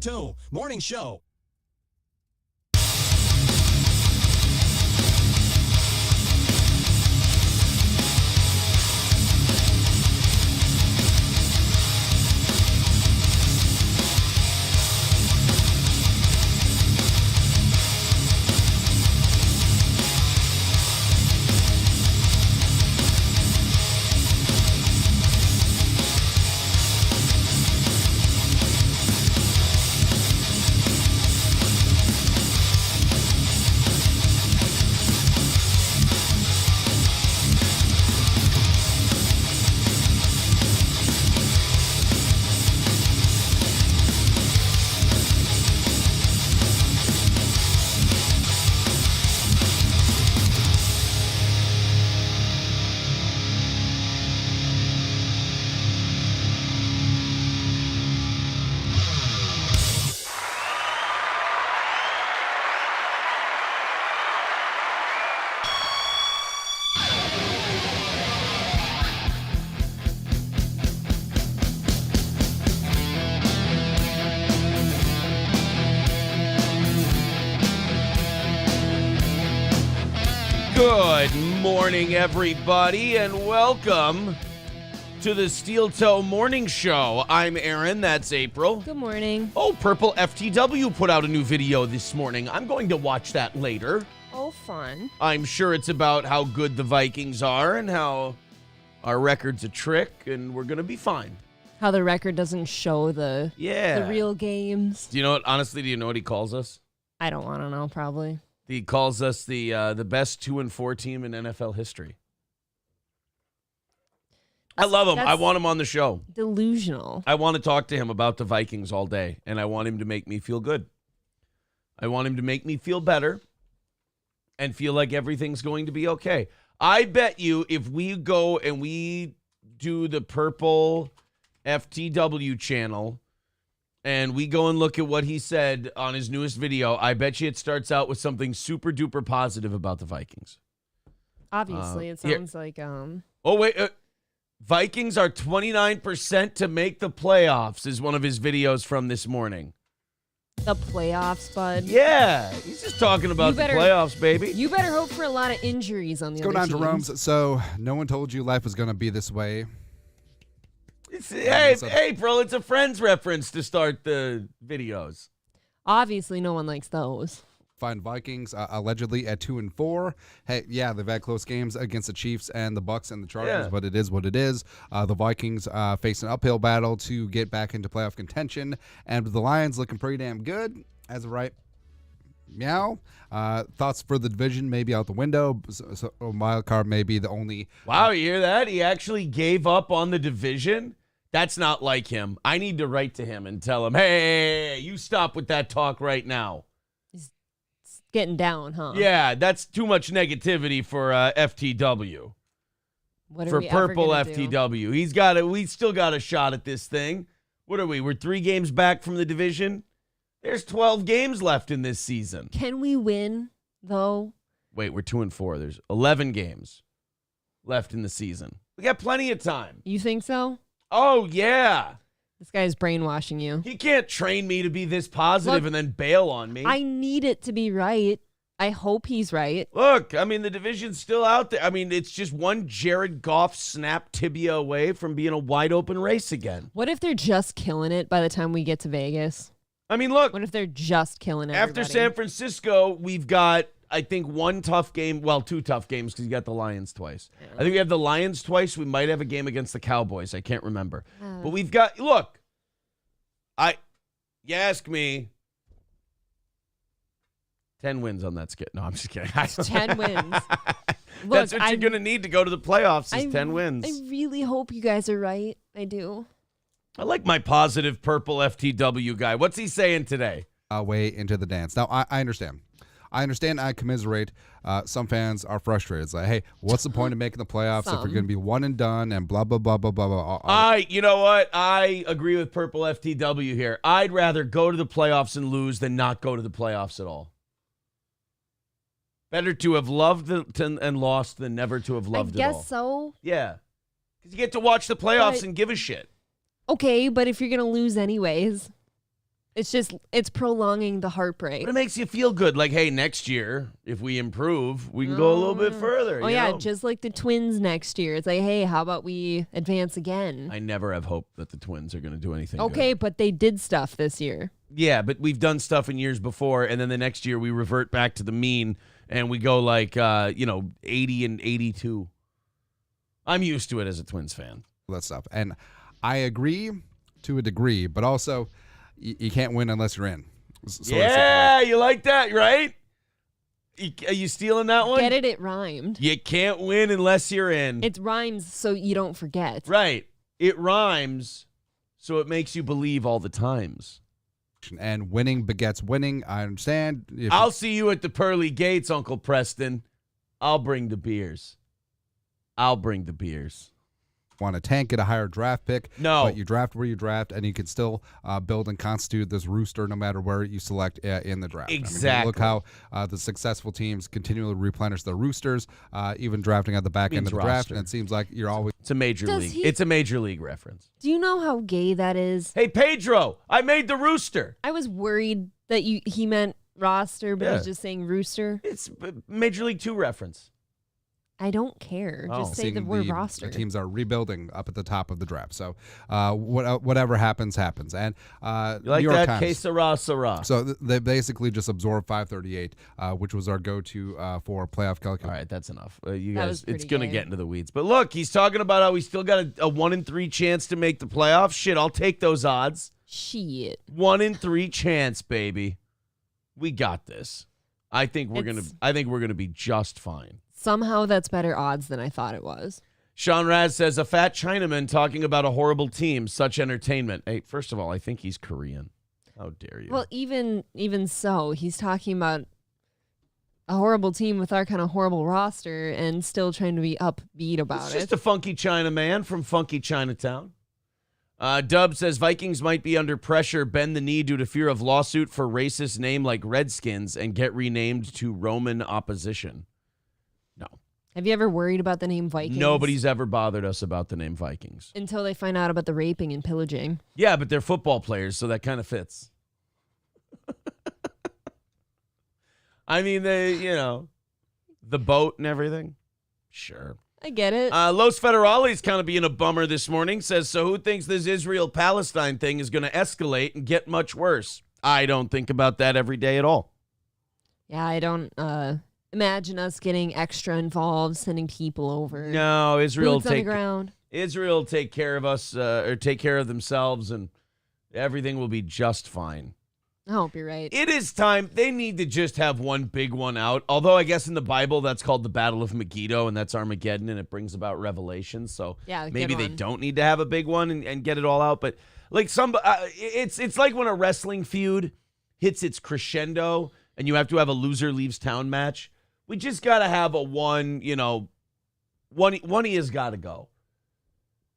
Toe Morning Show. Good morning, everybody, and welcome to the Steel Toe Morning Show. I'm Aaron, that's April. Good morning. Oh, Purple FTW put out a new video this morning. I'm going to watch that later. Oh, fun. I'm sure it's about how good the Vikings are and how our record's a trick, and we're going to be fine. How the record doesn't show the real games. Do you know what, honestly, do you know what he calls us? I don't want to know, probably. He calls us the best 2-4 team in NFL history. I love him. I want him on the show. Delusional. I want to talk to him about the Vikings all day, and I want him to make me feel good. I want him to make me feel better and feel like everything's going to be okay. I bet you if we go and we do the Purple FTW channel and we go and look at what he said on his newest video, I bet you it starts out with something super duper positive about the Vikings. Obviously, it sounds like Oh, wait. Vikings are 29% to make the playoffs is one of his videos from this morning. the playoffs, bud. Yeah, he's just talking about the playoffs, baby. You better hope for a lot of injuries on the other teams. Let's go down to Rome's. So no one told you life was going to be this way. Hey, April, it's a Friends reference to start the videos. Obviously, no one likes those. Find Vikings allegedly at 2-4. Hey, yeah, they've had close games against the Chiefs and the Bucks and the Chargers, but it is what it is. The Vikings face an uphill battle to get back into playoff contention, and the Lions looking pretty damn good as of right. Meow. Thoughts for the division maybe out the window. So wild card may be the only. Wow, you hear that? He actually gave up on the division. That's not like him. I need to write to him and tell him, hey, you stop with that talk right now. He's getting down, huh? Yeah, that's too much negativity for FTW. What are for we ever Purple gonna FTW. do? We still got a shot at this thing. What are we? We're 3 games back from the division. There's 12 games left in this season. Can we win, though? Wait, we're 2-4. There's 11 games left in the season. We got plenty of time. You think so? Oh, yeah. This guy's brainwashing you. He can't train me to be this positive and then bail on me. I need it to be right. I hope he's right. Look, I mean, the division's still out there. I mean, it's just one Jared Goff snap tibia away from being a wide open race again. What if they're just killing it by the time we get to Vegas? I mean, look. What if they're just killing everybody? After San Francisco, we've got, I think, 1 tough game. Well, 2 tough games because you got the Lions twice. Yeah. I think we have the Lions twice. We might have a game against the Cowboys. I can't remember. But we've got, look, you ask me, 10 wins on that skit. No, I'm just kidding. 10 wins. Look, that's what you're going to need to go to the playoffs is 10 wins. I really hope you guys are right. I do. I like my positive Purple FTW guy. What's he saying today? Way into the dance. Now, I understand. I commiserate. Some fans are frustrated. It's like, hey, what's the point of making the playoffs if you're going to be one and done and blah, blah, blah, blah, blah, blah. You know what? I agree with Purple FTW here. I'd rather go to the playoffs and lose than not go to the playoffs at all. Better to have loved and lost than never to have loved at all. I guess so. Yeah. Because you get to watch the playoffs and give a shit. Okay, but if you're going to lose anyways. It's prolonging the heartbreak. But it makes you feel good. Like, hey, next year, if we improve, we can go a little bit further. Oh, yeah, just like the Twins next year. It's like, hey, how about we advance again? I never have hope that the Twins are going to do anything Okay, good. but they did stuff this year. Yeah, but we've done stuff in years before, and then the next year we revert back to the mean, and we go like, 80 and 82. I'm used to it as a Twins fan. That stuff. And I agree to a degree, but also you can't win unless you're in. Yeah, you like that, right? Are you stealing that one? Get it? It rhymed. You can't win unless you're in. It rhymes so you don't forget. Right. It rhymes so it makes you believe all the times. And winning begets winning. I understand. I'll see you at the pearly gates, Uncle Preston. I'll bring the beers. Want to tank, get a higher draft pick. No. But you draft where you draft, and you can still build and constitute this rooster no matter where you select in the draft. Exactly. I mean, look how the successful teams continually replenish their roosters, even drafting at the back end of the draft. And it seems like you're always. It's a major league. It's a major league reference. Do you know how gay that is? Hey, Pedro, I made the rooster. I was worried that he meant roster, but he's just saying rooster. It's a Major League 2 reference. I don't care. Just say the word roster. The teams are rebuilding up at the top of the draft. So whatever happens, happens. And you like New York that? Times, Que sera. So they basically just absorbed 538, which was our go-to for playoff calculation. All right, that's enough. You That guys, was pretty it's going to gay. get into the weeds. But look, he's talking about how we still got a 1-in-3 chance to make the playoffs. Shit, I'll take those odds. Shit. 1-in-3 chance, baby. We got this. I think we're gonna be just fine. Somehow that's better odds than I thought it was. Sean Raz says, a fat Chinaman talking about a horrible team, such entertainment. Hey, first of all, I think he's Korean. How dare you? Well, even so, he's talking about a horrible team with our kind of horrible roster and still trying to be upbeat about it's it. just a funky China man from funky Chinatown. Dub says Vikings might be under pressure, bend the knee due to fear of lawsuit for racist name like Redskins and get renamed to Roman opposition. No. Have you ever worried about the name Vikings? Nobody's ever bothered us about the name Vikings. Until they find out about the raping and pillaging. Yeah, but they're football players, so that kind of fits. I mean, the boat and everything. Sure. I get it. Los Federales kind of being a bummer this morning. Says, so who thinks this Israel-Palestine thing is going to escalate and get much worse? I don't think about that every day at all. Yeah, I don't imagine us getting extra involved, sending people over. No, Israel Boots on the ground. Israel will take care of us or take care of themselves, and everything will be just fine. I hope you're right. It is time. They need to just have one big one out. Although I guess in the Bible that's called the Battle of Megiddo, and that's Armageddon, and it brings about revelation. So yeah, maybe they don't need to have a big one and get it all out. But like it's like when a wrestling feud hits its crescendo, and you have to have a loser leaves town match. We just gotta have a one. One he has got to go.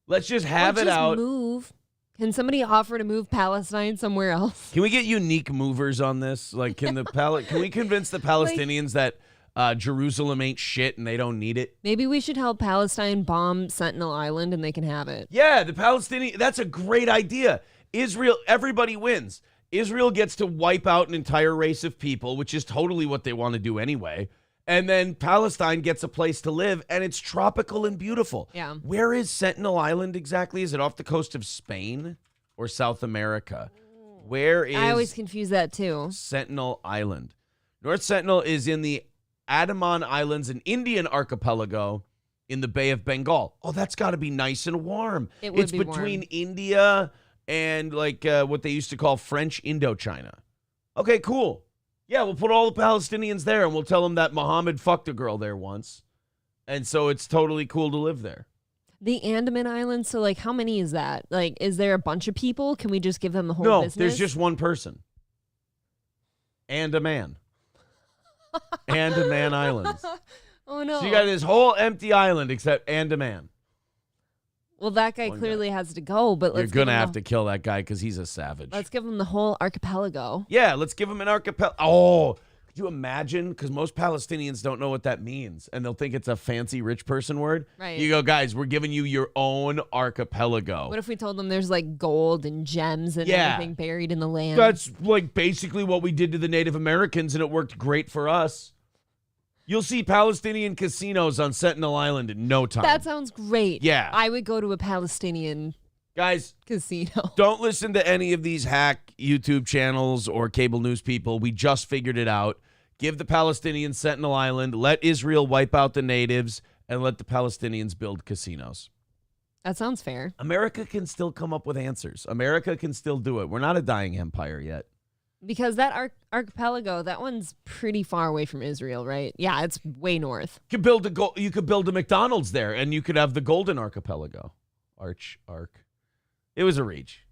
Let's just have it out. Move. Can somebody offer to move Palestine somewhere else? Can we get unique movers on this? Like, can we convince the Palestinians that Jerusalem ain't shit and they don't need it? Maybe we should help Palestine bomb Sentinel Island and they can have it. Yeah, the Palestinian. That's a great idea. Israel, everybody wins. Israel gets to wipe out an entire race of people, which is totally what they want to do anyway. And then Palestine gets a place to live, and it's tropical and beautiful. Yeah. Where is Sentinel Island exactly? Is it off the coast of Spain or South America? Where is... I always confuse that, too. Sentinel Island. North Sentinel is in the Andaman Islands, an Indian archipelago in the Bay of Bengal. Oh, that's got to be nice and warm. It's between warm. India and what they used to call French Indochina. Okay, cool. Yeah, we'll put all the Palestinians there, and we'll tell them that Muhammad fucked a girl there once. And so it's totally cool to live there. The Andaman Islands, so, how many is that? Is there a bunch of people? Can we just give them the whole business? No, there's just one person. And a man. Andaman Islands. Oh, no. So you got this whole empty island except Andaman. Well, that guy clearly has to go, but You're going to have to kill that guy because he's a savage. Let's give him the whole archipelago. Yeah, let's give him an archipelago. Oh, Could you imagine? Because most Palestinians don't know what that means, and they'll think it's a fancy rich person word. Right. You go, guys, we're giving you your own archipelago. What if we told them there's like gold and gems and everything buried in the land? That's like basically what we did to the Native Americans, and it worked great for us. You'll see Palestinian casinos on Sentinel Island in no time. That sounds great. Yeah. I would go to a Palestinian Guys, casino. don't listen to any of these hack YouTube channels or cable news people. We just figured it out. Give the Palestinians Sentinel Island, let Israel wipe out the natives, and let the Palestinians build casinos. That sounds fair. America can still come up with answers. America can still do it. We're not a dying empire yet. Because that archipelago, that one's pretty far away from Israel, right? Yeah, it's way north. You could build a McDonald's there, and you could have the Golden Archipelago. Arc. It was a reach.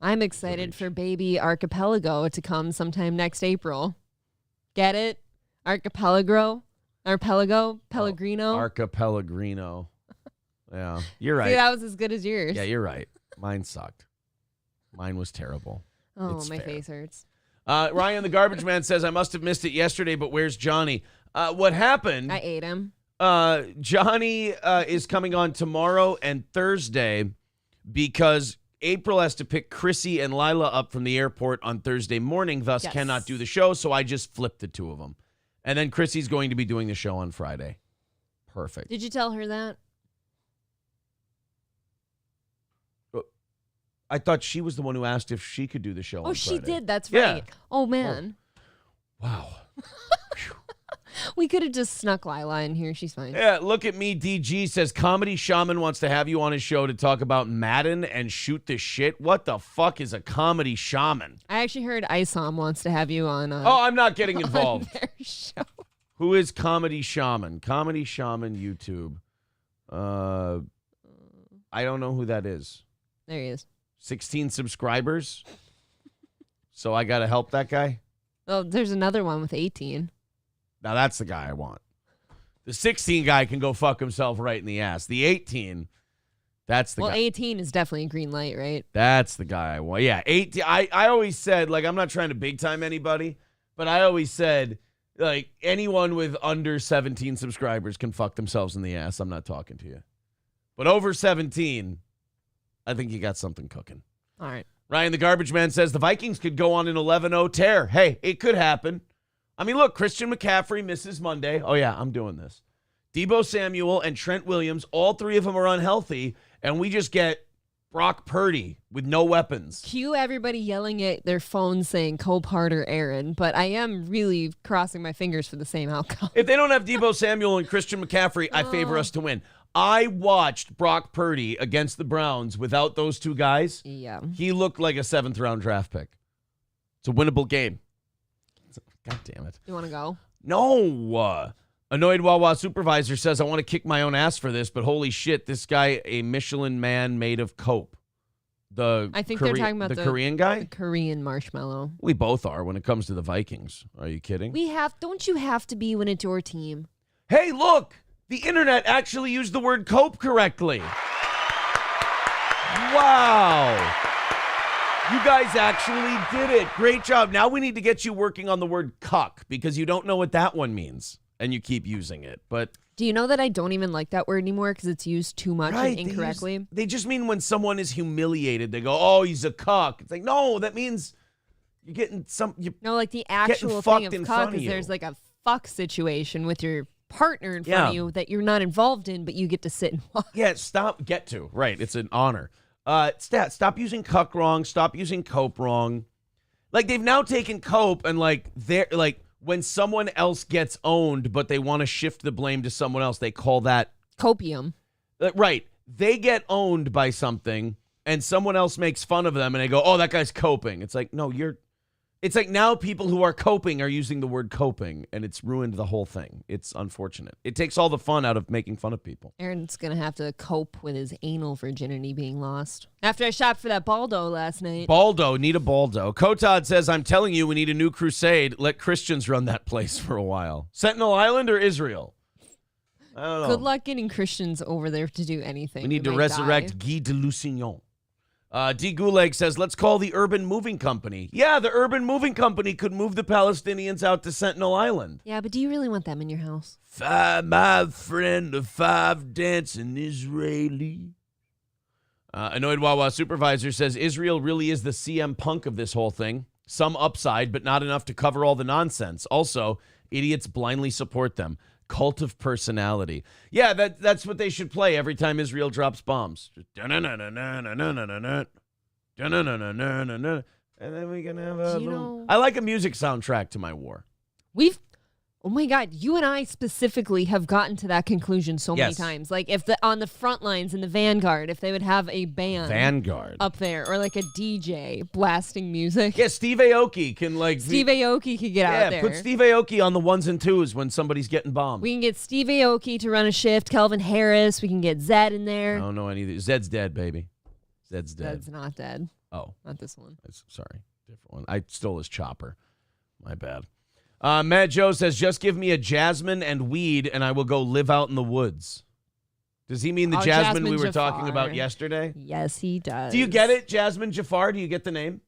I'm excited for baby archipelago to come sometime next April. Get it? Archipelago? Pellegrino? Archipelagrino. Yeah, you're right. See, that was as good as yours. Yeah, you're right. Mine sucked. Mine was terrible. Oh, It's my fair. face hurts. Ryan the Garbage Man says, I must have missed it yesterday, but where's Johnny? What happened? I ate him. Johnny is coming on tomorrow and Thursday because April has to pick Chrissy and Lila up from the airport on Thursday morning, thus Yes. cannot do the show, so I just flipped the two of them. And then Chrissy's going to be doing the show on Friday. Perfect. Did you tell her that? I thought she was the one who asked if she could do the show on Oh, she Friday. did. That's Yeah. right. Oh, man. Wow. We could have just snuck Lila in here. She's fine. Yeah, look at me. DG says Comedy Shaman wants to have you on his show to talk about Madden and shoot the shit. What the fuck is a Comedy Shaman? I actually heard ISOM wants to have you on. Oh, I'm not getting involved. On their show. Who is Comedy Shaman? Comedy Shaman YouTube. I don't know who that is. There he is. 16 subscribers. So I got to help that guy? Oh, there's another one with 18. Now that's the guy I want. The 16 guy can go fuck himself right in the ass. The 18, that's the guy. Well, 18 is definitely a green light, right? That's the guy I want. Yeah, 18. I always said, like, I'm not trying to big time anybody, but I always said, like, anyone with under 17 subscribers can fuck themselves in the ass. I'm not talking to you. But over 17, I think you got something cooking. All right. Ryan the Garbage Man says the Vikings could go on an 11-0 tear. Hey, it could happen. I mean, look, Christian McCaffrey misses Monday. Oh, yeah, I'm doing this. Debo Samuel and Trent Williams, all three of them are unhealthy, and we just get Brock Purdy with no weapons. Cue everybody yelling at their phones saying Copart or Aaron, but I am really crossing my fingers for the same outcome. If they don't have Debo Samuel and Christian McCaffrey, I favor us to win. I watched Brock Purdy against the Browns without those two guys. Yeah. He looked like a 7th-round draft pick. It's a winnable game. God damn it. You want to go? No. Annoyed Wawa supervisor says, I want to kick my own ass for this, but holy shit, this guy, a Michelin man made of cope. I think they're talking about the Korean guy? The Korean marshmallow. We both are when it comes to the Vikings. Are you kidding? Don't you have to be when it's your team? Hey, look! The internet actually used the word cope correctly. Wow. You guys actually did it. Great job. Now we need to get you working on the word cuck because you don't know what that one means and you keep using it. But do you know that I don't even like that word anymore because it's used too much and incorrectly? They just mean when someone is humiliated, they go, oh, he's a cuck. It's like, no, that means you're getting some... No, like the actual thing of cuck is there's like a fuck situation with your partner in front of you that you're not involved in, but you get to sit and watch. Yeah, Right, it's an honor. Stop using cuck wrong. Stop using cope wrong. Like, they've now taken cope and, like, they're, like, when someone else gets owned, but they want to shift the blame to someone else, they call that... Copium. Right. They get owned by something, and someone else makes fun of them, and they go, oh, that guy's coping. It's like, no, you're... It's like now people who are coping are using the word coping, and it's ruined the whole thing. It's unfortunate. It takes all the fun out of making fun of people. Aaron's going to have to cope with his anal virginity being lost. After I shopped for that Baldo last night. Baldo, need a Baldo. Kotod says, I'm telling you, we need a new crusade. Let Christians run that place for a while. Sentinel Island or Israel? I don't know. Good luck getting Christians over there to do anything. We need to resurrect Guy de Lusignan. D. Gulag says, let's call the Urban Moving Company. Yeah, the Urban Moving Company could move the Palestinians out to Sentinel Island. Yeah, but do you really want them in your house? My friend, a 5 dancing Israeli. Annoyed Wawa Supervisor says, Israel really is the CM Punk of this whole thing. Some upside, but not enough to cover all the nonsense. Also, idiots blindly support them. Cult of personality. Yeah, that's what they should play every time Israel drops bombs. And then we can have a I like a music soundtrack to my war. Oh my God, you and I specifically have gotten to that conclusion so many times. Like if on the front lines in the Vanguard, if they would have a band up there or like a DJ blasting music. Yeah, Steve Aoki can Steve Aoki could get out there. Put Steve Aoki on the 1s and 2s when somebody's getting bombed. We can get Steve Aoki to run a shift, Kelvin Harris, we can get Zed in there. I don't know any of these. Zed's dead, baby. Zed's dead. Zed's not dead. Oh. Not this one. Sorry. Different one. I stole his chopper. My bad. Matt Joe says, just give me a jasmine and weed and I will go live out in the woods. Does he mean the Jasmine we were talking about yesterday? Yes, he does. Do you get it? Jasmine Jafar? Do you get the name?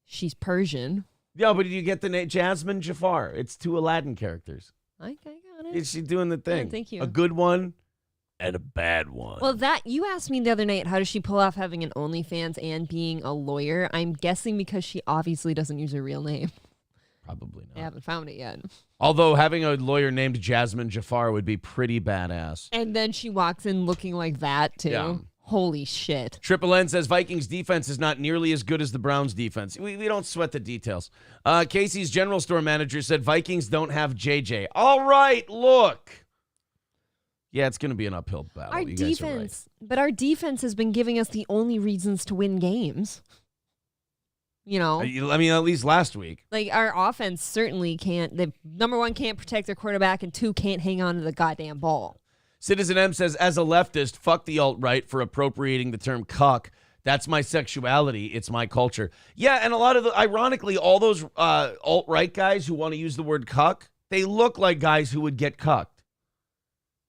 She's Persian. Yeah, but do you get the name? Jasmine Jafar. It's 2 Aladdin characters. I got it. She's doing the thing. Yeah, thank you. A good one and a bad one. Well, you asked me the other night, how does she pull off having an OnlyFans and being a lawyer? I'm guessing because she obviously doesn't use her real name. Probably not. I haven't found it yet. Although having a lawyer named Jasmine Jafar would be pretty badass. And then she walks in looking like that, too. Yeah. Holy shit. Triple N says Vikings defense is not nearly as good as the Browns defense. We don't sweat the details. Casey's general store manager said Vikings don't have JJ. All right, look. Yeah, it's going to be an uphill battle. You guys are right. But our defense has been giving us the only reasons to win games. You know, I mean, at least last week. Like, our offense certainly can't. They, number one, can't protect their quarterback, and 2, can't hang on to the goddamn ball. Citizen M says, as a leftist, fuck the alt-right for appropriating the term cuck. That's my sexuality. It's my culture. Yeah, and a lot of ironically, all those alt-right guys who want to use the word cuck, they look like guys who would get cucked.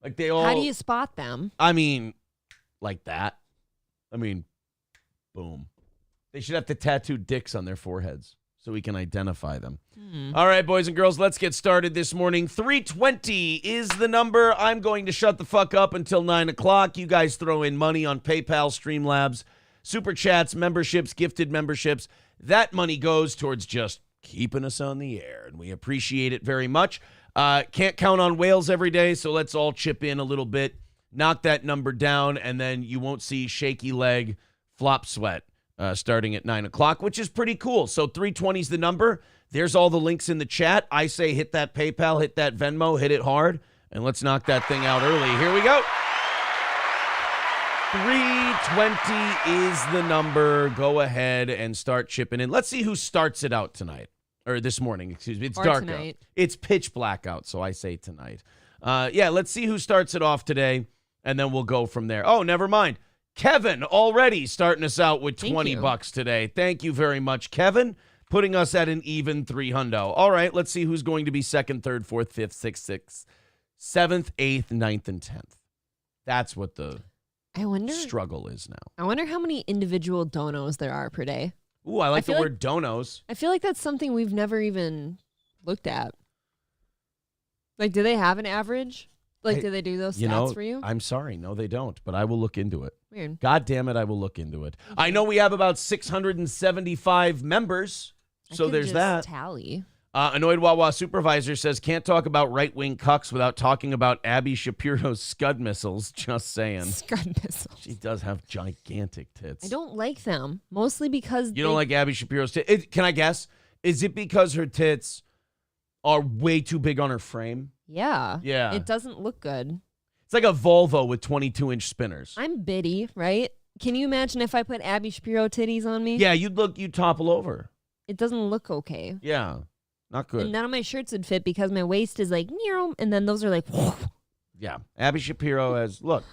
Like they all. How do you spot them? I mean, like that. I mean, boom. They should have to tattoo dicks on their foreheads so we can identify them. All right, boys and girls, let's get started this morning. 320 is the number. I'm going to shut the fuck up until 9 o'clock. You guys throw in money on PayPal, Streamlabs, Super Chats, memberships, gifted memberships. That money goes towards just keeping us on the air, and we appreciate it very much. Can't count on whales every day, so let's all chip in a little bit, knock that number down, and then you won't see shaky leg, flop sweat. Starting at 9 o'clock, which is pretty cool. So 320 is the number. There's all the links in the chat. I say hit that PayPal, hit that Venmo, hit it hard, and let's knock that thing out early. Here we go. 320 is the number. Go ahead and start chipping in. Let's see who starts it out tonight. Or this morning, excuse me. It's dark out. It's pitch black out, so I say tonight. Yeah, let's see who starts it off today, and then we'll go from there. Oh, never mind. Kevin already starting us out with $20 today. Thank you very much, Kevin, putting us at an even 300. All right, let's see who's going to be 2nd, 3rd, 4th, 5th, 6th, 6th, 7th, 8th, 9th, and 10th. That's what the struggle is now. I wonder how many individual donos there are per day. Ooh, I like the word donos. I feel like that's something we've never even looked at. Like, do they have an average? Like, do they do those stats for you? I'm sorry. No, they don't, but I will look into it. Weird. God damn it, I will look into it. I know we have about 675 members, so there's that. Tally. Annoyed Wawa Supervisor says, can't talk about right-wing cucks without talking about Abby Shapiro's Scud missiles. Just saying. Scud missiles. She does have gigantic tits. I don't like them, mostly because You don't like Abby Shapiro's tits? Can I guess? Is it because her tits are way too big on her frame? Yeah. Yeah. It doesn't look good. It's like a Volvo with 22-inch spinners. I'm bitty, right? Can you imagine if I put Abby Shapiro titties on me? Yeah, you'd topple over. It doesn't look okay. Yeah, not good. And none of my shirts would fit because my waist is like, and then those are like, yeah. Abby Shapiro has, look,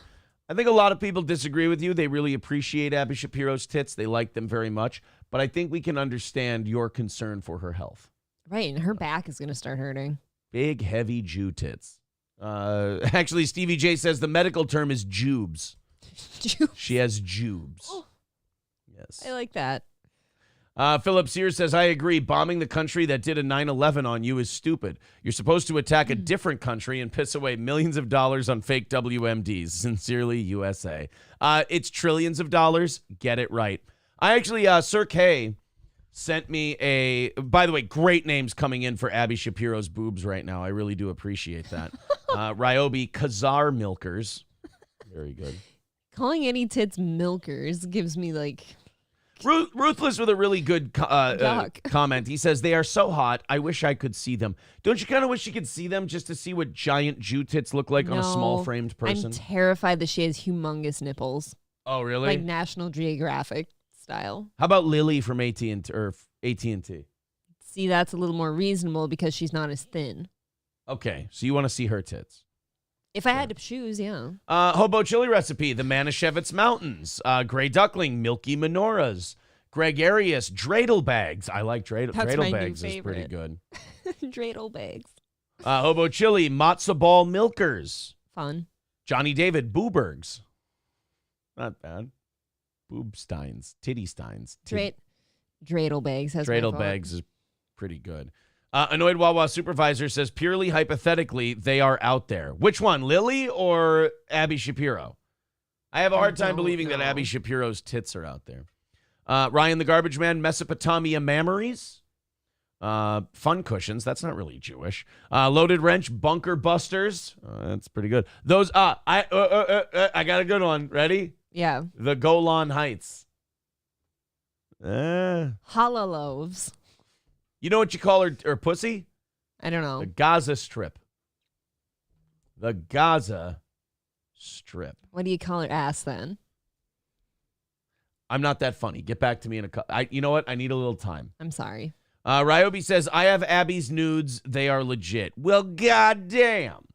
I think a lot of people disagree with you. They really appreciate Abby Shapiro's tits. They like them very much. But I think we can understand your concern for her health. Right, and her back is going to start hurting. Big, heavy Jew tits. Actually, Stevie J says the medical term is jubes. She has jubes. Oh. Yes. I like that. Philip Sears says, I agree. Bombing the country that did a 9/11 on you is stupid. You're supposed to attack a different country and piss away millions of dollars on fake WMDs. Sincerely, USA. It's trillions of dollars. Get it right. I actually, Sir K sent me by the way, great names coming in for Abby Shapiro's boobs right now. I really do appreciate that. Ryobi Khazar Milkers. Very good. Calling any tits milkers gives me like... Ruthless with a really good comment. He says, they are so hot, I wish I could see them. Don't you kind of wish you could see them just to see what giant Jew tits look like on a small-framed person? I'm terrified that she has humongous nipples. Oh, really? Like National Geographic style. How about Lily from AT&T? See, that's a little more reasonable because she's not as thin. Okay, so you want to see her tits. If I had to choose, yeah. Hobo chili recipe, the Manischewitz Mountains, Gray Duckling, Milky Menorahs, Gregarious, Dreidel Bags. I like Dreidel. Dreidel Bags is pretty good. Dreidel Bags. Hobo chili, Matzo Ball Milkers. Fun. Johnny David, Boobergs. Not bad. Boobsteins, Tittysteins. Dreidel Bags has Dreidel Bags is pretty good. Annoyed Wawa Supervisor says, purely hypothetically, they are out there. Which one, Lily or Abby Shapiro? I have a hard time believing that Abby Shapiro's tits are out there. Ryan the Garbage Man, Mesopotamia Mammaries. Fun Cushions, that's not really Jewish. Loaded Wrench, Bunker Busters. That's pretty good. Those, I got a good one. Ready? Yeah. The Golan Heights. Hololoaves. You know what you call her pussy? I don't know. The Gaza Strip. The Gaza Strip. What do you call her ass then? I'm not that funny. Get back to me in a... you know what? I need a little time. I'm sorry. Ryobi says, I have Abby's nudes. They are legit. Well, goddamn.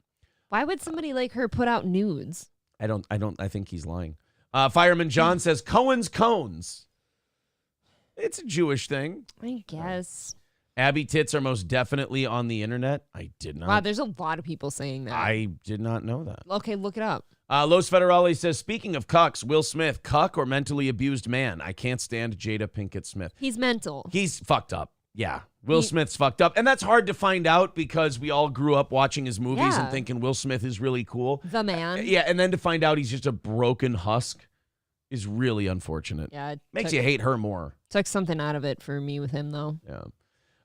Why would somebody like her put out nudes? I think he's lying. Fireman John says, Cohen's Cones. It's a Jewish thing. I guess. Abby tits are most definitely on the internet. I did not. Wow, there's a lot of people saying that. I did not know that. Okay, look it up. Los Federales says, speaking of cucks, Will Smith, cuck or mentally abused man? I can't stand Jada Pinkett Smith. He's mental. He's fucked up. Yeah. Will Smith's fucked up. And that's hard to find out because we all grew up watching his movies and thinking Will Smith is really cool. The man. Yeah, and then to find out he's just a broken husk is really unfortunate. Yeah. Makes you hate her more. Took something out of it for me with him, though. Yeah.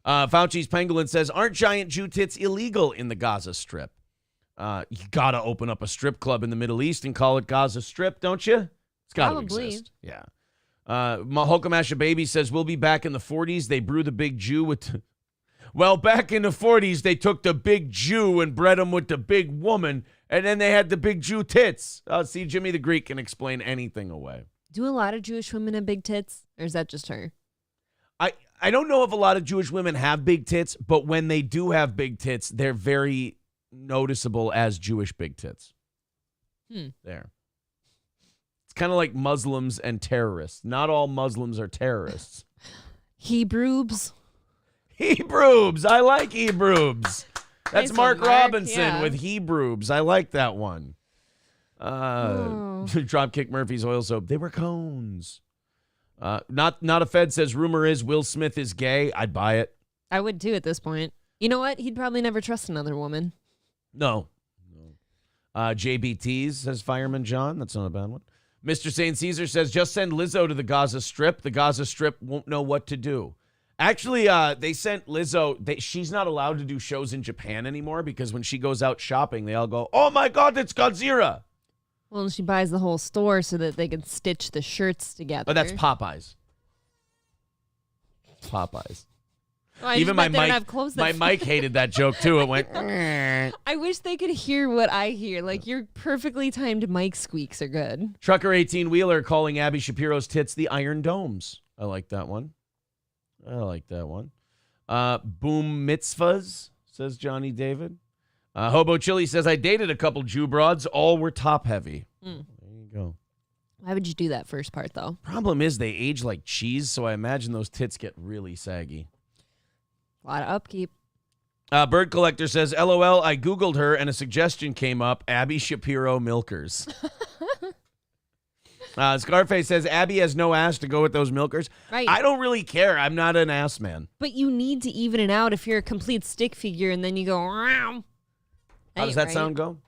Fauci's Pangolin says, aren't giant Jew tits illegal in the Gaza Strip? You got to open up a strip club in the Middle East and call it Gaza Strip, don't you? It's got to exist. Yeah. Mahokamasha Baby says, we'll be back in the 40s. They brew the big Jew with... Well, back in the 40s, they took the big Jew and bred him with the big woman, and then they had the big Jew tits. See, Jimmy the Greek can explain anything away. Do a lot of Jewish women have big tits, or is that just her? I don't know if a lot of Jewish women have big tits, but when they do have big tits, they're very noticeable as Jewish big tits. There. It's kind of like Muslims and terrorists. Not all Muslims are terrorists. Hebrews. Hebrews. I like Hebrews. That's Nice Mark one, Mark. Robinson Yeah. with Hebrews. I like that one. Dropkick Murphy's oil soap. They were cones. Not a Fed says, rumor is Will Smith is gay. I'd buy it. I would too at this point. You know what? He'd probably never trust another woman. No. JBTs says Fireman John. That's not a bad one. Mr. St. Caesar says, just send Lizzo to the Gaza Strip. The Gaza Strip won't know what to do. Actually, they sent Lizzo. She's not allowed to do shows in Japan anymore because when she goes out shopping, they all go, oh my God, it's Godzilla. Well, she buys the whole store so that they can stitch the shirts together. Oh, that's Popeyes. Popeyes. Well, Even my mic hated that joke too. It went. I wish they could hear what I hear. Like your perfectly timed mic squeaks are good. Trucker 18 Wheeler calling Abby Shapiro's tits the Iron Domes. I like that one. Boom mitzvahs, says Johnny David. Hobo Chili says, I dated a couple Jew broads. All were top heavy. There you go. Why would you do that first part, though? Problem is they age like cheese, so I imagine those tits get really saggy. A lot of upkeep. Bird Collector says, LOL, I Googled her and a suggestion came up, Abby Shapiro Milkers. Scarface says, Abby has no ass to go with those milkers. Right. I don't really care. I'm not an ass man. But you need to even it out if you're a complete stick figure and then you go, Row. How does that sound go?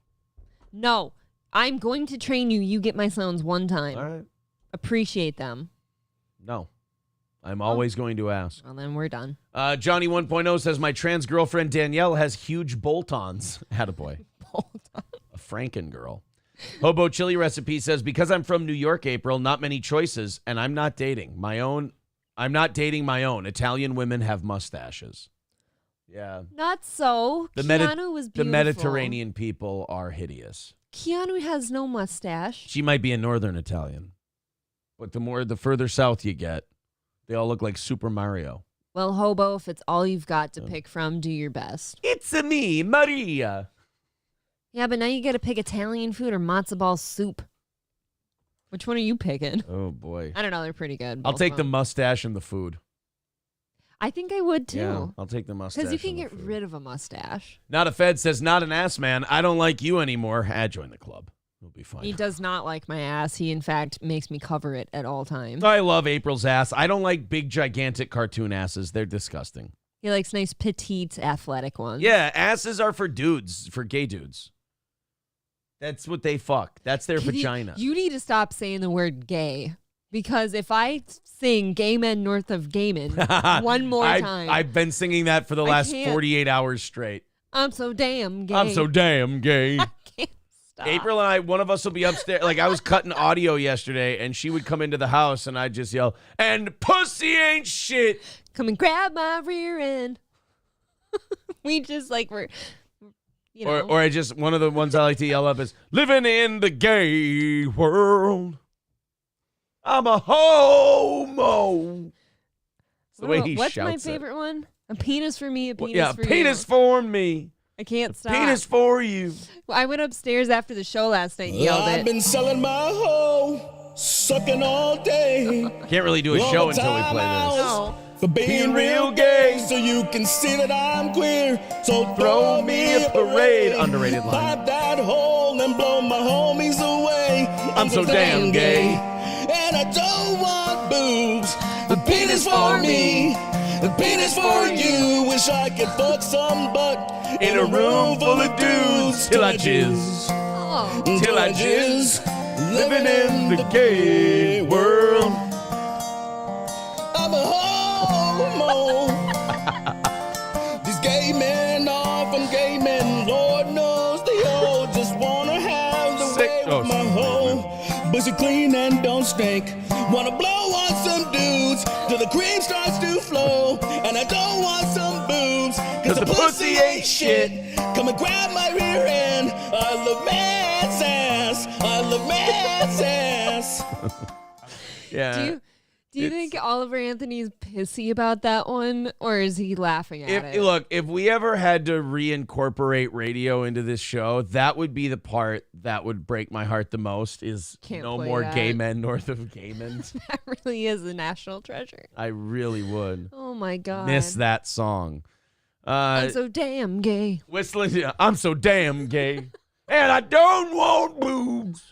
No. I'm going to train you. You get my sounds one time. All right. Appreciate them. No. I'm always going to ask. Well, then we're done. Johnny 1.0 says, my trans girlfriend Danielle has huge bolt-ons. Attaboy. Bolt-on. A Franken girl. Hobo Chili Recipe says, because I'm from New York, April, not many choices, and I'm not dating my own. Italian women have mustaches. Yeah. Not so. Keanu was beautiful. The Mediterranean people are hideous. Keanu has no mustache. She might be a Northern Italian. But the further south you get, they all look like Super Mario. Well, Hobo, if it's all you've got to pick from, do your best. It's me, Maria. Yeah, but now you got to pick Italian food or matzo ball soup. Which one are you picking? Oh, boy. I don't know. They're pretty good. I'll take the mustache and the food. I think I would, too. Yeah, I'll take the mustache. Because you can get rid of a mustache. Not a Fed says, not an ass man. I don't like you anymore. Join the club. We'll be fine. He does not like my ass. He, in fact, makes me cover it at all times. I love April's ass. I don't like big, gigantic cartoon asses. They're disgusting. He likes nice, petite, athletic ones. Yeah, asses are for dudes, for gay dudes. That's what they fuck. That's their vagina. You need to stop saying the word gay. Because if I sing Gay Men North of Gayman one more time. I've been singing that for the last 48 hours straight. I'm so damn gay. I'm so damn gay. I can't stop. April and I, one of us will be upstairs. Like, I was cutting audio yesterday, and she would come into the house, and I'd just yell, and pussy ain't shit. Come and grab my rear end. We just, like, we're... You know. Or I just, one of the ones I like to yell up is, living in the gay world. I'm a homo. It's the way he what's shouts my favorite one? A penis for me, a penis for you. Yeah, penis for me. I can't stop. Penis for you. Well, I went upstairs after the show last night and yelled it. I've been selling my hoe, sucking all day. Can't really do a show until we play this. No. For being real gay, so you can see that I'm queer. So throw me a parade. Underrated line. Pipe that hole and blow my homies away. I'm so damn gay. And I don't want boobs. The penis for me, the penis for you. Wish I could fuck some butt In a room full of dudes till I jizz. Oh. Till I jizz. Living in the gay world. I'm a homo. These gay men are from gay men. Lord knows they all just wanna have the way with my hoe. Pussy clean and don't stink. Wanna blow on some dudes till the cream starts to flow. And I don't want some boobs, cause the pussy ain't shit. Come and grab my rear end. I love man's ass. I love man's ass. Yeah. Do you think Oliver Anthony's pissy about that one, or is he laughing at it? Look, if we ever had to reincorporate radio into this show, that would be the part that would break my heart the most. Is Can't no play more that. gay men north of Gaymen. That really is a national treasure. I really would Oh my god. miss that song. I'm so damn gay. Whistling, I'm so damn gay, and I don't want boobs.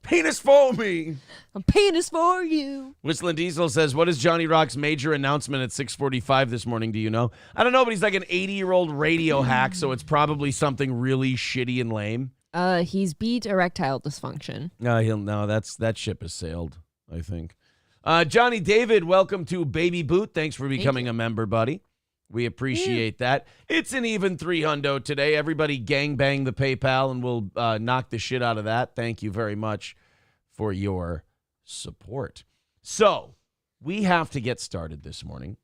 Penis for me. A penis for you. Whistling Diesel says, what is Johnny Rock's major announcement at 6:45 this morning? Do you know? I don't know, but he's like an 80-year-old radio hack, so it's probably something really shitty and lame. He's beat erectile dysfunction. No, that ship has sailed, I think. Johnny David, welcome to Baby Boot. Thanks for becoming a member, buddy. We appreciate that. It's an even 300 today. Everybody gangbang the PayPal, and we'll knock the shit out of that. Thank you very much for your support. So we have to get started this morning,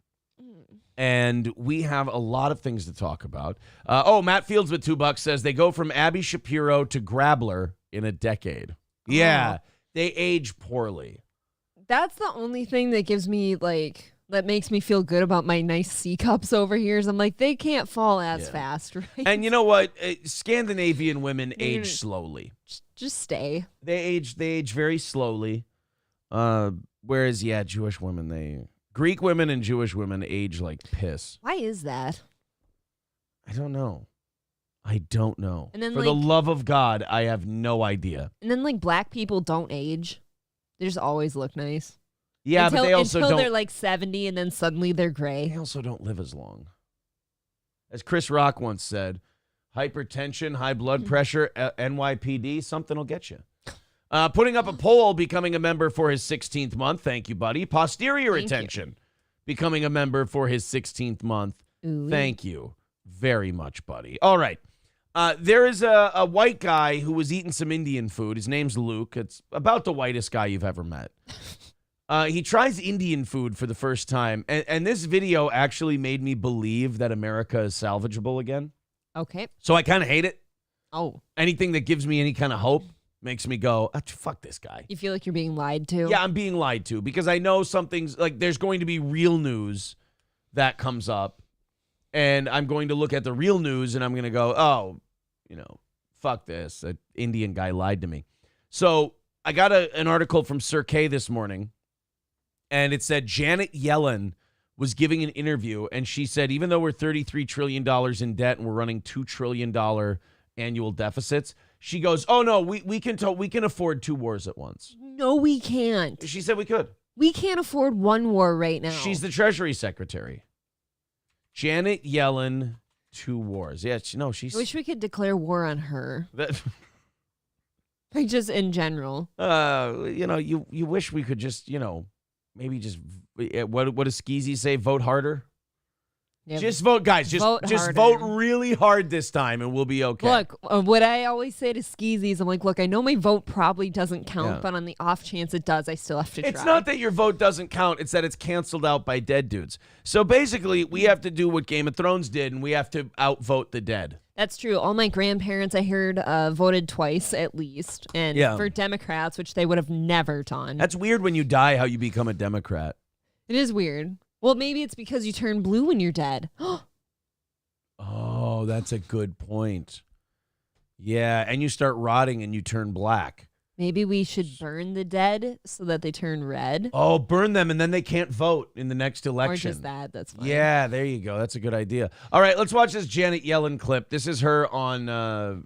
and we have a lot of things to talk about. Matt Fields with $2 says they go from Abby Shapiro to Grabler in a decade. Yeah, they age poorly. That's the only thing that gives me that makes me feel good about my nice C cups over here. Is I'm like, they can't fall as fast, right? And you know what? Scandinavian women age slowly. Just stay. They age very slowly. Whereas, Jewish women, Greek women and Jewish women age like piss. Why is that? I don't know. And then, For the love of God, I have no idea. And then, black people don't age. They just always look nice. Yeah, but they also until don't. they're like 70 and then suddenly they're gray. They also don't live as long. As Chris Rock once said, hypertension, high blood pressure, NYPD, something will get you. Putting up a poll, becoming a member for his 16th month. Thank you, buddy. Posterior retention, becoming a member for his 16th month. Ooh. Thank you very much, buddy. All right. There is a white guy who was eating some Indian food. His name's Luke. It's about the whitest guy you've ever met. He tries Indian food for the first time. And this video actually made me believe that America is salvageable again. Okay. So I kind of hate it. Oh. Anything that gives me any kind of hope makes me go, fuck this guy. You feel like you're being lied to? Yeah, I'm being lied to because I know something's like there's going to be real news that comes up. And I'm going to look at the real news and I'm going to go, oh, fuck this. An Indian guy lied to me. So I got an article from Sir K this morning, and it said Janet Yellen was giving an interview, and she said, even though we're $33 trillion in debt and we're running $2 trillion annual deficits, she goes, oh, no, we can afford 2 wars at once. No, we can't. She said we could. We can't afford 1 war right now. She's the Treasury Secretary. Janet Yellen, 2 wars. Yeah, she's... I wish we could declare war on her. Like just in general. You wish we could just, maybe just, what does Skeezy say? Vote harder? Yeah, just vote, guys. Just vote really hard this time and we'll be okay. Look, what I always say to Skeezies, I'm like, look, I know my vote probably doesn't count, but on the off chance it does, I still have to try. It's not that your vote doesn't count. It's that it's canceled out by dead dudes. So basically, we have to do what Game of Thrones did, and we have to outvote the dead. That's true. All my grandparents, I heard, voted twice at least, and for Democrats, which they would have never done. That's weird when you die, how you become a Democrat. It is weird. Well, maybe it's because you turn blue when you're dead. Oh, that's a good point. Yeah, and you start rotting and you turn black. Maybe we should burn the dead so that they turn red. Oh, burn them and then they can't vote in the next election. Or just that. That's fine. Yeah, there you go. That's a good idea. All right, let's watch this Janet Yellen clip. This is her on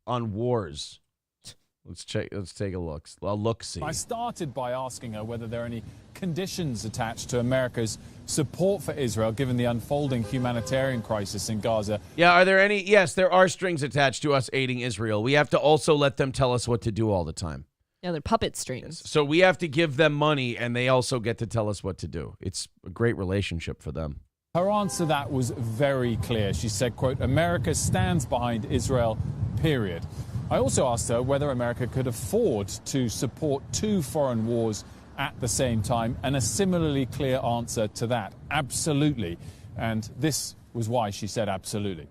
wars. Let's take a look. See. I started by asking her whether there are any conditions attached to America's support for Israel, given the unfolding humanitarian crisis in Gaza. Yeah, are there any? Yes, there are strings attached to us aiding Israel. We have to also let them tell us what to do all the time. Yeah, they're puppet strings. Yes. So we have to give them money, and they also get to tell us what to do. It's a great relationship for them. Her answer to that was very clear. She said, quote, America stands behind Israel, period. I also asked her whether America could afford to support 2 foreign wars at the same time, and a similarly clear answer to that, absolutely. And this was why she said absolutely.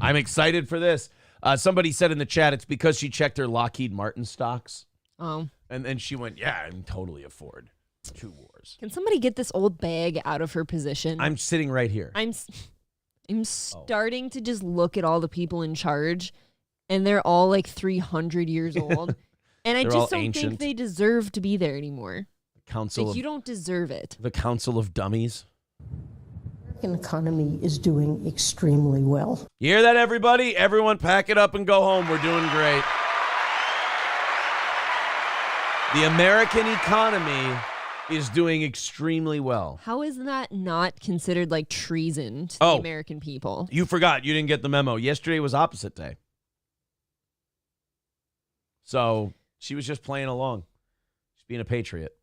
I'm excited for this. Somebody said in the chat it's because she checked her Lockheed Martin stocks. Oh. And then she went, yeah, I can totally afford 2 wars. Can somebody get this old bag out of her position? I'm sitting right here. I'm starting to just look at all the people in charge, and they're all like 300 years old. And I just don't think they deserve to be there anymore. You don't deserve it. The Council of Dummies. The American economy is doing extremely well. You hear that, everybody? Everyone pack it up and go home. We're doing great. The American economy is doing extremely well. How is that not considered like treason to the American people? You forgot. You didn't get the memo. Yesterday was opposite day. So she was just playing along. She's being a patriot.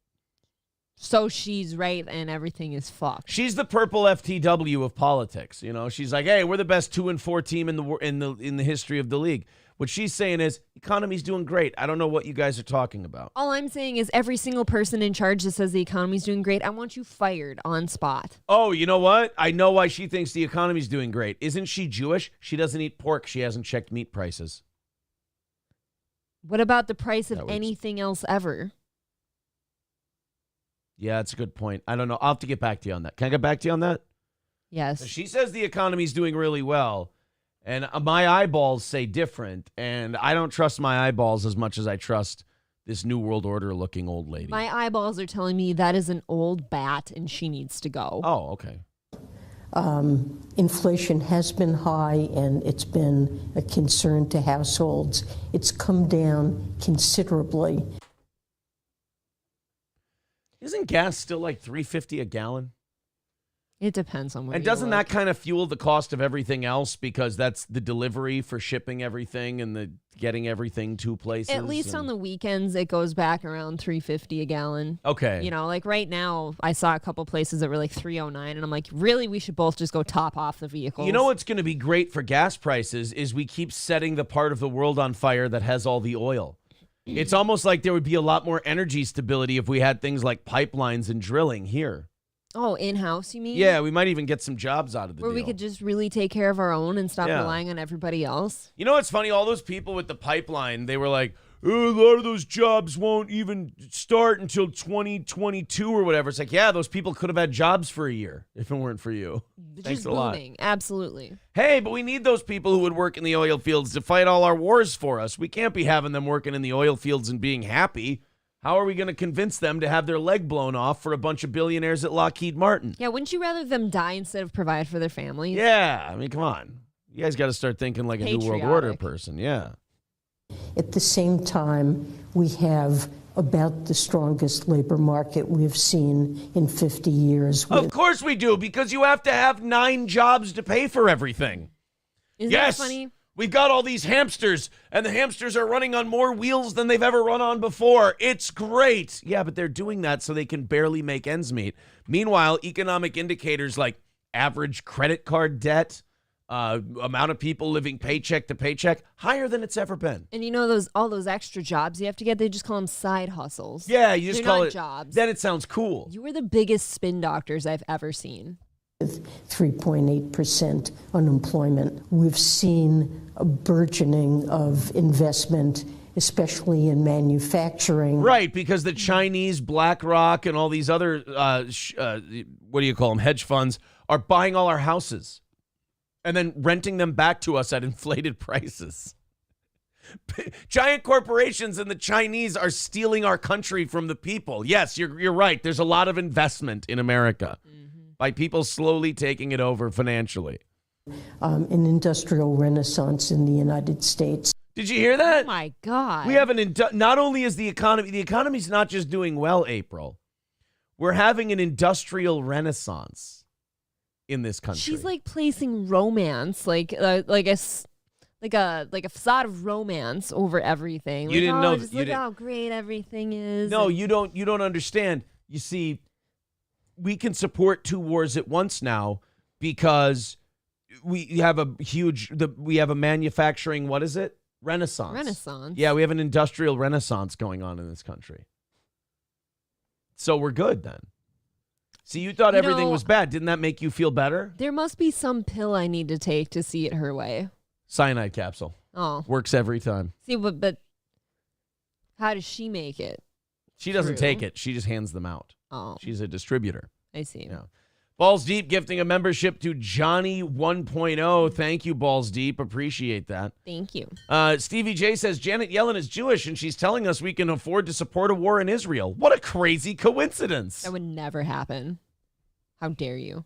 So she's right and everything is fucked. She's the purple FTW of politics. She's like, hey, we're the best 2-4 team in the history of the league. What she's saying is, economy's doing great. I don't know what you guys are talking about. All I'm saying is every single person in charge that says the economy's doing great, I want you fired on spot. Oh, you know what? I know why she thinks the economy's doing great. Isn't she Jewish? She doesn't eat pork. She hasn't checked meat prices. What about the price of anything else ever? Yeah, that's a good point. I don't know. I'll have to get back to you on that. Can I get back to you on that? Yes. She says the economy's doing really well, and my eyeballs say different, and I don't trust my eyeballs as much as I trust this New World Order looking old lady. My eyeballs are telling me that is an old bat and she needs to go. Oh, okay. Inflation has been high and it's been a concern to households. It's come down considerably. Isn't gas still like $3.50 a gallon? It depends on where And you doesn't look. that kind of fuel the cost of everything else because that's the delivery for shipping everything and the getting everything to places? At least on the weekends, it goes back around $3.50 a gallon. Okay. You know, like right now, I saw a couple places that were like $3.09, and I'm like, really, we should both just go top off the vehicles. You know what's going to be great for gas prices is we keep setting the part of the world on fire that has all the oil. It's almost like there would be a lot more energy stability if we had things like pipelines and drilling here. Oh, in-house, you mean? Yeah, we might even get some jobs out of the Where deal. we could just really take care of our own and stop Yeah. relying on everybody else. You know what's funny? All those people with the pipeline, they were like, oh, a lot of those jobs won't even start until 2022 or whatever. It's like, yeah, those people could have had jobs for a year if it weren't for you. Thanks Just a lot. booming. Absolutely. Hey, but we need those people who would work in the oil fields to fight all our wars for us. We can't be having them working in the oil fields and being happy. How are we going to convince them to have their leg blown off for a bunch of billionaires at Lockheed Martin? Yeah, wouldn't you rather them die instead of provide for their families? Yeah, I mean, come on. You guys got to start thinking like a New World Order person. Yeah. At the same time, we have about the strongest labor market we've seen in 50 years. Of course we do, because you have to have 9 jobs to pay for everything. Isn't Yes. that funny? We've got all these hamsters, and the hamsters are running on more wheels than they've ever run on before. It's great. Yeah, but they're doing that so they can barely make ends meet. Meanwhile, economic indicators like average credit card debt, amount of people living paycheck to paycheck, higher than it's ever been. And you know all those extra jobs you have to get, they just call them side hustles. Yeah, you just They're call not it jobs. Then it sounds cool. You were the biggest spin doctors I've ever seen. With 3.8% unemployment, we've seen a burgeoning of investment, especially in manufacturing. Right, because the Chinese, BlackRock, and all these other, what do you call them, hedge funds, are buying all our houses and then renting them back to us at inflated prices. Giant corporations and the Chinese are stealing our country from the people. Yes, you're right. There's a lot of investment in America by people slowly taking it over financially. An industrial renaissance in the United States. Did you hear that? Oh, my God. We have not only is the economy's not just doing well, April. We're having an industrial renaissance in this country. She's like placing romance, like a facade of romance over everything. You didn't know that- Just you look didn't- how great everything is. No, and- you don't understand. You see, we can support 2 wars at once now because we have a manufacturing, what is it? Renaissance. Renaissance. Yeah, we have an industrial renaissance going on in this country. So we're good then. See, you thought everything was bad. Didn't that make you feel better? There must be some pill I need to take to see it her way. Cyanide capsule. Oh. Works every time. See, but how does she make it? She doesn't True. take it. She just hands them out. Oh, She's a distributor. I see. Yeah. Balls Deep gifting a membership to Johnny 1.0. Thank you, Balls Deep. Appreciate that. Thank you. Stevie J says Janet Yellen is Jewish and she's telling us we can afford to support a war in Israel. What a crazy coincidence. That would never happen. How dare you?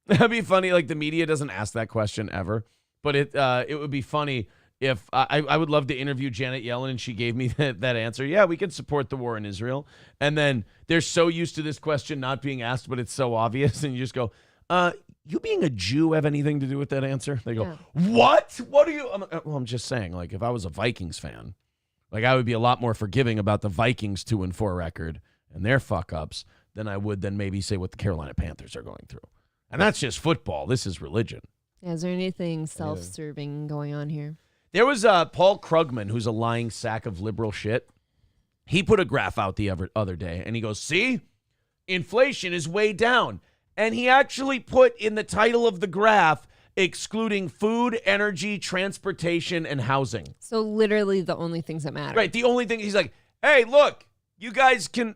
That'd be funny. Like the media doesn't ask that question ever, but it would be funny if I would love to interview Janet Yellen and she gave me that answer. Yeah, we can support the war in Israel. And then they're so used to this question not being asked, but it's so obvious. And you just go, you being a Jew have anything to do with that answer? They go, Yeah. What? What are you? I'm just saying, like, if I was a Vikings fan, like I would be a lot more forgiving about the Vikings 2-4 record and their fuck ups than I would then maybe say what the Carolina Panthers are going through. And that's just football. This is religion. Is there anything self-serving going on here? There was Paul Krugman, who's a lying sack of liberal shit. He put a graph out the other day, and he goes, see, inflation is way down. And he actually put in the title of the graph, excluding food, energy, transportation, and housing. So literally the only things that matter. Right, the only thing, he's like, hey, look, you guys can,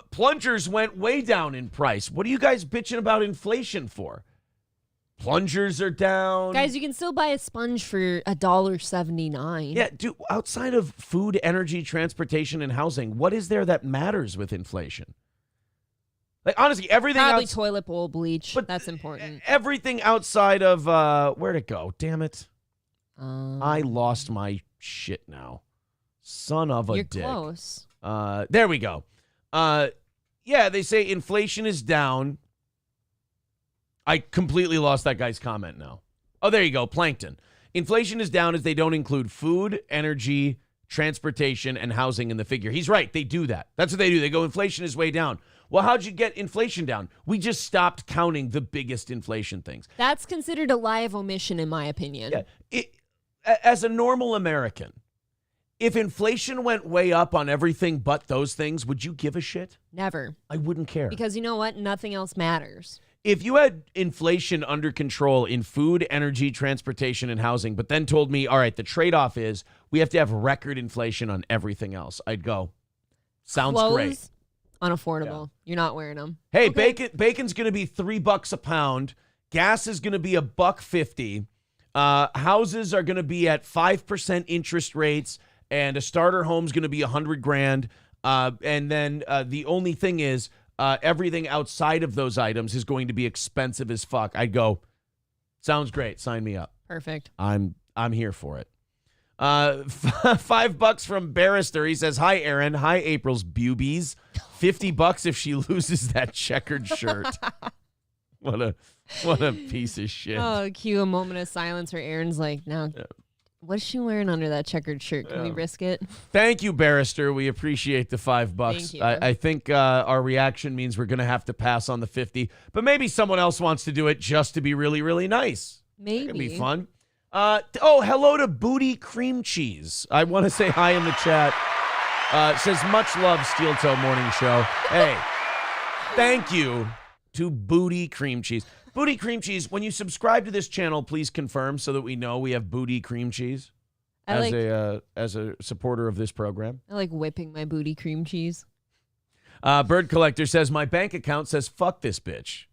plungers went way down in price. What are you guys bitching about inflation for? Plungers are down. Guys, you can still buy a sponge for $1.79. Yeah, dude, outside of food, energy, transportation, and housing, what is there that matters with inflation? Like, honestly, everything Probably toilet bowl bleach. But that's important. Everything outside of, where'd it go? Damn it. I lost my shit now. Son of a You're dick. close. There we go. Yeah, they say inflation is down. I completely lost that guy's comment now. Oh, there you go. Plankton. Inflation is down as they don't include food, energy, transportation, and housing in the figure. He's right. They do that. That's what they do. They go, inflation is way down. Well, how'd you get inflation down? We just stopped counting the biggest inflation things. That's considered a lie of omission, in my opinion. Yeah. As a normal American, if inflation went way up on everything but those things, would you give a shit? Never. I wouldn't care. Because you know what? Nothing else matters. If you had inflation under control in food, energy, transportation, and housing, but then told me, all right, the trade-off is we have to have record inflation on everything else, I'd go, sounds Clothes, great. Unaffordable. Yeah. You're not wearing them. Hey, okay. Bacon's going to be $3 a pound. Gas is going to be $1.50. Houses are going to be at 5% interest rates, and a starter home's going to be $100,000. And then the only thing is, everything outside of those items is going to be expensive as fuck. I'd go, sounds great. Sign me up. Perfect. I'm here for it. $5 from Barrister. He says, hi, Aaron. Hi, April's boobies. $50 if she loses that checkered shirt. What a piece of shit. Oh, cue a moment of silence where Aaron's like, now, what is she wearing under that checkered shirt? Can we risk it? Thank you, Barrister. We appreciate the $5. Thank you. I think our reaction means we're going to have to pass on the 50, but maybe someone else wants to do it just to be really, really nice. Maybe. It could be fun. Hello to Booty Cream Cheese. I want to say hi in the chat. Says, much love, Steel Toe Morning Show. Hey, thank you to Booty Cream Cheese. Booty Cream Cheese, when you subscribe to this channel, please confirm so that we know we have Booty Cream Cheese as a supporter of this program. I like whipping my booty cream cheese. Bird Collector says, my bank account says, fuck this bitch.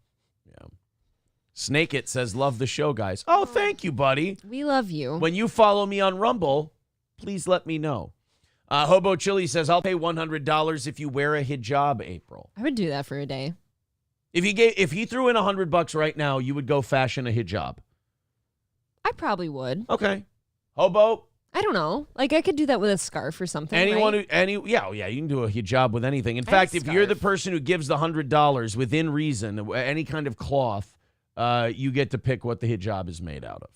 Yeah. Snake It says, love the show, guys. Oh, thank you, buddy. We love you. When you follow me on Rumble, please let me know. Hobo Chili says, I'll pay $100 if you wear a hijab, April. I would do that for a day. If he threw in $100 right now, you would go fashion a hijab. I probably would. Okay. Hobo. I don't know. Like, I could do that with a scarf or something. Anyone right? you can do a hijab with anything. In fact, if you're the person who gives the $100 within reason, any kind of cloth, you get to pick what the hijab is made out of.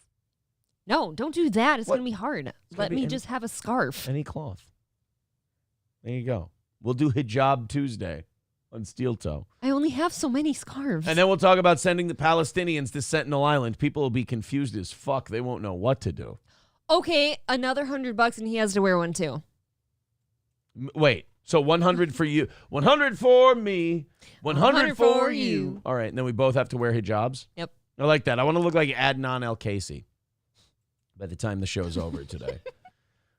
No, don't do that. It's going to be hard. Let me just have a scarf. Any cloth. There you go. We'll do hijab Tuesday on Steel Toe. I only have so many scarves. And then we'll talk about sending the Palestinians to Sentinel Island. People will be confused as fuck. They won't know what to do. Okay, another $100 and he has to wear one too. Wait, so 100 for you, 100 for me, 100 for you. All right, and then we both have to wear hijabs? Yep. I like that. I want to look like Adnan El-Casey by the time the show's over today.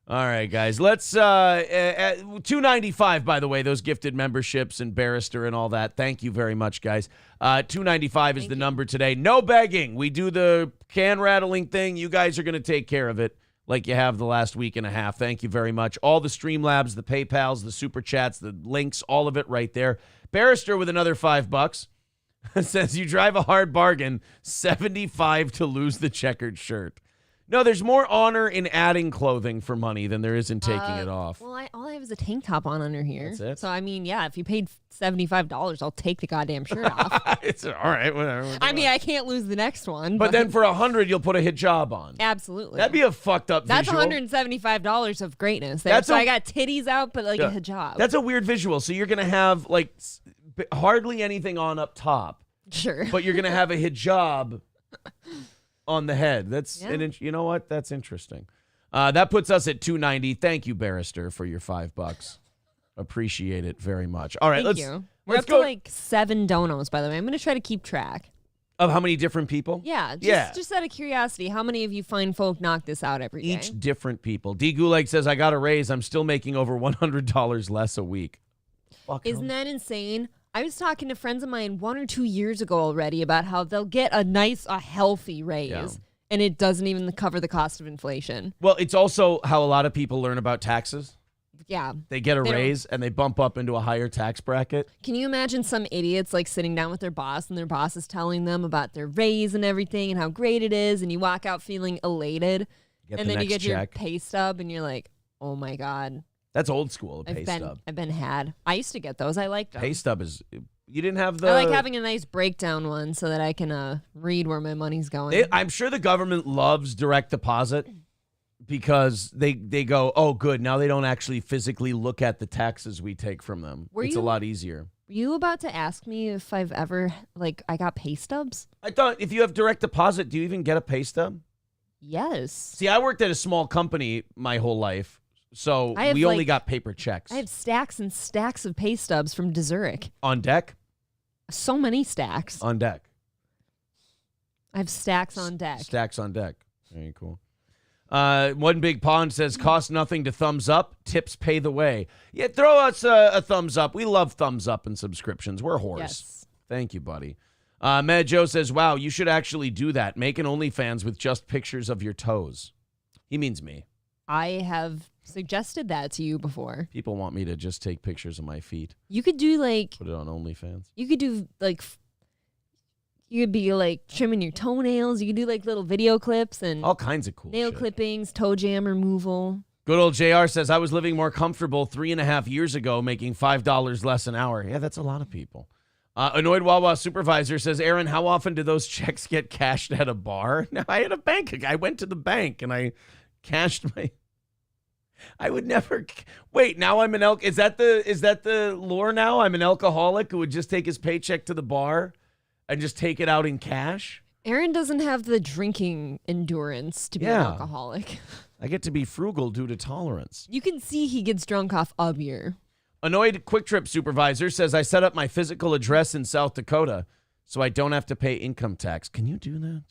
All right, guys. Let's $2.95, by the way, those gifted memberships and Barrister and all that. Thank you very much, guys. $2.95 is the number today. No begging. We do the can rattling thing. You guys are going to take care of it like you have the last week and a half. Thank you very much. All the Streamlabs, the PayPals, the Super Chats, the links, all of it right there. Barrister with another $5 says you drive a hard bargain, $75 to lose the checkered shirt. No, there's more honor in adding clothing for money than there is in taking it off. Well, all I have is a tank top on under here. That's it? So, I mean, yeah, if you paid $75, I'll take the goddamn shirt off. It's all right, whatever. I mean, I can't lose the next one. But then for $100, you'll put a hijab on. Absolutely. That'd be a fucked up That's visual. $175 of greatness there. So I got titties out, but like a hijab. That's a weird visual. So you're going to have like hardly anything on up top. Sure. But you're going to have a hijab on the head. You know what? That's interesting. That puts us at $2.90. Thank you, Barrister, for your $5. Appreciate it very much. All right, Thank you. We're up to like 7 donos, by the way. I'm going to try to keep track. Of how many different people? Yeah. Just out of curiosity, how many of you fine folk knock this out every day? Each different people. D. Gulag says, I got a raise. I'm still making over $100 less a week. Isn't that insane? I was talking to friends of mine 1 or 2 years ago already about how they'll get a healthy raise, and it doesn't even cover the cost of inflation. Well, it's also how a lot of people learn about taxes. Yeah. They get a raise, and they bump up into a higher tax bracket. Can you imagine some idiots like sitting down with their boss, and their boss is telling them about their raise and everything and how great it is, and you walk out feeling elated, and then you get your pay stub, and you're like, oh my God. That's old school, a pay stub. I've been had. I used to get those. I liked them. Pay stub is... You didn't have the... I like having a nice breakdown one so that I can read where my money's going. I'm sure the government loves direct deposit because they go, oh, good, now they don't actually physically look at the taxes we take from them. It's a lot easier. Were you about to ask me if I've ever, I got pay stubs? I thought if you have direct deposit, do you even get a pay stub? Yes. See, I worked at a small company my whole life, so we only got paper checks. I have stacks and stacks of pay stubs from Zurich. On deck? So many stacks. On deck. I have stacks on deck. Stacks on deck. Very cool. One Big Pond says, cost nothing to thumbs up. Tips pay the way. Yeah, throw us a thumbs up. We love thumbs up and subscriptions. We're whores. Yes. Thank you, buddy. Mad Joe says, wow, you should actually do that. Make an OnlyFans with just pictures of your toes. He means me. I have suggested that to you before. People want me to just take pictures of my feet. You could do Put it on OnlyFans. You could do you could be trimming your toenails. You could do little video clips and all kinds of cool nail shit. clippings, toe jam removal. Good old JR says, I was living more comfortable 3.5 years ago, making $5 less an hour. Yeah, that's a lot of people. Annoyed Wawa supervisor says, Aaron, how often do those checks get cashed at a bar? Now, I had a bank. I went to the bank and I cashed my... I would never... Wait, now I'm an Is that the lore now? I'm an alcoholic who would just take his paycheck to the bar and just take it out in cash? Aaron doesn't have the drinking endurance to be an alcoholic. I get to be frugal due to tolerance. You can see he gets drunk off a beer. Annoyed Quick Trip supervisor says, I set up my physical address in South Dakota so I don't have to pay income tax. Can you do that?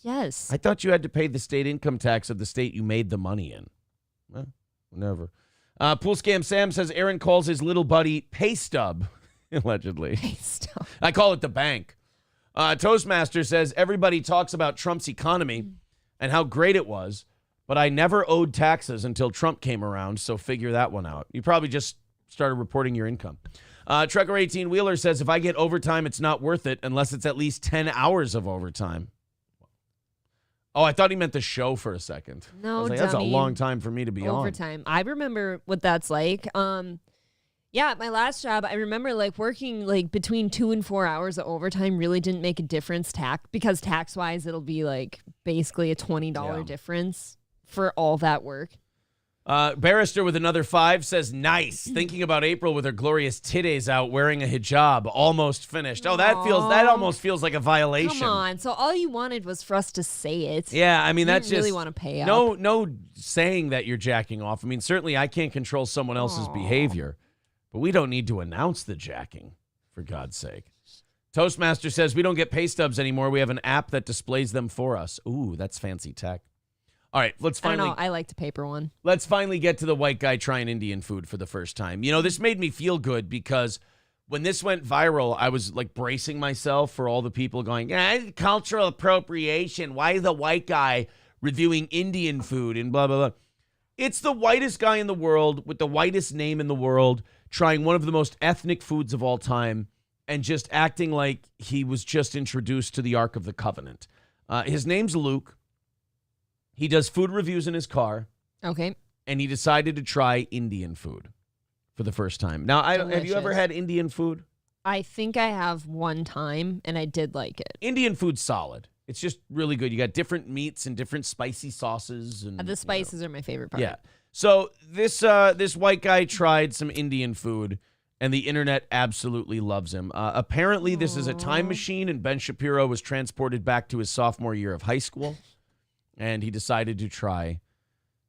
Yes. I thought you had to pay the state income tax of the state you made the money in. Well, never. Pool Scam Sam says, Aaron calls his little buddy pay stub, allegedly. Pay stub. I call it the bank. Toastmaster says, everybody talks about Trump's economy and how great it was, but I never owed taxes until Trump came around, so figure that one out. You probably just started reporting your income. Trucker 18 Wheeler says, if I get overtime, it's not worth it unless it's at least 10 hours of overtime. Oh, I thought he meant the show for a second. No, that's a long time for me to be overtime. I remember what that's like. Yeah, my last job, I remember working between 2 and 4 hours of overtime really didn't make a difference because tax-wise it'll be basically a $20 difference for all that work. Barrister with another 5 says, nice. Thinking about April with her glorious titties out wearing a hijab. Almost finished. Oh, that almost feels like a violation. Come on. So all you wanted was for us to say it. Yeah, I mean, that's just really just... want to pay up. No saying that you're jacking off. I mean, certainly I can't control someone else's behavior, but we don't need to announce the jacking, for God's sake. Toastmaster says, we don't get pay stubs anymore. We have an app that displays them for us. Ooh, that's fancy tech. All right, let's finally... I don't know. I like the paper one. Let's finally get to the white guy trying Indian food for the first time. You know, this made me feel good because when this went viral, I was bracing myself for all the people going, cultural appropriation. Why is the white guy reviewing Indian food and blah, blah, blah. It's the whitest guy in the world with the whitest name in the world trying one of the most ethnic foods of all time and just acting like he was just introduced to the Ark of the Covenant. His name's Luke. He does food reviews in his car. Okay. And he decided to try Indian food for the first time. Now, have you ever had Indian food? I think I have one time, and I did like it. Indian food's solid. It's just really good. You got different meats and different spicy sauces. And the spices are my favorite part. Yeah. So this white guy tried some Indian food, and the internet absolutely loves him. Apparently, this is a time machine, and Ben Shapiro was transported back to his sophomore year of high school. And he decided to try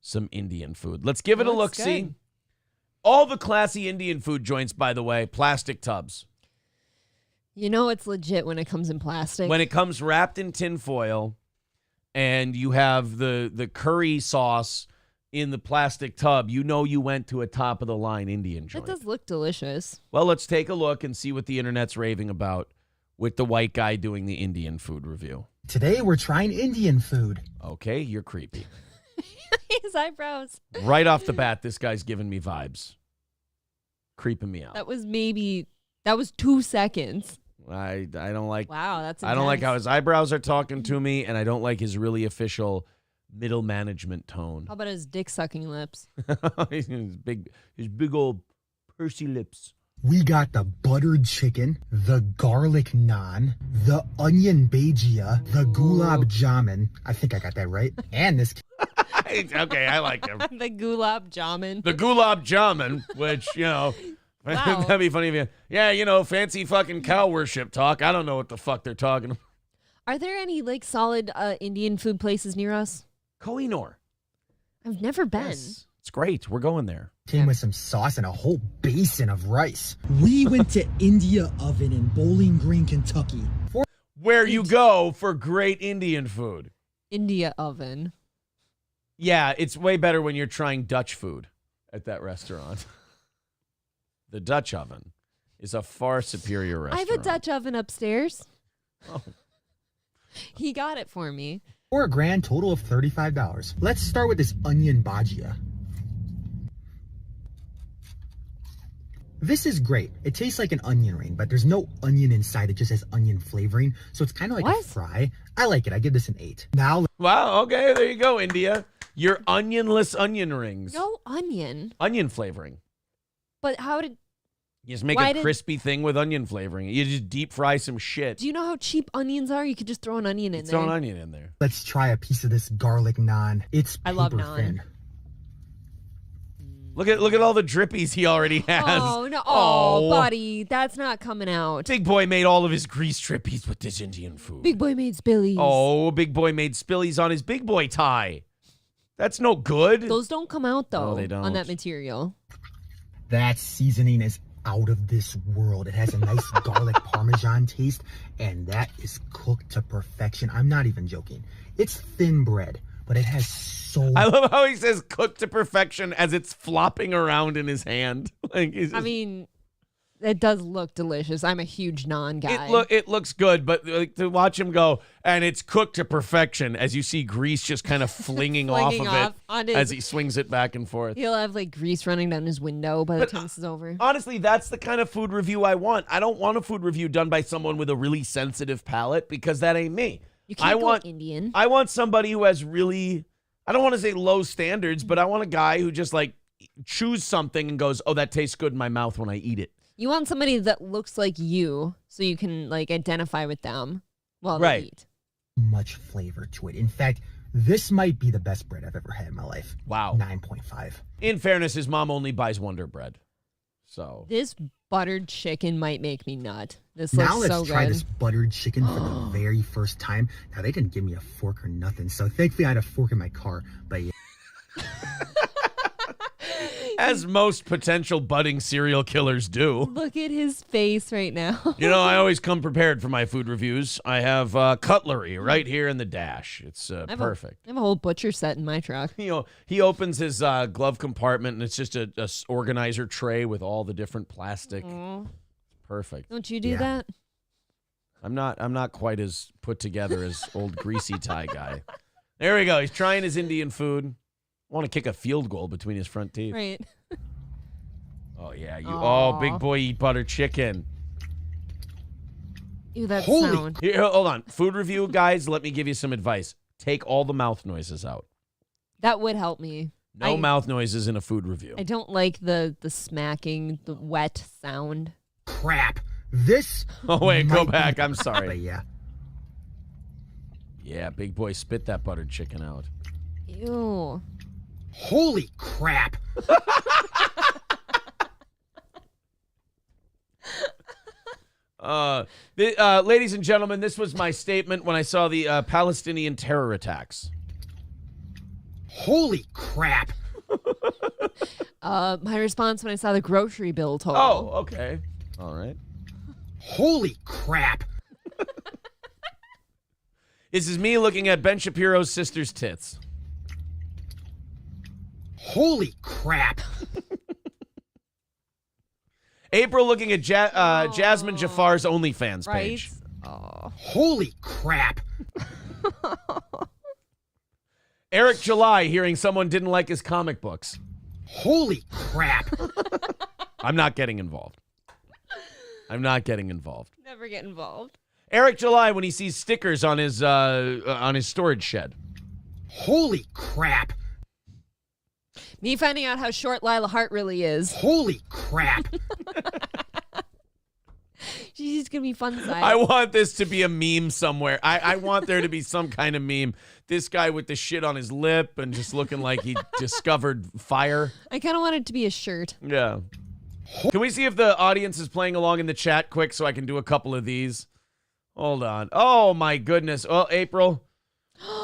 some Indian food. Let's give it a look-see. All the classy Indian food joints, by the way, plastic tubs. You know it's legit when it comes in plastic. When it comes wrapped in tin foil and you have the curry sauce in the plastic tub, you know you went to a top-of-the-line Indian joint. It does look delicious. Well, let's take a look and see what the internet's raving about with the white guy doing the Indian food review. Today we're trying Indian food. Okay, you're creepy. His eyebrows. Right off the bat, this guy's giving me vibes. Creeping me out. That was 2 seconds. I don't like... Wow, that's intense. I don't like how his eyebrows are talking to me, and I don't like his really official middle management tone. How about his dick sucking lips? his big old pursy lips. We got the buttered chicken, the garlic naan, the onion bhajia, the gulab jamun. I think I got that right. And this. Okay, I like him. The gulab jamun. The gulab jamun, which, wow. That'd be funny if you, fancy fucking cow worship talk. I don't know what the fuck they're talking about. Are there any solid Indian food places near us? Kohinoor. I've never been. Yes. It's great. We're going there. Came with some sauce and a whole basin of rice. We went to India Oven in Bowling Green, Kentucky. Where you go for great Indian food. India Oven. Yeah, it's way better when you're trying Dutch food at that restaurant. The Dutch Oven is a far superior restaurant. I have a Dutch oven upstairs. Oh. He got it for me. For a grand total of $35. Let's start with this onion bhajia. This is great. It tastes like an onion ring, but there's no onion inside. It just has onion flavoring. So it's kind of like a fry. I like it. I give this an 8. Now, wow, okay, there you go, India. Your onionless onion rings. No onion. Onion flavoring. But how did... You just make a crispy thing with onion flavoring. You just deep fry some shit. Do you know how cheap onions are? You could just throw an onion in there. Throw an onion in there. Let's try a piece of this garlic naan. It's paper I love naan. thin. Look at all the drippies he already has. Oh, no. Oh, buddy. That's not coming out. Big Boy made all of his grease drippies with this Indian food. Big Boy made spillies. Oh, Big Boy made spillies on his Big Boy tie. That's no good. Those don't come out, though, No, they don't. on that material. That seasoning is out of this world. It has a nice garlic parmesan taste, and that is cooked to perfection. I'm not even joking. It's thin bread, but it has so... I love how he says cooked to perfection as it's flopping around in his hand. I mean, it does look delicious. I'm a huge naan guy. It looks good, but to watch him go, and it's cooked to perfection as you see grease just kind of flinging off of it as he swings it back and forth. He'll have grease running down his window by the time this is over. Honestly, that's the kind of food review I want. I don't want a food review done by someone with a really sensitive palate because that ain't me. You can't go Indian. I want somebody who has really, I don't want to say low standards, but I want a guy who just chews something and goes, oh, that tastes good in my mouth when I eat it. You want somebody that looks like you so you can identify with them while they eat. Much flavor to it. In fact, this might be the best bread I've ever had in my life. Wow. 9.5. In fairness, his mom only buys Wonder Bread. So this buttered chicken might make me nut. This now looks so let's try good. this buttered chicken for the very first time. Now, they didn't give me a fork or nothing, so thankfully I had a fork in my car, but yeah. As most potential budding serial killers do. Look at his face right now. I always come prepared for my food reviews. I have cutlery right here in the dash. It's perfect. I have a whole butcher set in my truck. He opens his glove compartment, and it's just a organizer tray with all the different plastic. It's perfect. Don't you do that? I'm not quite as put together as old greasy tie guy. There we go. He's trying his Indian food. Want to kick a field goal between his front teeth. Right. Oh, yeah. Oh, Big Boy eat butter chicken. Ew, that sound. Here, hold on. Food review, guys, let me give you some advice. Take all the mouth noises out. That would help me. No mouth noises in a food review. I don't like the smacking, the wet sound. Crap. This... Oh, wait, go back. I'm sorry. But yeah. Yeah, Big Boy spit that buttered chicken out. Ew. Holy crap. Ladies and gentlemen, this was my statement when I saw the Palestinian terror attacks. Holy crap. My response when I saw the grocery bill total. Oh, okay. All right. Holy crap. This is me looking at Ben Shapiro's sister's tits. Holy crap. April looking at Jasmine Jafar's OnlyFans page. Oh. Holy crap. Eric July hearing someone didn't like his comic books. Holy crap. I'm not getting involved. Never get involved. Eric July when he sees stickers on his storage shed. Holy crap. Me finding out how short Lila Hart really is. Holy crap. She's going to be fun side. I want this to be a meme somewhere. I want there to be some kind of meme. This guy with the shit on his lip and just looking like he discovered fire. I kind of want it to be a shirt. Yeah. Can we see if the audience is playing along in the chat quick so I can do a couple of these? Hold on. Oh, my goodness. Oh, April.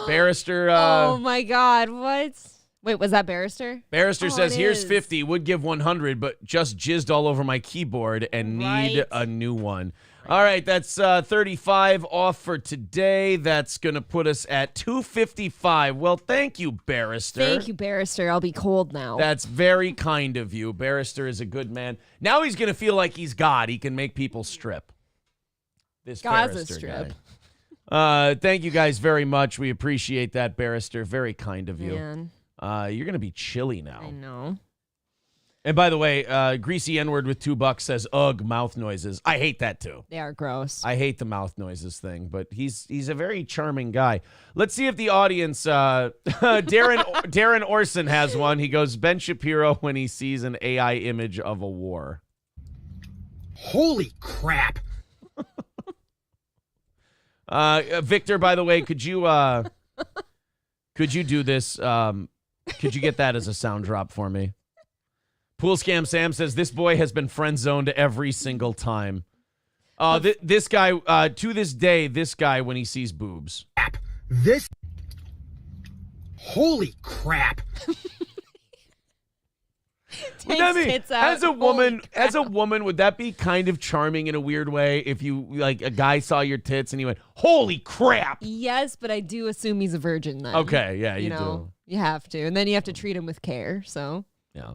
Barrister. Oh, my God. What? Wait, was that Barrister? Barrister says, here's 50. Would give 100, but just jizzed all over my keyboard and need a new one. All right, that's 35 off for today. That's going to put us at 255. Well, thank you, Barrister. Thank you, Barrister. I'll be cold now. That's very kind of you. Barrister is a good man. Now he's going to feel like he's God. He can make people strip. This Gaza Barrister strip. guy. Thank you guys very much. We appreciate that, Barrister. Very kind of you. Man. You're going to be chilly now. I know. And by the way, Greasy N-word with $2 says, ugh, mouth noises. I hate that too. They are gross. I hate the mouth noises thing, but he's a very charming guy. Let's see if the audience, Darren Orson has one. He goes, Ben Shapiro when he sees an AI image of a war. Holy crap. Victor, by the way, could you do this? Could you get that as a sound drop for me? Pool Scam Sam says, this boy has been friend zoned every single time. This guy, to this day, this guy, when he sees boobs. This. Holy crap. Would that be, as a woman, would that be kind of charming in a weird way if you, like, a guy saw your tits and he went, holy crap? Yes, but I do assume he's a virgin then. Okay, yeah, you do. You have to. And then you have to treat him with care, so. Yeah.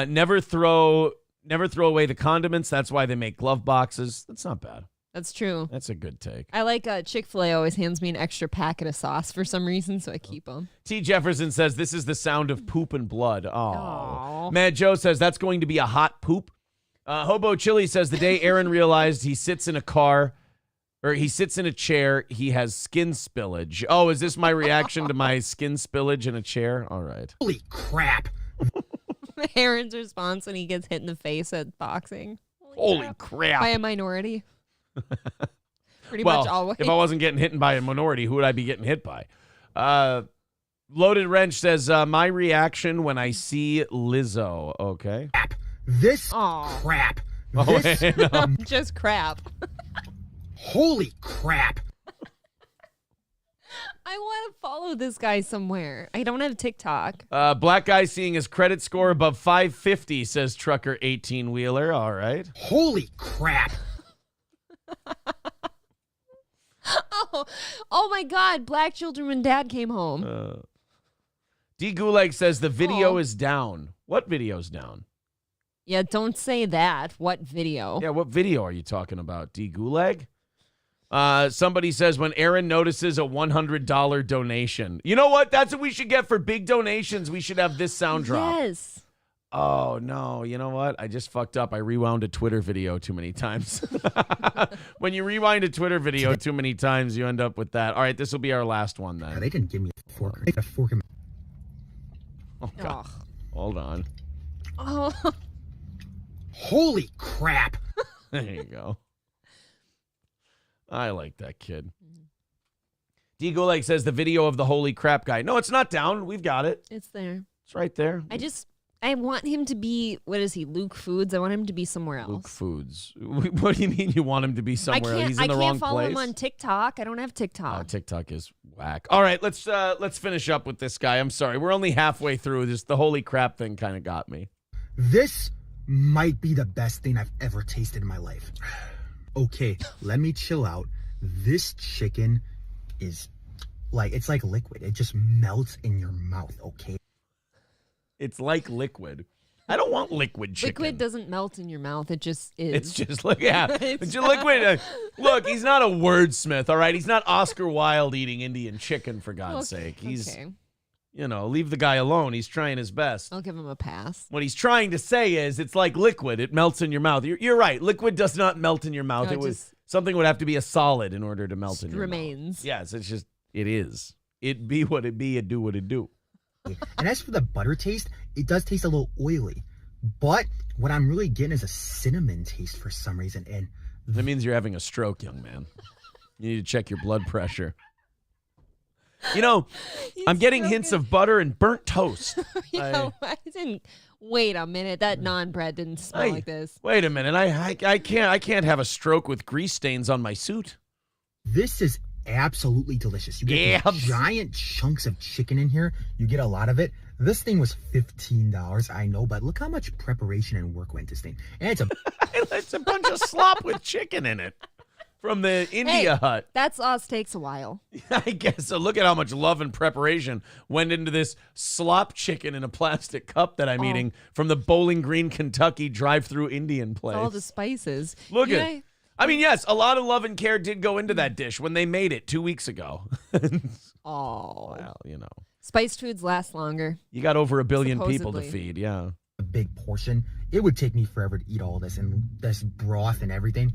Never throw away the condiments. That's why they make glove boxes. That's not bad. That's true. That's a good take. I like Chick-fil-A always hands me an extra packet of sauce for some reason, so I keep them. T. Jefferson says, this is the sound of poop and blood. Oh. Mad Joe says, that's going to be a hot poop. Hobo Chili says, the day Aaron realized he sits in a chair, he has skin spillage. Oh, is this my reaction to my skin spillage in a chair? All right. Holy crap. Aaron's response when he gets hit in the face at boxing. Holy crap. By a minority. Pretty well, much always. If I wasn't getting hit by a minority, who would I be getting hit by? Loaded Wrench says, my reaction when I see Lizzo. Okay. This crap. This, no. Just crap. Holy crap. I want to follow this guy somewhere. I don't have TikTok. Black guy seeing his credit score above 550, says Trucker 18-wheeler. All right. Holy crap. Oh my God. Black children when dad came home. D. Gulag says the video is down. What video's down? Yeah, don't say that. What video? Yeah, what video are you talking about, D. Gulag? Somebody says when Aaron notices a $100 donation. You know what? That's what we should get for big donations. We should have this sound drop. Yes. Oh, no. You know what? I just fucked up. I rewound a Twitter video too many times. When you rewind a Twitter video too many times, you end up with that. All right, this will be our last one then. They didn't give me a fork. I got a fork in Oh, God. Hold on. Oh. Holy crap. There you go. I like that kid. D. Gulag says the video of the holy crap guy. No, it's not down. We've got it. It's there. It's right there. I want him to be, what is he, Luke Foods? I want him to be somewhere else. Luke Foods. What do you mean you want him to be somewhere else? He's in the wrong place? I can't follow him on TikTok. I don't have TikTok. Oh, TikTok is whack. All right, let's finish up with this guy. I'm sorry. We're only halfway through this. The holy crap thing kind of got me. This might be the best thing I've ever tasted in my life. Okay, let me chill out. This chicken is it's like liquid. It just melts in your mouth, okay? It's like liquid. I don't want liquid chicken. Liquid doesn't melt in your mouth. It just is. It's just like, yeah. It's just liquid. Look, he's not a wordsmith, all right? He's not Oscar Wilde eating Indian chicken, for God's sake. He's, leave the guy alone. He's trying his best. I'll give him a pass. What he's trying to say is it's like liquid. It melts in your mouth. You're right. Liquid does not melt in your mouth. No, Something would have to be a solid in order to melt in your remains. mouth. Yes, it is. it be what it be and do what it do. And as for the butter taste, it does taste a little oily. But what I'm really getting is a cinnamon taste for some reason. And that means you're having a stroke, young man. You need to check your blood pressure. You know, I'm getting hints of butter and burnt toast. I didn't. Wait a minute. That naan bread didn't smell like this. Wait a minute. I can't have a stroke with grease stains on my suit. This is absolutely delicious. You get these giant chunks of chicken in here. You get a lot of it. This thing was $15, I know, but look how much preparation and work went into this thing. And it's a bunch of slop with chicken in it from the India hut. That sauce takes a while. I guess so. Look at how much love and preparation went into this slop chicken in a plastic cup that I'm eating from the Bowling Green, Kentucky drive-through Indian place. All the spices. Look at it. I mean, yes, a lot of love and care did go into that dish when they made it 2 weeks ago. Well, you know. Spiced foods last longer. You got over 1 billion people to feed, yeah. A big portion. It would take me forever to eat all this and this broth and everything.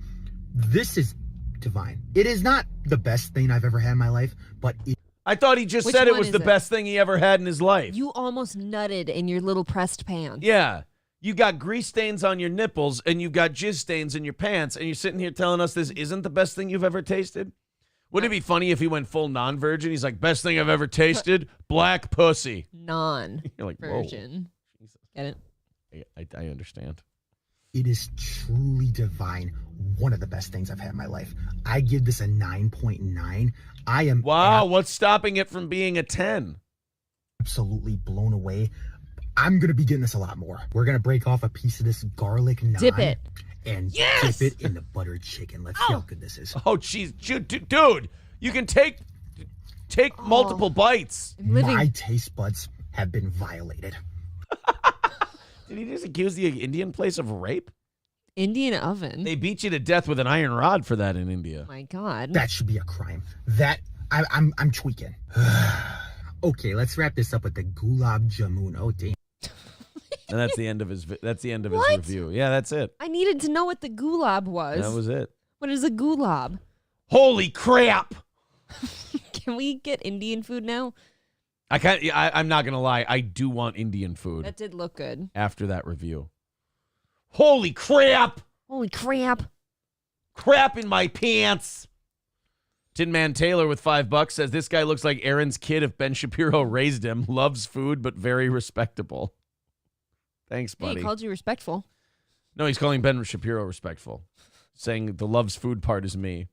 This is divine. It is not the best thing I've ever had in my life, but I thought he just said it was the best thing he ever had in his life. You almost nutted in your little pressed pants. Yeah. You got grease stains on your nipples and you've got jizz stains in your pants, and you're sitting here telling us this isn't the best thing you've ever tasted? Wouldn't it be funny if he went full non-virgin? He's like, best thing I've ever tasted, black pussy. Non-virgin. Like, Get it? I understand. It is truly divine. One of the best things I've had in my life. I give this a 9.9. I am what's stopping it from being a 10? Absolutely blown away. I'm going to be getting this a lot more. We're going to break off a piece of this garlic naan. Dip it. And dip it in the buttered chicken. Let's see how good this is. Oh, jeez. Dude, you can take multiple bites. My taste buds have been violated. Did he just accuse the Indian place of rape? Indian oven. They beat you to death with an iron rod for that in India. My God. That should be a crime. I'm tweaking. Okay, let's wrap this up with the gulab jamun. Oh, damn. And that's the end of his review. Yeah, that's it. I needed to know what the gulab was. That was it. What is a gulab? Holy crap! Can we get Indian food now? I'm not gonna lie. I do want Indian food. That did look good. After that review. Holy crap! Holy crap! Crap in my pants. Tin Man Taylor with $5 says this guy looks like Aaron's kid if Ben Shapiro raised him. Loves food but very respectable. Thanks, buddy. He called you respectful. No, he's calling Ben Shapiro respectful, saying the loves food part is me.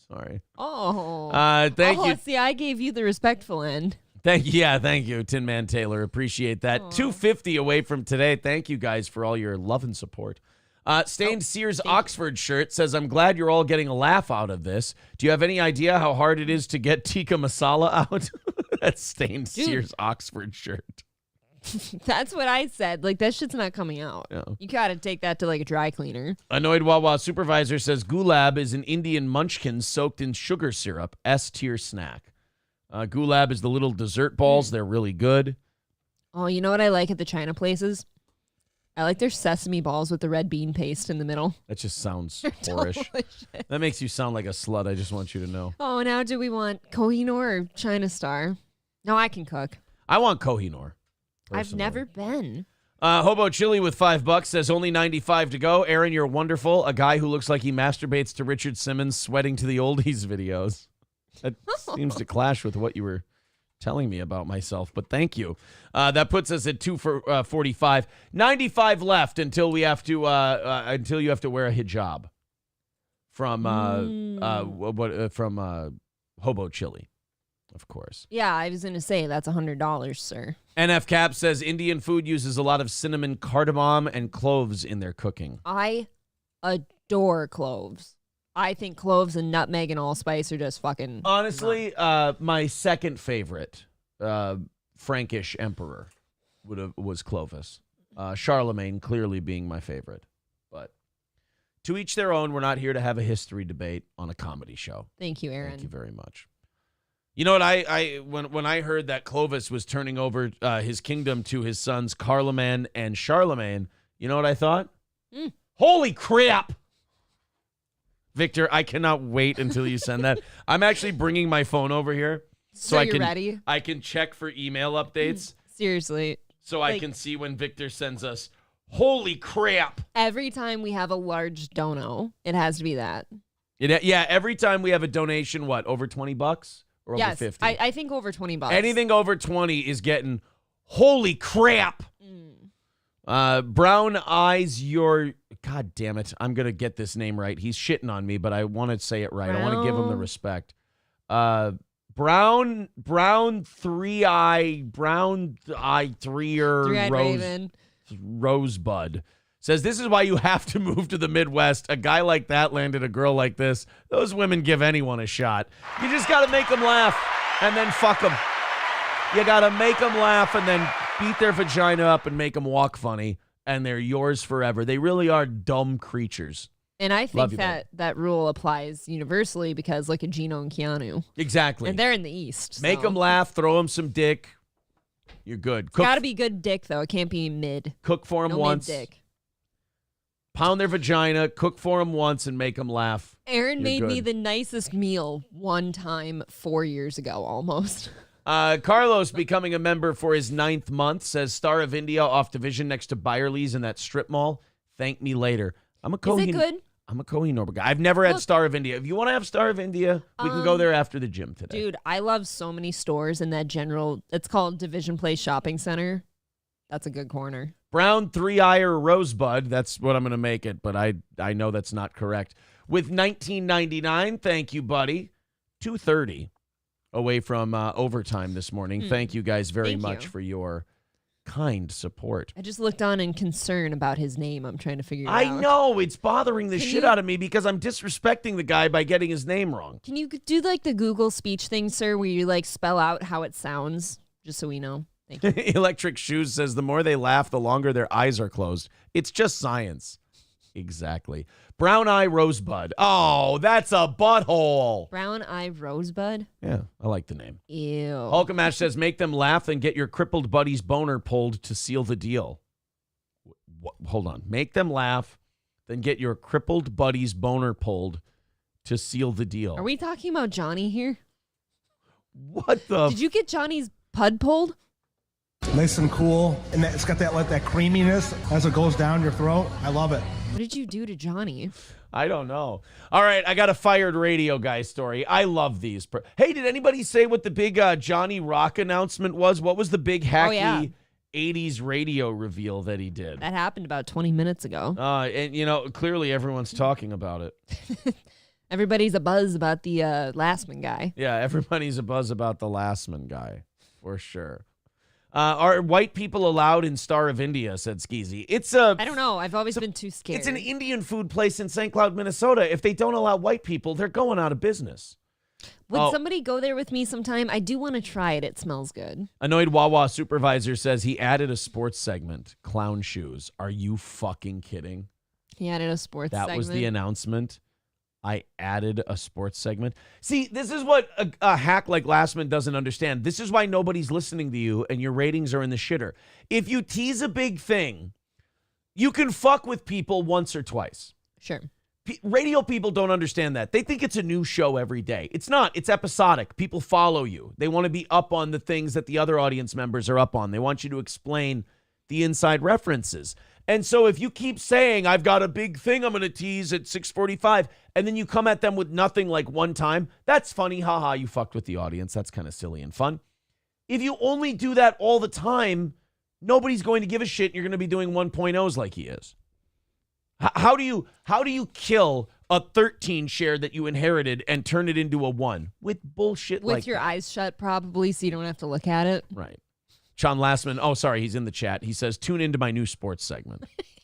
Sorry. Thank you. See, I gave you the respectful end. Thank you, Tin Man Taylor. Appreciate that. $250 away from today. Thank you guys for all your love and support. Stained Sears Oxford shirt says, I'm glad you're all getting a laugh out of this. Do you have any idea how hard it is to get tikka masala out? That's Stained Sears Oxford shirt. That's what I said. Like, that shit's not coming out. Yeah. You gotta take that to like a dry cleaner. Annoyed Wawa supervisor says gulab is an Indian munchkin soaked in sugar syrup. S-tier snack. Gulab is the little dessert balls. They're really good. Oh, you know what I like at the China places? I like their sesame balls with the red bean paste in the middle. That just sounds whorish. That makes you sound like a slut. I just want you to know. Oh, now do we want Kohinoor or China Star? No, I can cook. I want Kohinoor. I've never been. Hobo Chili with $5 says only 95 to go. Aaron, you're wonderful. A guy who looks like he masturbates to Richard Simmons sweating to the oldies videos. That seems to clash with what you were telling me about myself, but thank you. That puts us at 245. 95 left until we have to until you have to wear a hijab from Hobo Chili. Of course. Yeah, I was going to say that's $100, sir. NF Cap says Indian food uses a lot of cinnamon, cardamom, and cloves in their cooking. I adore cloves. I think cloves and nutmeg and allspice are just fucking... Honestly, my second favorite Frankish emperor was Clovis. Charlemagne clearly being my favorite. But to each their own. We're not here to have a history debate on a comedy show. Thank you, Aaron. Thank you very much. You know what? When I heard that Clovis was turning over his kingdom to his sons Carloman and Charlemagne, you know what I thought? Holy crap! Victor, I cannot wait until you send that. I'm actually bringing my phone over here So you're ready? I can check for email updates. Seriously. So I can see when Victor sends us, holy crap. Every time we have a large dono, it has to be that. Yeah, every time we have a donation, what, over $20 or over 50? I think over $20. Anything over 20 is getting, holy crap. Brown Eyes, God damn it. I'm going to get this name right. He's shitting on me, but I want to say it right. I want to give him the respect. Brown three-eye, Raven. Rosebud says, this is why you have to move to the Midwest. A guy like that landed a girl like this. Those women give anyone a shot. You just got to make them laugh and then fuck them. You got to make them laugh and then beat their vagina up and make them walk funny, and they're yours forever. They really are dumb creatures. And I think that rule applies universally because look at Gino and Keanu. Exactly. And they're in the East. Make them laugh, throw them some dick. You're good. Got to be good dick, though. It can't be mid. Cook for them once. Mid-dick. Pound their vagina, cook for them once, and make them laugh. Aaron made me the nicest meal one time 4 years ago, almost. Carlos becoming a member for his 9th month says Star of India off Division next to Byerly's in that strip mall. Thank me later. I'm a Kohinoor. Is it good? I'm a Kohinoor guy. I've never had Star of India. If you want to have Star of India, we can go there after the gym today. Dude, I love so many stores in that it's called Division Place Shopping Center. That's a good corner. Brown three-eyer Rosebud. That's what I'm going to make it, but I know that's not correct. With $19.99, thank you, buddy. 2:30 away from overtime this morning. Thank you guys very much for your kind support. I just looked on in concern about his name. I'm trying to figure it out. I know. It's bothering the shit out of me because I'm disrespecting the guy by getting his name wrong. Can you do like the Google speech thing, sir, where you like spell out how it sounds, just so we know? Thank you. Electric Shoes says the more they laugh, the longer their eyes are closed. It's just science. Exactly. Brown Eye Rosebud. Oh, that's a butthole. Brown Eye Rosebud? Yeah, I like the name. Ew. Hulkamash says make them laugh and get your crippled buddy's boner pulled to seal the deal. Hold on. Make them laugh, then get your crippled buddy's boner pulled to seal the deal. Are we talking about Johnny here? What the? Did you get Johnny's pud pulled? Nice and cool, and it's got that creaminess as it goes down your throat. I love it. What did you do to Johnny? I don't know. All right, I got a fired radio guy story. I love these. Hey, did anybody say what the big Johnny Rock announcement was? What was the big hacky 80s radio reveal that he did? That happened about 20 minutes ago. And, you know, clearly everyone's talking about it. Everybody's a buzz about the Lastman guy. Yeah, everybody's a buzz about the Lastman guy, for sure. Are white people allowed in Star of India, said Skeezy. I don't know. I've always been too scared. It's an Indian food place in St. Cloud, Minnesota. If they don't allow white people, they're going out of business. Would somebody go there with me sometime? I do want to try it. It smells good. Annoyed Wawa supervisor says he added a sports segment. Clown shoes. Are you fucking kidding? He added a sports segment. That was the announcement. I added a sports segment. See, this is what a hack like Lastman doesn't understand. This is why nobody's listening to you and your ratings are in the shitter. If you tease a big thing, you can fuck with people once or twice. Sure. Radio people don't understand that. They think it's a new show every day. It's not. It's episodic. People follow you. They want to be up on the things that the other audience members are up on. They want you to explain the inside references. And so if you keep saying, I've got a big thing I'm going to tease at 6:45, and then you come at them with nothing like one time, that's funny. Haha, you fucked with the audience. That's kind of silly and fun. If you only do that all the time, nobody's going to give a shit. And you're going to be doing 1.0s like he is. How do you kill a 13 share that you inherited and turn it into a 1? With bullshit like with your eyes shut, probably, so you don't have to look at it. Right. Sean Lastman, oh, sorry, he's in the chat. He says, tune into my new sports segment.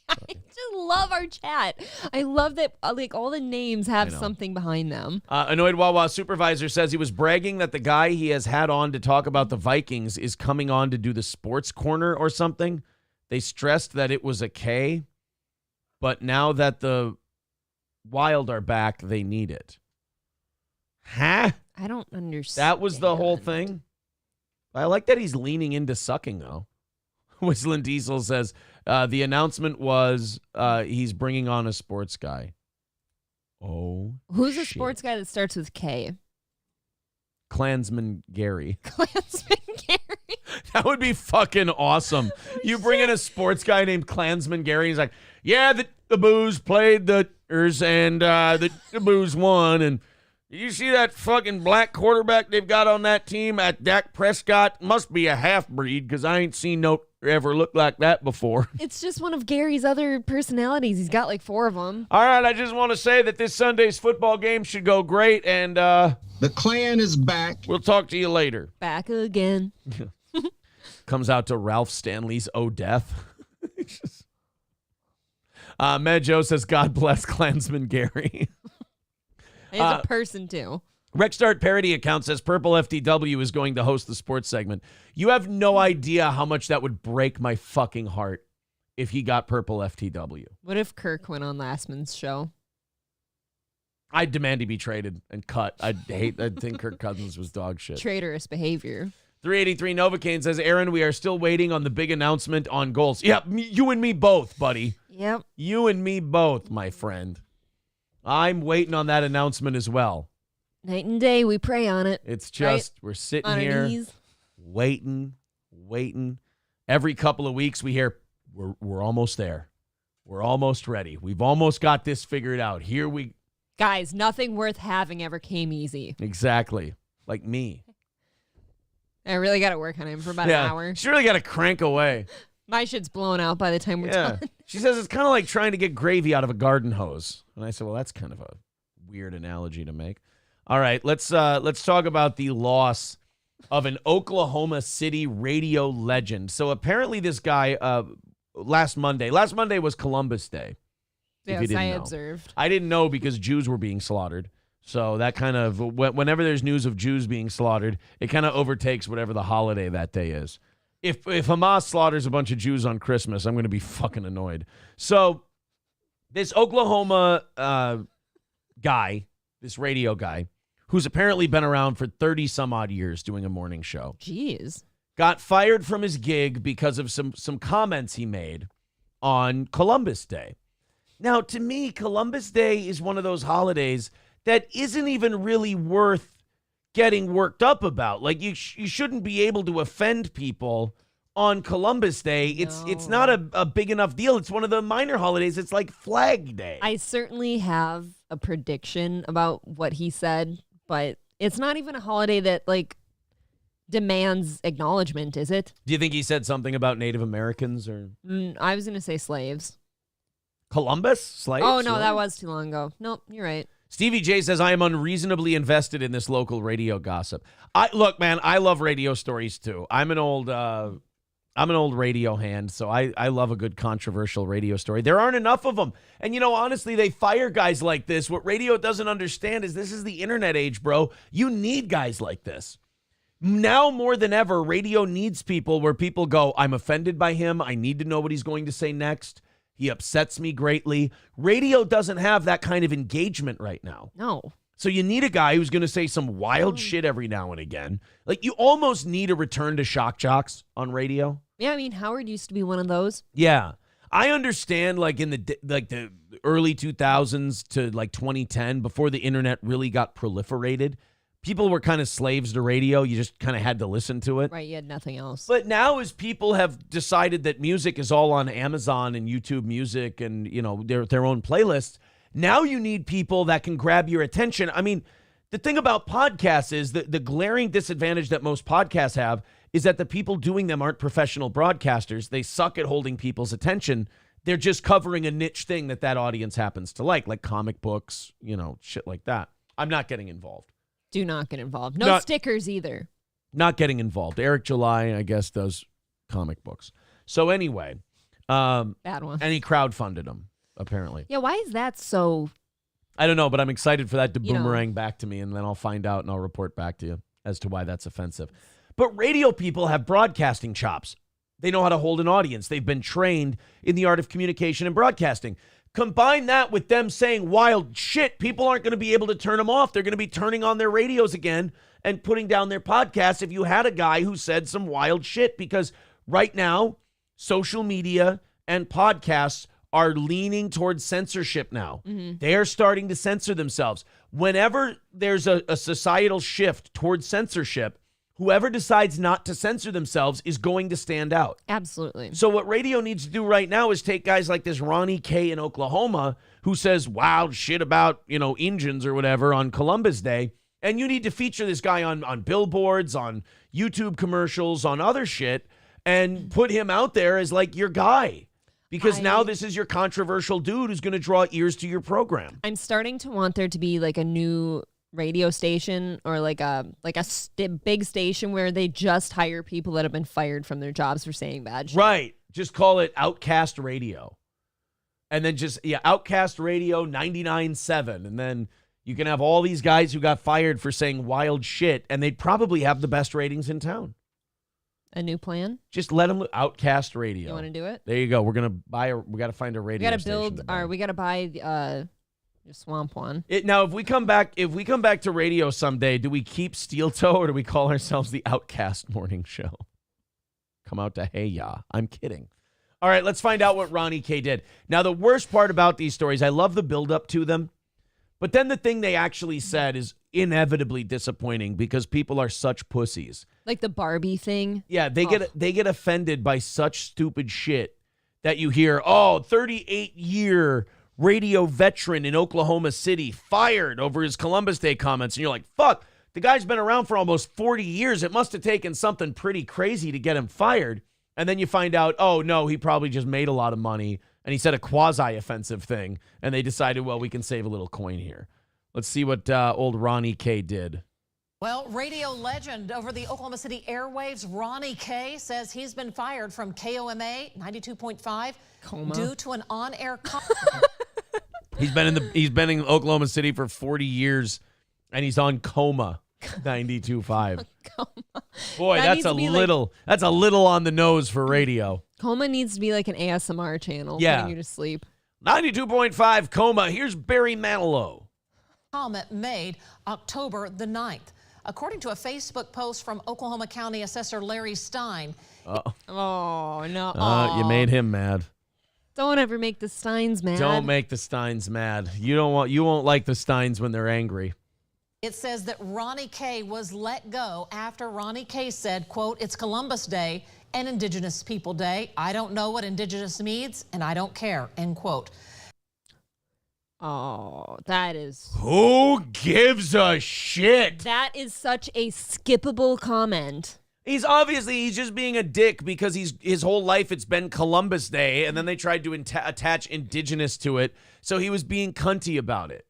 I just love our chat. I love that like all the names have something behind them. Annoyed Wawa supervisor says he was bragging that the guy he has had on to talk about the Vikings is coming on to do the sports corner or something. They stressed that it was a K, but now that the Wild are back, they need it. Huh? I don't understand. That was the whole thing? I like that he's leaning into sucking, though. Whistling Diesel says the announcement was he's bringing on a sports guy. Oh, who's shit. a sports guy that starts with K? Klansman Gary. Klansman Gary. That would be fucking awesome. You bring in a sports guy named Klansman Gary. He's like, yeah, the Boos played the and the Boos won. And you see that fucking black quarterback they've got on that team at Dak Prescott? Must be a half-breed because I ain't seen no ever look like that before. It's just one of Gary's other personalities. He's got like 4 of them. All right, I just want to say that this Sunday's football game should go great, and the Klan is back. We'll talk to you later. Back again. Comes out to Ralph Stanley's "Oh Death." Med Joe says, "God bless Klansman Gary." He's a person too. Rexstart parody account says Purple FTW is going to host the sports segment. You have no idea how much that would break my fucking heart if he got Purple FTW. What if Kirk went on Lastman's show? I'd demand he be traded and cut. I'd think Kirk Cousins was dog shit. Traitorous behavior. 383 Novocaine says, Aaron, we are still waiting on the big announcement on goals. Yeah, you and me both, buddy. Yep. You and me both, my friend. I'm waiting on that announcement as well. Night and day, we pray on it. It's just, we're sitting on here, knees. waiting. Every couple of weeks we hear, we're almost there. We're almost ready. We've almost got this figured out. Guys, nothing worth having ever came easy. Exactly. Like me. I really got to work on him for about an hour. She really got to crank away. My shit's blown out by the time we're done. She says it's kind of like trying to get gravy out of a garden hose. And I said, well, that's kind of a weird analogy to make. All right, let's talk about the loss of an Oklahoma City radio legend. So apparently this guy, last Monday was Columbus Day. Yes, I observed. I didn't know because Jews were being slaughtered. So that kind of, whenever there's news of Jews being slaughtered, it kind of overtakes whatever the holiday that day is. If Hamas slaughters a bunch of Jews on Christmas, I'm going to be fucking annoyed. So this Oklahoma guy, this radio guy, who's apparently been around for 30 some odd years doing a morning show. Jeez. Got fired from his gig because of some comments he made on Columbus Day. Now, to me, Columbus Day is one of those holidays that isn't even really worth getting worked up about. Like, you shouldn't be able to offend people on Columbus Day. It's not a big enough deal. It's one of the minor holidays. It's like Flag Day. I certainly have a prediction about what he said, but it's not even a holiday that, like, demands acknowledgement, is it? Do you think he said something about Native Americans or? I was going to say slaves. Columbus? Slaves? Oh, no, that was too long ago. Nope, you're right. Stevie J says, I am unreasonably invested in this local radio gossip. Look, man, I love radio stories too. I'm an old radio hand, so I love a good controversial radio story. There aren't enough of them. And, honestly, they fire guys like this. What radio doesn't understand is this is the internet age, bro. You need guys like this. Now more than ever, radio needs people where people go, I'm offended by him. I need to know what he's going to say next. He upsets me greatly. Radio doesn't have that kind of engagement right now. No. So you need a guy who's going to say some wild shit every now and again. Like, you almost need a return to shock jocks on radio. Yeah, I mean, Howard used to be one of those. Yeah. I understand, like, in the early 2000s to, like, 2010, before the internet really got proliferated, people were kind of slaves to radio. You just kind of had to listen to it. Right, you had nothing else. But now as people have decided that music is all on Amazon and YouTube Music and, their own playlists, now you need people that can grab your attention. I mean, the thing about podcasts is that the glaring disadvantage that most podcasts have is that the people doing them aren't professional broadcasters. They suck at holding people's attention. They're just covering a niche thing that audience happens to like comic books, shit like that. I'm not getting involved. Do not get involved. No stickers either. Not getting involved. Eric July, I guess, does comic books. So anyway. Bad one. And he crowdfunded them, apparently. Yeah, why is that so? I don't know, but I'm excited for that to boomerang back to me, and then I'll find out and I'll report back to you as to why that's offensive. But radio people have broadcasting chops. They know how to hold an audience. They've been trained in the art of communication and broadcasting. Combine that with them saying wild shit, people aren't going to be able to turn them off. They're going to be turning on their radios again and putting down their podcasts if you had a guy who said some wild shit. Because right now, social media and podcasts are leaning towards censorship now. They're starting to censor themselves. Whenever there's a societal shift towards censorship, whoever decides not to censor themselves is going to stand out. Absolutely. So what radio needs to do right now is take guys like this Ronnie K in Oklahoma who says wild shit about, Indians or whatever on Columbus Day, and you need to feature this guy on billboards, on YouTube commercials, on other shit, and put him out there as like your guy. Because now this is your controversial dude who's going to draw ears to your program. I'm starting to want there to be like a new radio station or like a big station where they just hire people that have been fired from their jobs for saying bad shit. Right. Just call it Outcast Radio. And then Outcast Radio 99.7. And then you can have all these guys who got fired for saying wild shit, and they'd probably have the best ratings in town. A new plan? Just let them Outcast Radio. You want to do it? There you go. We're gonna we got to find a radio. We got to station build. We got to buy your swamp one. Now, if we come back to radio someday, do we keep steel toe or do we call ourselves the Outcast Morning Show? Come out to hey ya. I'm kidding. All right, let's find out what Ronnie K did. Now, the worst part about these stories, I love the build up to them, but then the thing they actually said is inevitably disappointing because people are such pussies. Like the Barbie thing. Yeah, they get offended by such stupid shit that you hear, 38-year radio veteran in Oklahoma City fired over his Columbus Day comments. And you're like, fuck, the guy's been around for almost 40 years. It must have taken something pretty crazy to get him fired. And then you find out, oh, no, he probably just made a lot of money. And he said a quasi-offensive thing. And they decided, well, we can save a little coin here. Let's see what old Ronnie K did. Well, radio legend over the Oklahoma City airwaves, Ronnie K says he's been fired from KOMA 92.5 due to an on-air He's been in Oklahoma City for 40 years, and he's on Coma 92.5. Boy, that's a little on the nose for radio. Coma needs to be like an ASMR channel, putting you to sleep. 92.5 Coma. Here's Barry Manilow. Comment made October the 9th. According to a Facebook post from Oklahoma County Assessor Larry Stein. Oh, no. You made him mad. Don't ever make the Steins mad. Don't make the Steins mad. You won't like the Steins when they're angry. It says that Ronnie K was let go after Ronnie K said, quote, "It's Columbus Day and Indigenous People Day. I don't know what Indigenous means, and I don't care," end quote. Oh, that is... Who gives a shit? That is such a skippable comment. He's just being a dick because his whole life it's been Columbus Day, and then they tried to attach Indigenous to it, so he was being cunty about it.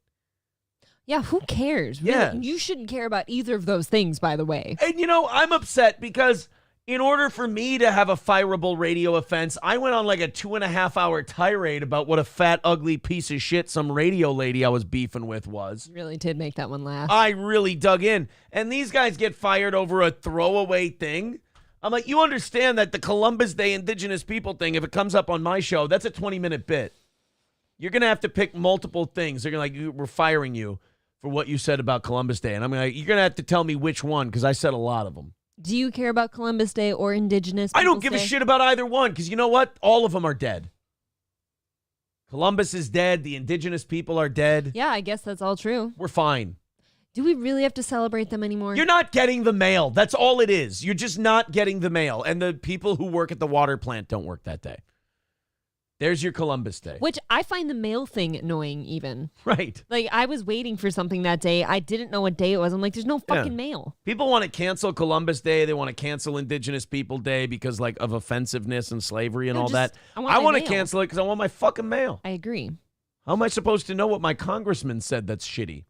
Yeah, who cares? Really? Yeah. You shouldn't care about either of those things, by the way. And, I'm upset because in order for me to have a fireable radio offense, I went on like a 2.5-hour tirade about what a fat, ugly piece of shit some radio lady I was beefing with was. You really did make that one laugh. I really dug in. And these guys get fired over a throwaway thing. I'm like, you understand that the Columbus Day Indigenous People thing, if it comes up on my show, that's a 20-minute bit. You're going to have to pick multiple things. They're going to like, we're firing you for what you said about Columbus Day. And I'm like, you're going to have to tell me which one because I said a lot of them. Do you care about Columbus Day or Indigenous Peoples I don't give Day? a shit about either one because you know what? All of them are dead. Columbus is dead. The indigenous people are dead. Yeah, I guess that's all true. We're fine. Do we really have to celebrate them anymore? You're not getting the mail. That's all it is. You're just not getting the mail. And the people who work at the water plant don't work that day. There's your Columbus Day. Which I find the mail thing annoying even. Right. Like, I was waiting for something that day. I didn't know what day it was. I'm like, there's no fucking mail. People want to cancel Columbus Day. They want to cancel Indigenous People Day because, like, of offensive-ness and slavery and all that. I want to cancel it because I want my fucking mail. I agree. How am I supposed to know what my congressman said that's shitty?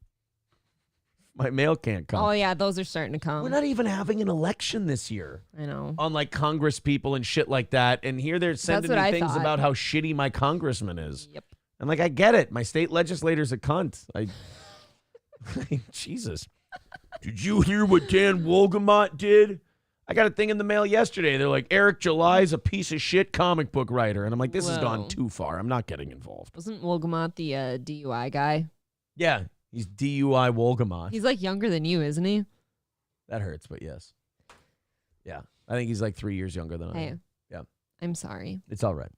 My mail can't come. Oh, yeah, those are starting to come. We're not even having an election this year. I know. On like Congress people and shit like that. And here they're sending me things about how shitty my congressman is. Yep. And like, I get it. My state legislator's a cunt. Jesus. Did you hear what Dan Wolgamott did? I got a thing in the mail yesterday. They're like, Eric July's a piece of shit comic book writer. And I'm like, this has gone too far. I'm not getting involved. Wasn't Wolgamott the DUI guy? Yeah. He's DUI Wolgamott. He's like younger than you, isn't he? That hurts, but yes. Yeah. I think he's like 3 years younger than I am. Yeah. I'm sorry. It's all right.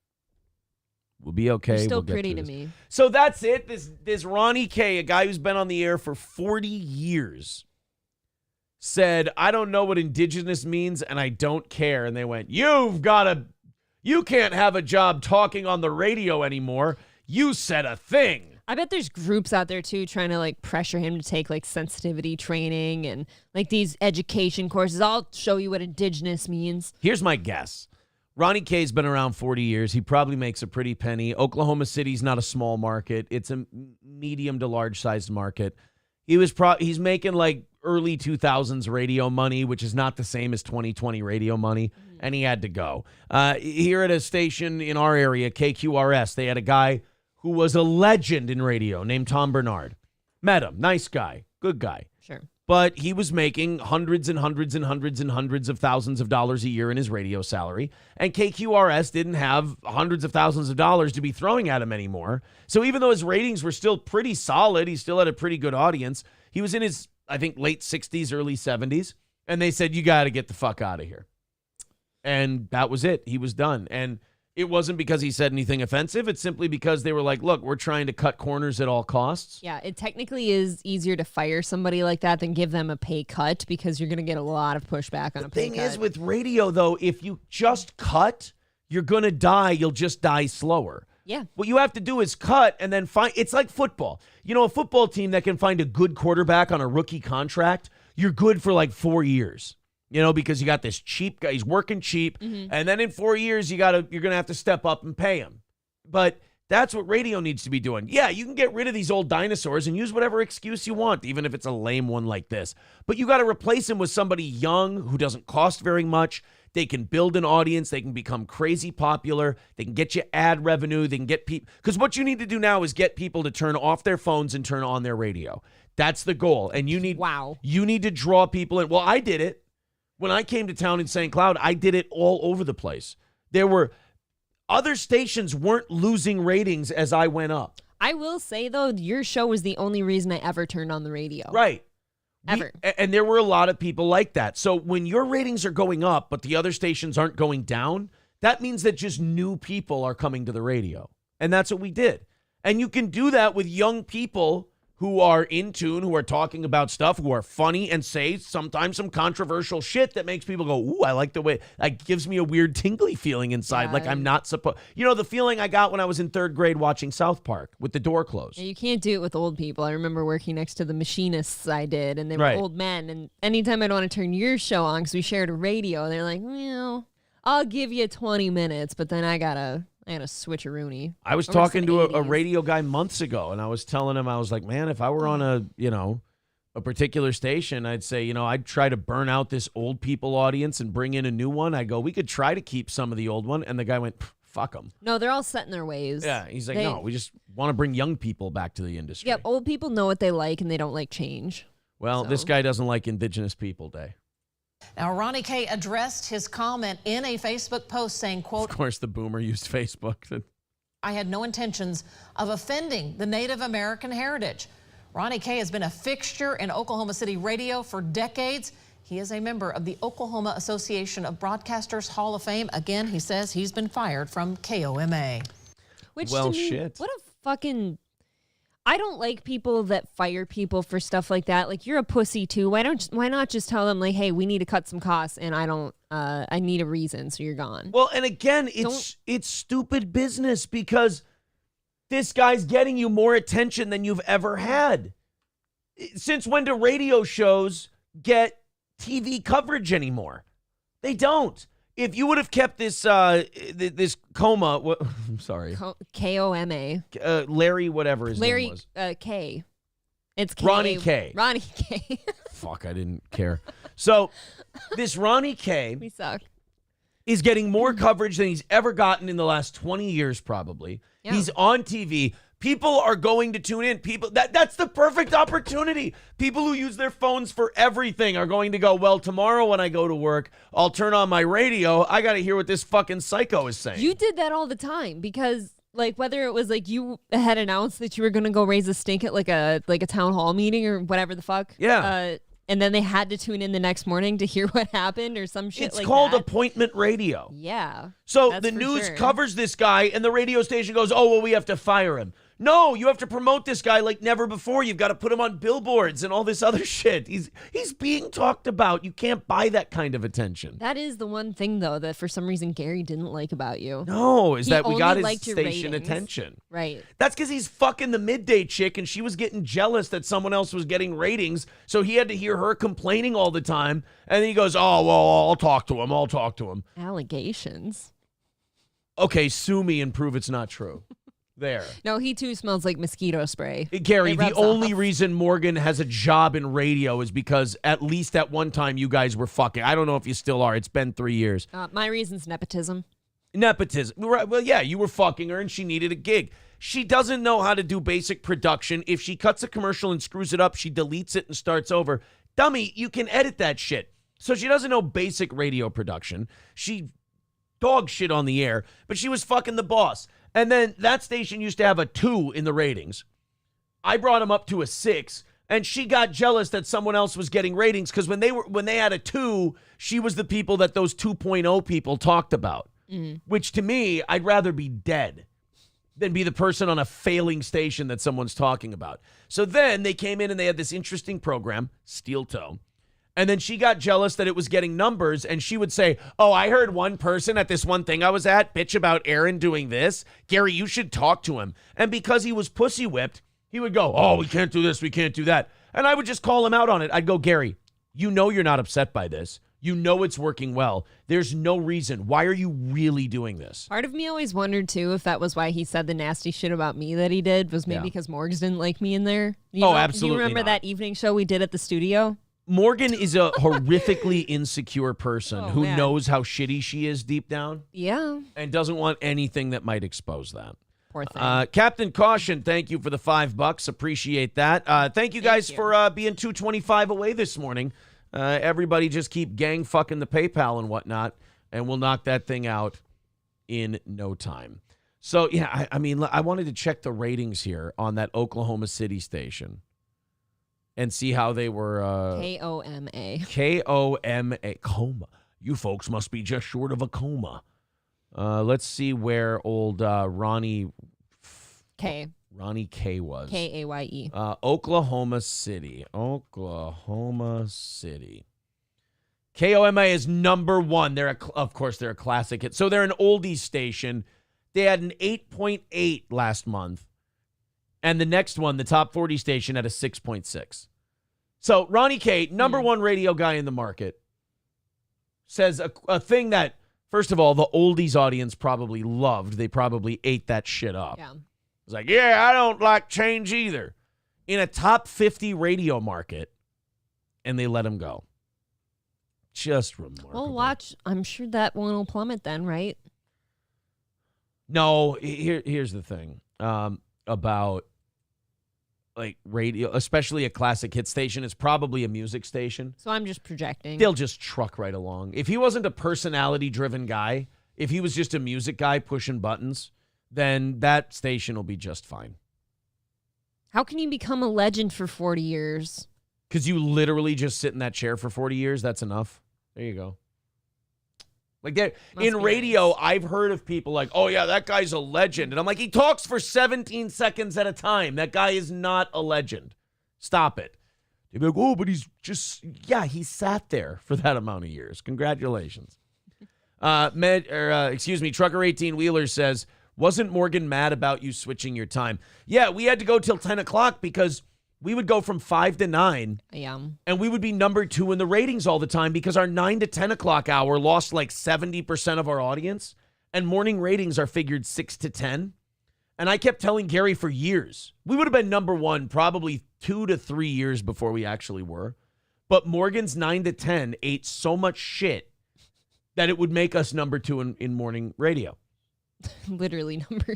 We'll be okay. You're still we'll get pretty through to this. me. So that's it. This Ronnie K, a guy who's been on the air for 40 years, said, I don't know what indigenous means and I don't care. And they went, you can't have a job talking on the radio anymore. You said a thing. I bet there's groups out there too trying to like pressure him to take like sensitivity training and like these education courses. I'll show you what indigenous means. Here's my guess. Ronnie K's been around 40 years. He probably makes a pretty penny. Oklahoma City's not a small market. It's a medium to large sized market. He's making like early 2000s radio money, which is not the same as 2020 radio money, and he had to go. Here at a station in our area, KQRS, they had a guy who was a legend in radio named Tom Bernard. Met him. Nice guy. Good guy. Sure. But he was making hundreds and hundreds and hundreds and hundreds of thousands of dollars a year in his radio salary. And KQRS didn't have hundreds of thousands of dollars to be throwing at him anymore. So even though his ratings were still pretty solid, he still had a pretty good audience. He was in his, I think, late 60s, early 70s. And they said, you got to get the fuck out of here. And that was it. He was done. And it wasn't because he said anything offensive. It's simply because they were like, look, we're trying to cut corners at all costs. Yeah, it technically is easier to fire somebody like that than give them a pay cut because you're going to get a lot of pushback on a pay cut. The thing is with radio, though, if you just cut, you're going to die. You'll just die slower. Yeah. What you have to do is cut and then find. It's like football. You know, a football team that can find a good quarterback on a rookie contract, you're good for like 4 years. You know, because you got this cheap guy, he's working cheap, and then in 4 years you're gonna have to step up and pay him. But that's what radio needs to be doing. Yeah, you can get rid of these old dinosaurs and use whatever excuse you want, even if it's a lame one like this. But you got to replace him with somebody young who doesn't cost very much. They can build an audience. They can become crazy popular. They can get you ad revenue. They can get people. Because what you need to do now is get people to turn off their phones and turn on their radio. That's the goal. And you need to draw people in. Well, I did it. When I came to town in St. Cloud, I did it all over the place. There were other stations weren't losing ratings as I went up. I will say, though, your show was the only reason I ever turned on the radio. Right. Ever. And there were a lot of people like that. So when your ratings are going up, but the other stations aren't going down, that means that just new people are coming to the radio. And that's what we did. And you can do that with young people who are in tune, who are talking about stuff, who are funny and say sometimes some controversial shit that makes people go, ooh, I like the way, that gives me a weird tingly feeling inside. Like I'm not supposed, you know, the feeling I got when I was in third grade watching South Park with the door closed. Yeah, you can't do it with old people. I remember working next to the machinists I did, and they were old men. And anytime I'd want to turn your show on, because we shared a radio, they're like, well, I'll give you 20 minutes, but then I gotta switcheroony. I was talking to a radio guy months ago, and I was telling him, I was like, man, if I were on a particular station, I'd say, I'd try to burn out this old people audience and bring in a new one. I go, we could try to keep some of the old one. And the guy went, fuck them. No, they're all set in their ways. Yeah, he's like, no, we just want to bring young people back to the industry. Yep, old people know what they like, and they don't like change. Well, this guy doesn't like Indigenous People Day. Now, Ronnie K addressed his comment in a Facebook post saying, quote, of course, the boomer used Facebook. I had no intentions of offending the Native American heritage. Ronnie K has been a fixture in Oklahoma City radio for decades. He is a member of the Oklahoma Association of Broadcasters Hall of Fame. Again, he says he's been fired from KOMA. Which, well, to me, shit. What a fucking... I don't like people that fire people for stuff like that. Like, you're a pussy too. Why not just tell them, like, hey, we need to cut some costs, and I need a reason, so you're gone. Well, and again, it's stupid business because this guy's getting you more attention than you've ever had. Since when do radio shows get TV coverage anymore? They don't. If you would have kept this this coma, I'm sorry, KOMA, Larry, whatever his name was, K. It's K. Ronnie K. Ronnie K. Fuck, I didn't care. So this Ronnie K. We suck. Is getting more coverage than he's ever gotten in the last 20 years, probably. Yeah. He's on TV. People are going to tune in. That's the perfect opportunity. People who use their phones for everything are going to go, well, tomorrow when I go to work, I'll turn on my radio. I got to hear what this fucking psycho is saying. You did that all the time because, like, whether it was like you had announced that you were going to go raise a stink at like a town hall meeting or whatever the fuck. Yeah. and then they had to tune in the next morning to hear what happened or some shit It's like called that. appointment radio. Yeah. So that's the for news sure. covers this guy, and the radio station goes, oh, well, we have to fire him. No, you have to promote this guy like never before. You've got to put him on billboards and all this other shit. He's being talked about. You can't buy that kind of attention. That is the one thing, though, that for some reason Gary didn't like about you. No, is He that we got only his liked your station ratings. attention. Right. That's because he's fucking the midday chick, and she was getting jealous that someone else was getting ratings, so he had to hear her complaining all the time. And then he goes, oh, well, I'll talk to him. Allegations. Okay, sue me and prove it's not true. There. No, he too smells like mosquito spray. Gary, It the rubs only off. reason Morgan has a job in radio is because at least at one time you guys were fucking. I don't know if you still are. It's been 3 years. My reason's nepotism. Nepotism. Right, well, yeah, you were fucking her and she needed a gig. She doesn't know how to do basic production. If she cuts a commercial and screws it up, she deletes it and starts over. Dummy, you can edit that shit. So she doesn't know basic radio production. She dog shit on the air, but she was fucking the boss. And then that station used to have a 2 in the ratings. I brought him up to a 6, and she got jealous that someone else was getting ratings because when they had a 2, she was the people that those 2.0 people talked about. Which to me, I'd rather be dead than be the person on a failing station that someone's talking about. So then they came in and they had this interesting program, Steel Toe. And then she got jealous that it was getting numbers, and she would say, oh, I heard one person at this one thing I was at bitch about Aaron doing this. Gary, you should talk to him. And because he was pussy whipped, he would go, oh, we can't do this, we can't do that. And I would just call him out on it. I'd go, Gary, you know you're not upset by this. You know it's working well. There's no reason. Why are you really doing this? Part of me always wondered, too, if that was why he said the nasty shit about me that he did, was maybe because Morgs didn't like me in there. Absolutely You remember not. that evening show we did at the studio? Morgan is a horrifically insecure person who man. knows how shitty she is deep down Yeah. and doesn't want anything that might expose that. Poor thing. Captain Caution, thank you for the $5. Appreciate that. Thank you guys for being 225 away this morning. Everybody just keep gang fucking the PayPal and whatnot, and we'll knock that thing out in no time. So, yeah, I mean, I wanted to check the ratings here on that Oklahoma City station and see how they were. K-O-M-A. K-O-M-A. Coma. You folks must be just short of a coma. Let's see where old Ronnie K was. K-A-Y-E. Oklahoma City. KOMA is number 1. Of course, they're a classic hit. So they're an oldies station. They had an 8.8 last month. And the next one, the top 40 station, had a 6.6. So Ronnie K, number 1 radio guy in the market, says a thing that, first of all, the oldies audience probably loved. They probably ate that shit up. Yeah. It's like, yeah, I don't like change either. In a top 50 radio market, and they let him go. Just remarkable. Well, watch. I'm sure that one will plummet then, right? No, here's the thing about like radio, especially a classic hit station. It's probably a music station. So I'm just projecting. They'll just truck right along. If he wasn't a personality-driven guy, if he was just a music guy pushing buttons, then that station will be just fine. How can you become a legend for 40 years? Because you literally just sit in that chair for 40 years. That's enough. There you go. Like in radio, nice. I've heard of people like, oh, yeah, that guy's a legend. And I'm like, he talks for 17 seconds at a time. That guy is not a legend. Stop it. They'd be like, oh, but he's just, yeah, he sat there for that amount of years. Congratulations. Trucker 18 Wheeler says, wasn't Morgan mad about you switching your time? Yeah, we had to go till 10 o'clock because we would go from 5 to 9. Yeah. And we would be number 2 in the ratings all the time because our 9 to 10 o'clock hour lost like 70% of our audience. And morning ratings are figured 6 to 10. And I kept telling Gary for years, we would have been number 1 probably 2 to 3 years before we actually were. But Morgan's 9 to 10 ate so much shit that it would make us number 2 in morning radio. Literally number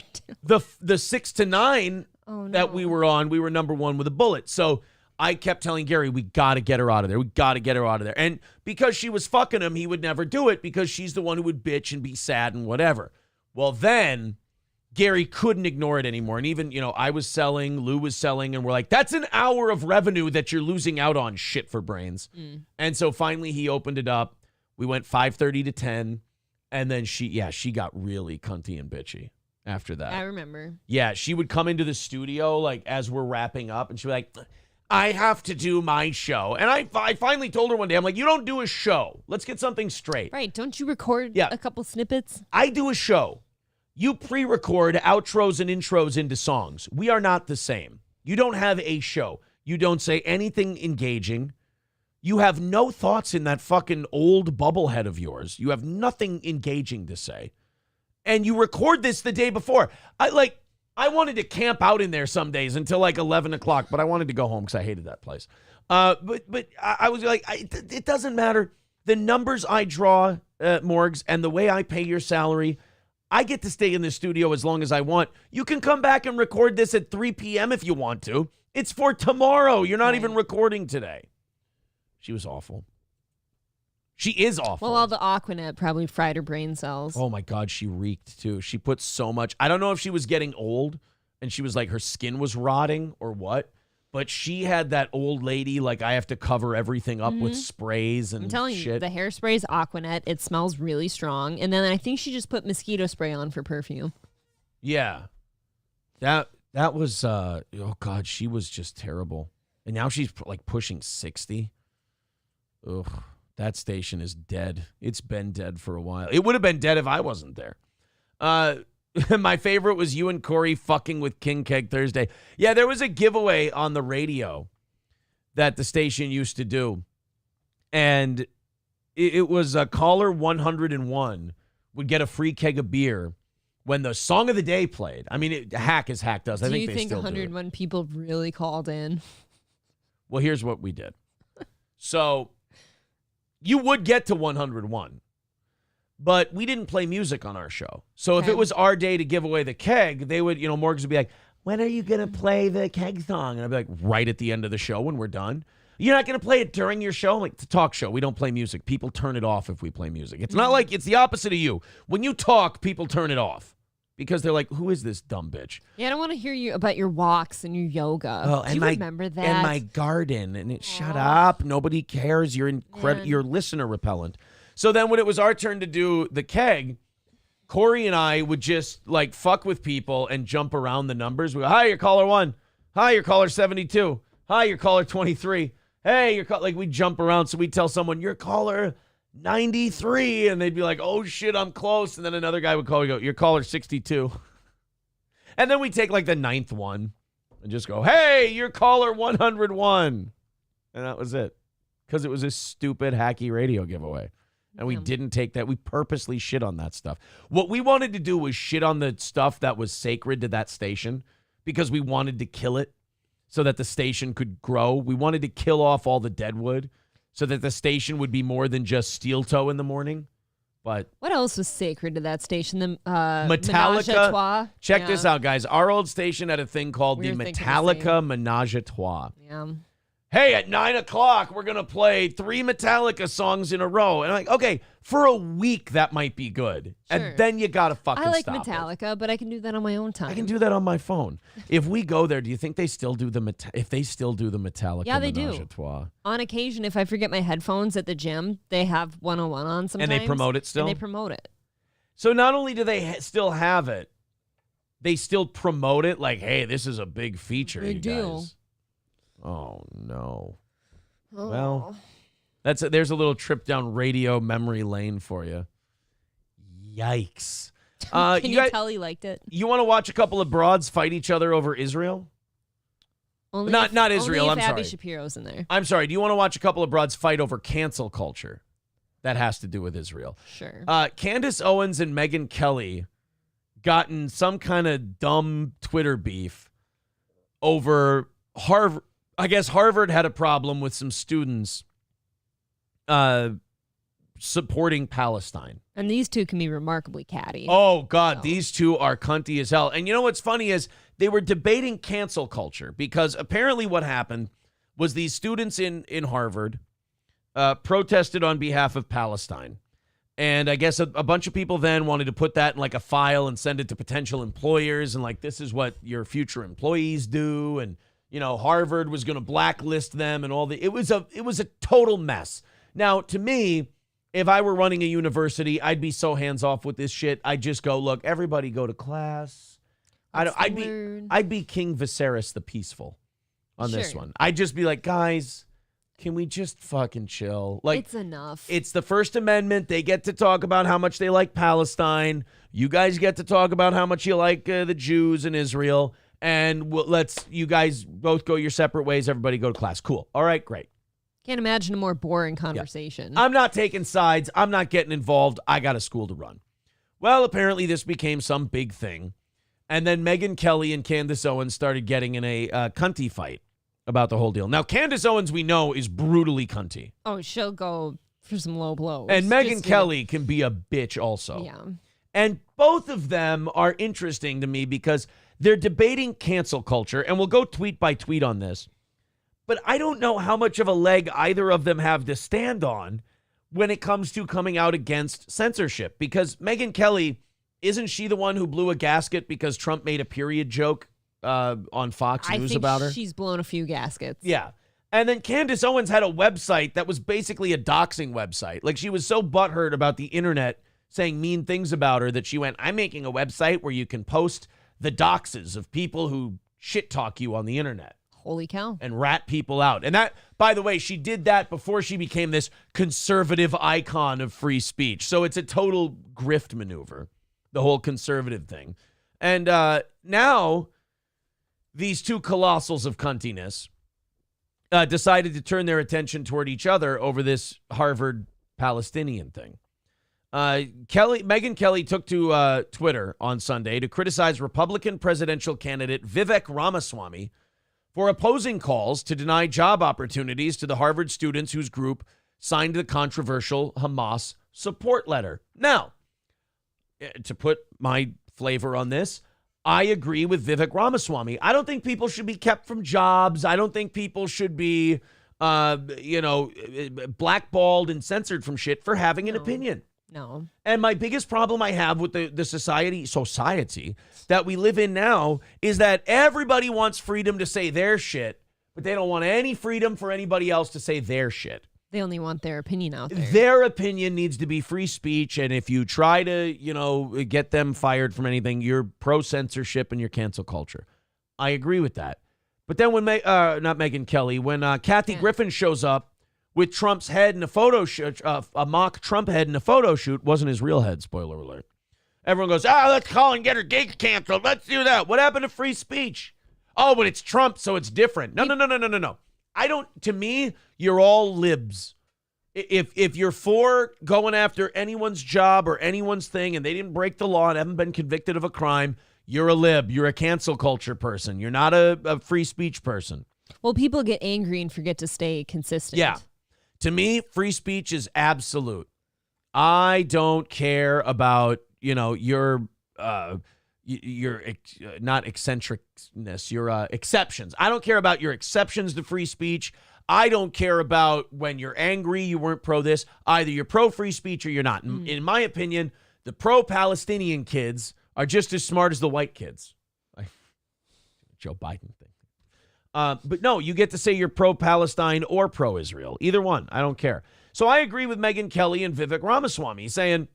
2. The 6 to 9 that we were on, we were number 1 with a bullet. So I kept telling Gary, we got to get her out of there. We got to get her out of there. And because she was fucking him, he would never do it because she's the one who would bitch and be sad and whatever. Well, then Gary couldn't ignore it anymore. And even, I was selling, Lou was selling, and we're like, that's an hour of revenue that you're losing out on, shit for brains. And so finally he opened it up. We went 5:30 to 10. And then she got really cunty and bitchy after that. I remember. Yeah, she would come into the studio like as we're wrapping up, and she'd be like, I have to do my show. And I finally told her one day, I'm like, you don't do a show. Let's get something straight. Right. Don't you record a couple snippets? I do a show. You pre-record outros and intros into songs. We are not the same. You don't have a show. You don't say anything engaging. You have no thoughts in that fucking old bubblehead of yours. You have nothing engaging to say. And you record this the day before. I wanted to camp out in there some days until like 11 o'clock, but I wanted to go home because I hated that place. But I was like, it doesn't matter. The numbers I draw, Morgs, and the way I pay your salary, I get to stay in the studio as long as I want. You can come back and record this at 3 p.m. if you want to. It's for tomorrow. You're not even recording today. She was awful. She is awful. Well, all the Aquanet probably fried her brain cells. Oh, my God. She reeked, too. She put so much. I don't know if she was getting old and she was like her skin was rotting or what, but she had that old lady, like, I have to cover everything up with sprays and shit. I'm telling you, the hairspray is Aquanet. It smells really strong. And then I think she just put mosquito spray on for perfume. Yeah. That was, oh, God, she was just terrible. And now she's like pushing 60. Ugh. That station is dead. It's been dead for a while. It would have been dead if I wasn't there. My favorite was you and Corey fucking with King Keg Thursday. Yeah, there was a giveaway on the radio that the station used to do. And it was caller 101 would get a free keg of beer when the song of the day played. I mean, hack as hack does. I think they still do. 101 people really called in? Well, here's what we did. So you would get to 101, but we didn't play music on our show. So if it was our day to give away the keg, they would, Morgs would be like, when are you going to play the keg song? And I'd be like, right at the end of the show when we're done. You're not going to play it during your show? I'm like, it's a talk show. We don't play music. People turn it off if we play music. It's not like, it's the opposite of you. When you talk, people turn it off because they're like, who is this dumb bitch? Yeah, I don't want to hear you about your walks and your yoga. Oh, Do you remember that? And my garden. And shut up. Nobody cares. You're you're listener repellent. So then when it was our turn to do the keg, Corey and I would just like fuck with people and jump around the numbers. We go, hi, you're caller 1. Hi, you're caller 72. Hi, you're caller 23. Hey, you're like we jump around. So we tell someone, you're caller 93, and they'd be like, oh shit, I'm close. And then another guy would call, we go, you're caller 62. And then we take like the 9th one and just go, hey, you're caller 101. And that was it. Because it was a stupid hacky radio giveaway. And we didn't take that. We purposely shit on that stuff. What we wanted to do was shit on the stuff that was sacred to that station because we wanted to kill it so that the station could grow. We wanted to kill off all the deadwood so that the station would be more than just steel toe in the morning. But what else was sacred to that station? The Metallica. Menage a Trois. Check this out, guys. Our old station had a thing called the Metallica Menage a Trois. Yeah. Hey, at 9 o'clock, we're going to play 3 Metallica songs in a row. And I'm like, okay, for a week, that might be good. Sure. And then you got to fucking stop. I like Metallica, but I can do that on my own time. I can do that on my phone. If we go there, do you think they still do the Metallica Menage a Trois? On occasion, if I forget my headphones at the gym, they have 101 on sometimes. And they promote it still? And they promote it. So not only do they still have it, they still promote it like, hey, this is a big feature, big deal. Guys. Oh, no. Oh. Well, there's a little trip down radio memory lane for you. Yikes. Can you tell he liked it? You want to watch a couple of broads fight each other over Israel? Not Israel, I'm sorry. Abby Shapiro's in there. I'm sorry. Do you want to watch a couple of broads fight over cancel culture? That has to do with Israel. Sure. Candace Owens and Megyn Kelly got in some kind of dumb Twitter beef over Harvard. I guess Harvard had a problem with some students supporting Palestine. And these two can be remarkably catty. Oh, God, these two are cunty as hell. And you know what's funny is they were debating cancel culture because apparently what happened was these students in Harvard protested on behalf of Palestine. And I guess a bunch of people then wanted to put that in like a file and send it to potential employers. And like, this is what your future employees do. And, Harvard was going to blacklist them and all it was a total mess. Now, to me, if I were running a university, I'd be so hands off with this shit. I'd just go, look, everybody go to class. I'd be King Viserys the Peaceful on this one. I'd just be like, guys, can we just fucking chill? Like, it's enough. It's the First Amendment. They get to talk about how much they like Palestine. You guys get to talk about how much you like the Jews in Israel. And you guys both go your separate ways. Everybody go to class. Cool. All right, great. Can't imagine a more boring conversation. Yeah. I'm not taking sides. I'm not getting involved. I got a school to run. Well, apparently this became some big thing. And then Megyn Kelly and Candace Owens started getting in a cunty fight about the whole deal. Now, Candace Owens, we know, is brutally cunty. Oh, she'll go for some low blows. And Megyn Kelly can be a bitch also. Yeah. And both of them are interesting to me because they're debating cancel culture, and we'll go tweet by tweet on this. But I don't know how much of a leg either of them have to stand on when it comes to coming out against censorship. Because Megyn Kelly, isn't she the one who blew a gasket because Trump made a period joke on Fox News about her? She's blown a few gaskets. Yeah. And then Candace Owens had a website that was basically a doxing website. Like, she was so butthurt about the internet saying mean things about her that she went, I'm making a website where you can post the doxes of people who shit talk you on the internet. Holy cow. And rat people out. And that, by the way, she did that before she became this conservative icon of free speech. So it's a total grift maneuver, the whole conservative thing. And now these two colossals of cuntiness decided to turn their attention toward each other over this Harvard Palestinian thing. Megyn Kelly took to Twitter on Sunday to criticize Republican presidential candidate Vivek Ramaswamy for opposing calls to deny job opportunities to the Harvard students whose group signed the controversial Hamas support letter. Now, to put my flavor on this, I agree with Vivek Ramaswamy. I don't think people should be kept from jobs. I don't think people should be, blackballed and censored from shit for having an opinion. No. And my biggest problem I have with the society that we live in now is that everybody wants freedom to say their shit, but they don't want any freedom for anybody else to say their shit. They only want their opinion out there. Their opinion needs to be free speech, and if you try to, get them fired from anything, you're pro-censorship and you're cancel culture. I agree with that. But then when, not Megyn Kelly, when Kathy Griffin shows up with Trump's head in a photo shoot, a mock Trump head in a photo shoot, wasn't his real head, spoiler alert. Everyone goes, let's call and get her gig canceled. Let's do that. What happened to free speech? Oh, but it's Trump, so it's different. No. To me, you're all libs. If you're for going after anyone's job or anyone's thing and they didn't break the law and haven't been convicted of a crime, you're a lib. You're a cancel culture person. You're not a free speech person. Well, people get angry and forget to stay consistent. Yeah. To me, free speech is absolute. I don't care about, your not eccentricness, your exceptions. I don't care about your exceptions to free speech. I don't care about when you're angry, you weren't pro this. Either you're pro free speech or you're not. In my opinion, the pro-Palestinian kids are just as smart as the white kids. Joe Biden thing. But no, you get to say you're pro-Palestine or pro-Israel. Either one. I don't care. So I agree with Megyn Kelly and Vivek Ramaswamy saying,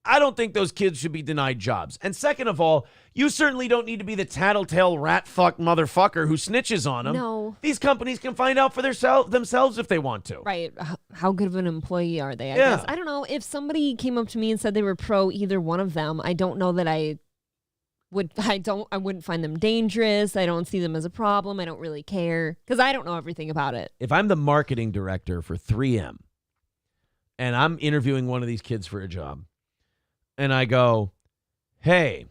I don't think those kids should be denied jobs. And second of all, you certainly don't need to be the tattletale rat fuck motherfucker who snitches on them. No. These companies can find out for themselves if they want to. Right. How good of an employee are they? I guess. I don't know. If somebody came up to me and said they were pro either one of them, I don't know that I wouldn't find them dangerous. I don't see them as a problem. I don't really care because I don't know everything about it. If I'm the marketing director for 3M and I'm interviewing one of these kids for a job and I go, hey,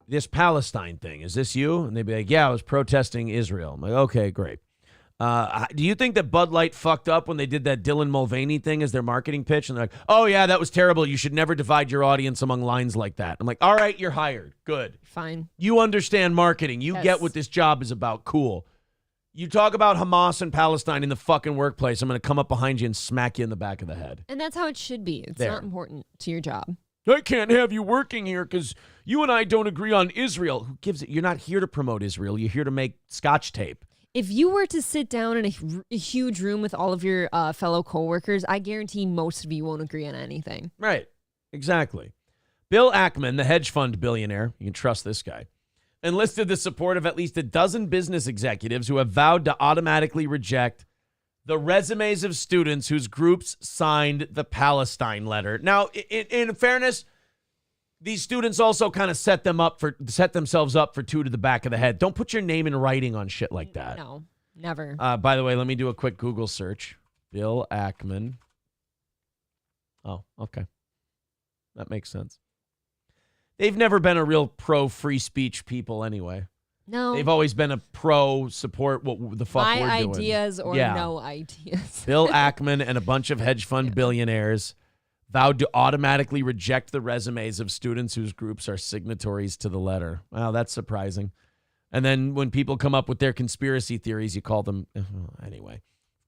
this Palestine thing, is this you? And they'd be like, yeah, I was protesting Israel. I'm like, okay, great. Do you think that Bud Light fucked up when they did that Dylan Mulvaney thing as their marketing pitch? And they're like, oh, yeah, that was terrible. You should never divide your audience among lines like that. I'm like, all right, you're hired. Good. Fine. You understand marketing. You get what this job is about. Cool. You talk about Hamas and Palestine in the fucking workplace, I'm going to come up behind you and smack you in the back of the head. And that's how it should be. It's not important to your job. I can't have you working here because you and I don't agree on Israel. Who gives it? You're not here to promote Israel. You're here to make Scotch tape. If you were to sit down in a huge room with all of your fellow coworkers, I guarantee most of you won't agree on anything. Right. Exactly. Bill Ackman, the hedge fund billionaire, you can trust this guy, enlisted the support of at least a dozen business executives who have vowed to automatically reject the resumes of students whose groups signed the Palestine letter. Now, in fairness, these students also kind of set themselves up for 2 to the back of the head. Don't put your name in writing on shit like that. No, never. By the way, let me do a quick Google search. Bill Ackman. Oh, okay. That makes sense. They've never been a real pro-free speech people anyway. No. They've always been a pro-support what the fuck we're doing. My ideas or no ideas. Bill Ackman and a bunch of hedge fund billionaires vowed to automatically reject the resumes of students whose groups are signatories to the letter. Wow, that's surprising. And then when people come up with their conspiracy theories, you call them... Anyway,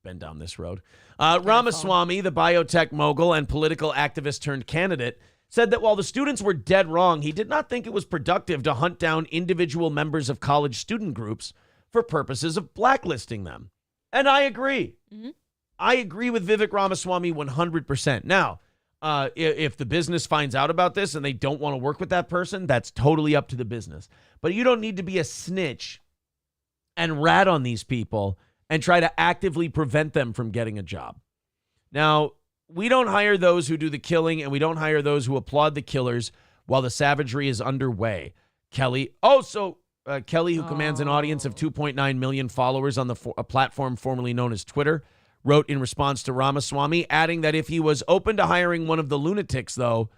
been down this road. Ramaswamy, the biotech mogul and political activist turned candidate, said that while the students were dead wrong, he did not think it was productive to hunt down individual members of college student groups for purposes of blacklisting them. And I agree. Mm-hmm. I agree with Vivek Ramaswamy 100%. Now, if the business finds out about this and they don't want to work with that person, that's totally up to the business. But you don't need to be a snitch and rat on these people and try to actively prevent them from getting a job. Now, we don't hire those who do the killing, and we don't hire those who applaud the killers while the savagery is underway. Kelly, Kelly, who commands an audience of 2.9 million followers on a platform formerly known as Twitter, wrote in response to Ramaswamy, adding that if he was open to hiring one of the lunatics, though,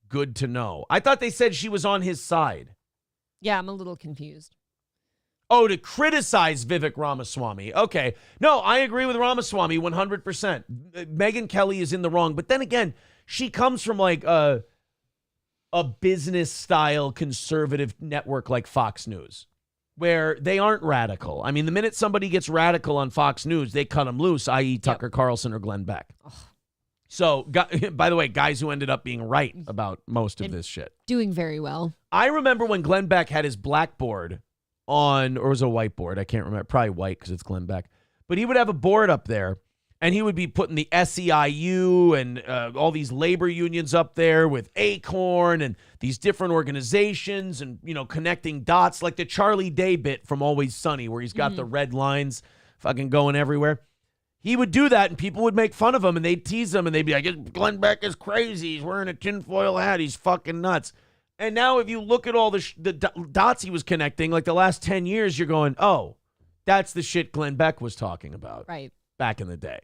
good to know. I thought they said she was on his side. Yeah, I'm a little confused. Oh, to criticize Vivek Ramaswamy. Okay. No, I agree with Ramaswamy 100%. Megyn Kelly is in the wrong. But then again, she comes from like a business-style conservative network like Fox News, where they aren't radical. I mean, the minute somebody gets radical on Fox News, they cut them loose, i.e. Tucker Carlson or Glenn Beck. Ugh. So, by the way, guys who ended up being right about most of this shit. Doing very well. I remember when Glenn Beck had his blackboard on, or it was a whiteboard, I can't remember, probably white because it's Glenn Beck, but he would have a board up there and he would be putting the SEIU and all these labor unions up there with Acorn and these different organizations and, you know, connecting dots like the Charlie Day bit from Always Sunny where he's got the red lines fucking going everywhere. He would do that and people would make fun of him and they'd tease him and they'd be like, Glenn Beck is crazy, he's wearing a tinfoil hat, he's fucking nuts. And now if you look at all the dots he was connecting, like the last 10 years, you're going, oh, that's the shit Glenn Beck was talking about back in the day.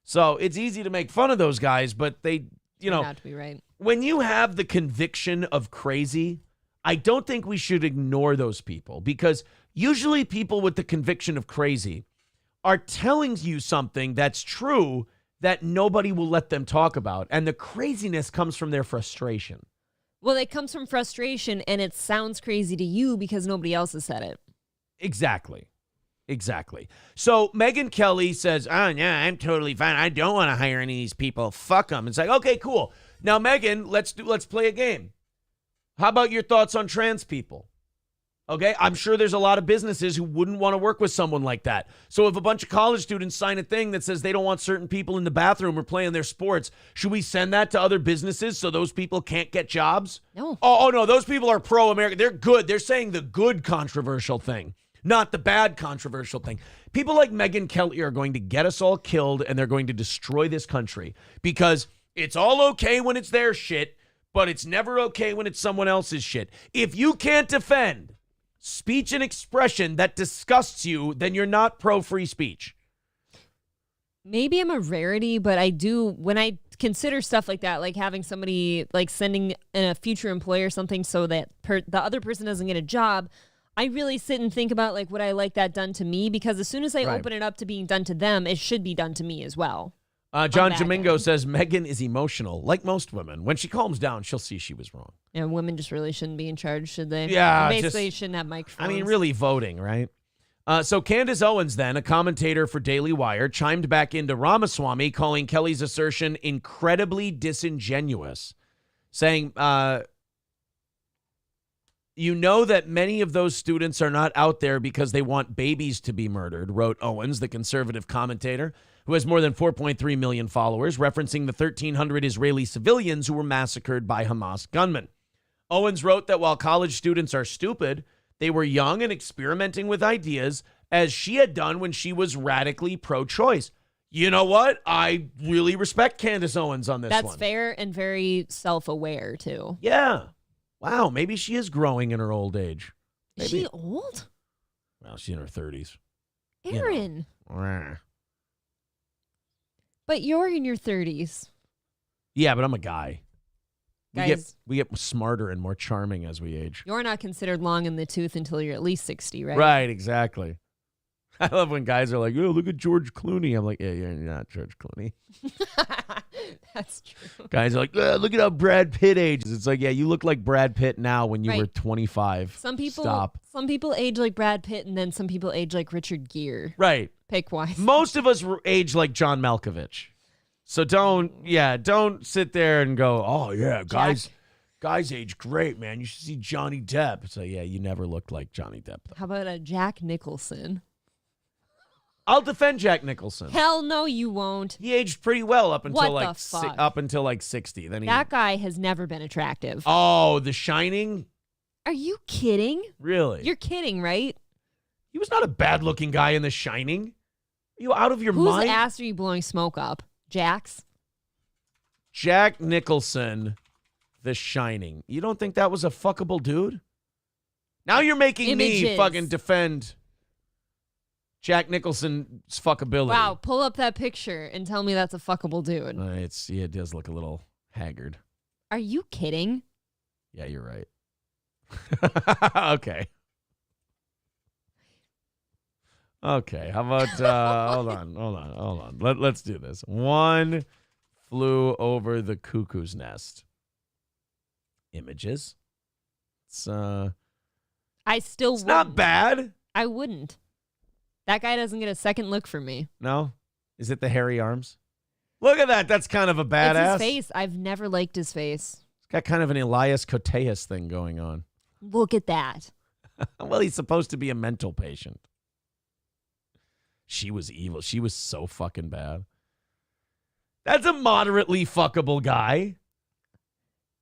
So it's easy to make fun of those guys, but they, you know, not to be right. When you have the conviction of crazy, I don't think we should ignore those people because usually people with the conviction of crazy are telling you something that's true that nobody will let them talk about. And the craziness comes from their frustration. Well, it comes from frustration, and it sounds crazy to you because nobody else has said it. Exactly. So Megyn Kelly says, oh, yeah, I'm totally fine. I don't want to hire any of these people. Fuck them. It's like, okay, cool. Now, Megyn, let's play a game. How about your thoughts on trans people? Okay, I'm sure there's a lot of businesses who wouldn't want to work with someone like that. So if a bunch of college students sign a thing that says they don't want certain people in the bathroom or playing their sports, should we send that to other businesses so those people can't get jobs? No. Oh no, those people are pro-American. They're good. They're saying the good controversial thing, not the bad controversial thing. People like Megyn Kelly are going to get us all killed and they're going to destroy this country because it's all okay when it's their shit, but it's never okay when it's someone else's shit. If you can't defend speech and expression that disgusts you, then you're not pro-free speech. Maybe I'm a rarity, but I do, when I consider stuff like that, like having somebody, like sending in a future employer something so that the other person doesn't get a job, I really sit and think about, like, would I like that done to me? Because as soon as I open it up to being done to them, it should be done to me as well. John Domingo says, Megyn is emotional, like most women. When she calms down, she'll see she was wrong. And women just really shouldn't be in charge, should they? Yeah. Basically, shouldn't have microphones. I mean, really voting, right? So Candace Owens, then, a commentator for Daily Wire, chimed back into Ramaswamy, calling Kelly's assertion incredibly disingenuous, saying, you know that many of those students are not out there because they want babies to be murdered, wrote Owens, the conservative commentator, who has more than 4.3 million followers, referencing the 1,300 Israeli civilians who were massacred by Hamas gunmen. Owens wrote that while college students are stupid, they were young and experimenting with ideas, as she had done when she was radically pro-choice. You know what? I really respect Candace Owens on this one. That's fair and very self-aware, too. Yeah. Wow, maybe she is growing in her old age. Maybe. Is she old? Well, she's in her 30s. Aaron. You know. But you're in your 30s. Yeah, but I'm a guy. Guys, we get smarter and more charming as we age. You're not considered long in the tooth until you're at least 60, right? Right, exactly. I love when guys are like, oh, look at George Clooney. I'm like, yeah, you're not George Clooney. That's true. Guys are like, look at how Brad Pitt ages. It's like, yeah, you look like Brad Pitt now when you were 25. Some people age like Brad Pitt, and then some people age like Richard Gere. Right. Pick wise. Most of us age like John Malkovich. So don't sit there and go, oh, yeah, guys age great, man. You should see Johnny Depp. So, yeah, you never looked like Johnny Depp, though. How about a Jack Nicholson? I'll defend Jack Nicholson. Hell no, you won't. He aged pretty well up until What the fuck? 60. Then that guy has never been attractive. Oh, The Shining? Are you kidding? Really? You're kidding, right? He was not a bad-looking guy in The Shining. Are you out of your mind? Whose ass are you blowing smoke up? Jack's? Jack Nicholson, The Shining. You don't think that was a fuckable dude? Now you're making me fucking defend Jack Nicholson's fuckability. Wow, pull up that picture and tell me that's a fuckable dude. It does look a little haggard. Are you kidding? Yeah, you're right. Okay. Okay, how about, hold on. Let's do this. One Flew Over the Cuckoo's Nest. Images. It's not bad. I wouldn't. That guy doesn't get a second look from me. No? Is it the hairy arms? Look at that. That's kind of a badass. It's his face. I've never liked his face. It's got kind of an Elias Koteas thing going on. Look at that. Well, he's supposed to be a mental patient. She was evil. She was so fucking bad. That's a moderately fuckable guy.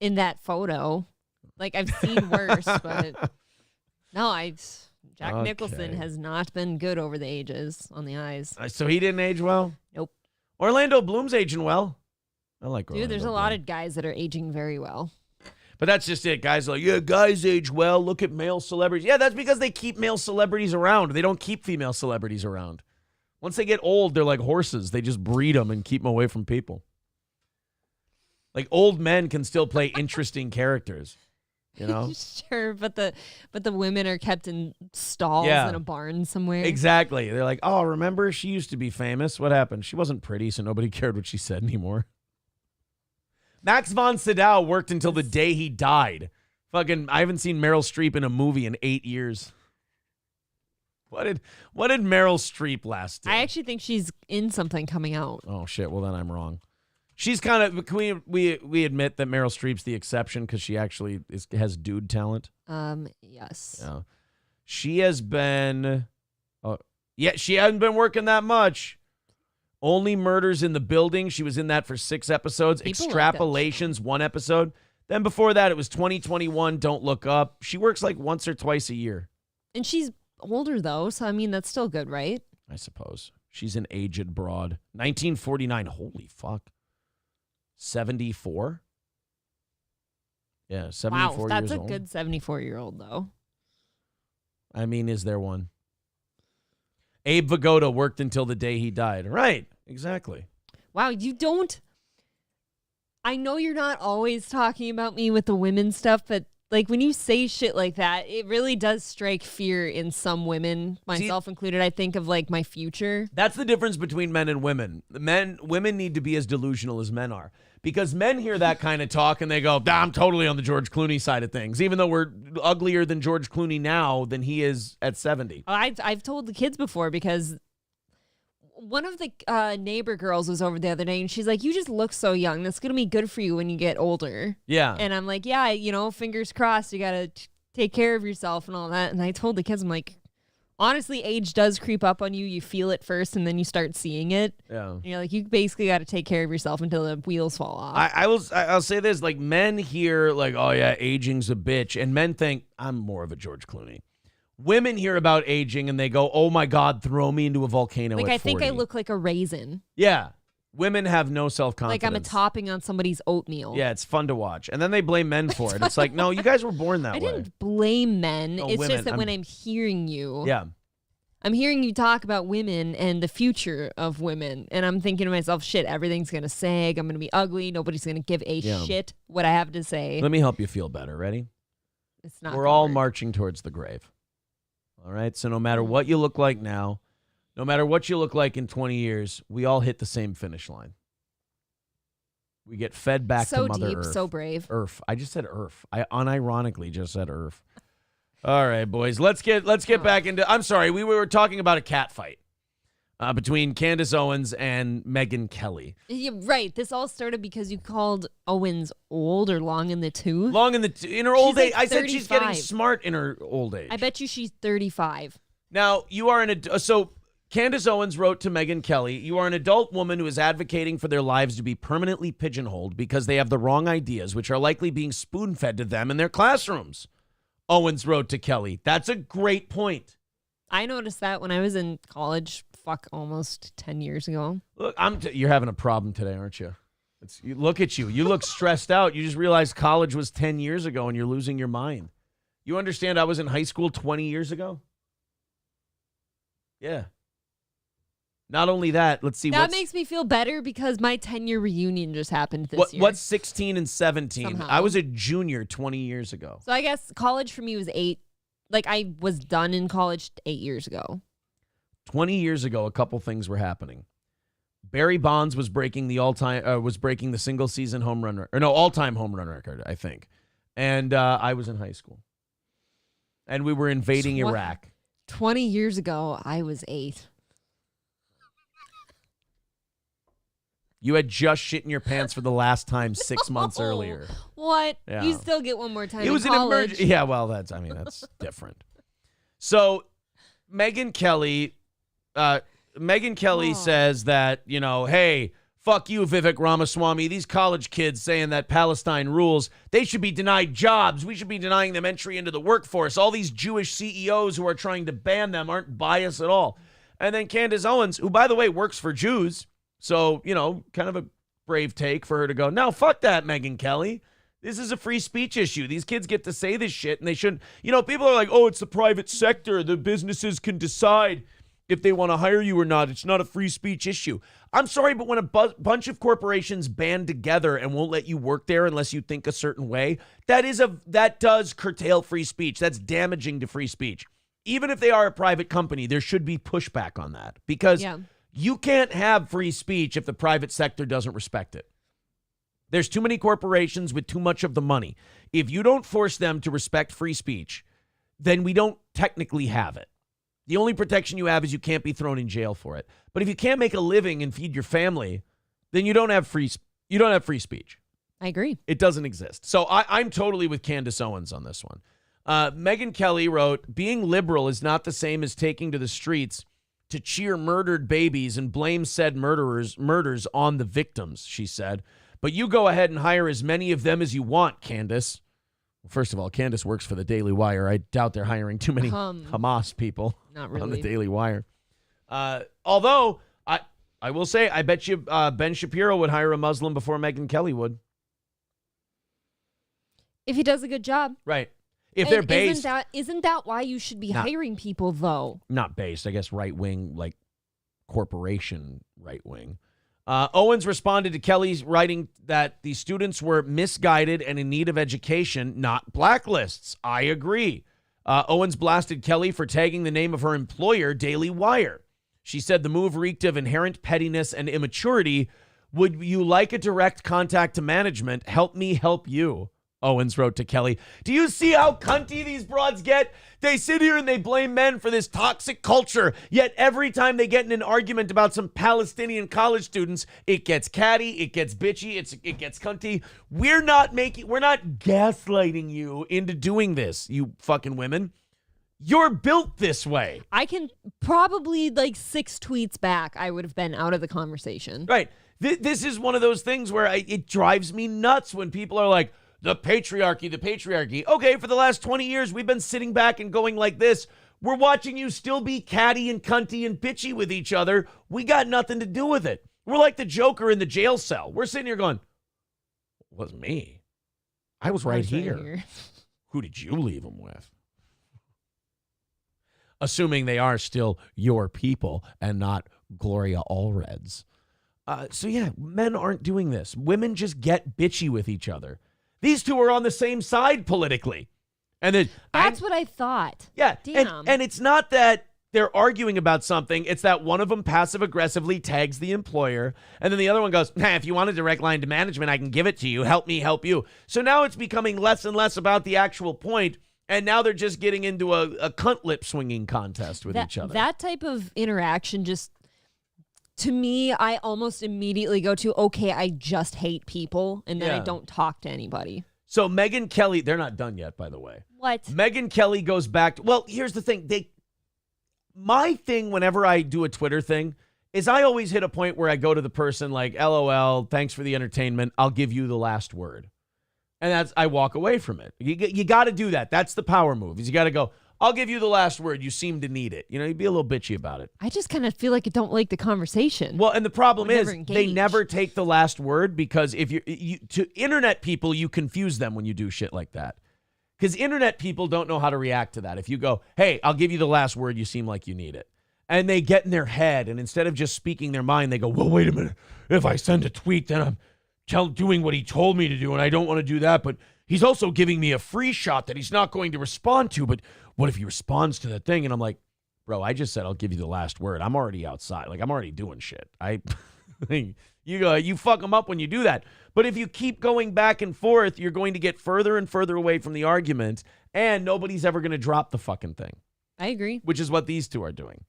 In that photo. Like, I've seen worse, but no, Jack Nicholson has not been good over the ages on the eyes. So he didn't age well? Nope. Orlando Bloom's aging well. I like Orlando Dude, there's a lot of guys that are aging very well. But that's just it. Guys are like, yeah, guys age well. Look at male celebrities. Yeah, that's because they keep male celebrities around. They don't keep female celebrities around. Once they get old, they're like horses. They just breed them and keep them away from people. Like, old men can still play interesting characters, you know? Sure, but the women are kept in stalls in a barn somewhere. Exactly. They're like, oh, remember? She used to be famous. What happened? She wasn't pretty, so nobody cared what she said anymore. Max von Sydow worked until the day he died. Fucking, I haven't seen Meryl Streep in a movie in 8 years. What did Meryl Streep last do? I actually think she's in something coming out. Oh shit! Well, then I'm wrong. She's kind of. Can we admit that Meryl Streep's the exception because she actually has dude talent. Yes. Yeah. She has been. Oh, yeah. She hasn't been working that much. Only Murders in the Building. She was in that for 6 episodes. People Extrapolations, 1 episode. Then before that, it was 2021. Don't Look Up. She works like once or twice a year. And she's older though, so I mean that's still good, right? I suppose. She's an aged broad. 1949. Holy fuck. 74? Yeah, 74 years old. Wow, that's a good 74-year-old though. I mean, is there one? Abe Vigoda worked until the day he died. Right, exactly. Wow, you don't... I know you're not always talking about me with the women stuff, but Like, when you say shit like that, it really does strike fear in some women, myself included. I think of, like, my future. That's the difference between men and women. Women need to be as delusional as men are. Because men hear that kind of talk and they go, I'm totally on the George Clooney side of things. Even though we're uglier than George Clooney now than he is at 70. I've told the kids before, because one of the neighbor girls was over the other day and she's like, you just look so young. That's going to be good for you when you get older. Yeah. And I'm like, yeah, fingers crossed. You got to take care of yourself and all that. And I told the kids, I'm like, honestly, age does creep up on you. You feel it first and then you start seeing it. Yeah. And you're like, you basically got to take care of yourself until the wheels fall off. I'll say this, like, men hear like, oh yeah, aging's a bitch. And men think I'm more of a George Clooney. Women hear about aging and they go, oh my God, throw me into a volcano like, at I think 40. I look like a raisin. Yeah. Women have no self-confidence. Like I'm a topping on somebody's oatmeal. Yeah, it's fun to watch. And then they blame men for it. It's like, no, you guys were born that I way. didn't blame men. No, it's women. just that when I'm hearing you. Yeah. I'm hearing you talk about women and the future of women. And I'm thinking to myself, shit, everything's going to sag. I'm going to be ugly. Nobody's going to give a shit what I have to say. Let me help you feel better. Ready? It's not. We're all marching towards the grave. All right? So no matter what you look like now, no matter what you look like in 20 years, we all hit the same finish line. We get fed back to Mother deep, Earth. so brave. Earth. I just said Earth. I unironically just said Earth. All right, boys. Let's get back into. I'm sorry. We were talking about a cat fight between Candace Owens and Megyn Kelly. Yeah, right. This all started because you called Owens old or long in the tooth. In her old age. Like I said she's getting smart in her old age. I bet you she's 35. Now you are so. Candace Owens wrote to Megyn Kelly, you are an adult woman who is advocating for their lives to be permanently pigeonholed because they have the wrong ideas, which are likely being spoon-fed to them in their classrooms. Owens wrote to Kelly. That's a great point. I noticed that when I was in college, almost 10 years ago. Look, you're having a problem today, aren't you? Look at you. You look stressed out. You just realized college was 10 years ago and you're losing your mind. You understand I was in high school 20 years ago? Yeah. Not only that, let's see. That makes me feel better because my 10-year reunion just happened this year. What's 16 and 17? Somehow. I was a junior 20 years ago. So I guess college for me was 8. Like I was done in college 8 years ago. 20 years ago, a couple things were happening. Barry Bonds was breaking the single season home run all-time home run record, I think. And I was in high school. And we were invading Iraq. 20 years ago, I was 8. You had just shit in your pants for the last time 6 months earlier. What? Yeah. You still get one more time. It was an emergency. Yeah, well, that's different. So Megyn Kelly says that, hey, fuck you, Vivek Ramaswamy. These college kids saying that Palestine rules, they should be denied jobs. We should be denying them entry into the workforce. All these Jewish CEOs who are trying to ban them aren't biased at all. And then Candace Owens, who, by the way, works for Jews. So, kind of a brave take for her to go, no, fuck that, Megyn Kelly. This is a free speech issue. These kids get to say this shit, and they shouldn't. People are like, oh, it's the private sector. The businesses can decide if they want to hire you or not. It's not a free speech issue. I'm sorry, but when a bunch of corporations band together and won't let you work there unless you think a certain way, that does curtail free speech. That's damaging to free speech. Even if they are a private company, there should be pushback on that because you can't have free speech if the private sector doesn't respect it. There's too many corporations with too much of the money. If you don't force them to respect free speech, then we don't technically have it. The only protection you have is you can't be thrown in jail for it. But if you can't make a living and feed your family, then you don't have free speech. I agree. It doesn't exist. So I'm totally with Candace Owens on this one. Megyn Kelly wrote, being liberal is not the same as taking to the streets to cheer murdered babies and blame said murders on the victims, she said. But you go ahead and hire as many of them as you want, Candace. Well, first of all, Candace works for the Daily Wire. I doubt they're hiring too many Hamas people on the Daily Wire. Although, I will say, I bet you Ben Shapiro would hire a Muslim before Megyn Kelly would. If he does a good job. Right. If they're based. Isn't that why you should be hiring people, though? Not based. I guess right-wing, like corporation right-wing. Owens responded to Kelly's writing that the students were misguided and in need of education, not blacklists. I agree. Owens blasted Kelly for tagging the name of her employer, Daily Wire. She said the move reeked of inherent pettiness and immaturity. Would you like a direct contact to management? Help me help you, Owens wrote to Kelly. Do you see how cunty these broads get? They sit here and they blame men for this toxic culture, yet every time they get in an argument about some Palestinian college students, it gets catty, it gets bitchy, it gets cunty. We're not gaslighting you into doing this, you fucking women. You're built this way. I can probably 6 tweets back, I would have been out of the conversation. Right. This is one of those things where it drives me nuts when people are like, the patriarchy. Okay, for the last 20 years, we've been sitting back and going like this. We're watching you still be catty and cunty and bitchy with each other. We got nothing to do with it. We're like the Joker in the jail cell. We're sitting here going, it wasn't me. I was right here. Who did you leave him with? Assuming they are still your people and not Gloria Allred's. So yeah, men aren't doing this. Women just get bitchy with each other. These two are on the same side politically. And then that's what I thought. Yeah. Damn. And it's not that they're arguing about something. It's that one of them passive aggressively tags the employer. And then the other one goes, if you want a direct line to management, I can give it to you. Help me help you. So now it's becoming less and less about the actual point. And now they're just getting into a cunt lip swinging contest with each other. That type of interaction just, to me, I almost immediately go to, okay, I just hate people, and then I don't talk to anybody. So Megyn Kelly, they're not done yet, by the way. What? Megyn Kelly goes back to, well, here's the thing. My thing whenever I do a Twitter thing is I always hit a point where I go to the person like, LOL, thanks for the entertainment. I'll give you the last word. And I walk away from it. You got to do that. That's the power move. Is you got to go, I'll give you the last word. You seem to need it. You'd be a little bitchy about it. I just kind of feel like I don't like the conversation. Well, and the problem is they never take the last word because if to internet people, you confuse them when you do shit like that. Because internet people don't know how to react to that. If you go, hey, I'll give you the last word. You seem like you need it. And they get in their head, and instead of just speaking their mind, they go, well, wait a minute. If I send a tweet, then I'm doing what he told me to do, and I don't want to do that. But he's also giving me a free shot that he's not going to respond to. But what if he responds to that thing? And I'm like, bro, I just said I'll give you the last word. I'm already outside. I'm already doing shit. You fuck them up when you do that. But if you keep going back and forth, you're going to get further and further away from the argument, and nobody's ever going to drop the fucking thing. I agree. Which is what these two are doing.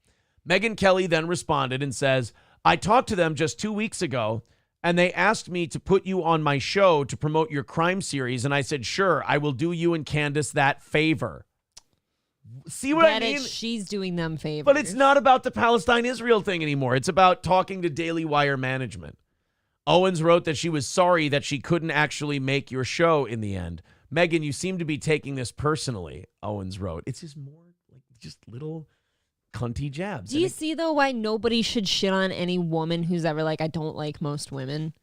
Megyn Kelly then responded and says, I talked to them just 2 weeks ago, and they asked me to put you on my show to promote your crime series. And I said, sure, I will do you and Candace that favor. See what I mean? She's doing them favors. But it's not about the Palestine-Israel thing anymore. It's about talking to Daily Wire management. Owens wrote that she was sorry that she couldn't actually make your show in the end. Megyn, you seem to be taking this personally, Owens wrote. It's just more like just little cunty jabs. Do you see, though, why nobody should shit on any woman who's ever like, I don't like most women?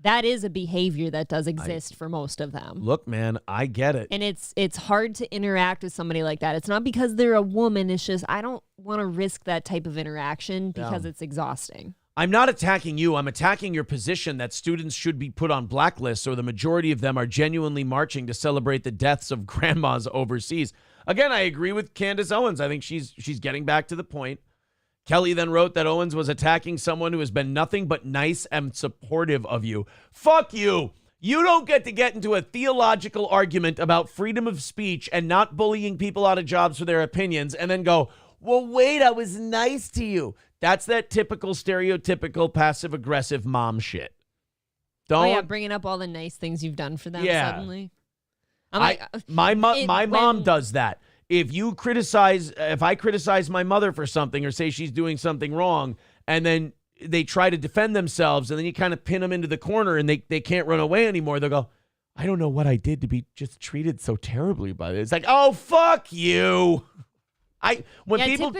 That is a behavior that does exist for most of them. Look, man, I get it. And it's hard to interact with somebody like that. It's not because they're a woman. It's just I don't want to risk that type of interaction because it's exhausting. I'm not attacking you. I'm attacking your position that students should be put on blacklists or the majority of them are genuinely marching to celebrate the deaths of grandmas overseas. Again, I agree with Candace Owens. I think she's getting back to the point. Kelly then wrote that Owens was attacking someone who has been nothing but nice and supportive of you. Fuck you. You don't get to get into a theological argument about freedom of speech and not bullying people out of jobs for their opinions and then go, well, wait, I was nice to you. That's that typical, stereotypical, passive-aggressive mom shit. Bringing up all the nice things you've done for them suddenly. My mom does that. If I criticize my mother for something or say she's doing something wrong, and then they try to defend themselves, and then you kind of pin them into the corner and they can't run away anymore, they'll go, I don't know what I did to be just treated so terribly by this. It's like, oh, fuck you. When people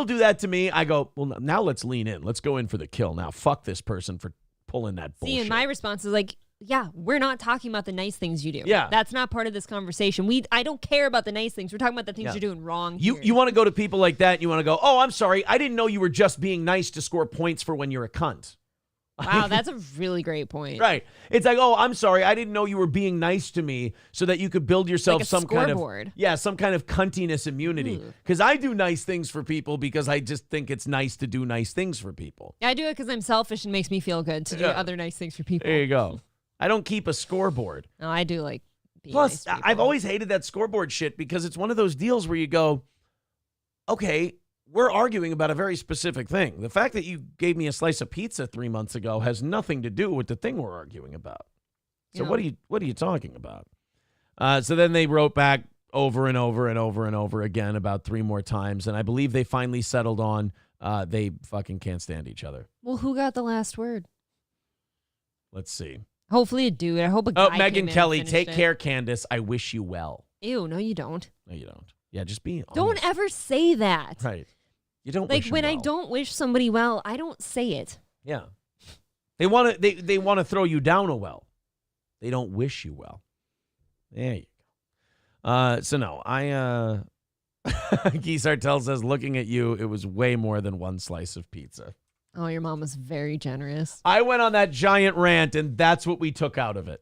do that to me, I go, well, now let's lean in. Let's go in for the kill. Now, fuck this person for pulling that bullshit. See, and my response is like, yeah, we're not talking about the nice things you do. Yeah. That's not part of this conversation. I don't care about the nice things. We're talking about the things you're doing wrong here. You want to go to people like that and you want to go, oh, I'm sorry. I didn't know you were just being nice to score points for when you're a cunt. Wow, that's a really great point. Right. It's like, oh, I'm sorry. I didn't know you were being nice to me so that you could build yourself Like a some scoreboard. some kind of cuntiness immunity. Because I do nice things for people because I just think it's nice to do nice things for people. I do it because I'm selfish and makes me feel good to do other nice things for people. There you go. I don't keep a scoreboard. No, I do like being Plus, nice to people. I've always hated that scoreboard shit because it's one of those deals where you go, okay, we're arguing about a very specific thing. The fact that you gave me a slice of pizza 3 months ago has nothing to do with the thing we're arguing about. So what are you talking about? So then they wrote back over and over and over and over again about 3 more times, and I believe they finally settled on they fucking can't stand each other. Well, who got the last word? Let's see. Hopefully a dude. I hope a guy Megan came Kelly, in and take finished care, Candace. I wish you well. Ew, no, you don't. No, you don't. Yeah, just be honest. Don't ever say that. Right. You don't Like wish when them I well. don't wish somebody well, I don't say it. Yeah. They want to they want to throw you down a well. They don't wish you well. There you go. So no, Geesart tells us, looking at you, it was way more than one slice of pizza. Oh, your mom was very generous. I went on that giant rant, and that's what we took out of it.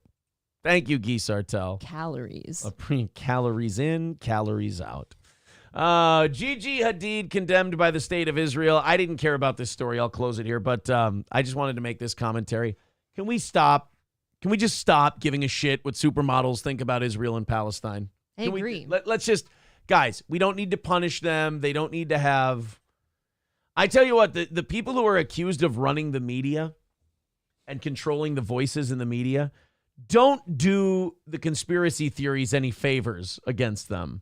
Thank you, Geesartel. Calories. Calories in, calories out. Gigi Hadid condemned by the state of Israel. I didn't care about this story. I'll close it here, but I just wanted to make this commentary. Can we stop? Can we just stop giving a shit what supermodels think about Israel and Palestine? I agree. Let's just, guys, we don't need to punish them. They don't need to have. I tell you what, the people who are accused of running the media and controlling the voices in the media, don't do the conspiracy theories any favors against them.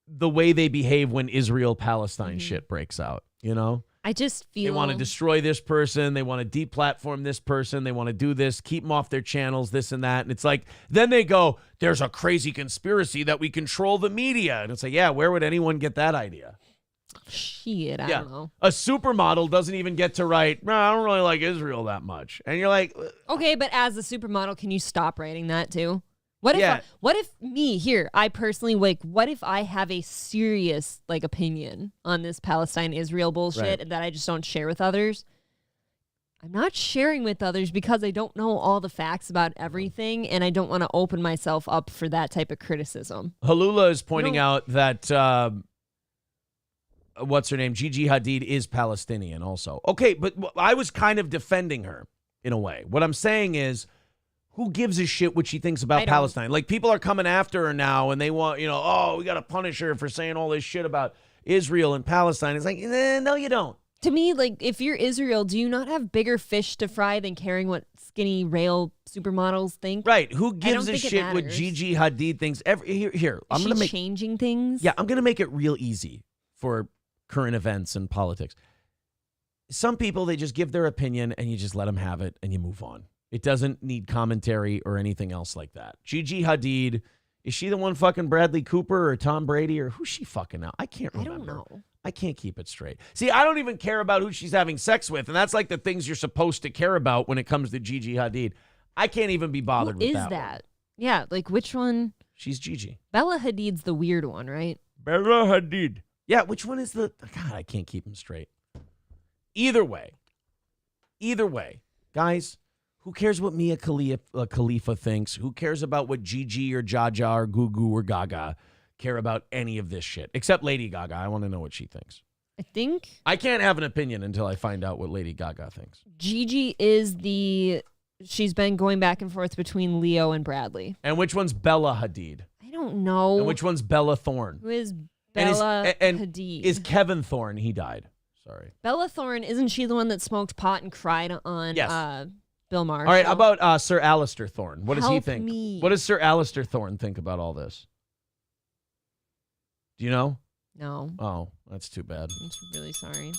The way they behave when Israel-Palestine shit breaks out, you know? I just feel... They want to destroy this person. They want to deplatform this person. They want to do this, keep them off their channels, this and that. And it's like, then they go, there's a crazy conspiracy that we control the media. And it's like, yeah, where would anyone get that idea? Shit, I don't know. A supermodel doesn't even get to write, no, I don't really like Israel that much. And you're like... Okay, but as a supermodel, can you stop writing that too? What if me here, I personally, like, what if I have a serious, like, opinion on this Palestine-Israel bullshit that I just don't share with others? I'm not sharing with others because I don't know all the facts about everything, and I don't want to open myself up for that type of criticism. Halula is pointing out that, what's her name? Gigi Hadid is Palestinian also. Okay, but I was kind of defending her in a way. What I'm saying is, who gives a shit what she thinks about Palestine? Like, people are coming after her now, and they want, we got to punish her for saying all this shit about Israel and Palestine. It's like, no, you don't. To me, like, if you're Israel, do you not have bigger fish to fry than caring what skinny rail supermodels think? Right. Who gives a shit what Gigi Hadid thinks? Here, I'm going to make changing things. Yeah, I'm going to make it real easy for current events and politics. Some people, they just give their opinion, and you just let them have it, and you move on. It doesn't need commentary or anything else like that. Gigi Hadid, is she the one fucking Bradley Cooper or Tom Brady or who's she fucking now? I can't remember. I don't know. I can't keep it straight. See, I don't even care about who she's having sex with, and that's like the things you're supposed to care about when it comes to Gigi Hadid. I can't even be bothered with that. Who is that? Yeah, like which one? She's Gigi. Bella Hadid's the weird one, right? Bella Hadid. Yeah, which one is the... God, I can't keep them straight. Either way, guys... Who cares what Mia Khalifa thinks? Who cares about what Gigi or Jaja or Gugu or Gaga care about any of this shit? Except Lady Gaga. I want to know what she thinks. I can't have an opinion until I find out what Lady Gaga thinks. Gigi is she's been going back and forth between Leo and Bradley. And which one's Bella Hadid? I don't know. And which one's Bella Thorne? Who is Bella Hadid? Is Kevin Thorne? He died. Sorry. Bella Thorne, isn't she the one that smoked pot and cried on... Yes. Bill Maher. All right, how about Sir Alistair Thorne? What does he think? Me. What does Sir Alistair Thorne think about all this? Do you know? No. Oh, that's too bad. I'm really sorry.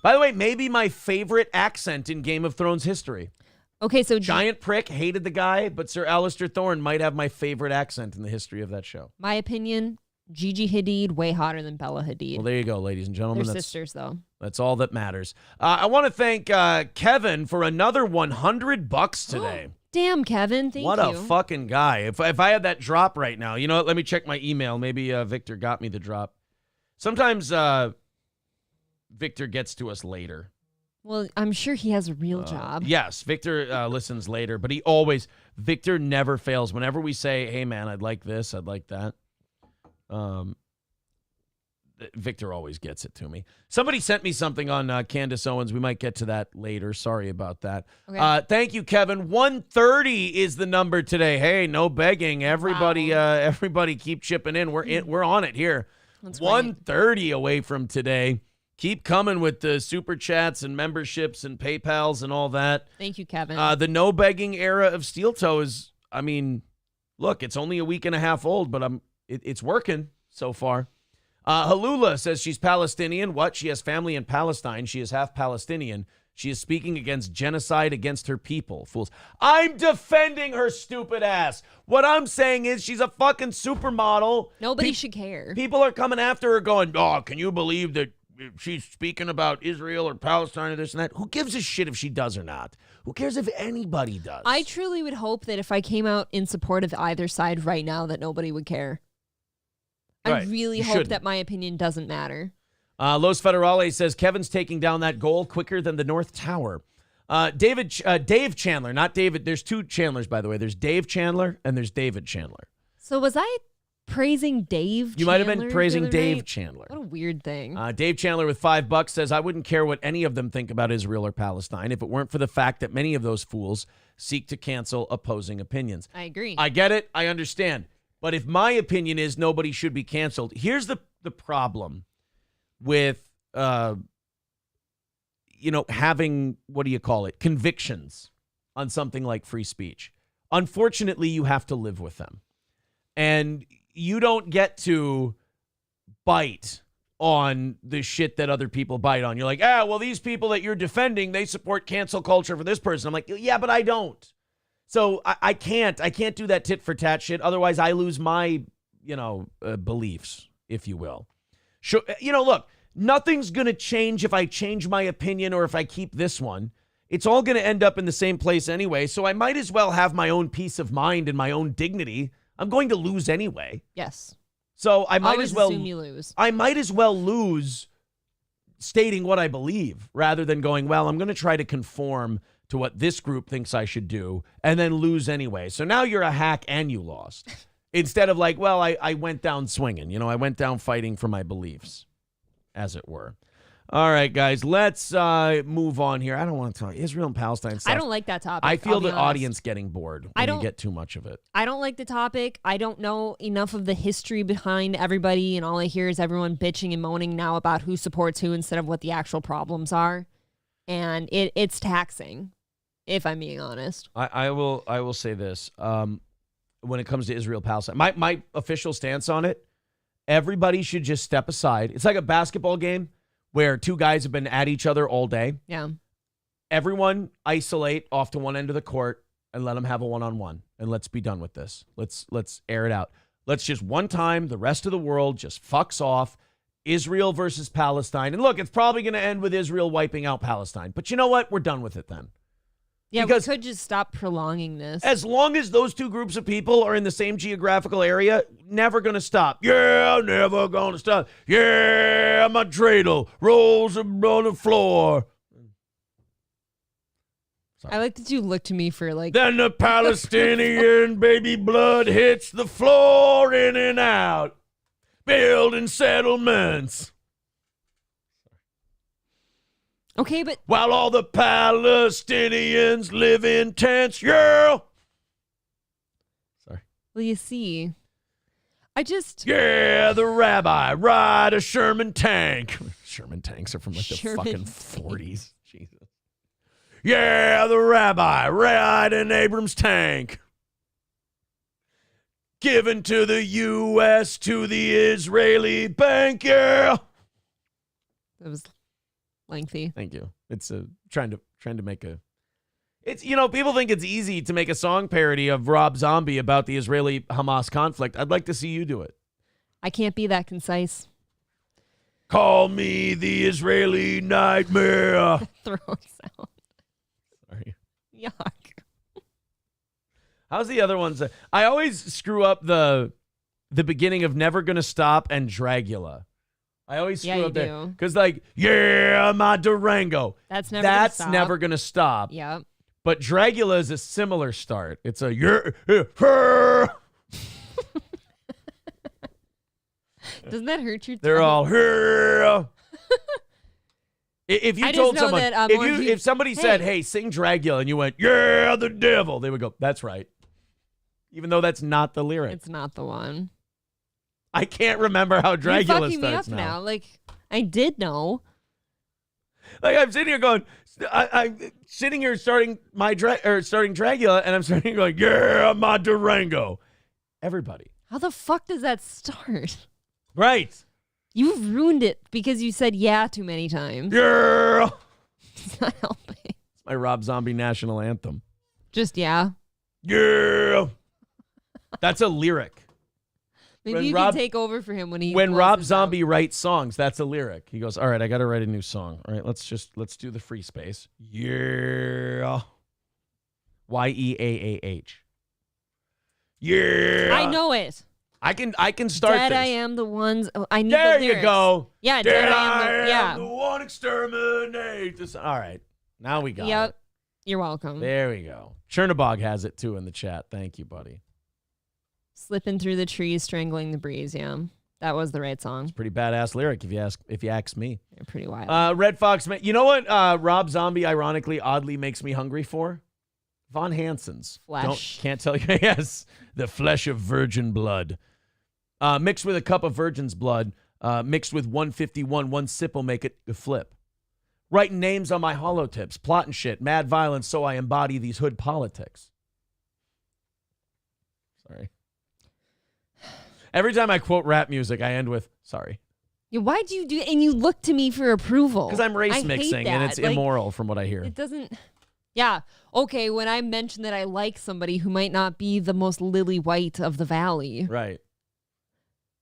By the way, maybe my favorite accent in Game of Thrones history. Okay, so... Giant prick, hated the guy, but Sir Alistair Thorne might have my favorite accent in the history of that show. My opinion, Gigi Hadid, way hotter than Bella Hadid. Well, there you go, ladies and gentlemen. They're sisters, though. That's all that matters. I want to thank Kevin for another $100 today. Damn, Kevin. Thank you. What a fucking guy. If I had that drop right now, you know what? Let me check my email. Maybe Victor got me the drop. Sometimes Victor gets to us later. Well, I'm sure he has a real job. Yes, Victor listens later, but Victor never fails. Whenever we say, hey, man, I'd like this, I'd like that, Victor always gets it to me. Somebody sent me something on Candace Owens. We might get to that later. Sorry about that. Okay. Thank you, Kevin. 130 is the number today. Hey, no begging. Everybody, everybody keep chipping in. We're on it here. That's 130 away from today. Keep coming with the super chats and memberships and PayPals and all that. Thank you, Kevin. The no begging era of Steel Toe is, I mean, look, it's only a week and a half old, but it's working so far. Halula says she's Palestinian. What? She has family in Palestine. She is half Palestinian. She is speaking against genocide against her people. Fools. I'm defending her stupid ass. What I'm saying is she's a fucking supermodel. Nobody should care. People are coming after her going, oh, can you believe that she's speaking about Israel or Palestine or this and that? Who gives a shit if she does or not? Who cares if anybody does? I truly would hope that if I came out in support of either side right now that nobody would care. I really hope that my opinion doesn't matter. Los Federales says Kevin's taking down that goal quicker than the North Tower. Dave Chandler, not David. There's two Chandlers, by the way. There's Dave Chandler and there's David Chandler. So was I praising Dave Chandler? You might have been praising Dave Chandler. What a weird thing. Dave Chandler with $5 says, I wouldn't care what any of them think about Israel or Palestine if it weren't for the fact that many of those fools seek to cancel opposing opinions. I agree. I get it. I understand. But if my opinion is nobody should be canceled, here's the problem with, having, convictions on something like free speech. Unfortunately, you have to live with them. And you don't get to bite on the shit that other people bite on. You're like, well, these people that you're defending, they support cancel culture for this person. I'm like, yeah, but I don't. So I can't do that tit for tat shit. Otherwise, I lose my, beliefs, if you will. Sure, look, nothing's going to change if I change my opinion or if I keep this one. It's all going to end up in the same place anyway. So I might as well have my own peace of mind and my own dignity. I'm going to lose anyway. Yes. So I might Always as well assume you lose. I might as well lose stating what I believe rather than going, well, I'm going to try to conform to what this group thinks I should do and then lose anyway. So now you're a hack and you lost. Instead of like, well, I went down swinging. I went down fighting for my beliefs, as it were. All right, guys, let's move on here. I don't want to talk Israel and Palestine stuff. I don't like that topic. I feel the audience getting bored when you get too much of it. I don't like the topic. I don't know enough of the history behind everybody, and all I hear is everyone bitching and moaning now about who supports who instead of what the actual problems are. And it's taxing, if I'm being honest. I will say this. When it comes to Israel, Palestine, my official stance on it, everybody should just step aside. It's like a basketball game where two guys have been at each other all day. Yeah. Everyone isolate off to one end of the court and let them have a one-on-one. And let's be done with this. Let's air it out. Let's just one time, the rest of the world just fucks off. Israel versus Palestine. And look, it's probably going to end with Israel wiping out Palestine. But you know what? We're done with it then. Yeah, because we could just stop prolonging this. As long as those two groups of people are in the same geographical area, never going to stop. Yeah, never going to stop. Yeah, my dreidel rolls on the floor. Sorry. I like that you look to me for like... Then the Palestinian baby blood hits the floor in and out. Building settlements. Okay, but... While all the Palestinians live in tents, yeah! Sorry. Well, you see, I just... Yeah, the rabbi ride a Sherman tank. Sherman tanks are from like the fucking 40s. Jesus. Yeah, the rabbi ride an Abrams tank. Given to the U.S. to the Israeli bank, yeah! That was... lengthy. Thank you. It's trying to make a... It's, people think it's easy to make a song parody of Rob Zombie about the Israeli-Hamas conflict. I'd like to see you do it. I can't be that concise. Call me the Israeli nightmare. Throw sound. Sorry. Yuck. How's the other ones? I always screw up the beginning of Never Gonna Stop and Dragula. I always Yeah, screw you up there. do. Because like, yeah, my Durango. That's never going to stop. Yep. But Dragula is a similar start. It's a Doesn't that hurt your They're all here. If you I told just know someone, that, if somebody said, "Hey, sing Dragula," and you went, "Yeah, the devil," they would go, "That's right," even though that's not the lyric. It's not the one. I can't remember how Dragula You're fucking starts me up now. Like I did know. Like I'm sitting here going, I'm sitting here starting starting Dragula, and I'm starting going, "Yeah, my Durango." Everybody. How the fuck does that start? Right. You've ruined it because you said yeah too many times. Yeah. It's not helping. It's my Rob Zombie national anthem. Just yeah. Yeah. That's a lyric. Maybe you can take over for him when Rob Zombie writes songs, that's a lyric. He goes, "All right, I got to write a new song. All right, let's do the free space." Yeah. Yeaah. Yeah. I know it. I can start Dead this. I am the ones. Oh, I need There the you lyrics. go. Yeah, Dead I am the one exterminate. All right. Now we got Yep. it. You're welcome. There we go. Chernobog has it too in the chat. Thank you, buddy. Slipping through the trees, strangling the breeze. Yeah, that was the right song. Pretty badass lyric if you ask me. They're pretty wild. Red Fox, you know what Rob Zombie ironically oddly makes me hungry for? Von Hansen's. Flesh. Can't tell you. Yes. The flesh of virgin blood. Mixed with a cup of virgin's blood, mixed with 151, one sip will make it a flip. Writing names on my hollow tips, plotting shit, mad violence, so I embody these hood politics. Sorry. Every time I quote rap music, I end with, sorry. Yeah, why'd you do? And you look to me for approval. Because I'm race I hate mixing, and that. it's Like, immoral from what I hear. It doesn't. Yeah. Okay. When I mention that I like somebody who might not be the most lily white of the valley, Right.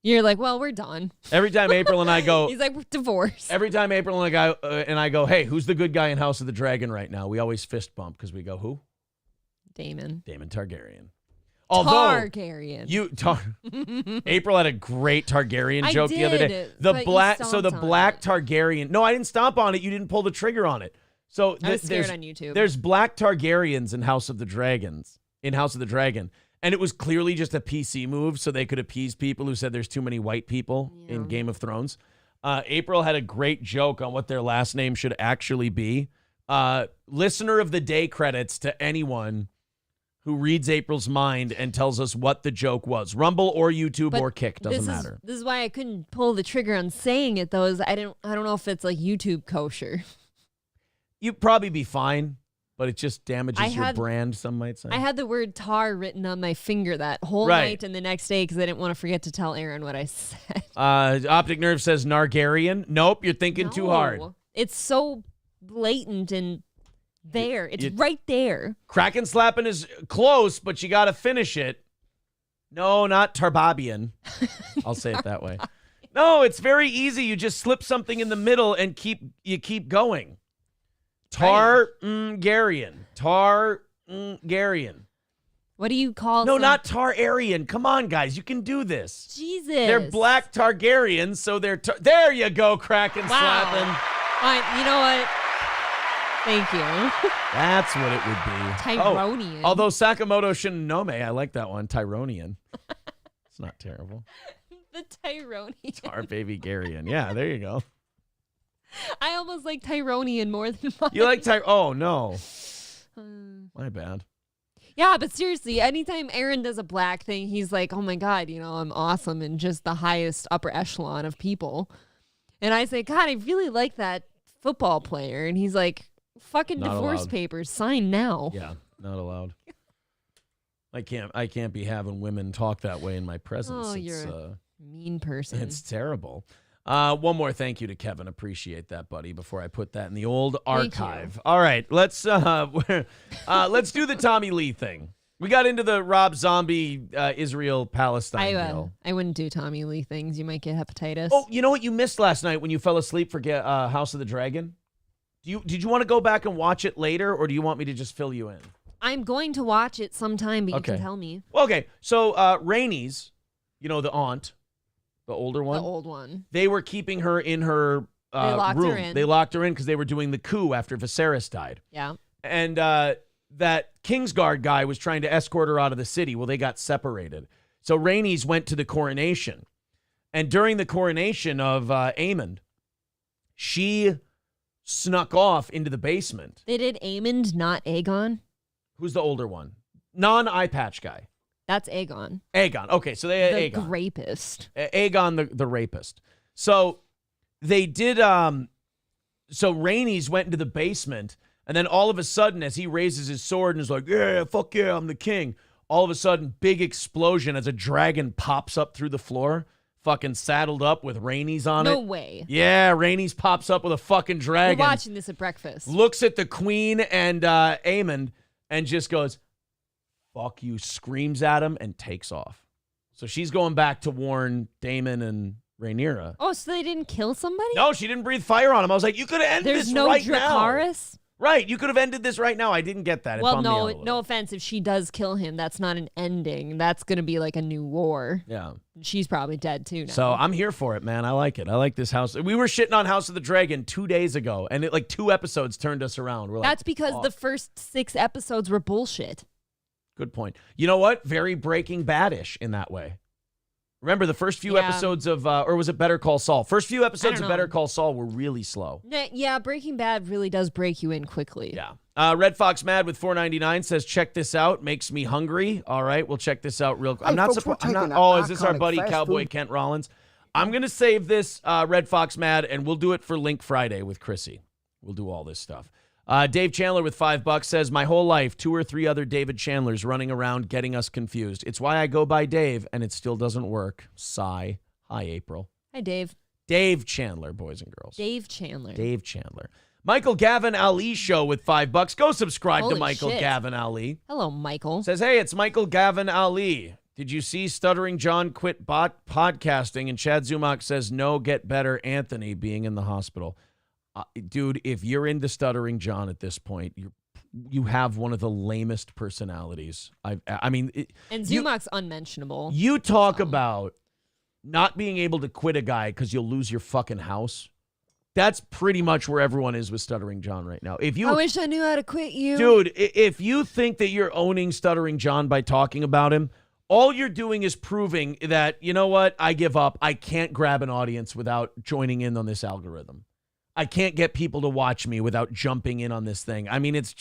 you're like, well, we're done. Every time April and I go, He's like, we're divorced. every time April and I go, hey, who's the good guy in House of the Dragon right now? We always fist bump because we go, who? Damon. Damon Targaryen. Targaryen. April had a great Targaryen joke the other day. The black Targaryen. No, I didn't stomp on it. You didn't pull the trigger on it. So I was scared on YouTube. There's black Targaryens in House of the Dragon, and it was clearly just a PC move so they could appease people who said there's too many white people in Game of Thrones. April had a great joke on what their last name should actually be. Listener of the day credits to anyone who reads April's mind and tells us what the joke was. Rumble or YouTube or Kick, doesn't matter. This is why I couldn't pull the trigger on saying it though. I don't know if it's like YouTube kosher. You'd probably be fine, but it just damages your brand, some might say. I had the word tar written on my finger that whole night and the next day because I didn't want to forget to tell Aaron what I said. Optic Nerve says Nargarian. Nope, you're thinking too hard. It's so blatant and there. It's right there. Kraken slapping is close, but you got to finish it. No, not Tarbabian. I'll say it that way. No, it's very easy. You just slip something in the middle and keep going. Targaryen. Targaryen. What do you call No, not Targaryen. Come on, guys. You can do this. Jesus. They're black Targaryens, so they're... there you go, Kraken slapping. Fine. You know what? Thank you. That's what it would be. Tyronian. Oh, although Sakamoto Shinonome, I like that one. Tyronian. It's not terrible. The Tyronian. Tar baby Garian. Yeah, there you go. I almost like Tyronian more than mine. You like Oh, no. My bad. Yeah, but seriously, anytime Aaron does a black thing, he's like, oh my God, I'm awesome and just the highest upper echelon of people. And I say, God, I really like that football player. And he's like, fucking not divorce allowed. Papers, sign now. Yeah, not allowed. I can't be having women talk that way in my presence. Oh, you're a mean person. It's terrible. One more thank you to Kevin. Appreciate that, buddy, before I put that in the old archive. All right, let's do the Tommy Lee thing. We got into the Rob Zombie Israel-Palestine deal. I wouldn't do Tommy Lee things. You might get hepatitis. Oh, you know what you missed last night when you fell asleep for House of the Dragon? Did you want to go back and watch it later, or do you want me to just fill you in? I'm going to watch it sometime, but you can tell me. Well, okay, so Rainey's, the aunt, the older one. The old one. They were keeping her in her room. Her in. They locked her in because they were doing the coup after Viserys died. Yeah. And that Kingsguard guy was trying to escort her out of the city. Well, they got separated. So Rhaenys went to the coronation. And during the coronation of Aemond, she snuck off into the basement. They did Aemond, not Aegon? Who's the older one? Non-eye patch guy. That's Aegon. Aegon. Okay, so they had The Aegon. rapist. Aegon the rapist. So they did so Rhaenys went into the basement, and then all of a sudden, as he raises his sword and is like, yeah, fuck yeah, I'm the king. All of a sudden, big explosion as a dragon pops up through the floor, fucking saddled up with Rhaenys on it. No way. Yeah, Rhaenys pops up with a fucking dragon. We're watching this at breakfast. Looks at the queen and Aemond and just goes, fuck you, screams at him and takes off. So she's going back to warn Daemon and Rhaenyra. Oh, so they didn't kill somebody? No, she didn't breathe fire on him. I was like, you could have ended There's this no right Dracarys? now. Right, you could have ended this right now. I didn't get that. It Well, bummed me out a no, little. no offense. If she does kill him, that's not an ending. That's going to be like a new war. Yeah. She's probably dead too now. So I'm here for it, man. I like it. I like this house. We were shitting on House of the Dragon 2 days ago, and it like 2 episodes turned us around. We're like, that's because oh. the first 6 episodes were bullshit. Good point. You know what? Very Breaking Bad-ish in that way. Remember the first few episodes of, or was it Better Call Saul? First few episodes of Better Call Saul were really slow. Yeah, Breaking Bad really does break you in quickly. Yeah. Red Fox Mad with $4.99 says, check this out. Makes me hungry. All right, we'll check this out real quick. I'm not surprised. Oh, is this our buddy Cowboy Kent Rollins? I'm going to save this Red Fox Mad, and we'll do it for Link Friday with Chrissy. We'll do all this stuff. Dave Chandler with $5 says, my whole life, 2 or 3 other David Chandlers running around getting us confused. It's why I go by Dave, and it still doesn't work. Sigh. Hi, April. Hi, Dave. Dave Chandler, boys and girls. Dave Chandler. Dave Chandler. Michael Gavin Ali show with $5. Go subscribe Holy to Michael shit. Gavin Ali. Hello, Michael. Says, hey, it's Michael Gavin Ali. Did you see Stuttering John quit podcasting? And Chad Zumach says, no, get better, Anthony being in the hospital. Dude, if you're into Stuttering John at this point, you have one of the lamest personalities. I mean, and Zumach's unmentionable. You talk about not being able to quit a guy because you'll lose your fucking house. That's pretty much where everyone is with Stuttering John right now. I wish I knew how to quit you. Dude, if you think that you're owning Stuttering John by talking about him, all you're doing is proving that, you know what, I give up. I can't grab an audience without joining in on this algorithm. I can't get people to watch me without jumping in on this thing. I mean, it's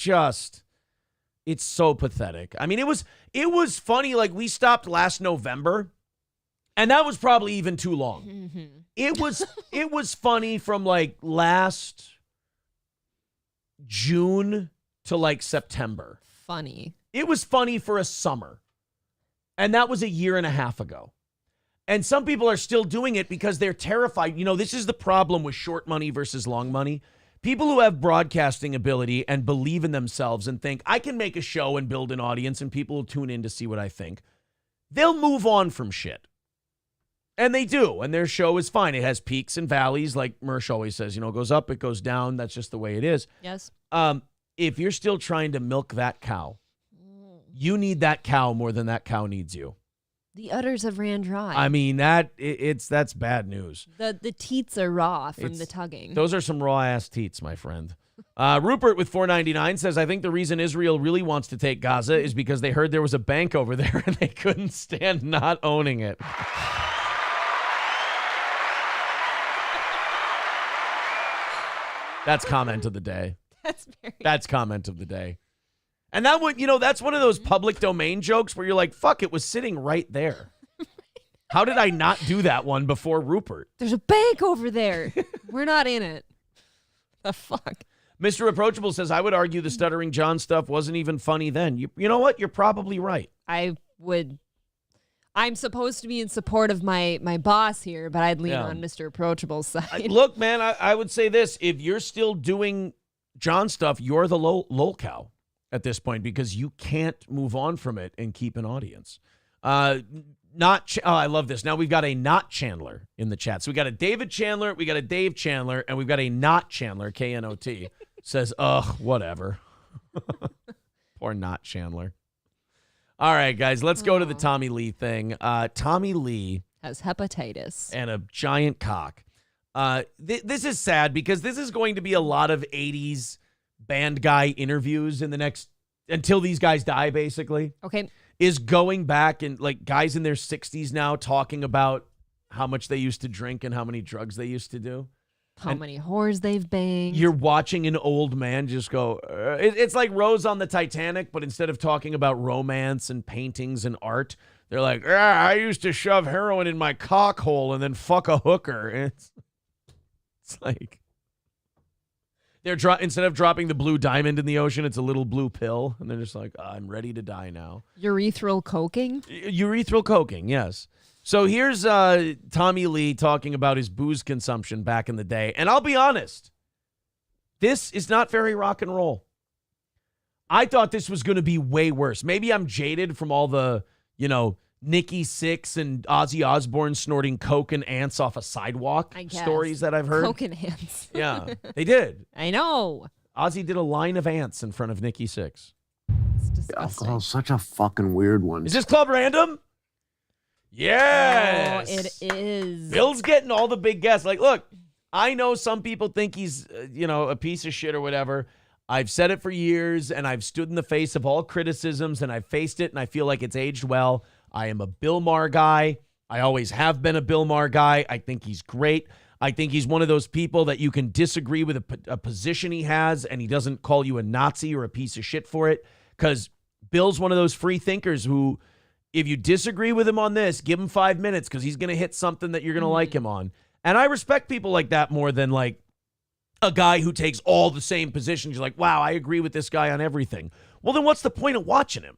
so pathetic. I mean, it was funny. Like, we stopped last November, and that was probably even too long. Mm-hmm. It was funny from like last June to like September. Funny. It was funny for a summer, and that was a year and a half ago. And some people are still doing it because they're terrified. You know, this is the problem with short money versus long money. People who have broadcasting ability and believe in themselves and think, I can make a show and build an audience and people will tune in to see what I think. They'll move on from shit. And they do. And their show is fine. It has peaks and valleys. Like Mersh always says, you know, it goes up, it goes down. That's just the way it is. Yes. If you're still trying to milk that cow, you need that cow more than that cow needs you. The udders have ran dry. I mean, that's bad news. The teats are raw from the tugging. Those are some raw ass teats, my friend. Rupert with $4.99 says, I think the reason Israel really wants to take Gaza is because they heard there was a bank over there and they couldn't stand not owning it. That's comment of the day. That's comment of the day. And that would, you know, that's one of those public domain jokes where you're like, fuck, it was sitting right there. How did I not do that one before Rupert? There's a bank over there. We're not in it. The fuck? Mr. Approachable says, I would argue the Stuttering John stuff wasn't even funny then. You know what? You're probably right. I'm supposed to be in support of my boss here, but I'd lean on Mr. Approachable's side. Look, man, I would say this. If you're still doing John stuff, you're the lol cow at this point because you can't move on from it and keep an audience. I love this. Now we've got a not Chandler in the chat. So we got a David Chandler, we got a Dave Chandler, and we've got a not Chandler, K-N-O-T. Says, ugh, whatever. Poor not Chandler. All right, guys, let's go to the Tommy Lee thing. Tommy Lee Has hepatitis. And a giant cock. This is sad because this is going to be a lot of 80s band guy interviews in the next, until these guys die, basically. Okay. Is going back and like guys in their 60s now talking about how much they used to drink and how many drugs they used to do. How many whores they've banged. You're watching an old man just go, it's like Rose on the Titanic, but instead of talking about romance and paintings and art, they're like, I used to shove heroin in my cock hole and then fuck a hooker. And it's like, instead of dropping the blue diamond in the ocean, it's a little blue pill. And they're just like, I'm ready to die now. Urethral coking? Urethral coking, yes. So here's Tommy Lee talking about his booze consumption back in the day. And I'll be honest, this is not very rock and roll. I thought this was going to be way worse. Maybe I'm jaded from all the, Nikki Sixx and Ozzy Osbourne snorting coke and ants off a sidewalk stories that I've heard. Coke and ants. Yeah, they did. I know. Ozzy did a line of ants in front of Nikki Sixx. It's disgusting. Alcohol's such a fucking weird one. Is this Club Random? Yes. Oh, it is. Bill's getting all the big guests. Like, look, I know some people think he's, a piece of shit or whatever. I've said it for years, and I've stood in the face of all criticisms, and I've faced it, and I feel like it's aged well. I am a Bill Maher guy. I always have been a Bill Maher guy. I think he's great. I think he's one of those people that you can disagree with a position he has, and he doesn't call you a Nazi or a piece of shit for it, because Bill's one of those free thinkers who, if you disagree with him on this, give him 5 minutes because he's going to hit something that you're going to like him on. And I respect people like that more than like a guy who takes all the same positions. You're like, wow, I agree with this guy on everything. Well, then what's the point of watching him?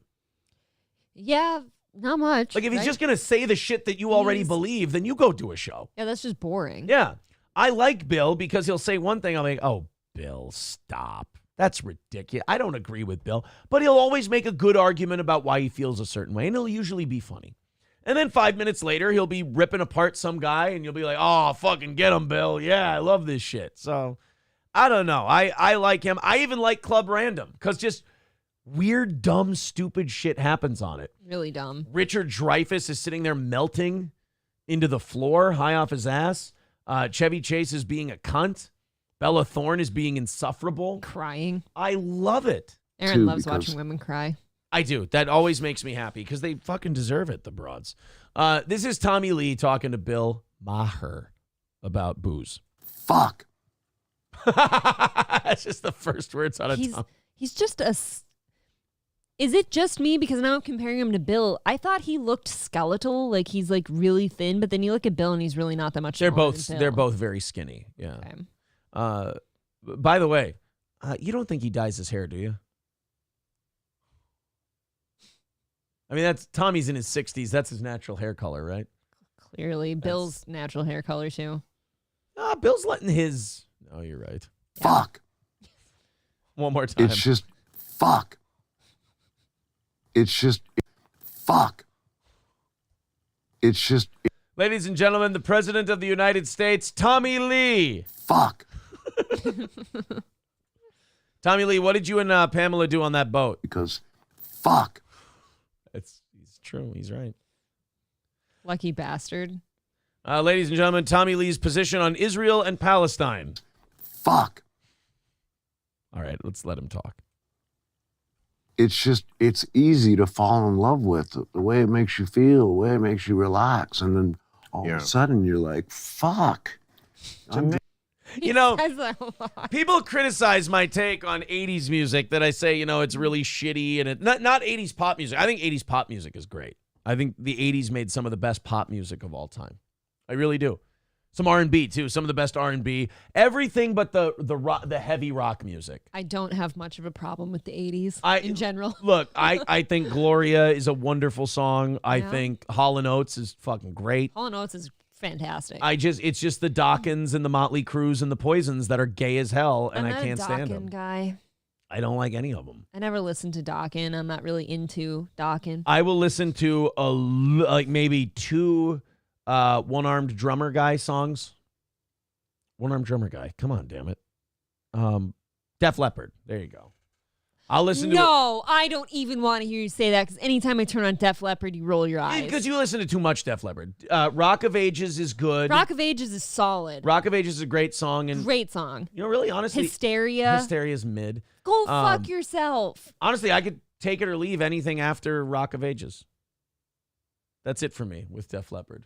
Yeah, not much. Like if he's just going to say the shit that you already believe, then you go do a show. Yeah, that's just boring. Yeah. I like Bill because he'll say one thing. I'm like, oh, Bill, stop. That's ridiculous. I don't agree with Bill, but he'll always make a good argument about why he feels a certain way, and it'll usually be funny. And then 5 minutes later, he'll be ripping apart some guy, and you'll be like, oh, fucking get him, Bill. Yeah, I love this shit. So, I don't know. I like him. I even like Club Random because just weird, dumb, stupid shit happens on it. Really dumb. Richard Dreyfuss is sitting there melting into the floor, high off his ass. Chevy Chase is being a cunt. Bella Thorne is being insufferable. Crying. I love it. Aaron loves watching women cry. I do. That always makes me happy because they fucking deserve it, the broads. This is Tommy Lee talking to Bill Maher about booze. Fuck. That's just the first words out of tongue. He's just a... Is it just me? Because now I'm comparing him to Bill. I thought he looked skeletal, like he's like really thin, but then you look at Bill and he's really not that much smaller than Bill. They're both very skinny. Yeah. Okay. By the way, you don't think he dyes his hair, do you? I mean, that's Tommy's in his 60s. That's his natural hair color, right? Clearly. Bill's natural hair color, too. Bill's letting his... Oh, you're right. Yeah. Fuck. One more time. It's just fuck. It's just fuck. It's just... Ladies and gentlemen, the President of the United States, Tommy Lee. Fuck. Tommy Lee, what did you and Pamela do on that boat? Because fuck. It's true. He's right. Lucky bastard. Ladies and gentlemen, Tommy Lee's position on Israel and Palestine. Fuck. All right, let's let him talk. It's easy to fall in love with the way it makes you feel, the way it makes you relax. And then all of a sudden you're like, fuck. People criticize my take on 80s music that I say, it's really shitty. And not 80s pop music. I think 80s pop music is great. I think the 80s made some of the best pop music of all time. I really do. Some R&B, too. Some of the best R&B. Everything but the heavy rock music. I don't have much of a problem with the 80s in general. Look, I think Gloria is a wonderful song. I think Hall & Oates is fucking great. Hall & Oates is fantastic. It's just the Dawkins and the Motley Crues and the Poisons that are gay as hell, and I can't stand them. I'm not a Dawkins guy. I don't like any of them. I never listened to Dawkins. I'm not really into Dawkins. I will listen to maybe two one-armed drummer guy songs. One-armed drummer guy. Come on, damn it. Def Leppard. There you go. I'll listen to No, I don't even want to hear you say that because anytime I turn on Def Leppard, you roll your eyes. Because you listen to too much Def Leppard. Rock of Ages is good. Rock of Ages is solid. Rock of Ages is a great song. And Great song. You know, really, honestly. Hysteria. Hysteria's mid. Go fuck yourself. Honestly, I could take it or leave anything after Rock of Ages. That's it for me with Def Leppard.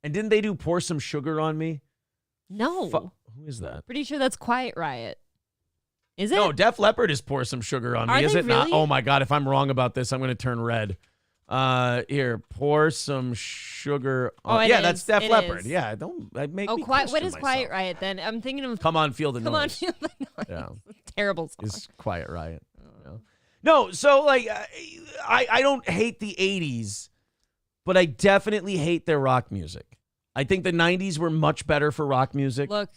And didn't they do Pour Some Sugar on Me? No. Who is that? Pretty sure that's Quiet Riot. Is it? No, Def Leppard is Pour Some Sugar on Me, is it not? Oh my God, if I'm wrong about this, I'm going to turn red. Here, Pour Some Sugar on Me. That's Def Leppard. Yeah, don't make me question what is myself. Quiet Riot then? I'm thinking of Come On, Feel the Noise. Come On, Feel the Noise. Yeah. Terrible song. Is Quiet Riot. No, so like I don't hate the 80s, but I definitely hate their rock music. I think the 90s were much better for rock music. Look,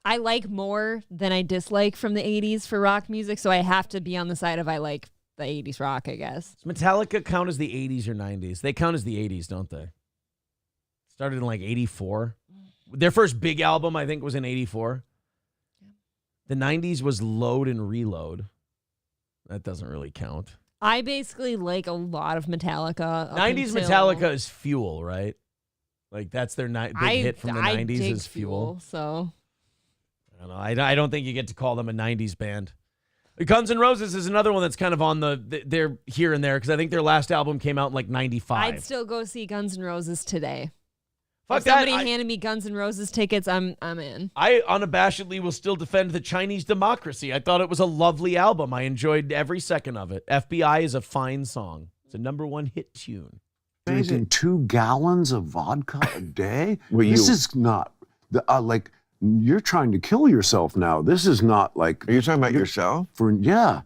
I like more than I dislike from the 80s for rock music, so I have to be on the side of I like the 80s rock, I guess. Does Metallica count as the 80s or 90s? They count as the 80s, don't they? Started in like 84. Their first big album, I think, was in 84. The 90s was Load and Reload. That doesn't really count. I basically like a lot of Metallica. 90s Metallica is Fuel, right? Like that's their big hit from the 90s dig is Fuel. So I don't know. I don't think you get to call them a 90s band. Guns N' Roses is another one that's kind of on they're here and there because I think their last album came out in like 95. I'd still go see Guns N' Roses today. Fuck if somebody handed me Guns N' Roses tickets, I'm in. I unabashedly will still defend the Chinese Democracy. I thought it was a lovely album. I enjoyed every second of it. FBI is a fine song. It's a #1 hit tune. Drinking 2 gallons of vodka a day? This is not like you're trying to kill yourself now. This is not like. Are you talking about yourself? Yeah.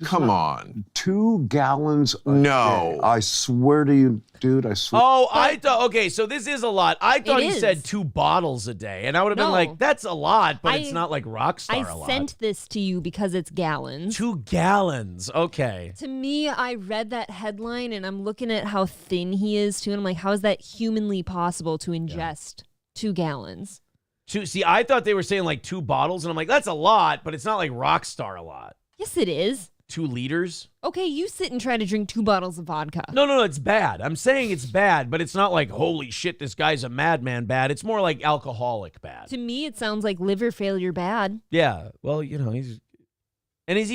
Come on. 2 gallons a day. I swear to you, dude, I swear. Oh, I thought, okay, so this is a lot. I thought he said 2 bottles a day, and I would have been like, that's a lot, but it's not like Rockstar a lot. I sent this to you because it's gallons. 2 gallons, okay. To me, I read that headline, and I'm looking at how thin he is, too, and I'm like, how is that humanly possible to ingest 2 gallons? See, I thought they were saying like 2 bottles, and I'm like, that's a lot, but it's not like Rockstar a lot. Yes, it is. 2 liters? Okay, you sit and try to drink 2 bottles of vodka. No, it's bad. I'm saying it's bad, but it's not like, holy shit, this guy's a madman bad. It's more like alcoholic bad. To me, it sounds like liver failure bad. Yeah, well, you know, he's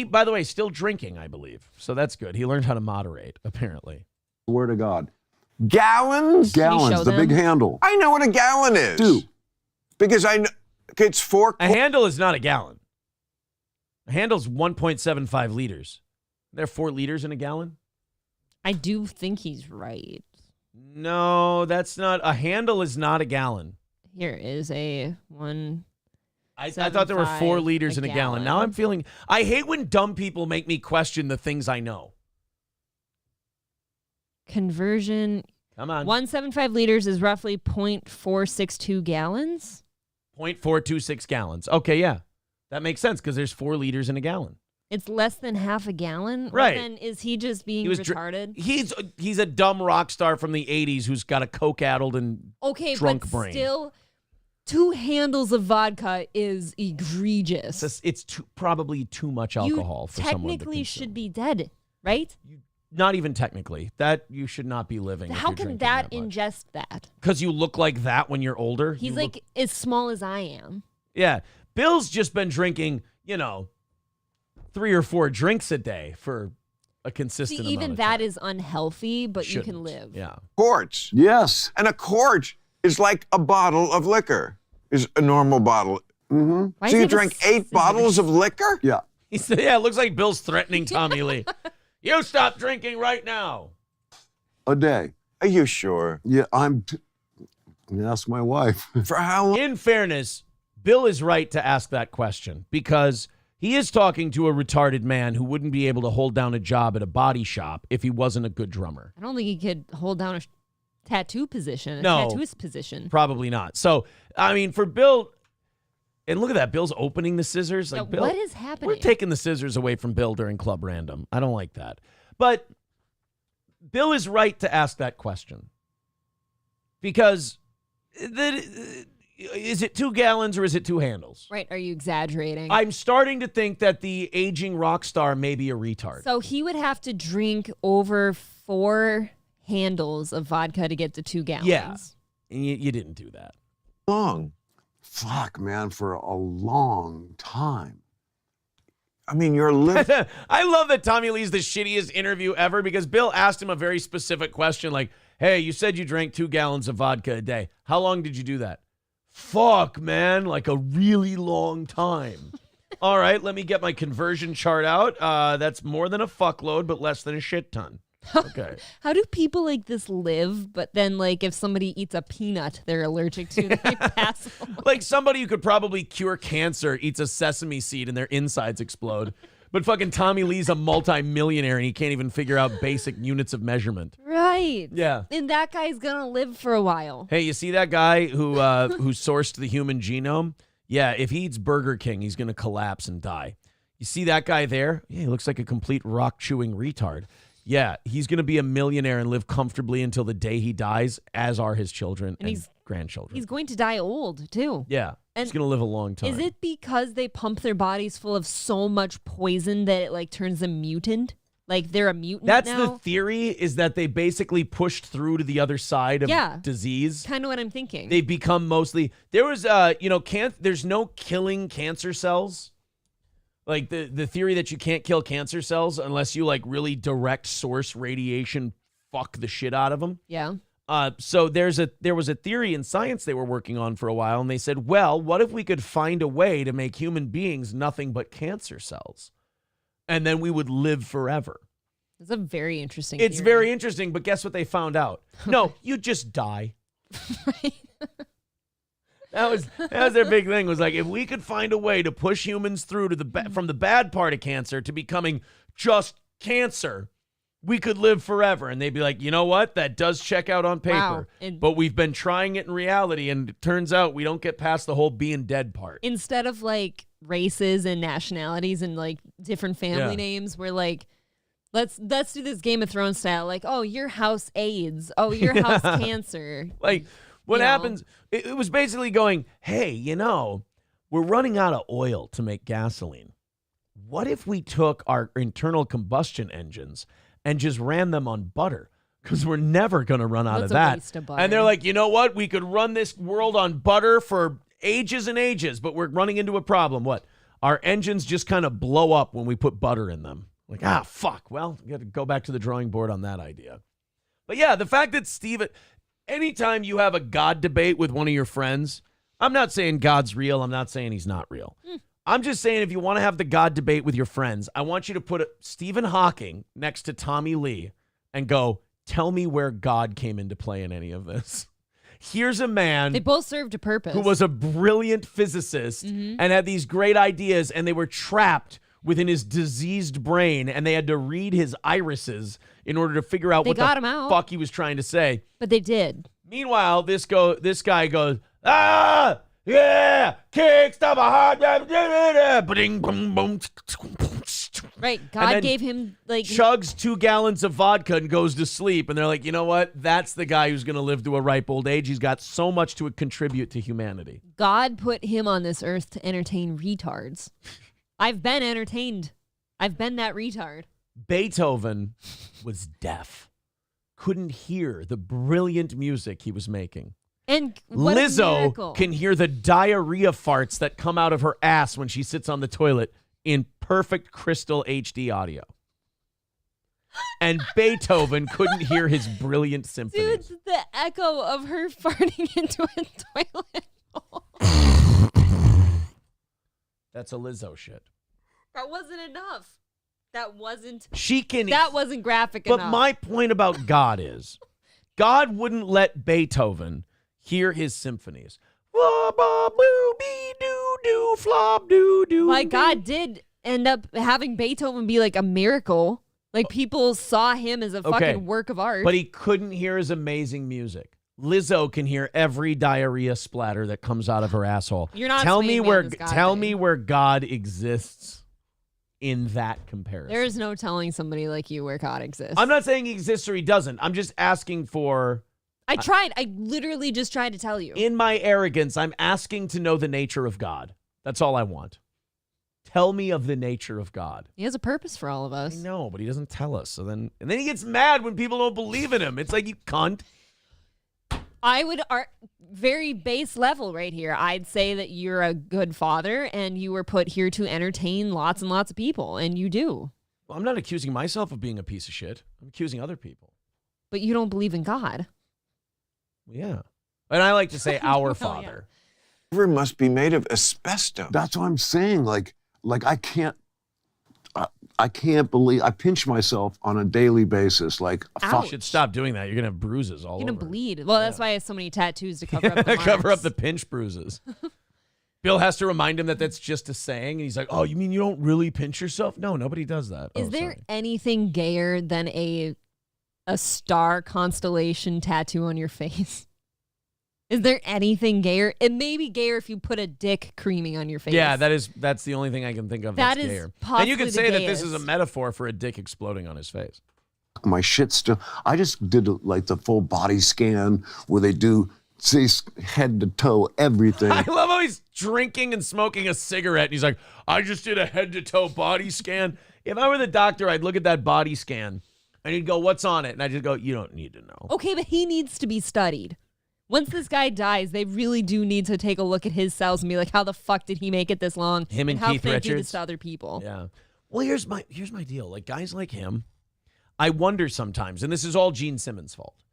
by the way, still drinking, I believe. So that's good. He learned how to moderate, apparently. Swear to God. Gallons? Gallons, the big handle. I know what a gallon is. Dude. Because I know it's 4. A handle is not a gallon. A handle's 1.75 liters. There are 4 liters in a gallon? I do think he's right. No, that's not. A handle is not a gallon. Here is a 1. I thought there were 4 liters in a gallon. Now I'm feeling. I hate when dumb people make me question the things I know. Conversion. Come on. 175 liters is roughly 0.462 gallons. 0.426 gallons. Okay, yeah. That makes sense because there's 4 liters in a gallon. It's less than half a gallon? Right. Well, then is he just being retarded? He's a dumb rock star from the 80s who's got a coke-addled and drunk brain. Still, 2 handles of vodka is egregious. It's probably too much alcohol for someone to consume. You technically should be dead, right? Not even technically. That you should not be living. How can that ingest that? Because you look like that when you're older. He's like as small as I am. Yeah. Bill's just been drinking, 3 or 4 drinks a day for a consistent amount even of that time. is unhealthy, but you can live. Yeah. Quarts. Yes. And a quart is like a bottle of liquor, is a normal bottle. Mm-hmm. So you drank 8 bottles of liquor? Yeah. He said, yeah, it looks like Bill's threatening Tommy Lee. You stop drinking right now. A day. Are you sure? Yeah, ask my wife. For how long? In fairness, Bill is right to ask that question because he is talking to a retarded man who wouldn't be able to hold down a job at a body shop if he wasn't a good drummer. I don't think he could hold down a tattooist position. Probably not. So, I mean, for Bill, and look at that, Bill's opening the scissors. Like, Bill, what is happening? We're taking the scissors away from Bill during Club Random. I don't like that. But Bill is right to ask that question because is it 2 gallons or is it 2 handles? Right. Are you exaggerating? I'm starting to think that the aging rock star may be a retard. So he would have to drink over 4 handles of vodka to get to 2 gallons. Yeah. And you didn't do that. Long. Fuck, man, for a long time. I mean, you're living. I love that Tommy Lee's the shittiest interview ever because Bill asked him a very specific question like, hey, you said you drank 2 gallons of vodka a day. How long did you do that? Fuck, man, like a really long time. All right, let me get my conversion chart out. That's more than a fuckload, but less than a shit ton. Okay. How do people like this live? But then, like, if somebody eats a peanut they're allergic to, they pass away. Like somebody who could probably cure cancer eats a sesame seed and their insides explode. But fucking Tommy Lee's a multi-millionaire and he can't even figure out basic units of measurement. Right. Yeah. And that guy's gonna live for a while. Hey, you see that guy who sourced the human genome? Yeah, if he eats Burger King, he's gonna collapse and die. You see that guy there? Yeah, he looks like a complete rock-chewing retard. Yeah, he's going to be a millionaire and live comfortably until the day he dies, as are his children and grandchildren. He's going to die old, too. Yeah, he's going to live a long time. Is it because they pump their bodies full of so much poison that it, like, turns them mutant? Like, they're a mutant That's now? the theory, is that they basically pushed through to the other side of disease. Kind of what I'm thinking. They've become mostly... There was, there's no killing cancer cells. Like the theory that you can't kill cancer cells unless you like really direct source radiation fuck the shit out of them. Yeah. So there was a theory in science they were working on for a while, and they said, well, what if we could find a way to make human beings nothing but cancer cells? And then we would live forever. It's a very interesting It's theory. very interesting, but guess what they found out? No, you just die. Right. That was their big thing, was like, if we could find a way to push humans through to from the bad part of cancer to becoming just cancer, we could live forever. And they'd be like, you know what? That does check out on paper. Wow. But we've been trying it in reality, and it turns out we don't get past the whole being dead part. Instead of like races and nationalities and like different family names, we're like, let's do this Game of Thrones style. Like, oh, your house AIDS. Oh, your house cancer. Like, what happens, it was basically going, hey, we're running out of oil to make gasoline. What if we took our internal combustion engines and just ran them on butter? Because we're never going to run out of that. Waste of butter. And they're like, you know what? We could run this world on butter for ages and ages, but we're running into a problem. What? Our engines just kind of blow up when we put butter in them. Like, fuck. Well, we got to go back to the drawing board on that idea. But yeah, the fact that anytime you have a God debate with one of your friends, I'm not saying God's real. I'm not saying he's not real. I'm just saying if you want to have the God debate with your friends, I want you to put Stephen Hawking next to Tommy Lee and go, tell me where God came into play in any of this. Here's a man. They both served a purpose. Who was a brilliant physicist and had these great ideas, and they were trapped within his diseased brain, and they had to read his irises in order to figure out what the fuck he was trying to say. But they did. Meanwhile, this guy goes, yeah, kickstart my heart, boom, boom. Right, God gave him like chugs 2 gallons of vodka and goes to sleep, and they're like, you know what? That's the guy who's going to live to a ripe old age. He's got so much to contribute to humanity. God put him on this earth to entertain retards. I've been entertained. I've been that retard. Beethoven was deaf. Couldn't hear the brilliant music he was making. And what Lizzo can hear the diarrhea farts that come out of her ass when she sits on the toilet in perfect crystal HD audio. And Beethoven couldn't hear his brilliant symphonies. Dude, the echo of her farting into a toilet. That's a Lizzo shit. That wasn't enough. That wasn't graphic enough. But my point about God is, God wouldn't let Beethoven hear his symphonies. My God did end up having Beethoven be like a miracle. Like people saw him as a fucking work of art. But he couldn't hear his amazing music. Lizzo can hear every diarrhea splatter that comes out of her asshole. You're not tell me where God exists in that comparison. There is no telling somebody like you where God exists. I'm not saying he exists or he doesn't. I'm just asking for I tried. I literally just tried to tell you. In my arrogance, I'm asking to know the nature of God. That's all I want. Tell me of the nature of God. He has a purpose for all of us. I know, but he doesn't tell us. And then he gets mad when people don't believe in him. It's like, you cunt. I would, very base level right here, I'd say that you're a good father and you were put here to entertain lots and lots of people, and you do. Well, I'm not accusing myself of being a piece of shit. I'm accusing other people. But you don't believe in God. Yeah. And I like to say our Father. River must be made of asbestos. That's what I'm saying. Like I can't believe I pinch myself on a daily basis. Like, you should stop doing that. You're gonna have bruises all over. You're gonna bleed. Well, that's why I have so many tattoos to cover up the marks. Cover up the pinch bruises. Bill has to remind him that that's just a saying, and he's like, "Oh, you mean you don't really pinch yourself?" No, nobody does that. Is there anything gayer than a star constellation tattoo on your face? Is there anything gayer? It may be gayer if you put a dick creaming on your face. Yeah, that's the only thing I can think of that's gayer. And you could say that this is a metaphor for a dick exploding on his face. My shit still. I just did like the full body scan where they do head to toe everything. I love how he's drinking and smoking a cigarette, and he's like, "I just did a head to toe body scan." If I were the doctor, I'd look at that body scan, and he'd go, "What's on it?" And I'd just go, "You don't need to know." Okay, but he needs to be studied. Once this guy dies, they really do need to take a look at his cells and be like, how the fuck did he make it this long? Him and how Keith can I Richards do this to other people? Yeah. Well, here's my deal. Like, guys like him, I wonder sometimes, and this is all Gene Simmons' fault.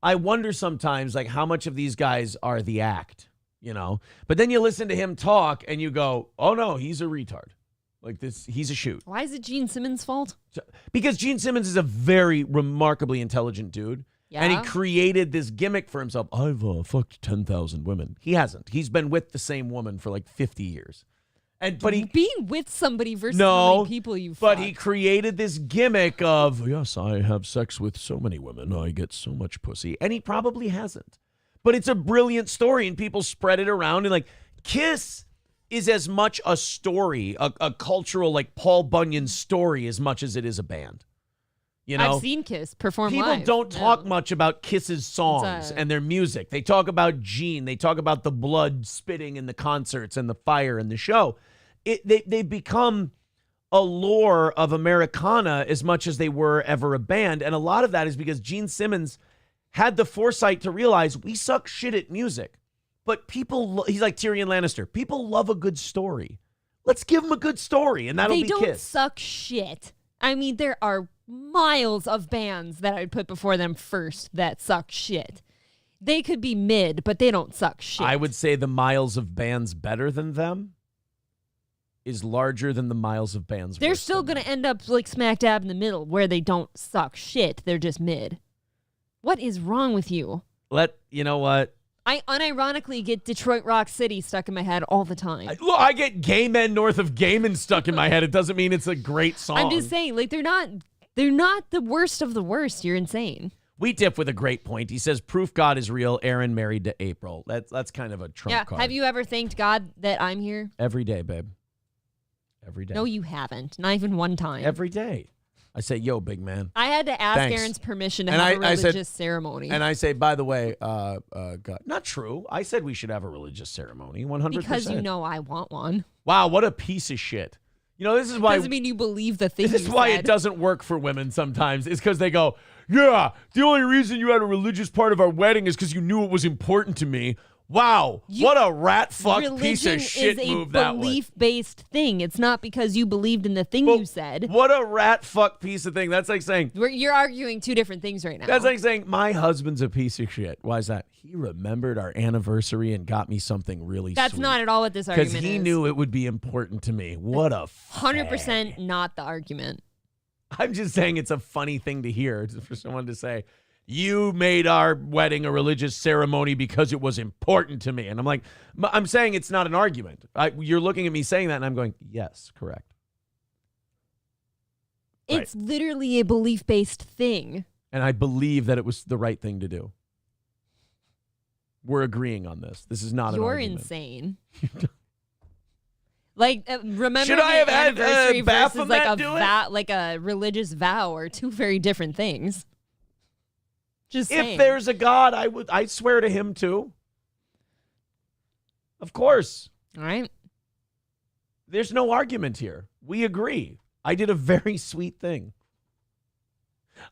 I wonder sometimes, like, how much of these guys are the act, you know? But then you listen to him talk and you go, oh no, he's a retard. Like this, he's a shoot. Why is it Gene Simmons' fault? Because Gene Simmons is a very remarkably intelligent dude. Yeah. And he created this gimmick for himself. I've fucked 10,000 women. He hasn't. He's been with the same woman for like 50 years. But being with somebody versus how many people you fucked. But he created this gimmick of, yes, I have sex with so many women. I get so much pussy. And he probably hasn't. But it's a brilliant story, and people spread it around. And like, Kiss is as much a story, a cultural, like Paul Bunyan story, as much as it is a band. You know, I've seen Kiss perform People live. don't talk much about Kiss's songs and their music. They talk about Gene. They talk about the blood spitting in the concerts and the fire in the show. They've become a lore of Americana as much as they were ever a band. And a lot of that is because Gene Simmons had the foresight to realize we suck shit at music. But people, he's like Tyrion Lannister. People love a good story. Let's give them a good story, and that'll be Kiss. They don't suck shit. I mean, there are miles of bands that I'd put before them first that suck shit. They could be mid, but they don't suck shit. I would say the miles of bands better than them is larger than the miles of bands. They're still going to end up like smack dab in the middle where they don't suck shit. They're just mid. What is wrong with you? You know what? I unironically get Detroit Rock City stuck in my head all the time. I get Gay Men North of Gaiman stuck in my head. It doesn't mean it's a great song. I'm just saying, like, they're not the worst of the worst. You're insane. Wheat Dip with a great point. He says, proof God is real. Aaron married to April. That's kind of a trump card. Have you ever thanked God that I'm here? Every day, babe. Every day. No, you haven't. Not even one time. Every day. I say, yo, big man. I had to ask Aaron's permission to have a religious ceremony. And I say, by the way, God, not true. I said we should have a religious ceremony, 100%. Because you know I want one. Wow, what a piece of shit. You know, this is why. Doesn't mean you believe the thing. This is why it doesn't work for women sometimes. It's because they go, yeah, the only reason you had a religious part of our wedding is because you knew it was important to me. Wow, what a rat fuck piece of shit move that was. Religion is a belief-based thing. It's not because you believed in the thing you said. What a rat fuck piece of thing. That's like saying... You're arguing two different things right now. That's like saying, my husband's a piece of shit. Why is that? He remembered our anniversary and got me something really sweet. That's not at all what this argument is. Because he knew it would be important to me. What a 100% not the argument. I'm just saying it's a funny thing to hear for someone to say... You made our wedding a religious ceremony because it was important to me. And I'm like, I'm saying it's not an argument. You're looking at me saying that, and I'm going, yes, correct. It's literally a belief-based thing. And I believe that it was the right thing to do. We're agreeing on this. This is not an argument. You're insane. Like, remember Should I have had anniversary versus Baphomet do it? like a religious vow are two very different things. Just saying. If there's a God, I'd swear to him too. Of course. All right. There's no argument here. We agree. I did a very sweet thing.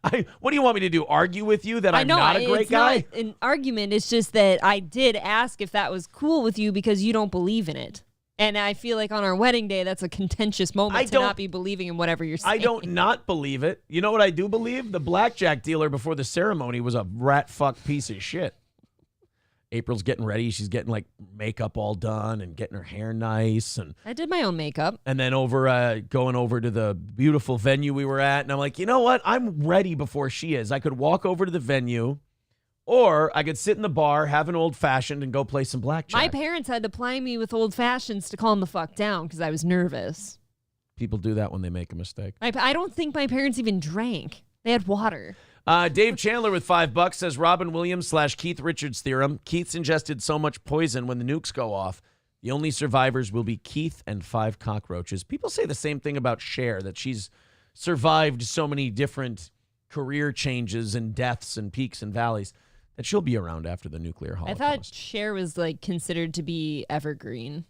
What do you want me to do? Argue with you that I'm not a great guy? Not an argument. It's just that I did ask if that was cool with you because you don't believe in it. And I feel like on our wedding day, that's a contentious moment to not be believing in whatever you're saying. I don't not believe it. You know what I do believe? The blackjack dealer before the ceremony was a rat fuck piece of shit. April's getting ready. She's getting like makeup all done and getting her hair nice. And I did my own makeup. And then going over to the beautiful venue we were at. And I'm like, you know what? I'm ready before she is. I could walk over to the venue, or I could sit in the bar, have an old fashioned, and go play some blackjack. My parents had to ply me with old fashions to calm the fuck down because I was nervous. People do that when they make a mistake. I don't think my parents even drank. They had water. Dave Chandler with $5 says Robin Williams / Keith Richards theorem. Keith's ingested so much poison when the nukes go off, the only survivors will be Keith and 5 cockroaches. People say the same thing about Cher, that she's survived so many different career changes and deaths and peaks and valleys, that she'll be around after the nuclear holocaust. I thought Cher was like considered to be evergreen.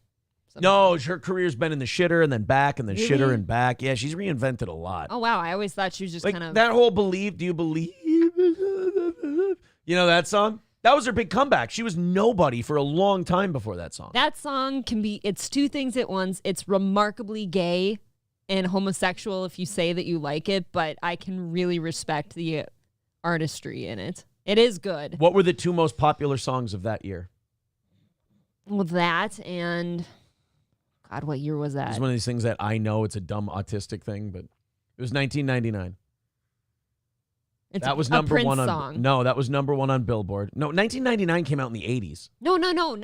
No, her career's been in the shitter and then back and then shitter and back. Yeah, she's reinvented a lot. Oh, wow. I always thought she was just like kind of... That whole believe, do you believe? You know that song? That was her big comeback. She was nobody for a long time before that song. That song can be... It's two things at once. It's remarkably gay and homosexual if you say that you like it, but I can really respect the artistry in it. It is good. What were the 2 most popular songs of that year? Well, that and... God, what year was that? It's one of these things that I know it's a dumb autistic thing, but it was 1999. That was number Prince one on song. No, that was number 1 on Billboard. No, 1999 came out in the 80s. No.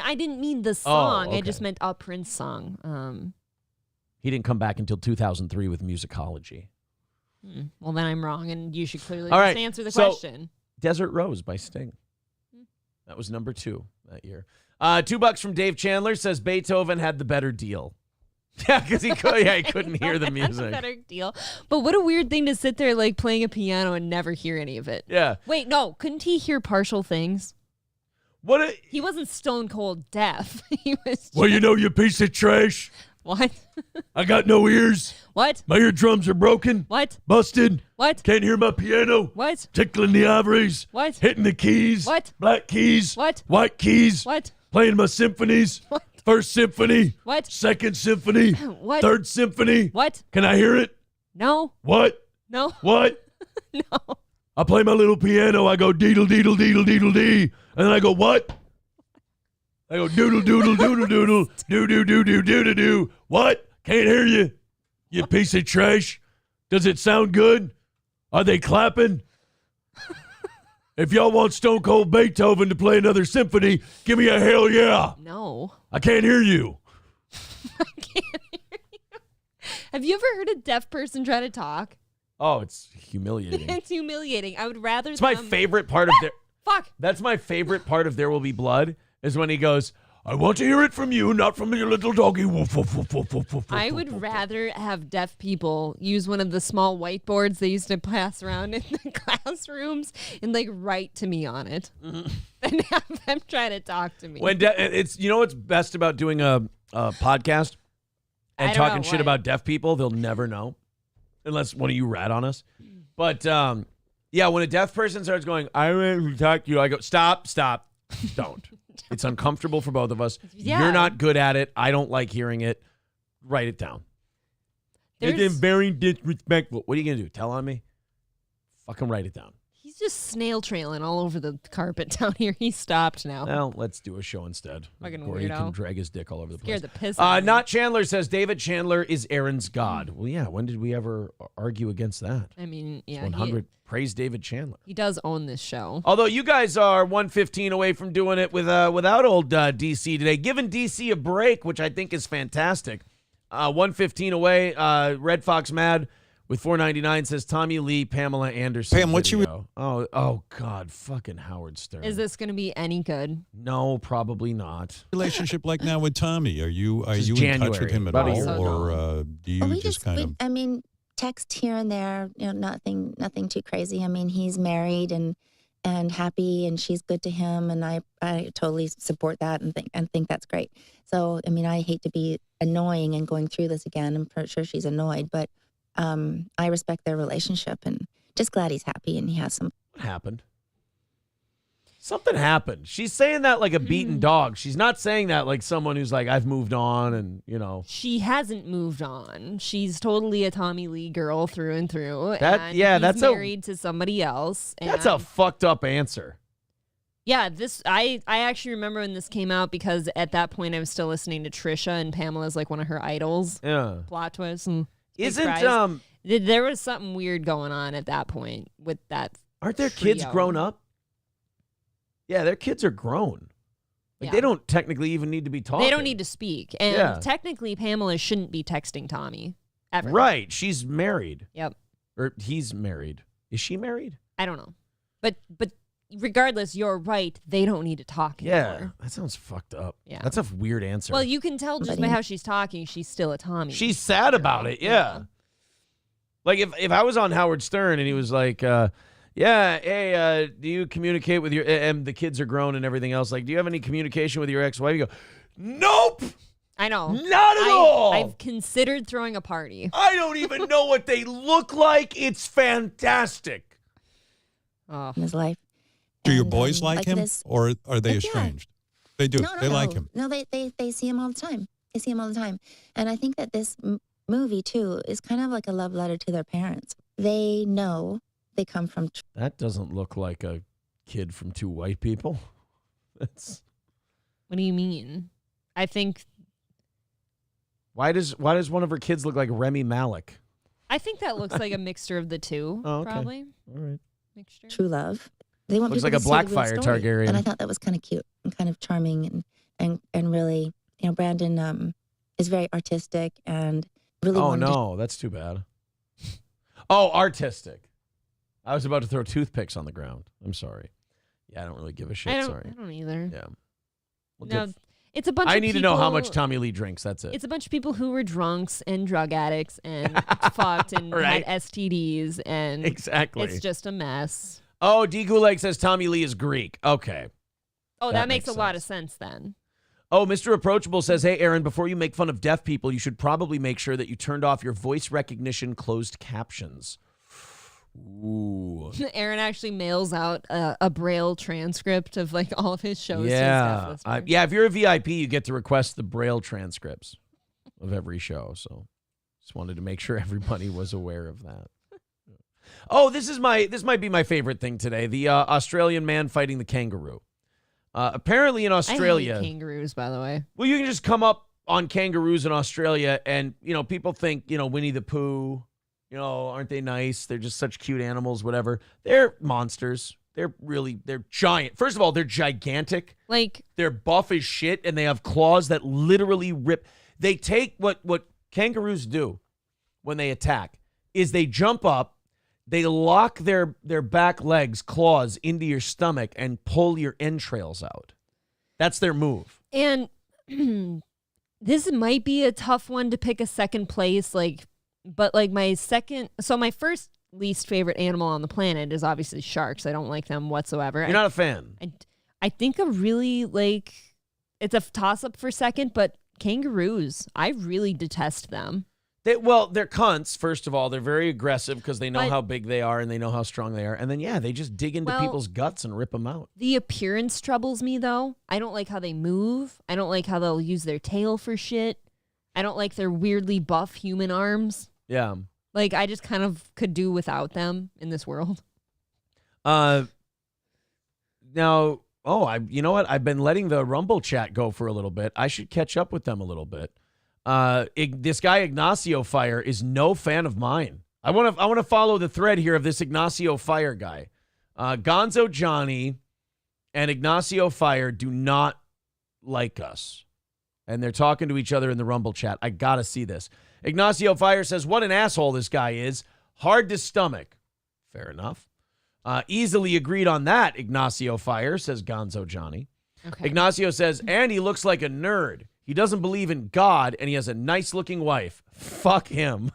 I didn't mean the song. okay. I just meant a Prince song. He didn't come back until 2003 with Musicology. Well, then I'm wrong, and you should clearly All right, just answer the so, question. Desert Rose by Sting. That was number 2 that year. $2 from Dave Chandler says Beethoven had the better deal. Yeah, because he couldn't hear the music. Better deal. But what a weird thing to sit there like playing a piano and never hear any of it. Yeah. Wait, no, couldn't he hear partial things? He wasn't stone cold deaf. He was. Well, you know, you piece of trash. What? I got no ears. What? My eardrums are broken. What? Busted. What? Can't hear my piano. What? Tickling the ivories. What? Hitting the keys. What? Black keys. What? White keys. What? Playing my symphonies. What? First symphony. What? Second symphony. What? Third symphony. What? Can I hear it? No. What? No. What? No. I play my little piano. I go deedle, deedle, deedle, deedle, dee. And then I go, what? I go doodle, doodle, doodle, doodle, doo, doo, doo, doo, doo, doo, doo. What? Can't hear you, you piece of trash. Does it sound good? Are they clapping? If y'all want Stone Cold Beethoven to play another symphony, give me a hell yeah. No. I can't hear you. I can't hear you. Have you ever heard a deaf person try to talk? Oh, it's humiliating. It's humiliating. I would rather. It's my favorite part of their. Fuck. That's my favorite part of There Will Be Blood is when he goes, I want to hear it from you, not from your little doggy. Woof, woof, woof, woof, woof, woof, I woof, would woof. rather have deaf people use one of the small whiteboards they used to pass around in the classrooms and like write to me on it than have them try to talk to me. When it's you know what's best about doing a podcast and talking shit about deaf people? They'll never know unless one of you rat on us. But yeah, when a deaf person starts going, I want to talk to you, I go, stop, don't. It's uncomfortable for both of us. Yeah. You're not good at it. I don't like hearing it. Write it down. It's very disrespectful. What are you going to do? Tell on me? Fucking write it down. He's just snail trailing all over the carpet down here. He stopped now. Well, let's do a show instead. Fucking Or he weirdo. can drag his dick all over the place. Scared the piss out of me. Not Chandler says David Chandler is Aaron's God. Well, yeah. When did we ever argue against that? I mean, yeah. 100. Praise David Chandler. He does own this show. Although you guys are 115 away from doing it without old DC today, giving DC a break, which I think is fantastic. 115 away. Red Fox Mad with 499 says Tommy Lee, Pamela Anderson. Pam, what's video. Oh God, fucking Howard Stern. Is this going to be any good? No, probably not. Relationship like now with Tommy? Are you Since in January, touch with him at about a all, year. or do you we just kind of? I mean, text here and there. You know, nothing too crazy. I mean, he's married, and and happy, and she's good to him, and I totally support that and think that's great. So, I mean, I hate to be annoying and going through this again. I'm pretty sure she's annoyed, but I respect their relationship and just glad he's happy and he has some. What happened? Something happened. She's saying that like a beaten dog. She's not saying that like someone who's like, I've moved on and, you know. She hasn't moved on. She's totally a Tommy Lee girl through and through. That, and that's married to somebody else. That's a fucked up answer. Yeah, I actually remember when this came out because at that point I was still listening to Trisha and Pamela's like one of her idols. Yeah. Plot twist. And Isn't there was something weird going on at that point with that. Aren't their kids grown up? Yeah, their kids are grown. Like they don't technically even need to be talking. They don't need to speak. And technically Pamela shouldn't be texting Tommy ever. Right. She's married. Yep. Or he's married. Is she married? I don't know. But regardless, you're right. They don't need to talk anymore. Yeah, that sounds fucked up. Yeah. That's a weird answer. Well, you can tell just by how she's talking, she's still a Tommy. She's sad about it, yeah. Like if I was on Howard Stern and he was like, hey, do you communicate with your, and the kids are grown and everything else, like, do you have any communication with your ex-wife? You go, nope! I know. Not at all! I've considered throwing a party. I don't even know what they look like. It's fantastic. In his life. Do your boys like him, or are they estranged? They do. No, they like him. No, they see him all the time. They see him all the time. And I think that this movie, too, is kind of like a love letter to their parents. They know they come from... That doesn't look like a kid from two white people. That's... What do you mean? I think... Why does one of her kids look like Remy Malik? I think that looks like a mixture of the two, probably. All right. Mixture. True love. They want looks people like a to see the real Blackfire story. Targaryen. And I thought that was kind of cute and kind of charming and really, you know, Brandon is very artistic and really Oh, no, that's too bad. Oh, artistic. I was about to throw toothpicks on the ground. I'm sorry. Yeah, I don't really give a shit. Sorry. I don't either. Yeah. Well, no, it's a bunch of people. I need to know how much Tommy Lee drinks. That's it. It's a bunch of people who were drunks and drug addicts and fucked and Right. had STDs and Exactly. it's just a mess. Oh, D. Gulag says Tommy Lee is Greek. Okay. Oh, that makes a lot of sense then. Oh, Mr. Approachable says, hey, Aaron, before you make fun of deaf people, you should probably make sure that you turned off your voice recognition closed captions. Ooh. Aaron actually mails out a Braille transcript of like all of his shows. Yeah. Yeah, if you're a VIP, you get to request the Braille transcripts of every show. So just wanted to make sure everybody was aware of that. Oh, this might be my favorite thing today. The Australian man fighting the kangaroo. Apparently in Australia. I hate kangaroos, by the way. Well, you can just come up on kangaroos in Australia and, you know, people think, you know, Winnie the Pooh, you know, aren't they nice? They're just such cute animals, whatever. They're monsters. They're giant. First of all, they're gigantic. Like, they're buff as shit and they have claws that literally rip. They take what kangaroos do when they attack is they jump up. They lock their back legs, claws into your stomach and pull your entrails out. That's their move. And this might be a tough one to pick a second place, but my first least favorite animal on the planet is obviously sharks. I don't like them whatsoever. You're not a fan. I think it's a toss-up for second, but kangaroos, I really detest them. They're cunts, first of all. They're very aggressive because they know how big they are and they know how strong they are. And then, they just dig into people's guts and rip them out. The appearance troubles me, though. I don't like how they move. I don't like how they'll use their tail for shit. I don't like their weirdly buff human arms. Yeah. Like, I just kind of could do without them in this world. Now, you know what? I've been letting the Rumble chat go for a little bit. I should catch up with them a little bit. This guy Ignacio Fire is no fan of mine. I want to follow the thread here of this Ignacio Fire guy. Gonzo Johnny and Ignacio Fire do not like us. And they're talking to each other in the Rumble chat. I got to see this. Ignacio Fire says, what an asshole this guy is. Hard to stomach. Fair enough. Easily agreed on that, Ignacio Fire, says Gonzo Johnny. Okay. Ignacio says, and he looks like a nerd. He doesn't believe in God, and he has a nice-looking wife. Fuck him.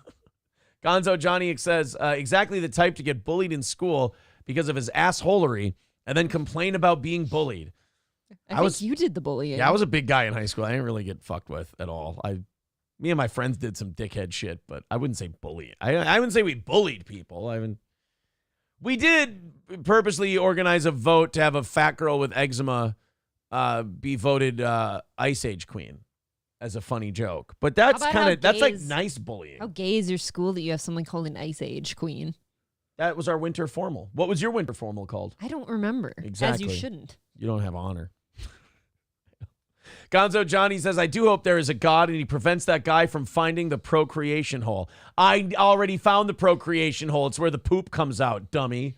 Gonzo Johnny says, exactly the type to get bullied in school because of his assholery and then complain about being bullied. I think you did the bullying. Yeah, I was a big guy in high school. I didn't really get fucked with at all. Me and my friends did some dickhead shit, but I wouldn't say bully. I wouldn't say we bullied people. We did purposely organize a vote to have a fat girl with eczema be voted Ice Age Queen as a funny joke. But that's like nice bullying. How gay is your school that you have something called an Ice Age Queen? That was our winter formal. What was your winter formal called? I don't remember. Exactly. As you shouldn't. You don't have honor. Gonzo Johnny says, I do hope there is a God and he prevents that guy from finding the procreation hole. I already found the procreation hole. It's where the poop comes out, dummy.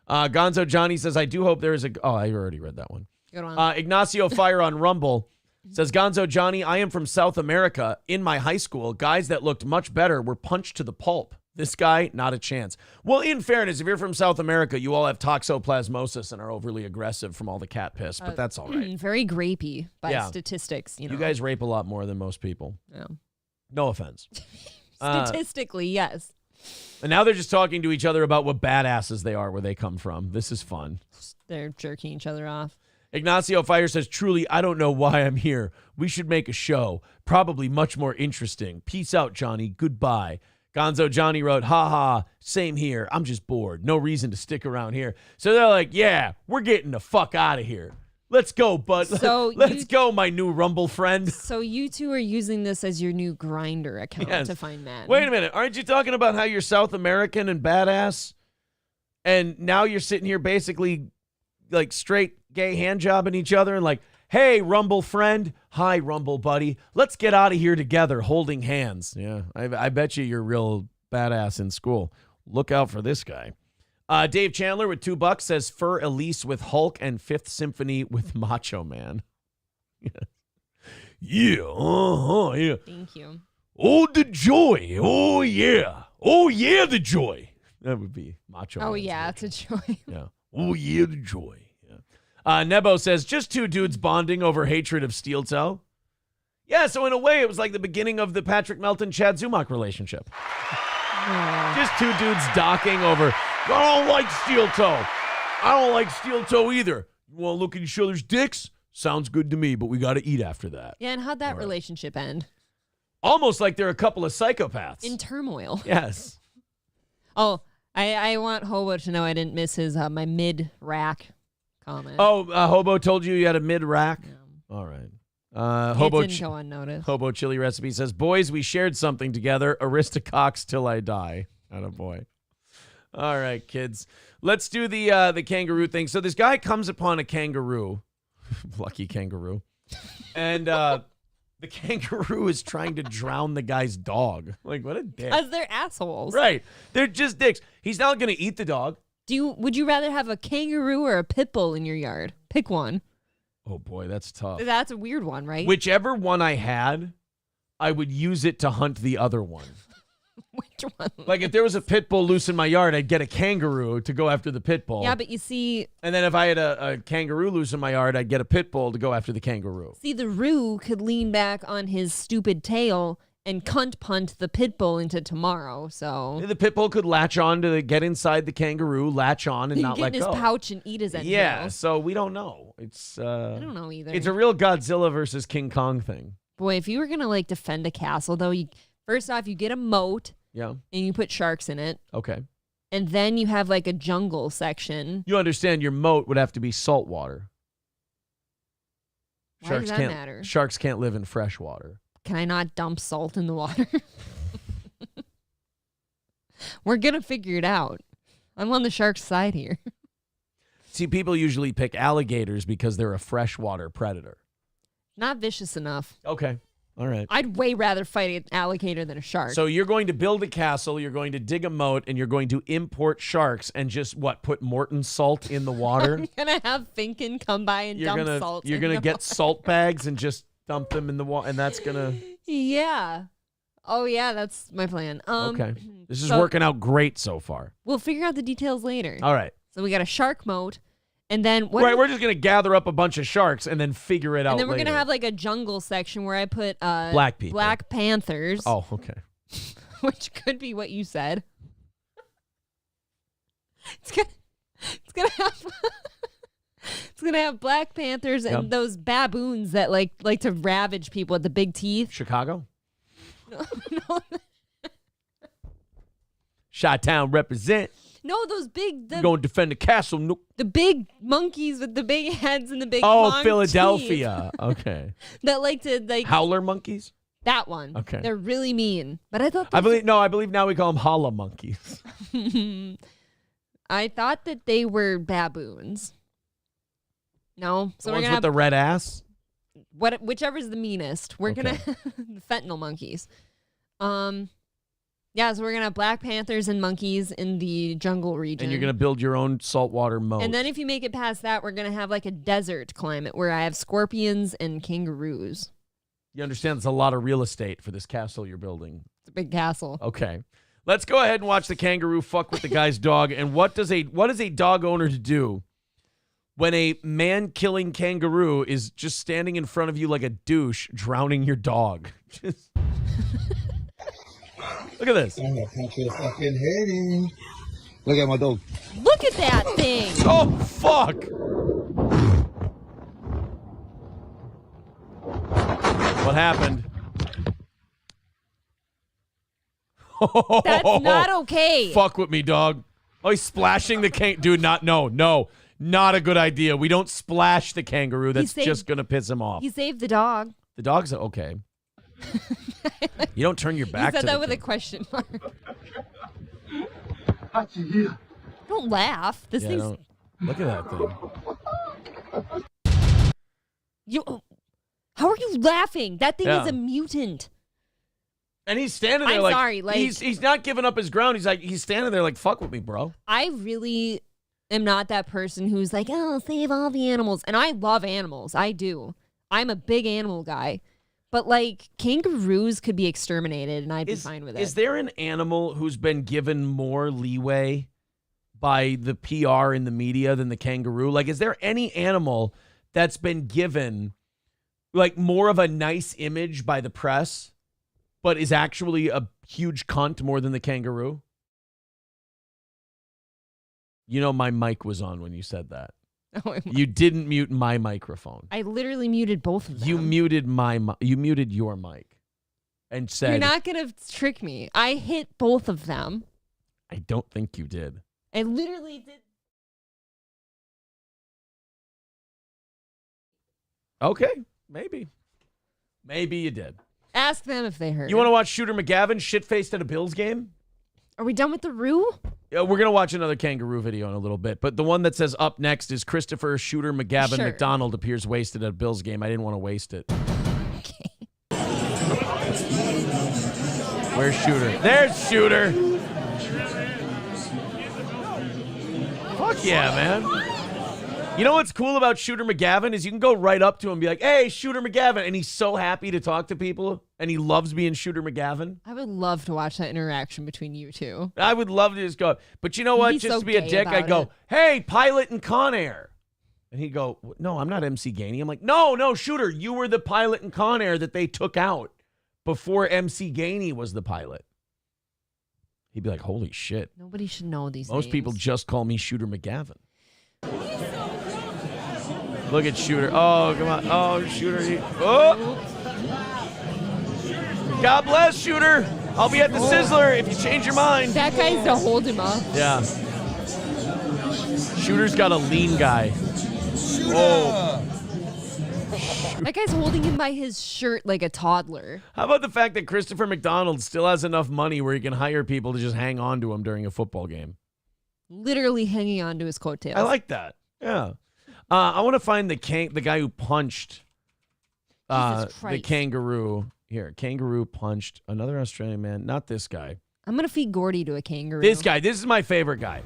Gonzo Johnny says, I do hope there is a... Oh, I already read that one. Good one. Ignacio Fire on Rumble says, Gonzo Johnny, I am from South America. In my high school, guys that looked much better were punched to the pulp. This guy, not a chance. Well, in fairness, if you're from South America, you all have toxoplasmosis and are overly aggressive from all the cat piss, but that's all right. Very grapey by statistics. You guys rape a lot more than most people. Yeah. No offense. Statistically, yes. And now they're just talking to each other about what badasses they are where they come from. This is fun. They're jerking each other off. Ignacio Fire says, truly, I don't know why I'm here. We should make a show. Probably much more interesting. Peace out, Johnny. Goodbye. Gonzo Johnny wrote, haha, same here. I'm just bored. No reason to stick around here. So they're like, yeah, we're getting the fuck out of here. Let's go, bud. So Let's go, my new Rumble friend. So you two are using this as your new Grindr account to find Matt. Wait a minute. Aren't you talking about how you're South American and badass? And now you're sitting here basically like straight gay hand jobbing each other and like, hey, Rumble friend. Hi, Rumble buddy. Let's get out of here together holding hands. Yeah, I bet you're real badass in school. Look out for this guy. Dave Chandler with $2 says Fur Elise with Hulk and Fifth Symphony with Macho Man. Yeah. Thank you. Oh, the joy. Oh, yeah. Oh, yeah, the joy. That would be Macho Man. Oh, yeah, it's a joy. Yeah. Oh, yeah, the joy. Nebo says, just two dudes bonding over hatred of steel toe. Yeah, so in a way, it was like the beginning of the Patrick Melton-Chad Zumach relationship. Just two dudes docking over, I don't like steel toe. I don't like steel toe either. You want to look at each other's dicks? Sounds good to me, but we got to eat after that. Yeah, and how'd that relationship end? Almost like they're a couple of psychopaths. In turmoil. Yes. Oh, I want Hobo to know I didn't miss his my mid-rack comment. Oh, Hobo told you had a mid-rack? Yeah. All right. Hobo didn't go unnoticed. Hobo Chili Recipe says, boys, we shared something together. Aristocox till I die. Attaboy. All right, kids. Let's do the kangaroo thing. So this guy comes upon a kangaroo. Lucky kangaroo. And the kangaroo is trying to drown the guy's dog. Like, what a dick. Because they're assholes. Right. They're just dicks. He's not going to eat the dog. Would you rather have a kangaroo or a pit bull in your yard? Pick one. Oh, boy, that's tough. That's a weird one, right? Whichever one I had, I would use it to hunt the other one. Which one? Like, if there was a pit bull loose in my yard, I'd get a kangaroo to go after the pit bull. Yeah, but you see... And then if I had a kangaroo loose in my yard, I'd get a pit bull to go after the kangaroo. See, the roo could lean back on his stupid tail and cunt punt the pit bull into tomorrow, so... The pit bull could latch on to get inside the kangaroo, latch on, and not let go. Get in his pouch and eat his end. Yeah, so we don't know. It's I don't know either. It's a real Godzilla versus King Kong thing. Boy, if you were gonna like defend a castle, though, first off, you get a moat. Yeah. And you put sharks in it. Okay. And then you have like a jungle section. You understand your moat would have to be salt water. Why does that matter? Sharks can't live in fresh water. Can I not dump salt in the water? We're going to figure it out. I'm on the shark's side here. See, people usually pick alligators because they're a freshwater predator. Not vicious enough. Okay. All right. I'd way rather fight an alligator than a shark. So you're going to build a castle, you're going to dig a moat, and you're going to import sharks and just, put Morton salt in the water? I'm going to have Finken come by and dump salt. You're going to get salt bags and just dump them in the water, and that's going to... Yeah. Oh, yeah, that's my plan. Okay. This is working out great so far. We'll figure out the details later. All right. So we got a shark moat, and then... we're just going to gather up a bunch of sharks and then figure it out later. And then we're going to have like a jungle section where I put... Black people. Black panthers. Oh, okay. Which could be what you said. It's gonna have... It's gonna have black panthers and those baboons that like to ravage people with the big teeth. Chicago? No. Chi-Town represent. No, those big. You gonna defend the castle? Nope. The big monkeys with the big heads and the big. Oh, long Philadelphia. teeth. Okay. That like to like. Howler monkeys? That one. Okay. They're really mean. But I thought. I believe now we call them holla monkeys. I thought that they were baboons. No, So the ones with the red ass. Whichever's the meanest. We're gonna the fentanyl monkeys. Yeah, so we're gonna have black panthers and monkeys in the jungle region. And you're gonna build your own saltwater moat. And then if you make it past that, we're gonna have like a desert climate where I have scorpions and kangaroos. You understand there's a lot of real estate for this castle you're building. It's a big castle. Okay. Let's go ahead and watch the kangaroo fuck with the guy's dog. And what is a dog owner to do when a man-killing kangaroo is just standing in front of you like a douche, drowning your dog? Just look at this. I'm gonna punch your fucking head in. Look at my dog. Look at that thing. Oh, fuck. What happened? That's not okay. Fuck with me, dog. Oh, he's splashing the dude. Not a good idea. We don't splash the kangaroo. That's just gonna piss him off. He saved the dog. The dog's okay. You don't turn your back. You said to that the with a question mark. Don't laugh. This thing's. Look at that thing. How are you laughing? That thing is a mutant. And he's standing there he's not giving up his ground. He's standing there like, fuck with me, bro. I really am not that person who's like, oh, save all the animals. And I love animals. I do. I'm a big animal guy. But like kangaroos could be exterminated and I'd be fine with it. Is there an animal who's been given more leeway by the PR in the media than the kangaroo? Like, is there any animal that's been given like more of a nice image by the press, but is actually a huge cunt more than the kangaroo? You know my mic was on when you said that. Oh, you didn't mute my microphone. I literally muted both of them. You muted your mic and said... You're not going to trick me. I hit both of them. I don't think you did. I literally did. Okay, maybe. Maybe you did. Ask them if they heard. You want to watch Shooter McGavin shit-faced at a Bills game? Are we done with the Roo? Yeah, we're going to watch another kangaroo video in a little bit. But the one that says up next is Christopher Shooter McGavin McDonald appears wasted at a Bills game. I didn't want to waste it. Okay. Where's Shooter? There's Shooter. Fuck yeah, man. You know what's cool about Shooter McGavin is you can go right up to him and be like, hey, Shooter McGavin. And he's so happy to talk to people. And he loves being Shooter McGavin. I would love to watch that interaction between you two. I would love to just go. But you know what? Just to be a dick, I'd go, hey, pilot in Con Air. And he'd go, no, I'm not MC Gainey. I'm like, no, Shooter, you were the pilot in Con Air that they took out before MC Gainey was the pilot. He'd be like, holy shit. Nobody should know these Most names. people just call me Shooter McGavin. Look at Shooter. Oh, come on. Oh, Shooter. Oh. God bless, Shooter. I'll be at the Sizzler if you change your mind. That guy's to hold him up. Yeah. Shooter's got a lean guy. Oh. That guy's holding him by his shirt like a toddler. How about the fact that Christopher McDonald still has enough money where he can hire people to just hang on to him during a football game? Literally hanging on to his coattails. I like that. Yeah. I want to find the guy who punched the kangaroo. Here, kangaroo punched another Australian man. Not this guy. I'm going to feed Gordy to a kangaroo. This guy. This is my favorite guy.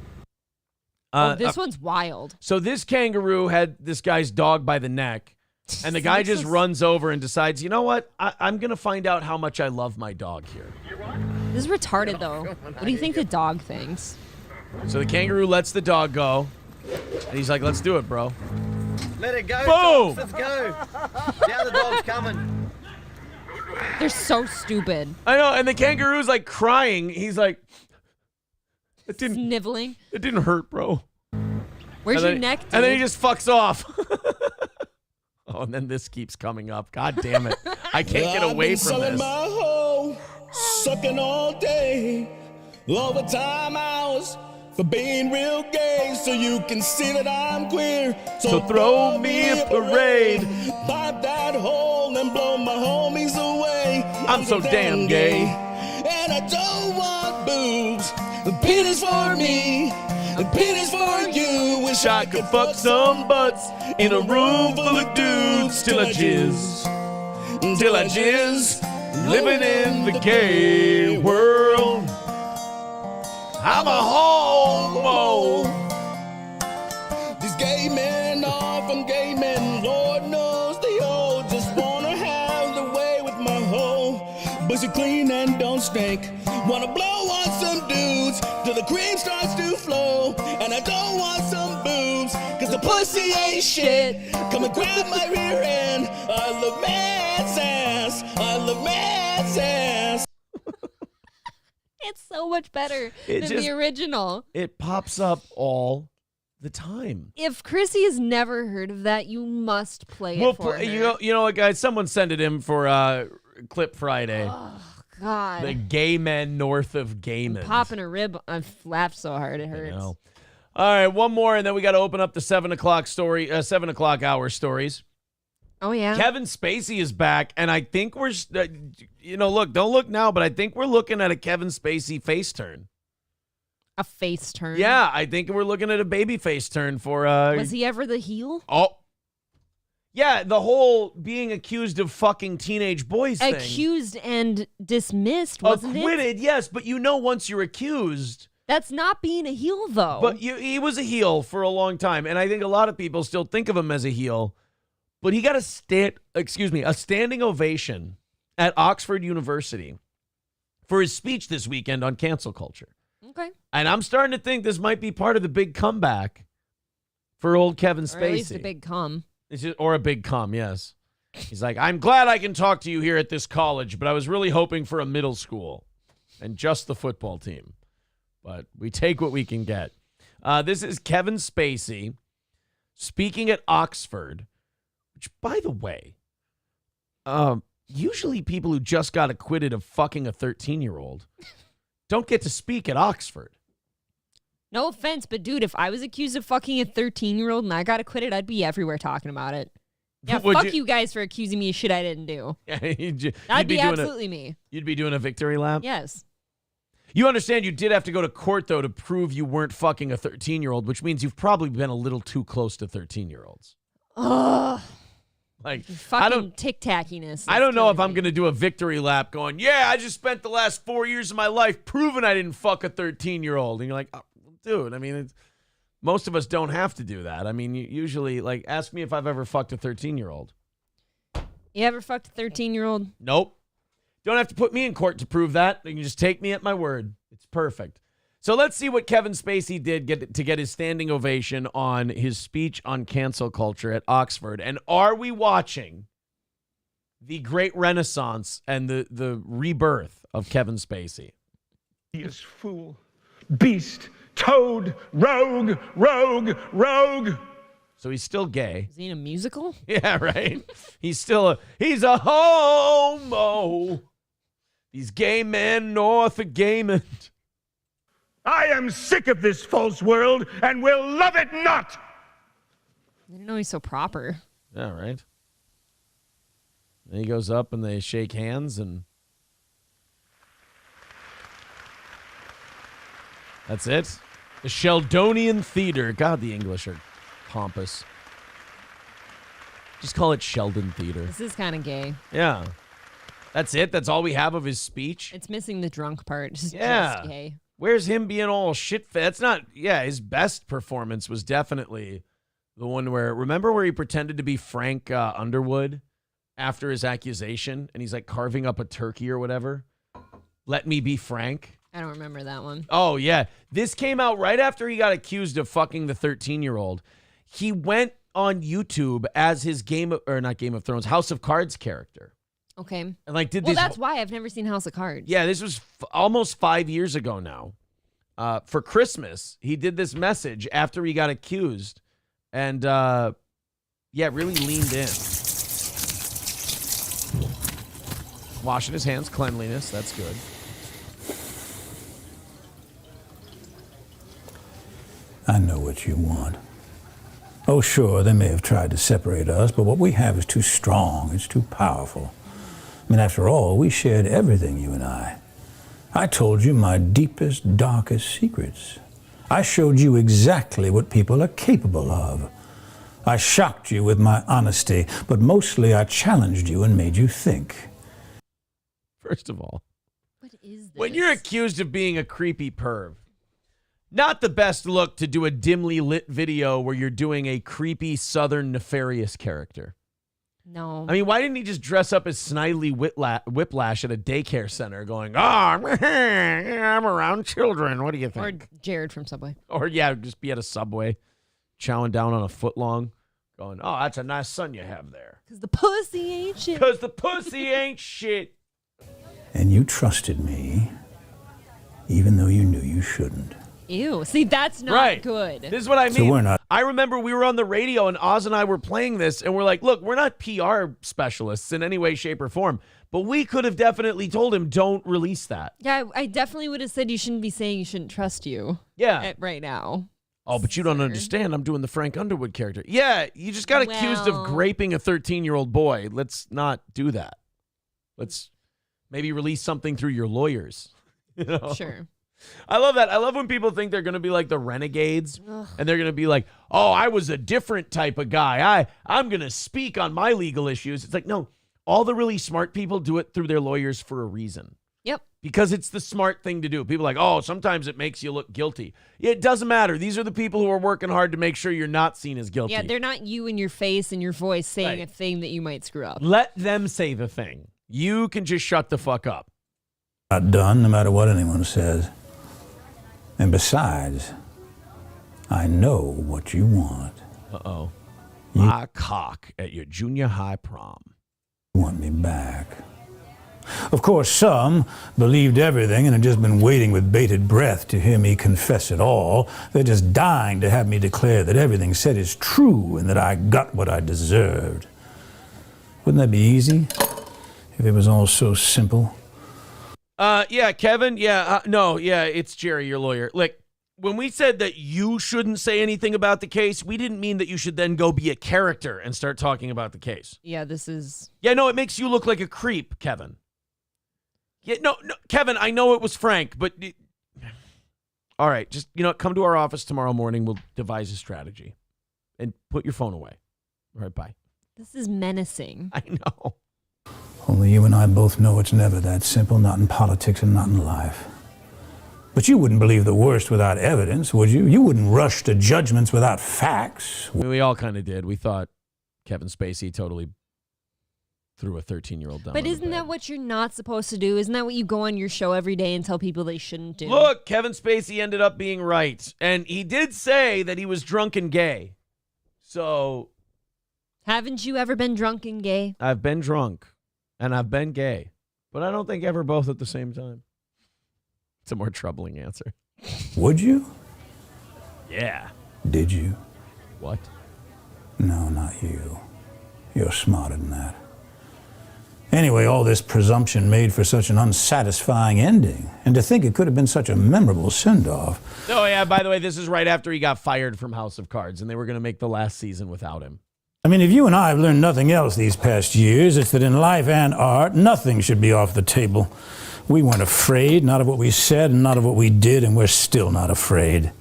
This one's wild. So this kangaroo had this guy's dog by the neck, and the guy just runs over and decides, you know what? I'm going to find out how much I love my dog here. This is retarded, though. What do you think the dog thinks? So the kangaroo lets the dog go, and he's like, let's do it, bro. Let it go. Boom! Dogs, let's go. The other dog's coming. They're so stupid. I know, and the kangaroo's like crying. He's like, sniveling. It didn't hurt, bro. Where's your neck, dude? And then he just fucks off. Oh, and then this keeps coming up. God damn it. I can't get away from this. My hoe, sucking all day, overtime hours for being real gay, so you can see that I'm queer. So throw me a parade. Pipe that hole and blow my homies away. I'm so damn gay. And I don't want boobs. The penis for me. The penis for you. Wish I could fuck some butts in a room full of dudes till I jizz. Till I jizz. Living in the gay world. I'm a homo. These gay men are from gay men. Lord knows they all just wanna have the way with my hoe. But you clean and don't stink. Wanna blow on some dudes till the cream starts to flow. And I don't want some boobs, cause the pussy ain't shit. Come and grab my rear end. I love man's ass. I love man's ass. It's so much better than the original. It pops up all the time. If Chrissy has never heard of that, you must play it for her. You know what, guys? Someone send it in for Clip Friday. Oh, God. The gay men north of gay men. Popping a rib. I've laughed so hard it hurts. All right, one more, and then we got to open up the 7 o'clock hour stories. Oh, yeah? Kevin Spacey is back, and I think we're, look, don't look now, but I think we're looking at a Kevin Spacey face turn. A face turn? Yeah, I think we're looking at a baby face turn for... Was he ever the heel? Oh. Yeah, the whole being accused of fucking teenage boys thing. Accused and dismissed, wasn't it? Acquitted, yes, but once you're accused... That's not being a heel, though. But he was a heel for a long time, and I think a lot of people still think of him as a heel. But he got a standing ovation at Oxford University for his speech this weekend on cancel culture. Okay. And I'm starting to think this might be part of the big comeback for old Kevin Spacey. Or at least a big cum. Or a big cum, yes. He's like, I'm glad I can talk to you here at this college, but I was really hoping for a middle school and just the football team. But we take what we can get. This is Kevin Spacey speaking at Oxford. Which, by the way, usually people who just got acquitted of fucking a 13-year-old don't get to speak at Oxford. No offense, but dude, if I was accused of fucking a 13-year-old and I got acquitted, I'd be everywhere talking about it. Yeah, fuck you guys for accusing me of shit I didn't do. That'd be absolutely me. You'd be doing a victory lap? Yes. You understand you did have to go to court, though, to prove you weren't fucking a 13-year-old, which means you've probably been a little too close to 13-year-olds. Ugh. Like, fucking tic-tackiness. I don't know if I'm going to do a victory lap going, yeah, I just spent the last 4 years of my life proving I didn't fuck a 13-year-old. And you're like, oh, dude, I mean, most of us don't have to do that. I mean, usually, like, ask me if I've ever fucked a 13-year-old. You ever fucked a 13-year-old? Nope. Don't have to put me in court to prove that. You can just take me at my word. It's perfect. So let's see what Kevin Spacey did to get his standing ovation on his speech on cancel culture at Oxford. And are we watching the great renaissance and the rebirth of Kevin Spacey? He is fool, beast, toad, rogue. So he's still gay. Is he in a musical? Yeah, right. He's a homo. These gay men north of gaming. I am sick of this false world and will love it not. I didn't know he's so proper. Yeah, right. Then he goes up and they shake hands and that's it. The Sheldonian Theater. God, the English are pompous. Just call it Sheldon Theater. This is kind of gay. Yeah. That's it? That's all we have of his speech? It's missing the drunk part. Just gay. Where's him being all shit? That's not, his best performance was definitely the one where, remember where he pretended to be Frank Underwood after his accusation and he's like carving up a turkey or whatever? Let me be Frank. I don't remember that one. Oh, yeah. This came out right after he got accused of fucking the 13-year-old. He went on YouTube as his not Game of Thrones, House of Cards character. Okay. And like that's why I've never seen House of Cards. Yeah, this was almost 5 years ago now. for Christmas, he did this message after he got accused, and really leaned in. Washing his hands, cleanliness, that's good. I know what you want. Oh, sure, they may have tried to separate us, but what we have is too strong, it's too powerful. I mean, after all, we shared everything, you and I. I told you my deepest, darkest secrets. I showed you exactly what people are capable of. I shocked you with my honesty, but mostly I challenged you and made you think. First of all, what is this? When you're accused of being a creepy perv, not the best look to do a dimly lit video where you're doing a creepy southern nefarious character. No. I mean, why didn't he just dress up as Snidely Whiplash at a daycare center going, I'm around children. What do you think? Or Jared from Subway. Or, just be at a Subway, chowing down on a footlong, going, oh, that's a nice son you have there. Because the pussy ain't shit. Because the pussy ain't shit. And you trusted me, even though you knew you shouldn't. Ew. See, that's not good. This is what I mean. So we're not. I remember we were on the radio and Oz and I were playing this and we're like, look, we're not PR specialists in any way, shape, or form. But we could have definitely told him, don't release that. Yeah, I definitely would have said you shouldn't be saying you shouldn't trust you. Yeah. Right now. Oh, but you don't understand. I'm doing the Frank Underwood character. Yeah, you just got accused of graping a 13-year-old boy. Let's not do that. Let's maybe release something through your lawyers. You know? Sure. I love that. I love when people think they're going to be like the renegades. Ugh. And they're going to be like, oh, I was a different type of guy. I'm going to speak on my legal issues. It's like, no, all the really smart people do it through their lawyers for a reason. Yep. Because it's the smart thing to do. People are like, oh, sometimes it makes you look guilty. It doesn't matter. These are the people who are working hard to make sure you're not seen as guilty. Yeah, they're not you in your face and your voice saying a thing that you might screw up. Let them say the thing. You can just shut the fuck up. Not done, no matter what anyone says. And besides, I know what you want. Uh-oh. My cock at your junior high prom. You want me back. Of course, some believed everything and had just been waiting with bated breath to hear me confess it all. They're just dying to have me declare that everything said is true and that I got what I deserved. Wouldn't that be easy if it was all so simple? Yeah, Kevin. Yeah, it's Jerry, your lawyer. Like, when we said that you shouldn't say anything about the case, we didn't mean that you should then go be a character and start talking about the case. Yeah, this is... Yeah, no, it makes you look like a creep, Kevin. Yeah, no, Kevin, I know it was Frank, but... All right, just, come to our office tomorrow morning. We'll devise a strategy. And put your phone away. All right, bye. This is menacing. I know. Only you and I both know it's never that simple, not in politics and not in life. But you wouldn't believe the worst without evidence, would you? You wouldn't rush to judgments without facts. We all kind of did. We thought Kevin Spacey totally threw a 13-year-old down. But isn't that what you're not supposed to do? Isn't that what you go on your show every day and tell people they shouldn't do? Look, Kevin Spacey ended up being right. And he did say that he was drunk and gay. So... Haven't you ever been drunk and gay? I've been drunk. And I've been gay, but I don't think ever both at the same time. It's a more troubling answer. Would you? Yeah. Did you? What? No, not you. You're smarter than that. Anyway, all this presumption made for such an unsatisfying ending. And to think it could have been such a memorable send-off. Oh, yeah, by the way, this is right after he got fired from House of Cards, and they were going to make the last season without him. I mean, if you and I have learned nothing else these past years, it's that in life and art, nothing should be off the table. We weren't afraid, not of what we said and not of what we did, and we're still not afraid.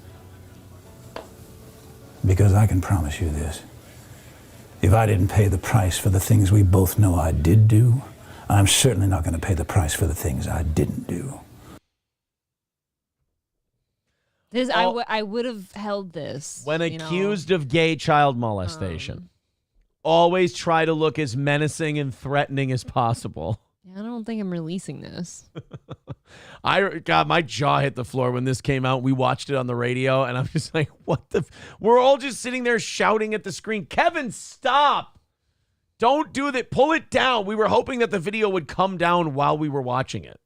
Because I can promise you this. If I didn't pay the price for the things we both know I did do, I'm certainly not going to pay the price for the things I didn't do. I would have held this. When accused of gay child molestation, always try to look as menacing and threatening as possible. I don't think I'm releasing this. God, my jaw hit the floor when this came out. We watched it on the radio, and I'm just like, what the... We're all just sitting there shouting at the screen, Kevin, stop! Don't do that. Pull it down. We were hoping that the video would come down while we were watching it.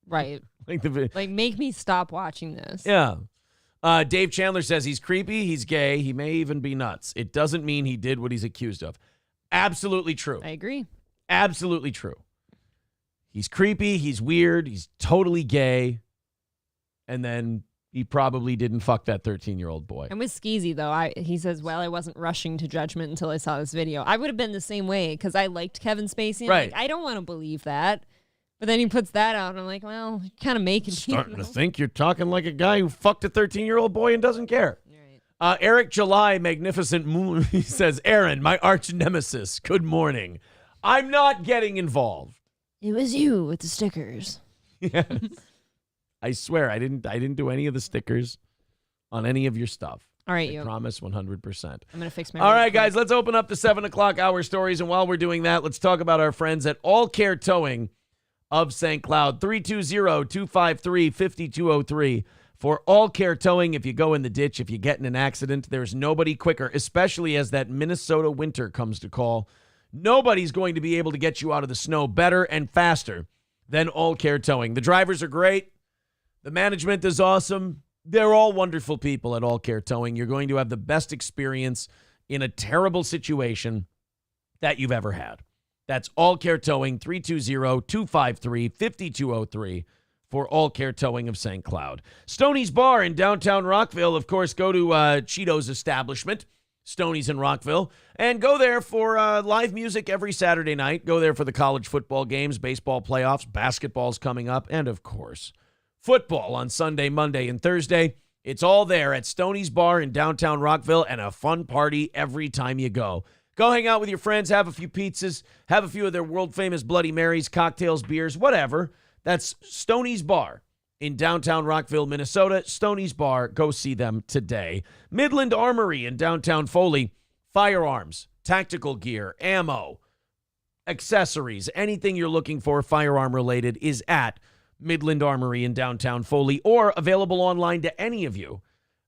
Right. Like, make me stop watching this. Yeah. Dave Chandler says he's creepy, he's gay, he may even be nuts. It doesn't mean he did what he's accused of. Absolutely true. I agree. Absolutely true. He's creepy, he's weird, he's totally gay, and then he probably didn't fuck that 13-year-old boy. And with Skeezy, though, he says, well, I wasn't rushing to judgment until I saw this video. I would have been the same way because I liked Kevin Spacey. I'm Right. like, I don't want to believe that. But then he puts that out, and I'm like, well, kind of making Starting to think you're talking like a guy who fucked a 13-year-old boy and doesn't care. Eric July, Magnificent Moon, he says, Aaron, my arch nemesis, good morning. I'm not getting involved. It was you with the stickers. Yes. I swear, I didn't do any of the stickers on any of your stuff. All right, I promise 100%. I'm going to fix my All right, guys, let's open up the 7 o'clock hour stories. And while we're doing that, let's talk about our friends at All Care Towing of St. Cloud. 320-253-5203 for All Care Towing. If you go in the ditch, if you get in an accident, there's nobody quicker, especially as that Minnesota winter comes to call. Nobody's going to be able to get you out of the snow better and faster than All Care Towing. The drivers are great. The management is awesome. They're all wonderful people at All Care Towing. You're going to have the best experience in a terrible situation that you've ever had. That's All Care Towing, 320-253-5203 for All Care Towing of St. Cloud. Stoney's Bar in downtown Rockville. Of course, go to Cheeto's establishment, Stoney's in Rockville, and go there for live music every Saturday night. Go there for the college football games, baseball playoffs, basketball's coming up, and of course, football on Sunday, Monday, and Thursday. It's all there at Stoney's Bar in downtown Rockville, and a fun party every time you go. Go hang out with your friends, have a few pizzas, have a few of their world-famous Bloody Marys, cocktails, beers, whatever. That's Stoney's Bar in downtown Rockville, Minnesota. Stoney's Bar, go see them today. Midland Armory in downtown Foley. Firearms, tactical gear, ammo, accessories, anything you're looking for firearm-related is at Midland Armory in downtown Foley, or available online to any of you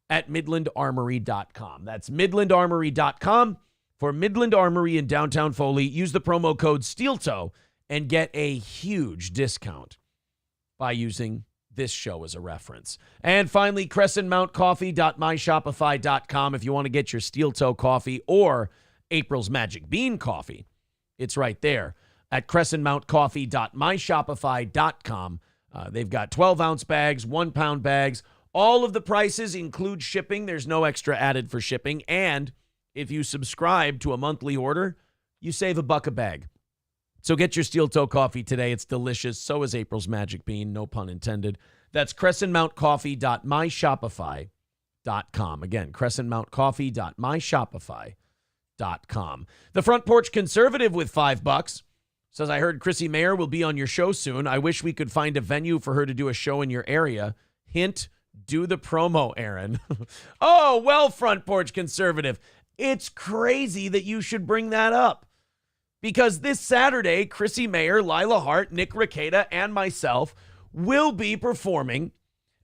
at midlandarmory.com. That's midlandarmory.com for Midland Armory in downtown Foley. Use the promo code SteelToe and get a huge discount by using this show as a reference. And finally, crescentmountcoffee.myshopify.com if you want to get your Steel Toe coffee or April's Magic Bean coffee. It's right there at crescentmountcoffee.myshopify.com. They've got 12-ounce bags, 1-pound bags. All of the prices include shipping. There's no extra added for shipping. And if you subscribe to a monthly order, you save $1 a bag. So get your Steel Toe coffee today. It's delicious. So is April's Magic Bean. No pun intended. That's crescentmountcoffee.myshopify.com. Again, crescentmountcoffee.myshopify.com. The Front Porch Conservative with $5 says, I heard Chrissy Mayer will be on your show soon. I wish we could find a venue for her to do a show in your area. Hint, do the promo, Aaron. Oh, well, Front Porch Conservative. It's crazy that you should bring that up. Because this Saturday, Chrissy Mayer, Lila Hart, Nick Rekieta, and myself will be performing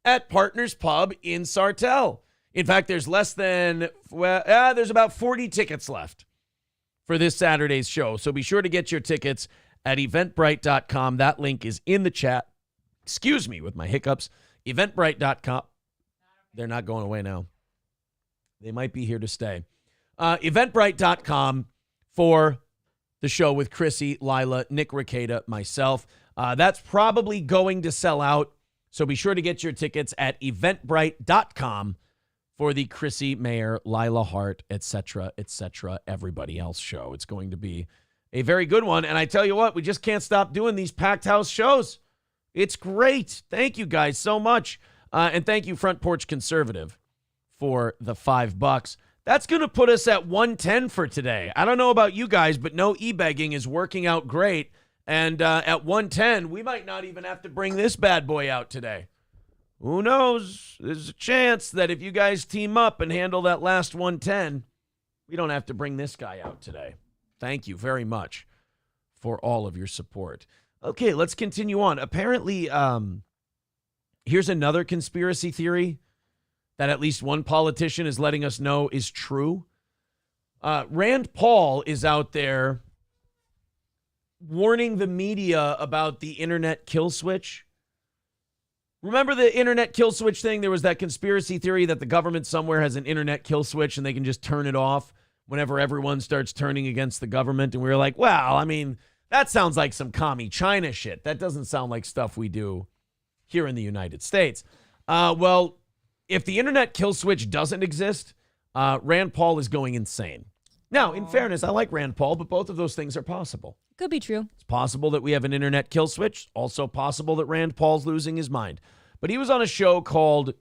at Partners Pub in Sartell. In fact, there's there's about 40 tickets left for this Saturday's show. So be sure to get your tickets at eventbrite.com. That link is in the chat. Excuse me with my hiccups. Eventbrite.com. They're not going away now. They might be here to stay. Eventbrite.com for the show with Chrissy, Lila, Nick Rekieta, myself. That's probably going to sell out. So be sure to get your tickets at eventbrite.com for the Chrissy Mayer, Lila Hart, etc., everybody else show. It's going to be a very good one. And I tell you what, we just can't stop doing these packed house shows. It's great. Thank you guys so much. And thank you, Front Porch Conservative, for the $5. That's going to put us at 110 for today. I don't know about you guys, but no e-begging is working out great. And at 110, we might not even have to bring this bad boy out today. Who knows? There's a chance that if you guys team up and handle that last 110, we don't have to bring this guy out today. Thank you very much for all of your support. Okay, let's continue on. Apparently, here's another conspiracy theory that at least one politician is letting us know is true. Rand Paul is out there warning the media about the internet kill switch. Remember the internet kill switch thing? There was that conspiracy theory that the government somewhere has an internet kill switch and they can just turn it off whenever everyone starts turning against the government. And we were like, well, I mean, that sounds like some commie China shit. That doesn't sound like stuff we do here in the United States. Well, if the internet kill switch doesn't exist, Rand Paul is going insane. Now, in fairness, I like Rand Paul, but both of those things are possible. Could be true. It's possible that we have an internet kill switch. Also possible that Rand Paul's losing his mind. But he was on a show called,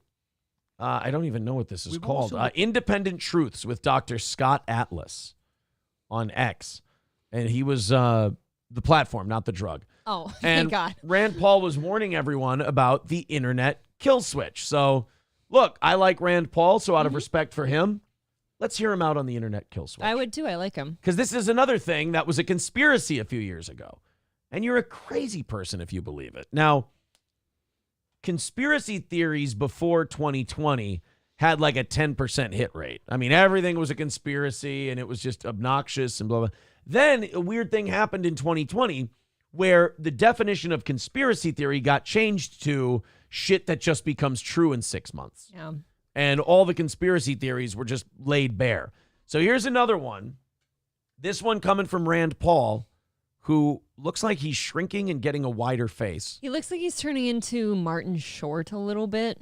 I don't even know what this is called, Independent Truths with Dr. Scott Atlas on X. And he was the platform, not the drug. Oh, and thank God. Rand Paul was warning everyone about the internet kill switch. So, look, I like Rand Paul, so out of respect for him, let's hear him out on the internet kill switch. I would too. I like him. Because this is another thing that was a conspiracy a few years ago. And you're a crazy person if you believe it. Now, conspiracy theories before 2020 had like a 10% hit rate. I mean, everything was a conspiracy and it was just obnoxious and blah, blah. Then a weird thing happened in 2020 where the definition of conspiracy theory got changed to shit that just becomes true in 6 months. Yeah. And all the conspiracy theories were just laid bare. So here's another one. This one coming from Rand Paul, who looks like he's shrinking and getting a wider face. He looks like he's turning into Martin Short a little bit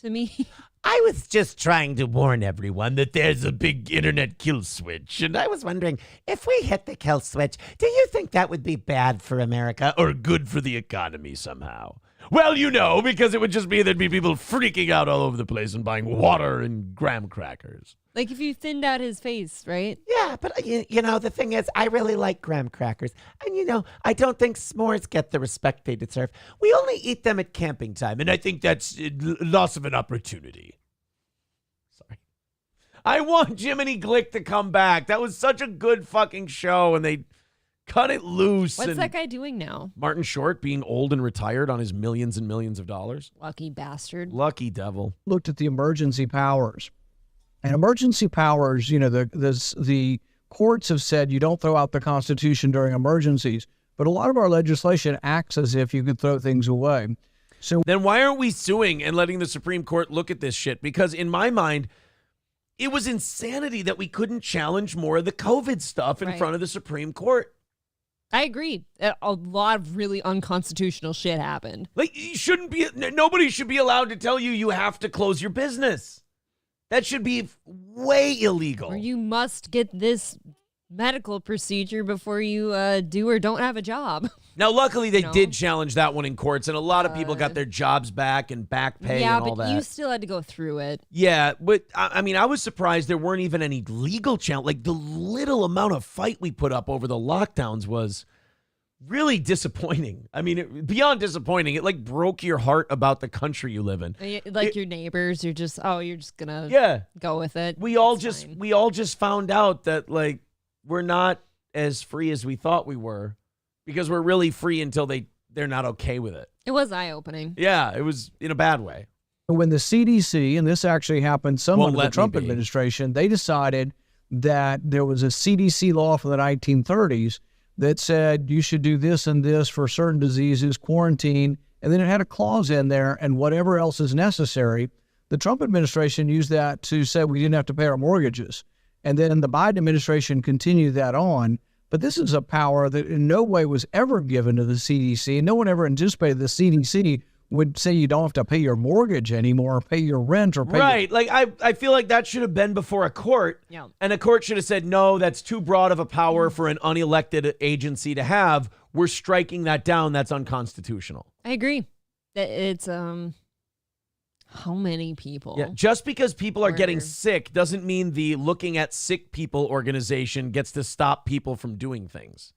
to me. I was just trying to warn everyone that there's a big internet kill switch. And I was wondering, if we hit the kill switch, do you think that would be bad for America or good for the economy somehow? Well, you know, because it would just be there'd be people freaking out all over the place and buying water and graham crackers. Like if you thinned out his face, right? Yeah, but you know, the thing is, I really like graham crackers. And, you know, I don't think s'mores get the respect they deserve. We only eat them at camping time, and I think that's loss of an opportunity. Sorry. I want Jiminy Glick to come back. That was such a good fucking show, and they cut it loose. What's that guy doing now? Martin Short being old and retired on his millions and millions of dollars. Lucky bastard. Lucky devil. Looked at the emergency powers. And emergency powers, you know, the courts have said you don't throw out the Constitution during emergencies. But a lot of our legislation acts as if you could throw things away. So then why aren't we suing and letting the Supreme Court look at this shit? Because in my mind, it was insanity that we couldn't challenge more of the COVID stuff in front of the Supreme Court. I agree. A lot of really unconstitutional shit happened. Like, nobody should be allowed to tell you have to close your business. That should be way illegal. Or you must get this medical procedure before you do or don't have a job. Now, luckily, they did challenge that one in courts, and a lot of people got their jobs back and back pay and all that. Yeah, but you still had to go through it. Yeah, but I mean, I was surprised there weren't even any legal challenge. Like, the little amount of fight we put up over the lockdowns was really disappointing. I mean, beyond disappointing, it like broke your heart about the country you live in. Like your neighbors, you're just gonna go with it. We all just found out that like we're not as free as we thought we were, because we're really free until they're not okay with it. It was eye-opening. Yeah, it was in a bad way. when the CDC, and this actually happened some under the Trump administration, they decided that there was a CDC law from the 1930s that said you should do this and this for certain diseases, quarantine, and then it had a clause in there, and whatever else is necessary. The Trump administration used that to say we didn't have to pay our mortgages. And then the Biden administration continued that on. But this is a power that in no way was ever given to the CDC. No one ever anticipated the CDC would say you don't have to pay your mortgage anymore, or pay your rent, or pay right. Like I feel like that should have been before a court. Yeah. And a court should have said, no, that's too broad of a power for an unelected agency to have. We're striking that down. That's unconstitutional. I agree. It's how many people? Yeah, just because people are getting sick doesn't mean the Looking at Sick People organization gets to stop people from doing things,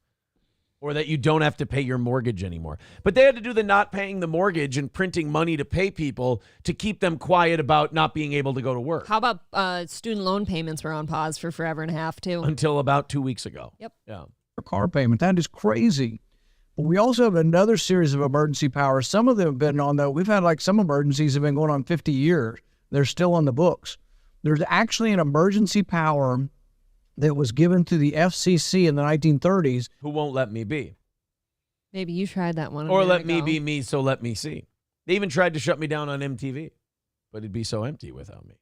or that you don't have to pay your mortgage anymore. But they had to do the not paying the mortgage and printing money to pay people to keep them quiet about not being able to go to work. How about student loan payments were on pause for forever and a half too? Until about 2 weeks ago. Yep. Yeah. Car payment. That is crazy. But we also have another series of emergency powers. Some of them have been on, though. We've had like some emergencies have been going on 50 years. They're still on the books. There's actually an emergency power that was given to the FCC in the 1930s. Who won't let me be? Maybe you tried that one. Or let me be me, so let me see. They even tried to shut me down on MTV, but it'd be so empty without me.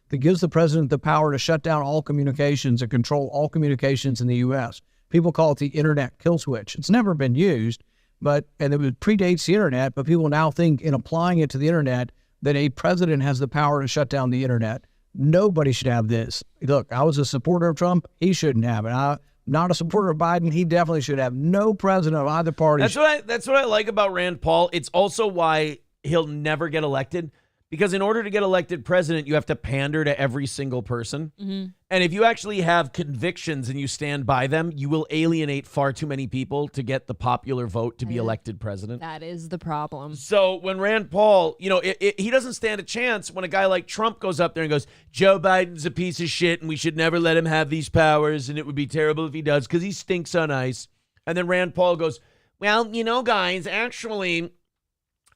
That gives the president the power to shut down all communications and control all communications in the U.S. People call it the internet kill switch. It's never been used, and it predates the internet, but people now think in applying it to the internet that a president has the power to shut down the internet. Nobody should have this. Look, I was a supporter of Trump. He shouldn't have it. I'm not a supporter of Biden. He definitely should have. No president of either party. That's what I like about Rand Paul. It's also why he'll never get elected, because in order to get elected president, you have to pander to every single person. Mm-hmm. And if you actually have convictions and you stand by them, you will alienate far too many people to get the popular vote to be elected president. That is the problem. So when Rand Paul, he doesn't stand a chance when a guy like Trump goes up there and goes, Joe Biden's a piece of shit and we should never let him have these powers and it would be terrible if he does because he stinks on ice. And then Rand Paul goes, well, guys, actually,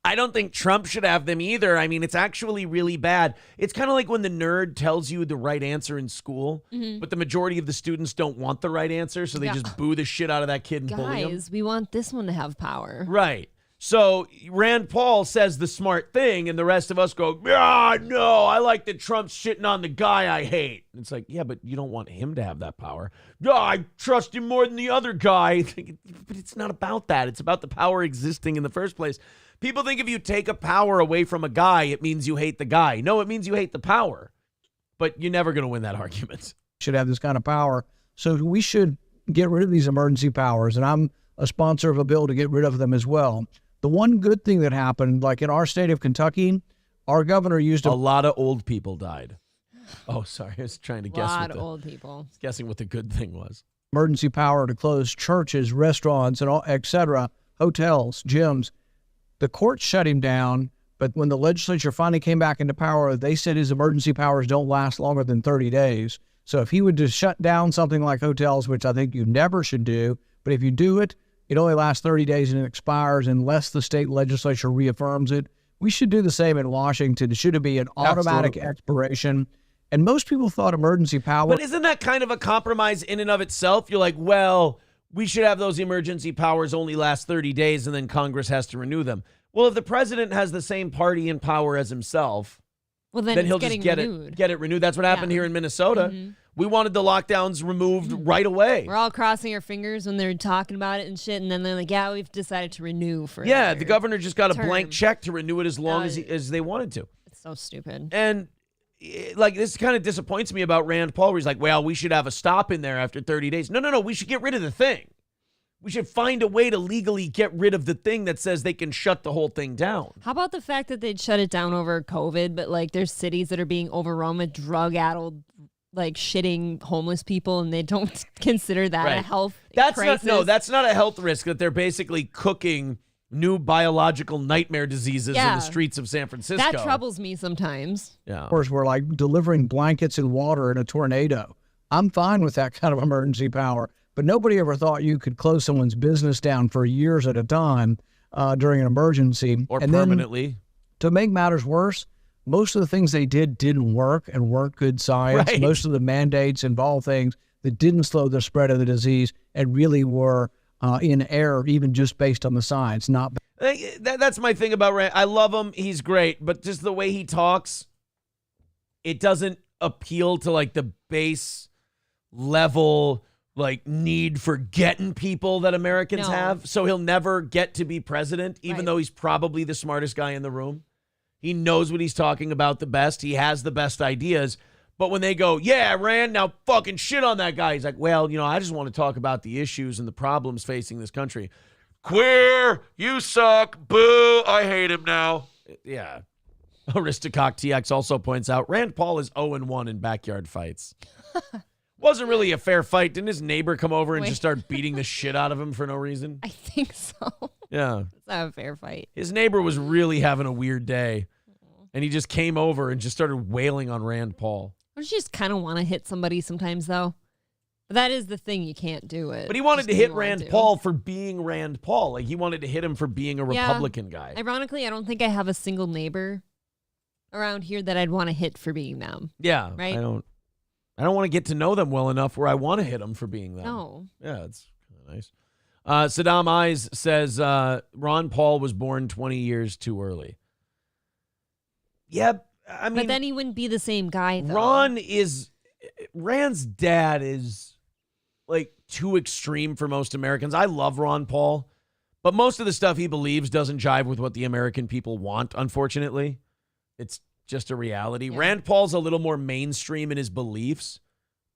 I don't think Trump should have them either. I mean, it's actually really bad. It's kind of like when the nerd tells you the right answer in school, but the majority of the students don't want the right answer, so they just boo the shit out of that kid and bully him. Guys, we want this one to have power. Right. So Rand Paul says the smart thing, and the rest of us go, no, I like that Trump's shitting on the guy I hate. And it's like, yeah, but you don't want him to have that power. I trust him more than the other guy. But it's not about that. It's about the power existing in the first place. People think if you take a power away from a guy, it means you hate the guy. No, it means you hate the power. But you're never going to win that argument. Should have this kind of power. So we should get rid of these emergency powers. And I'm a sponsor of a bill to get rid of them as well. The one good thing that happened, like in our state of Kentucky, our governor used a lot of old people died. Oh, sorry. I was trying to guess. A lot of old people. Guessing what the good thing was. Emergency power to close churches, restaurants, and all, etc., hotels, gyms. The court shut him down, but when the legislature finally came back into power, they said his emergency powers don't last longer than 30 days. So if he would just shut down something like hotels, which I think you never should do, but if you do it, it only lasts 30 days and it expires unless the state legislature reaffirms it. We should do the same in Washington. It should be an automatic expiration. And most people thought emergency power. But isn't that kind of a compromise in and of itself? You're like, well, we should have those emergency powers only last 30 days and then Congress has to renew them. Well, if the president has the same party in power as himself, then he'll just get it renewed. That's what happened here in Minnesota. Mm-hmm. We wanted the lockdowns removed right away. We're all crossing our fingers when they're talking about it and shit, and then they're like, yeah, we've decided to renew for the governor just got a blank check to renew it as long as they wanted to. It's so stupid. And this kind of disappoints me about Rand Paul, where he's like, well, we should have a stop in there after 30 days. No, we should get rid of the thing. We should find a way to legally get rid of the thing that says they can shut the whole thing down. How about the fact that they'd shut it down over COVID, but like there's cities that are being overrun with drug-addled, like shitting homeless people, and they don't consider that a health crisis? That's not a health risk, that they're basically cooking new biological nightmare diseases in the streets of San Francisco. That troubles me sometimes. Yeah. Of course, we're like delivering blankets and water in a tornado. I'm fine with that kind of emergency power. But nobody ever thought you could close someone's business down for years at a time during an emergency. Or permanently. Then, to make matters worse, most of the things they did didn't work and weren't good science. Right. Most of the mandates involved things that didn't slow the spread of the disease and really were in error, even just based on the science. That's my thing about Rand. I love him. He's great. But just the way he talks, it doesn't appeal to like the base level need for getting people that Americans have. So he'll never get to be president, even though he's probably the smartest guy in the room. He knows what he's talking about the best. He has the best ideas. But when they go, yeah, Rand, now fucking shit on that guy. He's like, well, I just want to talk about the issues and the problems facing this country. Queer, you suck. Boo, I hate him now. Yeah. Aristocock TX also points out, Rand Paul is 0-1 in backyard fights. Wasn't really a fair fight. Didn't his neighbor come over and just start beating the shit out of him for no reason? I think so. Yeah. It's not a fair fight. His neighbor was really having a weird day. And he just came over and just started wailing on Rand Paul. Don't you just kind of want to hit somebody sometimes, though? But that is the thing. You can't do it. But he wanted to hit Rand Paul for being Rand Paul. Like, he wanted to hit him for being a Republican guy. Ironically, I don't think I have a single neighbor around here that I'd want to hit for being them. Yeah. Right? I don't want to get to know them well enough where I want to hit them for being them. No. Yeah, it's kind of nice. Saddam Eyes says Ron Paul was born 20 years too early. Yeah, I mean, but then he wouldn't be the same guy, though. Rand's dad is like too extreme for most Americans. I love Ron Paul, but most of the stuff he believes doesn't jive with what the American people want, unfortunately. It's just a reality. Yeah. Rand Paul's a little more mainstream in his beliefs,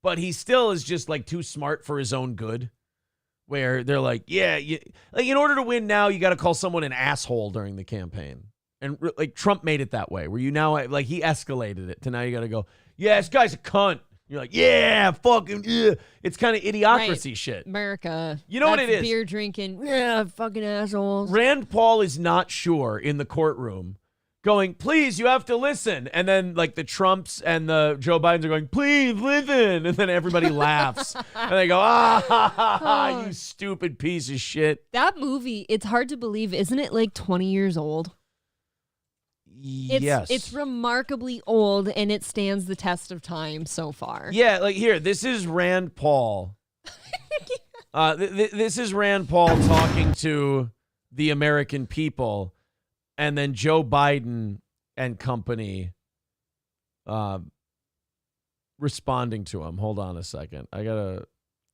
but he still is just like too smart for his own good, where they're like, yeah, like in order to win now, you got to call someone an asshole during the campaign. And like Trump made it that way, where you now, like, he escalated it to now you got to go, yeah, this guy's a cunt. You're like, yeah, fucking, yeah. It's kind of idiocracy shit. America. You know what it is? Beer drinking, yeah, fucking assholes. Rand Paul is not sure in the courtroom going, please, you have to listen. And then, like, the Trumps and the Joe Bidens are going, please listen. And then everybody laughs. And they go, you stupid piece of shit. That movie, it's hard to believe, isn't it like 20 years old? Yes. It's remarkably old, and it stands the test of time so far. Yeah, like here, this is Rand Paul. This is Rand Paul talking to the American people, and then Joe Biden and company responding to him. Hold on a second. You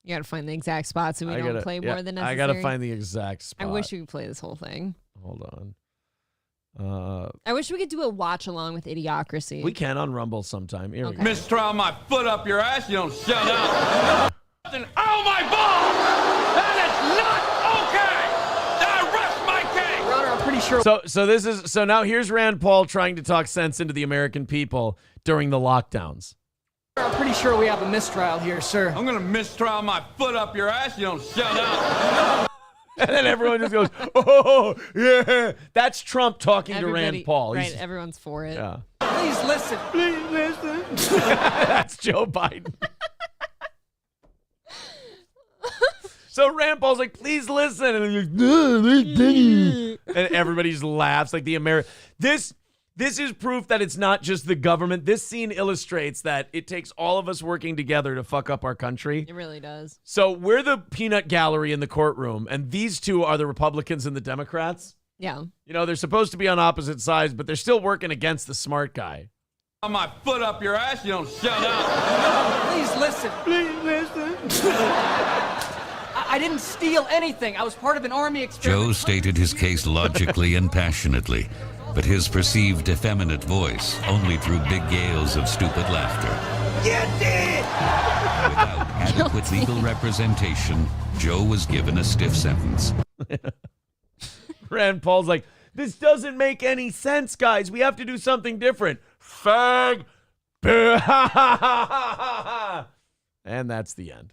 gotta find the exact spot so we don't play more than necessary. I gotta find the exact spot. I wish we could play this whole thing. Hold on. I wish we could do a watch along with Idiocracy. We can on Rumble sometime. Here we go. Mistrial my foot up your ass, you don't shut up. Oh my balls! That is not okay! I rest my case! Your Honor, I'm pretty sure. So now here's Rand Paul trying to talk sense into the American people during the lockdowns. I'm pretty sure we have a mistrial here, sir. I'm gonna mistrial my foot up your ass, you don't shut up. And then everyone just goes, oh, yeah. That's Trump talking to Rand Paul. Right, everyone's for it. Yeah. Please listen. Please listen. That's Joe Biden. So Rand Paul's like, please listen. And he's like, and everybody just laughs like the This is proof that it's not just the government. This scene illustrates that it takes all of us working together to fuck up our country. It really does. So we're the peanut gallery in the courtroom, and these two are the Republicans and the Democrats. Yeah. You know, they're supposed to be on opposite sides, but they're still working against the smart guy. On my foot up your ass, you don't shut up. Please listen. Please listen. I didn't steal anything. I was part of an army experiment. Joe stated his case logically and passionately, but his perceived effeminate voice only drew big gales of stupid laughter. Guilty! Without adequate legal representation, Joe was given a stiff sentence. Rand Paul's like, this doesn't make any sense, guys. We have to do something different. Fag. And that's the end.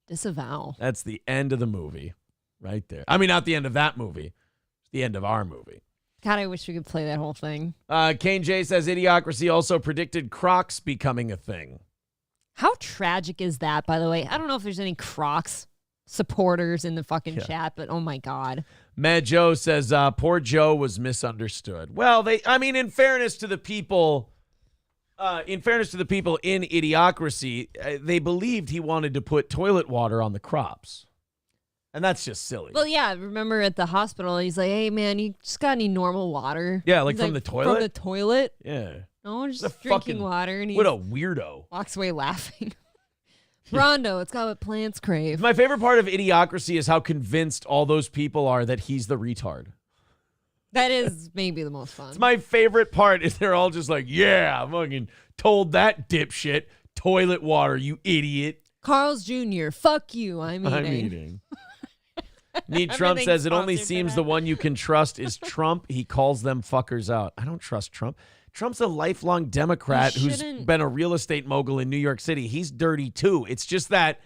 Disavow. That's the end of the movie right there. I mean, not the end of that movie. It's the end of our movie. God, I wish we could play that whole thing. Kane J says Idiocracy also predicted Crocs becoming a thing. How tragic is that, by the way? I don't know if there's any Crocs supporters in the fucking chat, but oh my God. Mad Joe says poor Joe was misunderstood. Well, in fairness to the people, in Idiocracy, they believed he wanted to put toilet water on the crops. And that's just silly. Well, yeah, remember at the hospital, he's like, hey, man, you just got any normal water? Yeah, like from the toilet? From the toilet? Yeah. No, just drinking water. And what a weirdo. Walks away laughing. Rondo, it's got what plants crave. My favorite part of Idiocracy is how convinced all those people are that he's the retard. That is maybe the most fun. It's my favorite part is they're all just like, yeah, I fucking told that dipshit, toilet water, you idiot. Carl's Jr., fuck you, I'm eating. I'm eating. Need Trump says it only seems the one you can trust is Trump. He calls them fuckers out. I don't trust Trump. Trump's a lifelong Democrat who's been a real estate mogul in New York City. He's dirty too. It's just that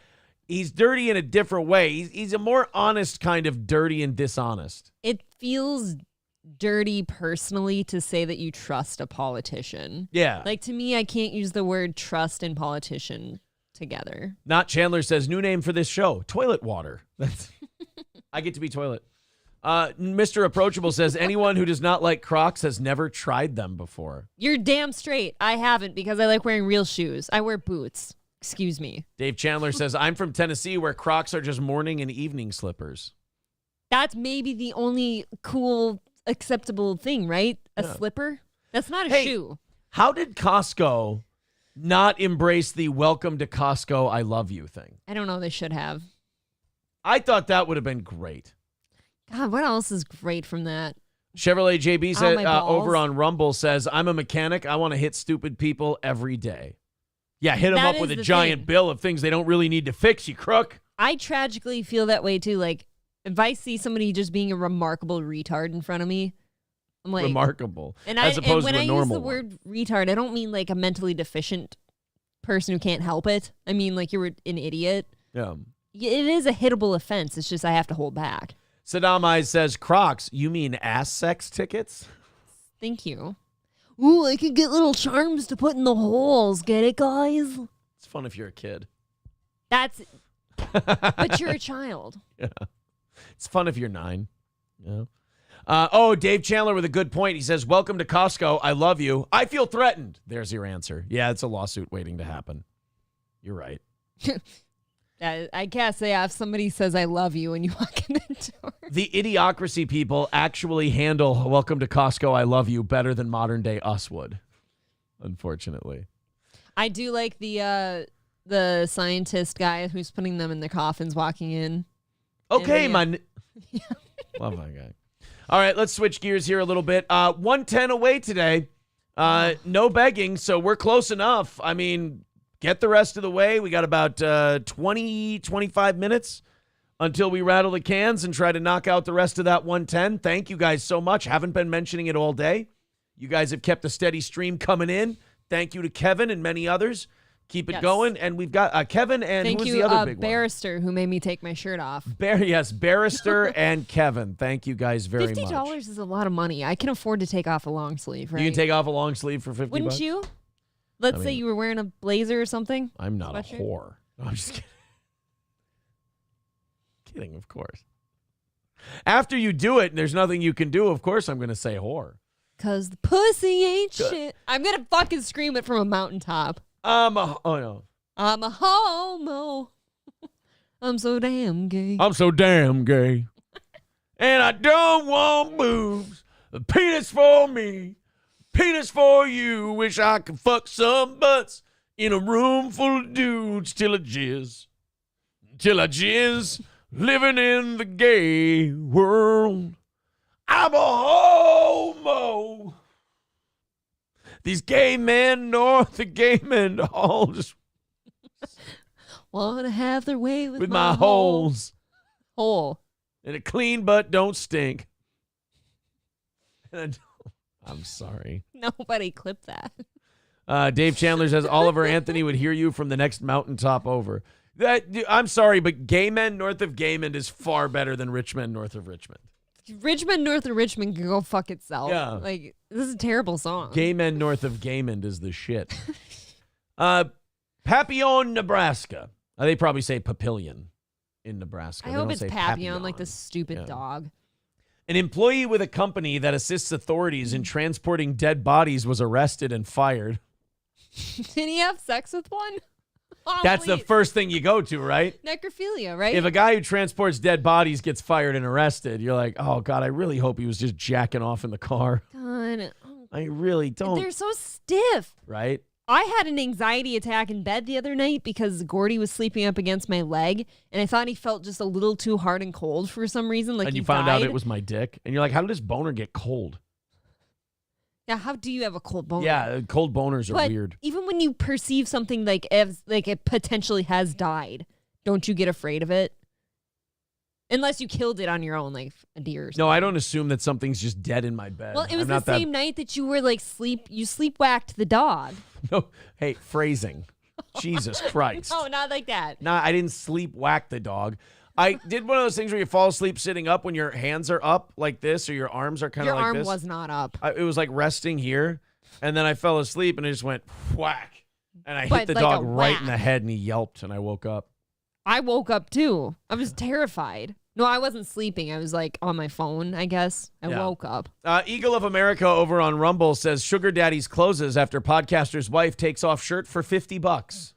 he's dirty in a different way. He's a more honest kind of dirty and dishonest. It feels dirty personally to say that you trust a politician. Yeah. Like to me, I can't use the word trust and politician together. Not Chandler says new name for this show, toilet water. I get to be toilet. Mr. Approachable says anyone who does not like Crocs has never tried them before. You're damn straight. I haven't because I like wearing real shoes. I wear boots. Excuse me. Dave Chandler says I'm from Tennessee where Crocs are just morning and evening slippers. That's maybe the only cool, acceptable thing, right? A slipper? That's not a shoe. How did Costco not embrace the welcome to Costco, I love you thing? I don't know. They should have. I thought that would have been great. God, what else is great from that? Chevrolet JB said, over on Rumble says, I'm a mechanic. I want to hit stupid people every day. Yeah, hit them up with a giant bill of things they don't really need to fix, you crook. I tragically feel that way, too. Like, if I see somebody just being a remarkable retard in front of me, I'm like... Remarkable. As opposed to a normal one. When I use the word retard, I don't mean like a mentally deficient person who can't help it. I mean like you're an idiot. Yeah. It is a hittable offense. It's just I have to hold back. Saddam Eyes says, Crocs, you mean ass sex tickets? Thank you. Ooh, I could get little charms to put in the holes. Get it, guys? It's fun if you're a kid. But you're a child. Yeah. It's fun if you're 9. Yeah. Dave Chandler with a good point. He says, welcome to Costco. I love you. I feel threatened. There's your answer. Yeah, it's a lawsuit waiting to happen. You're right. I guess, yeah, if somebody says I love you and you walk in the door. The idiocracy people actually handle welcome to Costco, I love you better than modern day us would, unfortunately. I do like the scientist guy who's putting them in the coffins walking in. Okay, Love that guy. All right, let's switch gears here a little bit. 110 away today. No begging, so we're close enough. I mean, get the rest of the way. We got about 25 minutes until we rattle the cans and try to knock out the rest of that 110. Thank you guys so much. Haven't been mentioning it all day. You guys have kept a steady stream coming in. Thank you to Kevin and many others. Keep it going. And we've got Kevin and who was the other big Barrister, who made me take my shirt off. Barrister and Kevin. Thank you guys very much. $50 is a lot of money. I can afford to take off a long sleeve, right? You can take off a long sleeve for $50. Wouldn't you? Let's say you were wearing a blazer or something. I'm not a whore. No, I'm just kidding. Kidding, of course. After you do it and there's nothing you can do, of course I'm going to say whore. Because the pussy ain't shit. I'm going to fucking scream it from a mountaintop. I'm a homo. I'm so damn gay. I'm so damn gay. And I don't want boobs. A penis for me. Penis for you. Wish I could fuck some butts in a room full of dudes till I jizz. Till I jizz. Living in the gay world. I'm a homo. These gay men north, the gay men all just want to have their way with my holes. Hole. And a clean butt don't stink. I'm sorry. Nobody clipped that. Dave Chandler says Oliver Anthony would hear you from the next mountaintop over. I'm sorry, but gay men north of Gayman is far better than rich men north of Richmond. Richmond north of Richmond can go fuck itself. Yeah. Like, this is a terrible song. Gay men north of Gaymond is the shit. Papillon, Nebraska. They probably say Papillion in Nebraska. I hope it's Papillon, like the stupid dog. An employee with a company that assists authorities in transporting dead bodies was arrested and fired. Did he have sex with one? Oh, That's the first thing you go to, right? Necrophilia, right? If a guy who transports dead bodies gets fired and arrested, you're like, oh, God, I really hope he was just jacking off in the car. God. I really don't. They're so stiff. Right? I had an anxiety attack in bed the other night because Gordy was sleeping up against my leg, and I thought he felt just a little too hard and cold for some reason. Like, and you found out it was my dick, and you're like, how did this boner get cold? Yeah, how do you have a cold boner? Yeah, cold boners are weird. Even when you perceive something like it potentially has died, don't you get afraid of it? Unless you killed it on your own, like a deer or something. No, I don't assume that something's just dead in my bed. Well, it was the same night that you were like you sleepwalked the dog. No, hey, phrasing. Jesus Christ. No, not like that. No, I didn't sleepwhack the dog. I did one of those things where you fall asleep sitting up when your hands are up like this or your arms are kind of like this. Your arm was not up. It was like resting here, and then I fell asleep and it just went whack, and I hit But the like dog a right whack. in the head, and he yelped, and I woke up. I woke up too. I was terrified. No, I wasn't sleeping. I was like on my phone, I guess. I woke up. Eagle of America over on Rumble says Sugar Daddy's closes after podcaster's wife takes off shirt for $50.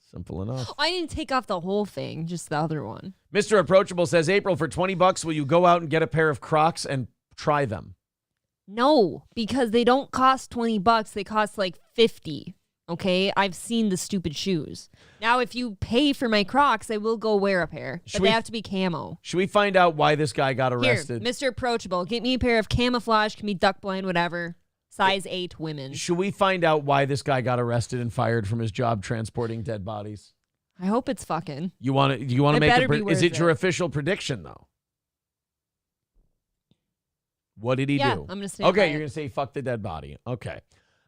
Simple enough. I didn't take off the whole thing, just the other one. Mr. Approachable says, April, for $20, will you go out and get a pair of Crocs and try them? No, because they don't cost $20. They cost like $50. Okay, I've seen the stupid shoes. Now, if you pay for my Crocs, I will go wear a pair, but they have to be camo. Should we find out why this guy got arrested? Here, Mr. Approachable, get me a pair of camouflage, can be duck blind, whatever. Size 8 women. Should we find out why this guy got arrested and fired from his job transporting dead bodies? I hope it's fucking. You want to make it? Is it your official prediction though? What did he do? I'm gonna say. Okay, you're gonna say fuck the dead body. Okay.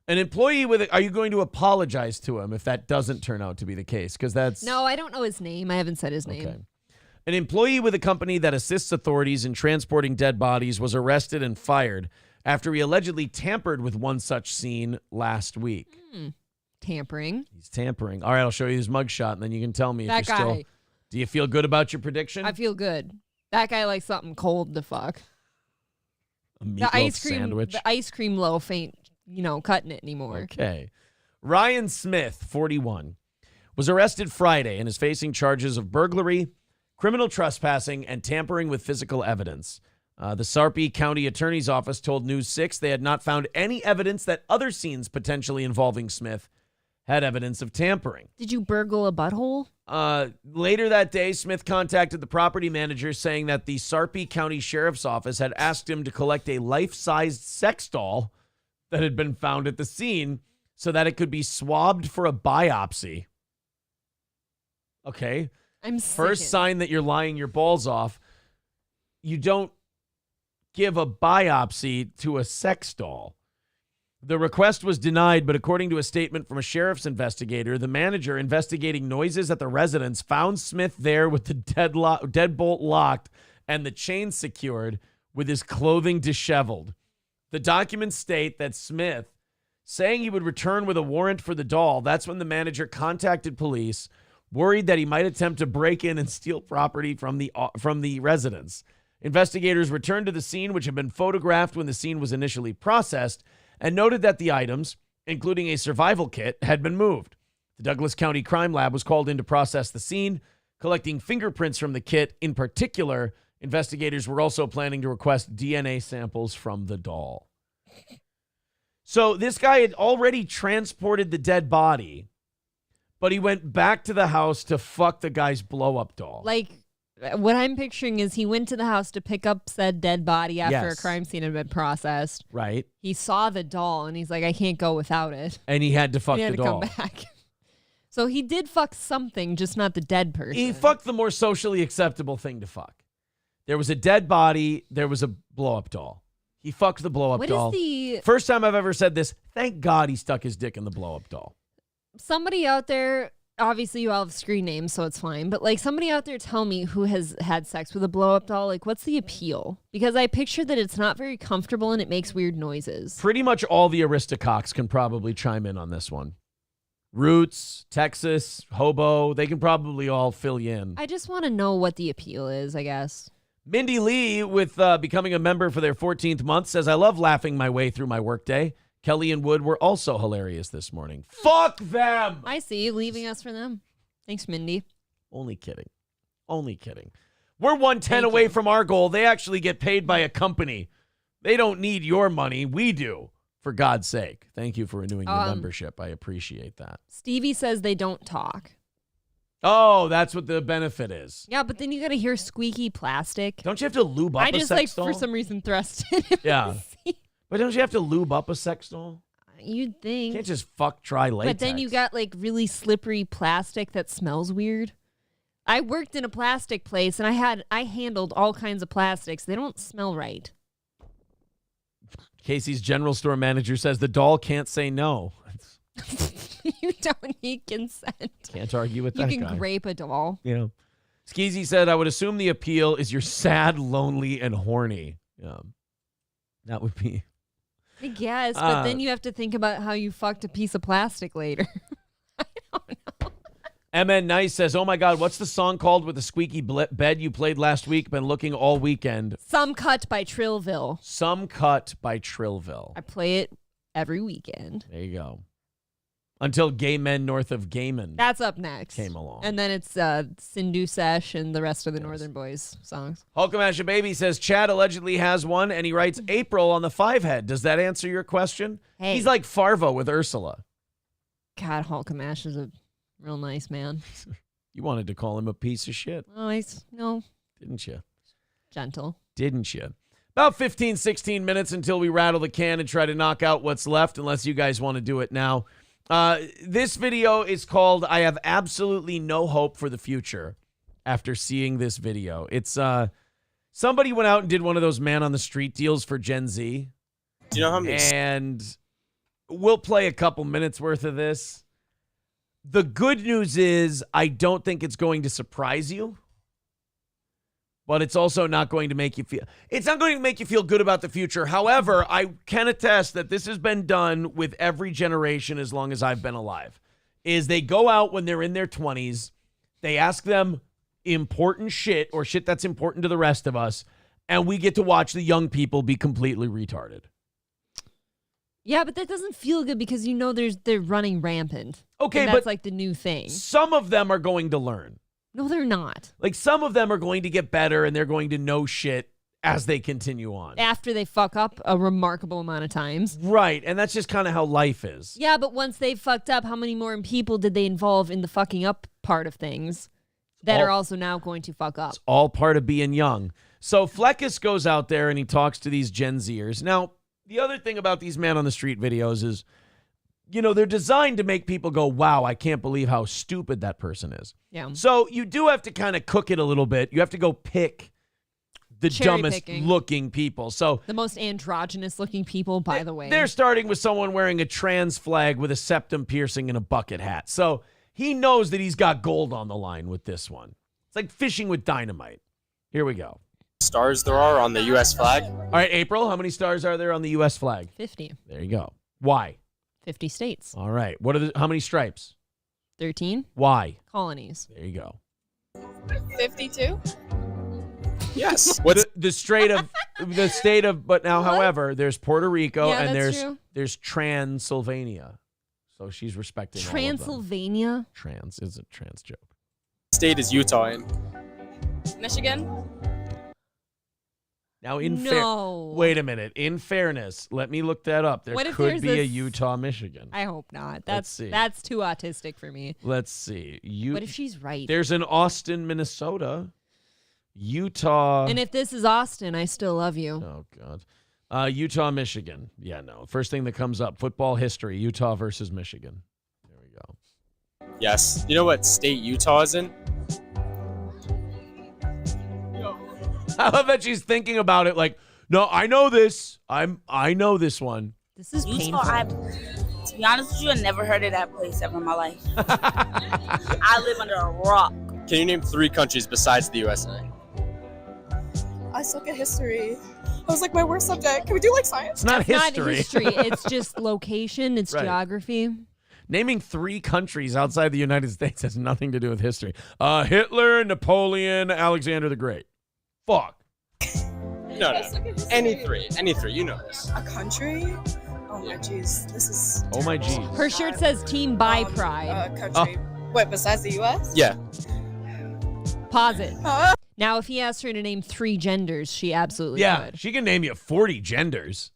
An employee are you going to apologize to him if that doesn't turn out to be the case? Because that's... No, I don't know his name. I haven't said his name. Okay. An employee with a company that assists authorities in transporting dead bodies was arrested and fired after he allegedly tampered with one such scene last week. Tampering. He's tampering. All right, I'll show you his mugshot, and then you can tell me if you're still... Do you feel good about your prediction? I feel good. That guy likes something cold to fuck. A meatloaf sandwich. The ice cream loaf ain't... cutting it anymore. Okay. Ryan Smith, 41, was arrested Friday and is facing charges of burglary, criminal trespassing, and tampering with physical evidence. The Sarpy County Attorney's Office told News 6 they had not found any evidence that other scenes potentially involving Smith had evidence of tampering. Did you burgle a butthole? Later that day, Smith contacted the property manager saying that the Sarpy County Sheriff's Office had asked him to collect a life-sized sex doll that had been found at the scene so that it could be swabbed for a biopsy. Okay. I'm First sign that you're lying your balls off. You don't give a biopsy to a sex doll. The request was denied, but according to a statement from a sheriff's investigator, the manager investigating noises at the residence found Smith there with the deadbolt locked and the chain secured with his clothing disheveled. The documents state that Smith, saying he would return with a warrant for the doll, that's when the manager contacted police, worried that he might attempt to break in and steal property from the residence. Investigators returned to the scene, which had been photographed when the scene was initially processed, and noted that the items, including a survival kit, had been moved. The Douglas County Crime Lab was called in to process the scene, collecting fingerprints from the kit. In particular, investigators were also planning to request DNA samples from the doll. So this guy had already transported the dead body, but he went back to the house to fuck the guy's blow-up doll. Like, what I'm picturing is he went to the house to pick up said dead body after a crime scene had been processed. Right. He saw the doll, and he's like, I can't go without it. And he had to fuck the doll. Come back. So he did fuck something, just not the dead person. He fucked the more socially acceptable thing to fuck. There was a dead body. There was a blow-up doll. He fucked the blow-up doll. What is the... First time I've ever said this, thank God he stuck his dick in the blow-up doll. Somebody out there, obviously you all have screen names, so it's fine, but like somebody out there tell me who has had sex with a blow-up doll, like what's the appeal? Because I picture that it's not very comfortable and it makes weird noises. Pretty much all the Aristococks can probably chime in on this one. Roots, Texas, Hobo, they can probably all fill you in. I just want to know what the appeal is, I guess. Mindy Lee, with becoming a member for their 14th month, says, I love laughing my way through my workday. Kelly and Wood were also hilarious this morning. Fuck them! I see you leaving us for them. Thanks, Mindy. Only kidding. Only kidding. We're 110 away from our goal. They actually get paid by a company. They don't need your money. We do. For God's sake. Thank you for renewing your membership. I appreciate that. Stevie says they don't talk. Oh, that's what the benefit is. Yeah, but then you got to hear squeaky plastic. Don't you have to lube up a sex doll? For some reason, thrust it. Yeah. But don't you have to lube up a sex doll? You'd think. You can't just fuck dry latex. But then you got like really slippery plastic that smells weird. I worked in a plastic place and I handled all kinds of plastics. They don't smell right. Casey's general store manager says the doll can't say no. You don't need consent. Can't argue with that guy. You can grape a doll. Yeah. Skeezy said, I would assume the appeal is you're sad, lonely, and horny. Yeah. That would be. I guess, but then you have to think about how you fucked a piece of plastic later. I don't know. MN Nice says, oh my God, what's the song called with the squeaky bed you played last week? Been looking all weekend. Some Cut by Trillville. Some Cut by Trillville. I play it every weekend. There you go. Until Gay Men North of Gayman That's up next. came along. And then it's Sindhu Sesh and the rest of the Northern Boys songs. Hulkamasha Baby says Chad allegedly has one, and he writes April on the 5-head. Does that answer your question? Hey. He's like Farvo with Ursula. God, Hulkamash is a real nice man. You wanted to call him a piece of shit. Oh, no. Didn't you? Gentle. Didn't you? About 15, 16 minutes until we rattle the can and try to knock out what's left, unless you guys want to do it now. This video is called I Have Absolutely No Hope for the Future after seeing this video. It's somebody went out and did one of those man on the street deals for Gen Z. Do you know how many? And we'll play a couple minutes worth of this. The good news is I don't think it's going to surprise you. But it's also not going to make you feel... It's not going to make you feel good about the future. However, I can attest that this has been done with every generation as long as I've been alive. Is they go out when they're in their 20s, they ask them important shit or shit that's important to the rest of us, and we get to watch the young people be completely retarded. Yeah, but that doesn't feel good because they're running rampant. Okay, and that's but like the new thing. Some of them are going to learn. No, they're not. Like, some of them are going to get better and they're going to know shit as they continue on. After they fuck up a remarkable amount of times. Right, and that's just kind of how life is. Yeah, but once they've fucked up, how many more people did they involve in the fucking up part of things that are also now going to fuck up? It's all part of being young. So Fleckus goes out there and he talks to these Gen Zers. Now, the other thing about these man on the street videos is, they're designed to make people go, wow, I can't believe how stupid that person is. Yeah. So you do have to kind of cook it a little bit. You have to go pick the dumbest looking people. So the most androgynous looking people, by the way. They're starting with someone wearing a trans flag with a septum piercing and a bucket hat. So he knows that he's got gold on the line with this one. It's like fishing with dynamite. Here we go. Stars there are on the U.S. flag? All right, April, how many stars are there on the U.S. flag? 50. There you go. Why? 50 states. All right. How many stripes? 13. Why? Colonies. There you go. 52. Yes. What's the state of? But now, however, there's Puerto Rico and there's Transylvania. So she's respecting Transylvania. All of them. Trans is a trans joke. State is Utah in. Michigan. Now, wait a minute. In fairness, let me look that up. There could be a Utah, Michigan. I hope not. That's too autistic for me. Let's see. What if she's right? There's an Austin, Minnesota. Utah. And if this is Austin, I still love you. Oh, God. Utah, Michigan. Yeah, no. First thing that comes up, football history, Utah versus Michigan. There we go. Yes. You know what state Utah is in? I love that she's thinking about it like, no, I know this. I know this one. This is painful. To be honest with you, I never heard of that place ever in my life. I live under a rock. Can you name 3 countries besides the USA? I suck at history. I was like, my worst subject. Can we do like science? It's not history. Not history. It's just location. It's geography. Naming 3 countries outside the United States has nothing to do with history. Hitler, Napoleon, Alexander the Great. Fuck. No. Any three, you know this. A country? Oh my jeez, this is. Oh my jeez. Her shirt says Team by Pride. Country. Wait, besides the U.S.? Yeah. Pause it. Now, if he asked her to name 3 genders, she absolutely could. She can name you 40 genders,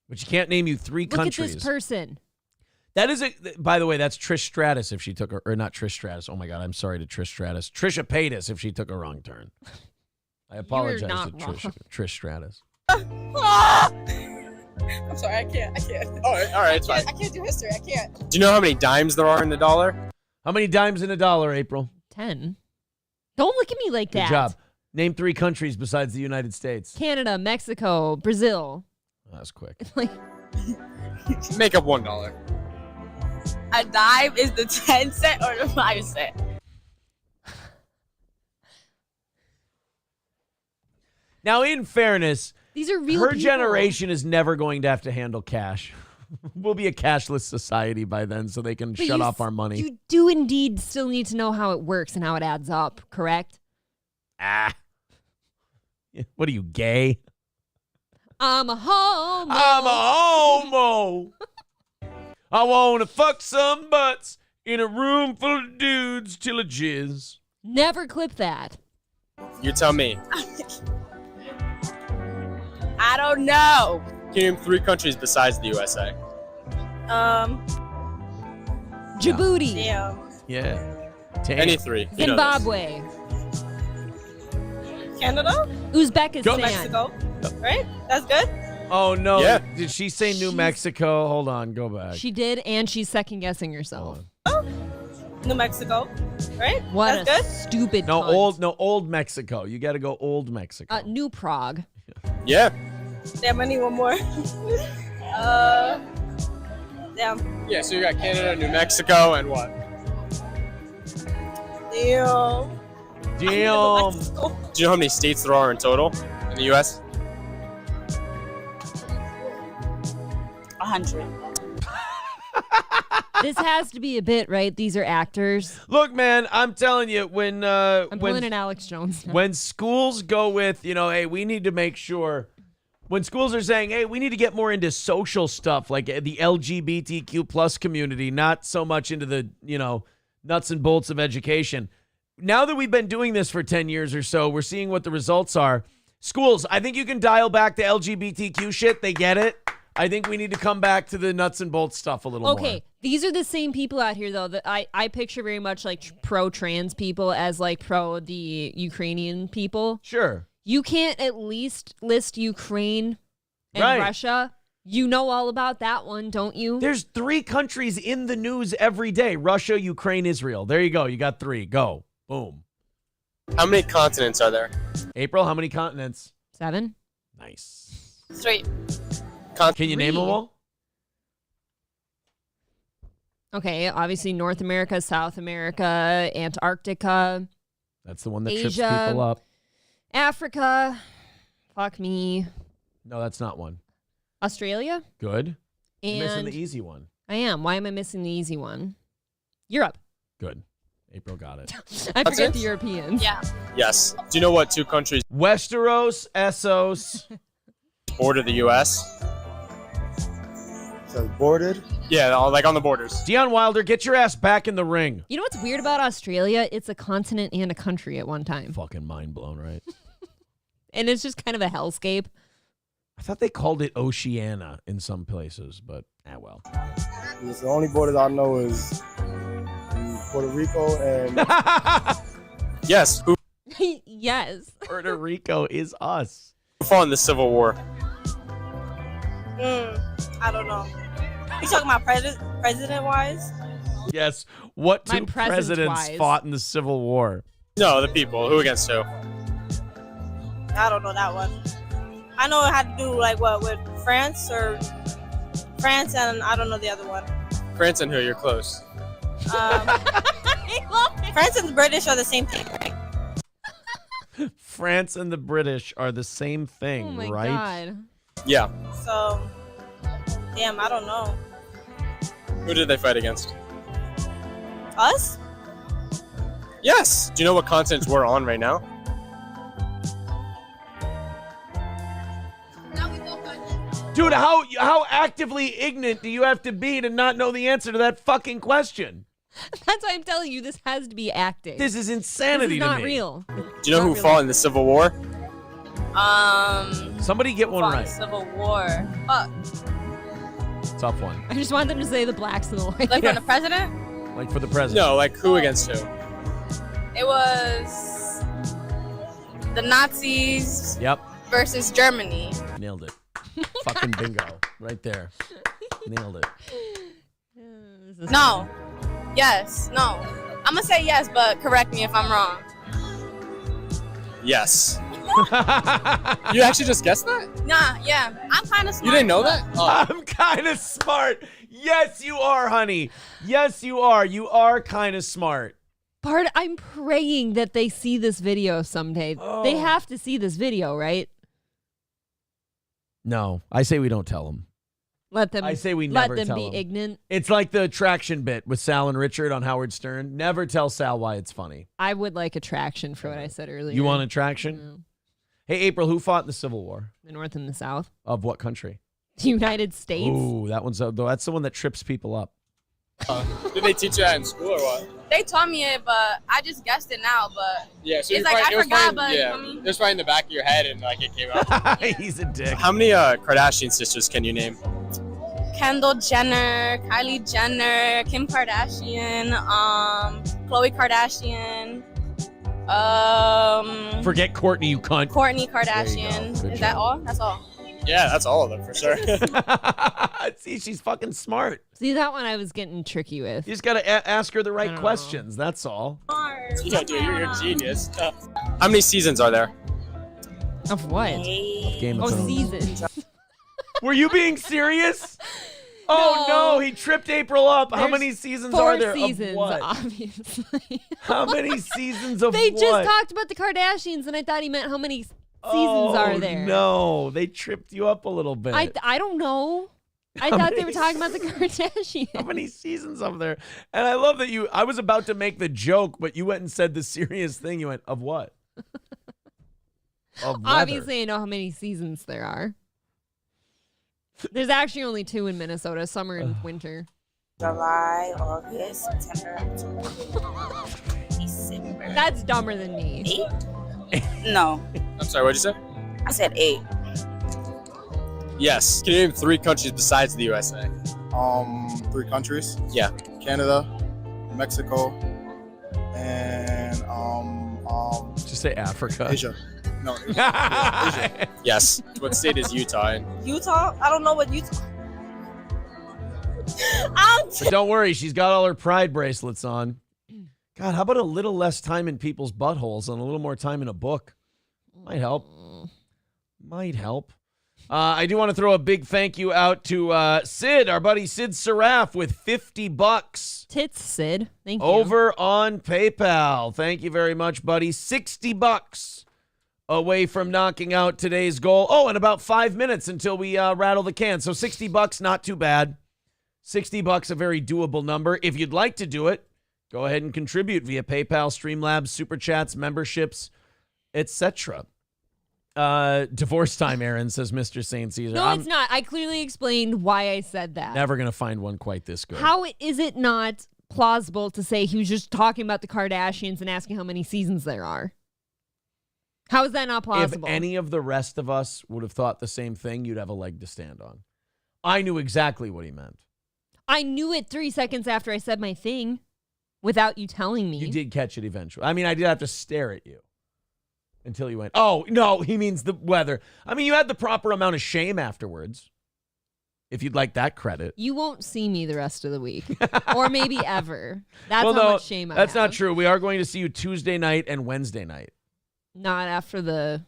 but she can't name you 3 countries. Look at this person. That is by the way, that's Trish Stratus if she took or not Trish Stratus. Oh my God, I'm sorry to Trish Stratus. Trisha Paytas if she took a wrong turn. I apologize to Trish Stratus. I'm sorry, I can't. All right, it's fine. I can't do history. I can't. Do you know how many dimes there are in the dollar? How many dimes in a dollar, April? 10. Don't look at me like that. Good job. Name 3 countries besides the United States. Canada, Mexico, Brazil. That was quick. Make up $1. A dime is the 10 cent or the 5 cent? Now, in fairness, these are real her people. generation is never going to have to handle cash. We'll be a cashless society by then, so they can shut off our money. You do indeed still need to know how it works and how it adds up, correct? What are you, gay? I'm a homo. I'm a homo. I want to fuck some butts in a room full of dudes till a jizz. Never clip that. You tell me. I don't know. Can you name 3 countries besides the USA? Djibouti. Damn. Yeah. Any 3. You know this. Zimbabwe. Canada? Uzbekistan. Mexico. Right? That's good? Oh, no. Yeah. Did she say New Mexico? Hold on. Go back. She did, and she's second-guessing herself. New Mexico. Right? What That's a good? stupid No, cunt. old Mexico. You got to go old Mexico. New Prague. Yeah. Damn, I need one more. Damn. Yeah, so you got Canada, New Mexico, and what? Damn. Damn. Do you know how many states there are in total in the U.S.? 100. This has to be a bit, right? These are actors. Look, man, I'm telling you, when I'm pulling an Alex Jones now. when schools go with, hey, we need to make sure. When schools are saying, hey, we need to get more into social stuff, like the LGBTQ plus community, not so much into the, nuts and bolts of education. Now that we've been doing this for 10 years or so, we're seeing what the results are. Schools, I think you can dial back the LGBTQ shit. They get it. I think we need to come back to the nuts and bolts stuff a little more. Okay, these are the same people out here, though, that I picture very much like pro-trans people as like pro the Ukrainian people. Sure. You can't at least list Ukraine and Right. Russia. You know all about that one, don't you? There's 3 countries in the news every day. Russia, Ukraine, Israel. There you go. You got 3. Go. Boom. How many continents are there? April, how many continents? 7. Nice. Straight. Can you name them all? Okay, obviously North America, South America, Antarctica, That's the one that Asia, trips people up. Africa. Fuck me. No, that's not one. Australia? Good. You're missing And the easy one. I am. Why am I missing the easy one? Europe. Good. April got it. I That's forget it? the Europeans. Yeah. Yes. Do you know what 2 countries Westeros, Essos. border the U.S.? So bordered? Yeah, like on the borders. Deion Wilder, get your ass back in the ring. You know what's weird about Australia? It's a continent and a country at one time. Fucking mind blown, right? And it's just kind of a hellscape. I thought they called it Oceania in some places, but well. The only borders I know is Puerto Rico and Yes. Who Yes. Puerto Rico is us. fought in the Civil War? I don't know. You talking about president-wise? Yes. What My 2 presence presidents wise. fought in the Civil War? No, the people. Who against who? I don't know that one. I know it had to do like what with France and I don't know the other one. France and who? You're close. France and the British are the same thing, right? France and the British are the same thing, Oh my right? God. Yeah. So, damn, I don't know. Who did they fight against? Us? Yes. Do you know what continents we're on right now? Dude, how actively ignorant do you have to be to not know the answer to that fucking question? That's why I'm telling you, this has to be acting. This is insanity This is not to me. real. Do you know who fought in the Civil War? Somebody get one fought in right. the Civil War. Tough one. I just want them to say the blacks and the whites. Like from the president? Like for the president. No, like who against who? It was the Nazis Yep. versus Germany. Nailed it. Fucking bingo. Right there. Nailed it. No. Yes. No. I'm gonna say yes, but correct me if I'm wrong. Yes. You actually just guessed that? Nah, yeah. I'm kind of smart. You didn't know that? Oh. I'm kind of smart. Yes, you are, honey. Yes, you are. You are kind of smart. Bart, I'm praying that they see this video someday. They have to see this video, right? No, I say we don't tell them. Let them. I say we never let them tell be them. ignorant. It's like the attraction bit with Sal and Richard on Howard Stern. Never tell Sal why it's funny. I would like attraction for what I said earlier. You want attraction? No. Hey, April, who fought in the Civil War? The North and the South. Of what country? United States? Ooh, that's the one that trips people up. Did they teach you that in school or what? They taught me it, but I just guessed it now. But Yeah, so it's like I forgot. But yeah, I mean, it was right in the back of your head, and like it came out. He's a dick. How many Kardashian sisters can you name? Kendall Jenner, Kylie Jenner, Kim Kardashian, Khloe Kardashian, Forget Courtney, you cunt. Kourtney There you Kardashian. go. Good Is that job. all? That's all. Yeah, that's all of them for sure. See, she's fucking smart. See, that one I was getting tricky with. You just got to ask her the right questions. That's all. Yeah, dude, you're a genius. How many seasons are there? Of what? Game of Thrones. Seasons. Were you being serious? Oh no, he tripped April up. How many seasons are there? 4 seasons, of what? obviously. How many seasons of They what? just talked about the Kardashians, and I thought he meant how many seasons are there. No, they tripped you up a little bit. I don't know. I How thought they many were talking about the Kardashians. How many seasons of there? And I love that I was about to make the joke, but you went and said the serious thing. You went, of what? Of weather. Obviously, I know how many seasons there are. There's actually only 2 in Minnesota, summer and winter. July, August, September, October, December. That's dumber than me. 8? No. I'm sorry, what'd you say? I said 8. Yes. Can you name 3 countries besides the USA? 3 countries. Yeah. Canada, Mexico, and Just say Africa. Asia. No, Asia. Yes. What state is Utah in? Utah? I don't know what Utah. But don't worry, she's got all her pride bracelets on. God, how about a little less time in people's buttholes and a little more time in a book? Might help. Might help. I do want to throw a big thank you out to Sid, our buddy Sid Seraph, with $50. Tits, Sid. Thank you. Over on PayPal. Thank you very much, buddy. $60 away from knocking out today's goal. Oh, and about 5 minutes until we rattle the can. So $60, not too bad. $60, a very doable number. If you'd like to do it, go ahead and contribute via PayPal, Streamlabs, Super Chats, memberships, etc. Divorce time, Aaron, says Mr. St. Caesar. No, it's not. I clearly explained why I said that. Never going to find one quite this good. How is it not plausible to say he was just talking about the Kardashians and asking how many seasons there are? How is that not plausible? If any of the rest of us would have thought the same thing, you'd have a leg to stand on. I knew exactly what he meant. I knew it 3 seconds after I said my thing without you telling me. You did catch it eventually. I mean, I did have to stare at you until you went, oh, no, he means the weather. I mean, you had the proper amount of shame afterwards, if you'd like that credit. You won't see me the rest of the week, or maybe ever. That's well, how no, much shame I That's have. not true. We are going to see you Tuesday night and Wednesday night. Not after the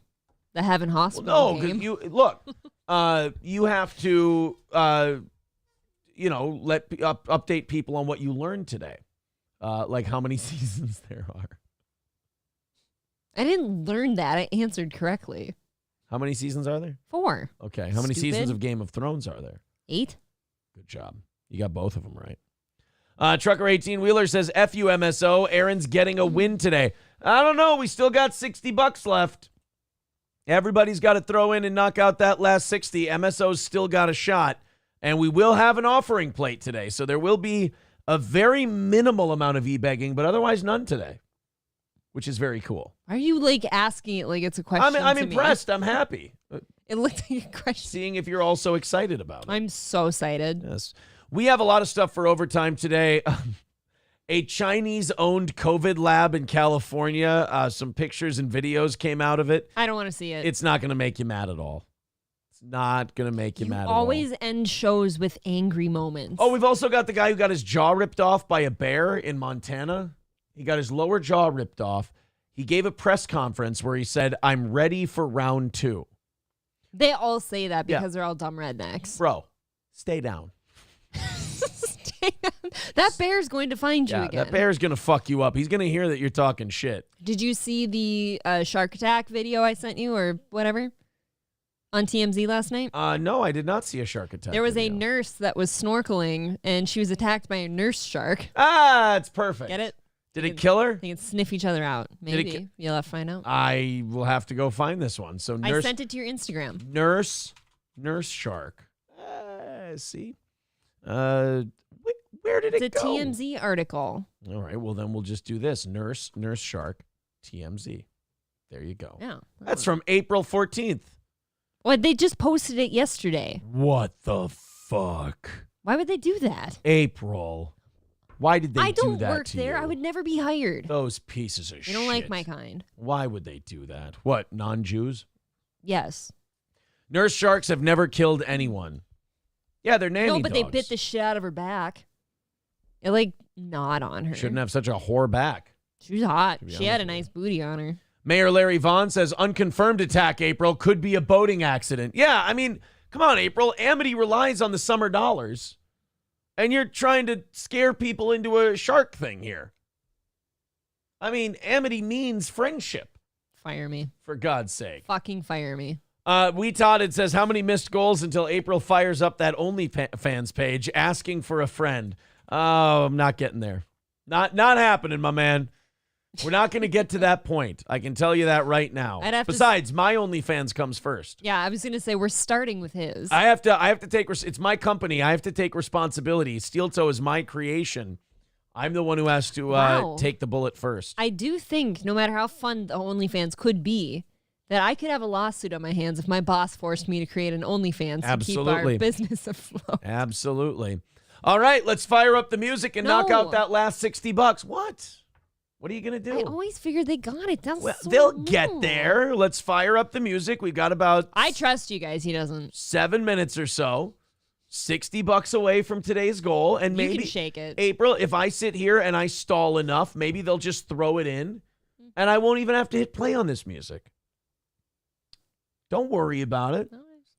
Heaven Hospital Well, no, game. because you look, you have to, let update people on what you learned today, like how many seasons there are. I didn't learn that. I answered correctly. How many seasons are there? 4. Okay. How many seasons of Game of Thrones are there? 8. Good job. You got both of them right. Trucker 18 Wheeler says, F you, MSO. Aaron's getting a win today. I don't know. We still got $60 left. Everybody's got to throw in and knock out that last 60. MSO's still got a shot. And we will have an offering plate today. So there will be a very minimal amount of e-begging, but otherwise none today, which is very cool. Are you like asking it like it's a question? I'm to impressed. Me? I'm happy. It looked like a question. Seeing if you're also excited about it. I'm so excited. Yes. We have a lot of stuff for overtime today. A Chinese-owned COVID lab in California. Some pictures and videos came out of it. I don't want to see it. It's not going to make you mad at all. It's not going to make you mad at all. Always end shows with angry moments. Oh, we've also got the guy who got his jaw ripped off by a bear in Montana. He got his lower jaw ripped off. He gave a press conference where he said, I'm ready for round 2. They all say that because they're all dumb rednecks. Bro, stay down. That bear's going to find you again. That bear's going to fuck you up. He's going to hear that you're talking shit. Did you see the shark attack video I sent you or whatever on TMZ last night? No, I did not see a shark attack. There was video. a nurse that was snorkeling, and she was attacked by a nurse shark. Ah, it's perfect. Get it? Did it kill her? They can sniff each other out. Maybe. You'll have to find out. I will have to go find this one. So I sent it to your Instagram. Nurse shark. See? Where did it It's a go? TMZ article. All right, well, then we'll just do this. Nurse Shark, TMZ. There you go. Yeah. That's from April 14th. Well, they just posted it yesterday. What the fuck? Why would they do that? April. Why did they do that to you? I don't work there. I would never be hired. Those pieces of They shit. don't like my kind. Why would they do that? What, non-Jews? Yes. Nurse sharks have never killed anyone. Yeah, they're nanny No, but dogs. they bit the shit out of her back. It like gnawed on her. Shouldn't have such a whore back. She was hot. To be She had a honest with nice booty on her. Mayor Larry Vaughn says unconfirmed attack, April, could be a boating accident. Yeah, I mean, come on, April. Amity relies on the summer dollars. And you're trying to scare people into a shark thing here. I mean, amity means friendship. Fire me. For God's sake. Fucking fire me. We Todded says, how many missed goals until April fires up that OnlyFans page asking for a friend? Oh, I'm not getting there. Not happening, my man. We're not going to get to that point. I can tell you that right now. Besides, my OnlyFans comes first. Yeah, I was going to say we're starting with his. I have to take, it's my company. I have to take responsibility. Steel Toe is my creation. I'm the one who has to take the bullet first. I do think no matter how fun the OnlyFans could be, that I could have a lawsuit on my hands if my boss forced me to create an OnlyFans to keep our business afloat. Absolutely. All right, let's fire up the music and knock out that last $60. What? What are you going to do? I always figured they got it. That's so they'll long. get there. Let's fire up the music. We've got about... I trust you guys. He doesn't. 7 minutes or so. $60 away from today's goal. And You maybe, can shake it. April, if I sit here and I stall enough, maybe they'll just throw it in. And I won't even have to hit play on this music. Don't worry about it.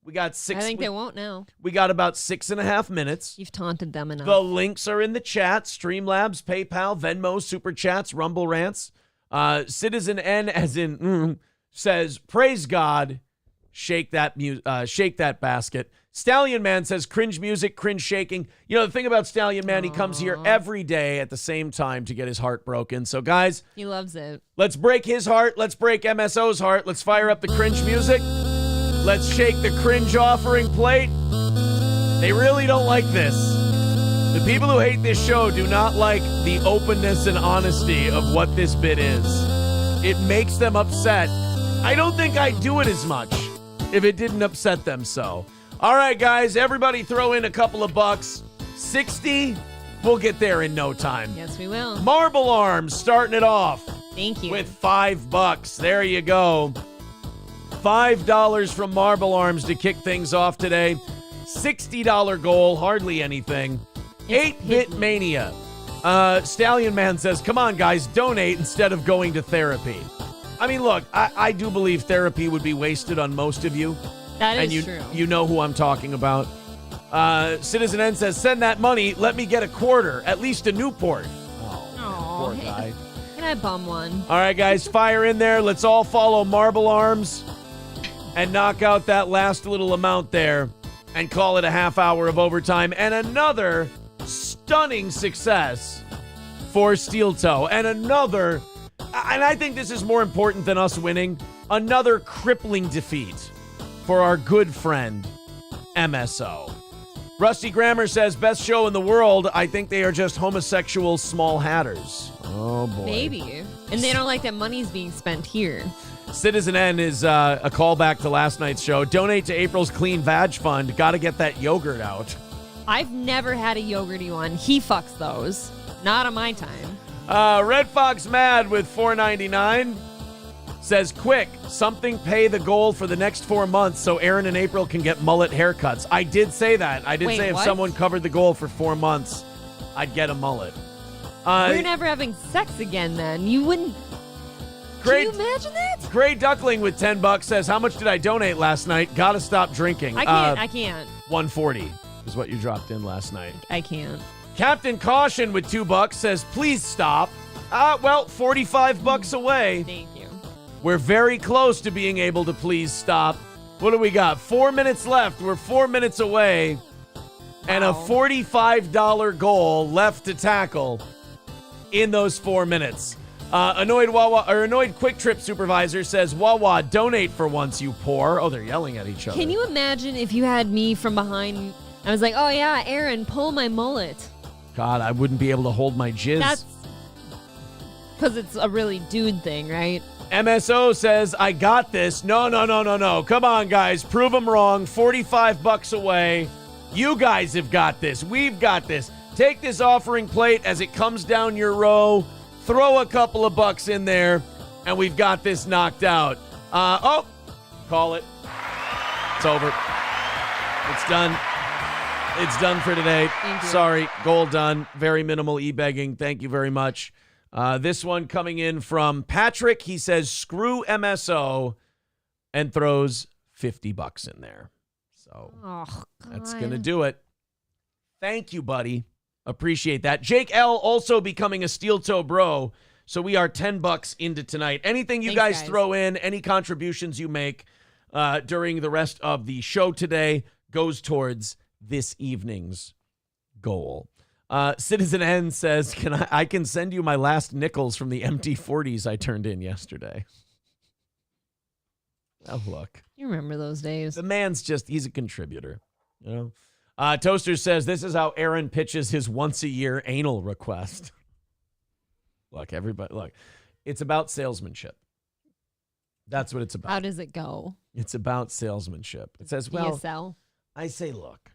We got I think they won't now. We got about 6.5 minutes. You've taunted them enough. The links are in the chat. Streamlabs, PayPal, Venmo, Super Chats, Rumble Rants. Citizen N, as in says, praise God, shake that basket. Stallion Man says, cringe music, cringe shaking. You know, the thing about Stallion Man, he comes here every day at the same time to get his heart broken. So, guys. He loves it. Let's break his heart. Let's break MSO's heart. Let's fire up the cringe music. Let's shake the cringe offering plate. They really don't like this. The people who hate this show do not like the openness and honesty of what this bit is. It makes them upset. I don't think I'd do it as much if it didn't upset them so. All right, guys, everybody throw in a couple of bucks. 60, we'll get there in no time. Yes, we will. Marble Arms starting it off. Thank you. With $5. There you go. $5 from Marble Arms to kick things off today. $60 goal, hardly anything. 8-Bit Mania. Stallion Man says, come on, guys, donate instead of going to therapy. I mean, look, I do believe therapy would be wasted on most of you. That is and true. You know who I'm talking about. Citizen N says, send that money. Let me get a quarter, at least a Newport. Oh, poor guy. Can I bum one? All right, guys, fire in there. Let's all follow Marble Arms and knock out that last little amount there and call it a half hour of overtime. And another stunning success for Steel Toe. And another, and I think this is more important than us winning, another crippling defeat for our good friend, MSO. Rusty Grammer says, best show in the world. I think they are just homosexual small hatters. Oh, boy. Maybe. And they don't like that money's being spent here. Citizen N is a callback to last night's show. Donate to April's Clean Vag Fund. Got to get that yogurt out. I've never had a yogurty one. He fucks those. Not on my time. Red Fox Mad with $4.99 says, quick, something pay the goal for the next 4 months so Aaron and April can get mullet haircuts. I did say that. I did Wait, say if what? someone covered the goal for 4 months, I'd get a mullet. We're never having sex again then. You wouldn't... Can you imagine that? Gray Duckling with $10 says, how much did I donate last night? Gotta stop drinking. I can't. 140 is what you dropped in last night. I can't. Captain Caution with $2 says, please stop. Well, $45 away. Thank you. We're very close to being able to please stop. What do we got? 4 minutes left. We're 4 minutes away. And a $45 goal left to tackle in those 4 minutes. Annoyed Quick Trip Supervisor says, Wawa, donate for once, you poor. Oh, they're yelling at each other. Can you imagine if you had me from behind I was like, oh yeah, Aaron, pull my mullet. God, I wouldn't be able to hold my jizz. That's because it's a really dude thing, right? MSO says, I got this. No. Come on, guys. Prove them wrong. $45 away. You guys have got this. We've got this. Take this offering plate as it comes down your row. Throw a couple of bucks in there, and we've got this knocked out. Call it. It's over. It's done. It's done for today. Sorry, goal done. Very minimal e-begging. Thank you very much. This one coming in from Patrick. He says, screw MSO, and throws $50 in there. So that's going to do it. Thank you, buddy. Appreciate that. Jake L. also becoming a steel toe bro. So we are $10 into tonight. Anything you guys throw in, any contributions you make during the rest of the show today goes towards this evening's goal. Citizen N says, I can send you my last nickels from the empty 40s I turned in yesterday. Oh, look. You remember those days. The man's he's a contributor. You know? Toaster says, this is how Aaron pitches his once-a-year anal request. Look, everybody, it's about salesmanship. That's what it's about. How does it go? It's about salesmanship. It says, well, DSL? I say, look,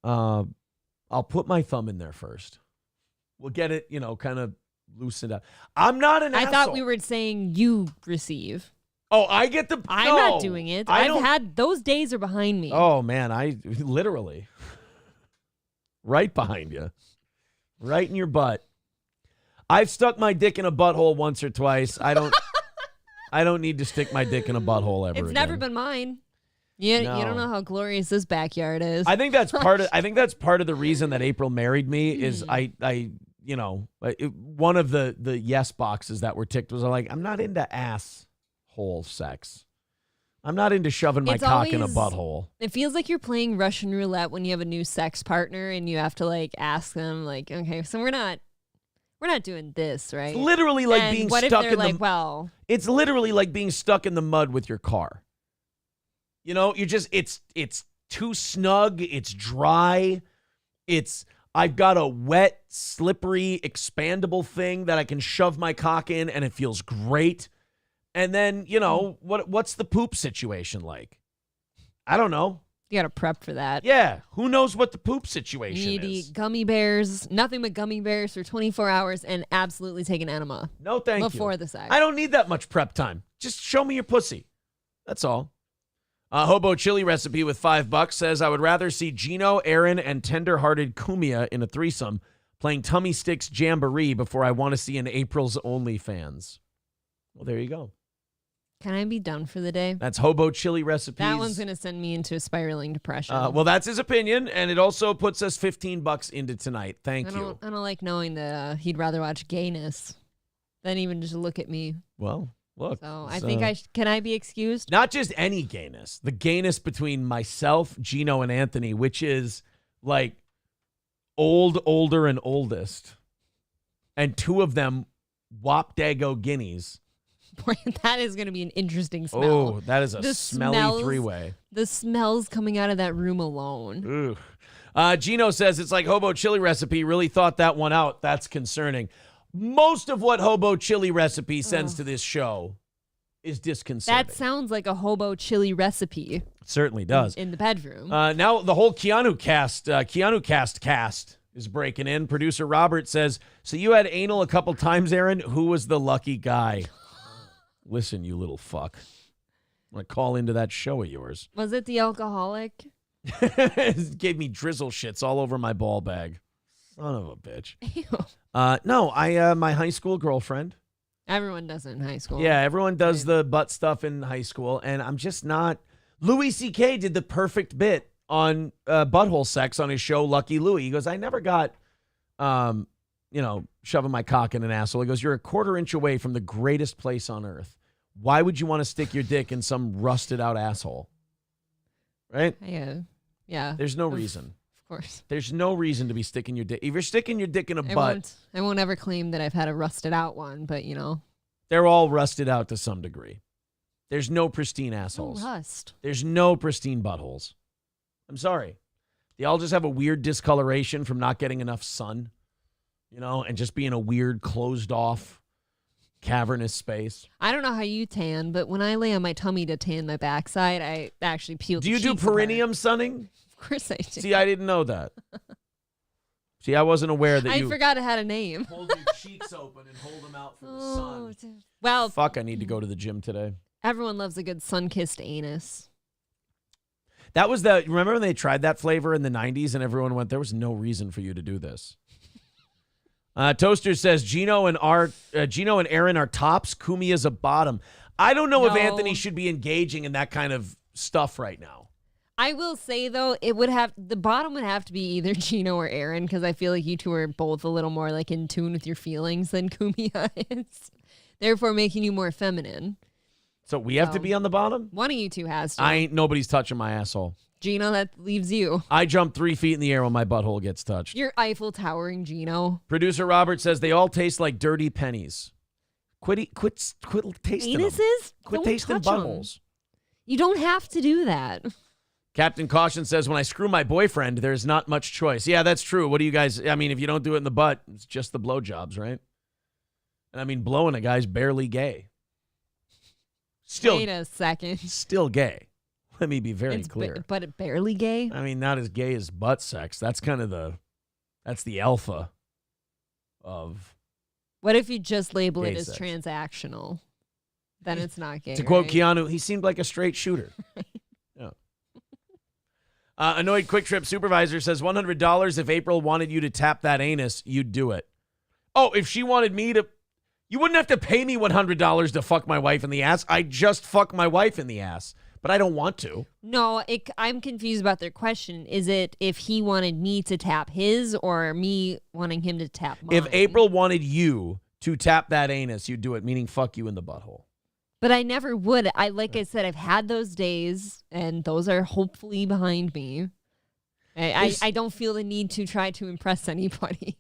I'll put my thumb in there first. We'll get it, kind of loosened up. I'm not an asshole. I thought we were saying you receive. Oh, I get the... I'm not doing it. I've had... Those days are behind me. Oh, man. I literally... right behind you. Right in your butt. I've stuck my dick in a butthole once or twice. I don't need to stick my dick in a butthole ever It's again. never been mine. You don't know how glorious this backyard is. I think that's part of the reason that April married me is one of the yes boxes that were ticked was like, I'm not into asshole sex. I'm not into shoving my cock in a butthole. It feels like you're playing Russian roulette when you have a new sex partner and you have to ask them okay, so we're not doing this, right? It's literally like and being what stuck if they're in the It's literally like being stuck in the mud with your car. You're just it's too snug, it's dry. I've got a wet, slippery, expandable thing that I can shove my cock in and it feels great. And then, what's the poop situation like? I don't know. You got to prep for that. Yeah. Who knows what the poop situation is? You need to is? eat gummy bears, nothing but gummy bears for 24 hours and absolutely take an enema. No, thank you. Before the sex. I don't need that much prep time. Just show me your pussy. That's all. Hobo Chili Recipe with $5 says, I would rather see Gino, Aaron, and tender-hearted Kumia in a threesome playing Tummy Sticks Jamboree before I want to see an April's OnlyFans. Well, there you go. Can I be done for the day? That's Hobo Chili Recipes. That one's going to send me into a spiraling depression. Well, that's his opinion, and it also puts us $15 into tonight. Thank you. I don't like knowing that he'd rather watch gayness than even just look at me. Well, look. So I think can I be excused? Not just any gayness. The gayness between myself, Gino, and Anthony, which is like old, older, and oldest. And two of them Wapdago guineas. Boy, that is going to be an interesting smell. Oh, that is a smelly three-way. The smells coming out of that room alone. Gino says, it's like Hobo Chili Recipe. Really thought that one out. That's concerning. Most of what Hobo Chili Recipe sends to this show is disconcerting. That sounds like a Hobo Chili Recipe. It certainly does. In the bedroom. Now the whole Keanu cast is breaking in. Producer Robert says, so you had anal a couple times, Aaron. Who was the lucky guy? Listen, you little fuck. I'm going to call into that show of yours. Was it the alcoholic? It gave me drizzle shits all over my ball bag. Son of a bitch. Ew. No, my high school girlfriend. Everyone does it in high school. Yeah, everyone does the butt stuff in high school, and I'm just not. Louis C.K. did the perfect bit on butthole sex on his show, Lucky Louie. He goes, I never got, shoving my cock in an asshole. He goes, you're a quarter inch away from the greatest place on earth. Why would you want to stick your dick in some rusted out asshole? Right? Yeah. There's no reason. Of course. There's no reason to be sticking your dick. If you're sticking your dick in a butt. I won't ever claim that I've had a rusted out one, but they're all rusted out to some degree. There's no pristine assholes. No rust. There's no pristine buttholes. I'm sorry. At They all just have a weird discoloration from not getting enough sun, and just being a weird, closed off, cavernous space. I don't know how you tan, but when I lay on my tummy to tan my backside, I actually peel. Do you do perineum sunning? Of course I do. See, I didn't know that. See, I wasn't aware that I forgot it had a name. Hold your cheeks open and hold them out for the sun. Dude. Well, fuck, I need to go to the gym today. Everyone loves a good sun-kissed anus. That was remember when they tried that flavor in the 90s and everyone went, there was no reason for you to do this. Toaster says, Gino and Aaron are tops. Kumi is a bottom. I don't know if Anthony should be engaging in that kind of stuff right now. I will say, though, the bottom would have to be either Gino or Aaron, because I feel like you two are both a little more like in tune with your feelings than Kumia is, therefore making you more feminine. So we have to be on the bottom? One of you two has to. Nobody's touching my asshole. Gino, that leaves you. I jump 3 feet in the air when my butthole gets touched. You're Eiffel Towering Gino. Producer Robert says they all taste like dirty pennies. Quit tasting anuses? them. Quit Don't tasting touch 'em. buttholes. You don't have to do that. Captain Caution says, when I screw my boyfriend, there's not much choice. Yeah, that's true. What do you guys, if you don't do it in the butt, it's just the blowjobs, right? And blowing a guy's barely gay. Wait a second. Still gay. Let me be very clear. But it barely gay? Not as gay as butt sex. That's kind of that's the alpha of. What if you just label it as sex. Transactional? Then it's not gay. To quote right? Keanu, he seemed like a straight shooter. Yeah. Annoyed Quick Trip Supervisor says $100 if April wanted you to tap that anus, you'd do it. Oh, if she wanted me to, you wouldn't have to pay me $100 to fuck my wife in the ass. I just fuck my wife in the ass, but I don't want to. No, I'm confused about their question. Is it if he wanted me to tap his or me wanting him to tap mine? If April wanted you to tap that anus, you'd do it, meaning fuck you in the butthole. But I never would. Like I said, I've had those days, and those are hopefully behind me. I don't feel the need to try to impress anybody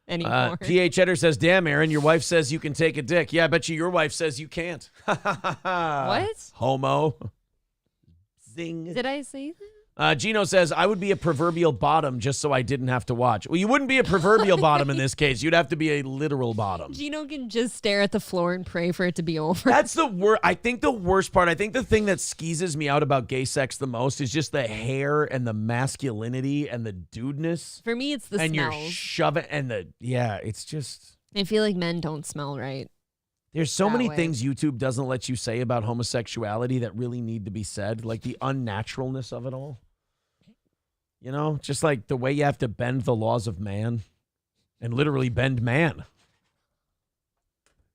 anymore. T.H. Eder says, damn, Aaron, your wife says you can take a dick. Yeah, I bet you your wife says you can't. What? Homo. Zing. Did I say that? Gino says, I would be a proverbial bottom just so I didn't have to watch. Well, you wouldn't be a proverbial bottom in this case. You'd have to be a literal bottom. Gino can just stare at the floor and pray for it to be over. That's the worst. I think the worst part, I think the thing that skeezes me out about gay sex the most is just the hair and the masculinity and the dudeness. For me, it's the and smells. you're shoving and it's just. I feel like men don't smell right. There's so many way. things YouTube doesn't let you say about homosexuality that really need to be said, like the unnaturalness of it all. Just like the way you have to bend the laws of man and literally bend man.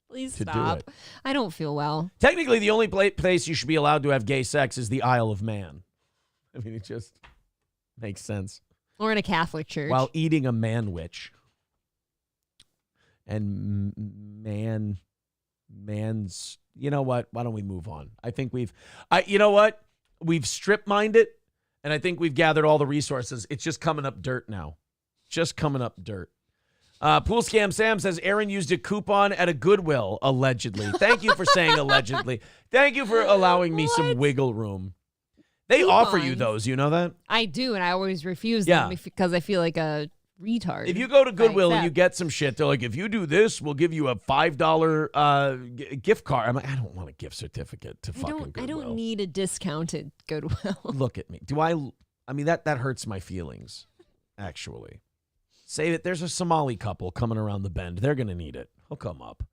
Please to stop. Do it. I don't feel well. Technically, the only place you should be allowed to have gay sex is the Isle of Man. It just makes sense. Or in a Catholic church. While eating a man-witch. And man's, you know what? Why don't we move on? I think you know what? We've strip-mined it. And I think we've gathered all the resources. It's just coming up dirt now. Just coming up dirt. Pool Scam Sam says Aaron used a coupon at a Goodwill, allegedly. Thank you for saying allegedly. Thank you for allowing me some wiggle room. They offer you those. You know that? I do, and I always refuse them because I feel like a retard. If you go to Goodwill and you get some shit, they're like, if you do this, we'll give you a $5 gift card. I'm like, I don't want a gift certificate to fucking Goodwill. I don't need a discounted Goodwill. Look at me. That hurts my feelings, actually. Say that there's a Somali couple coming around the bend. They're going to need it. He'll come up.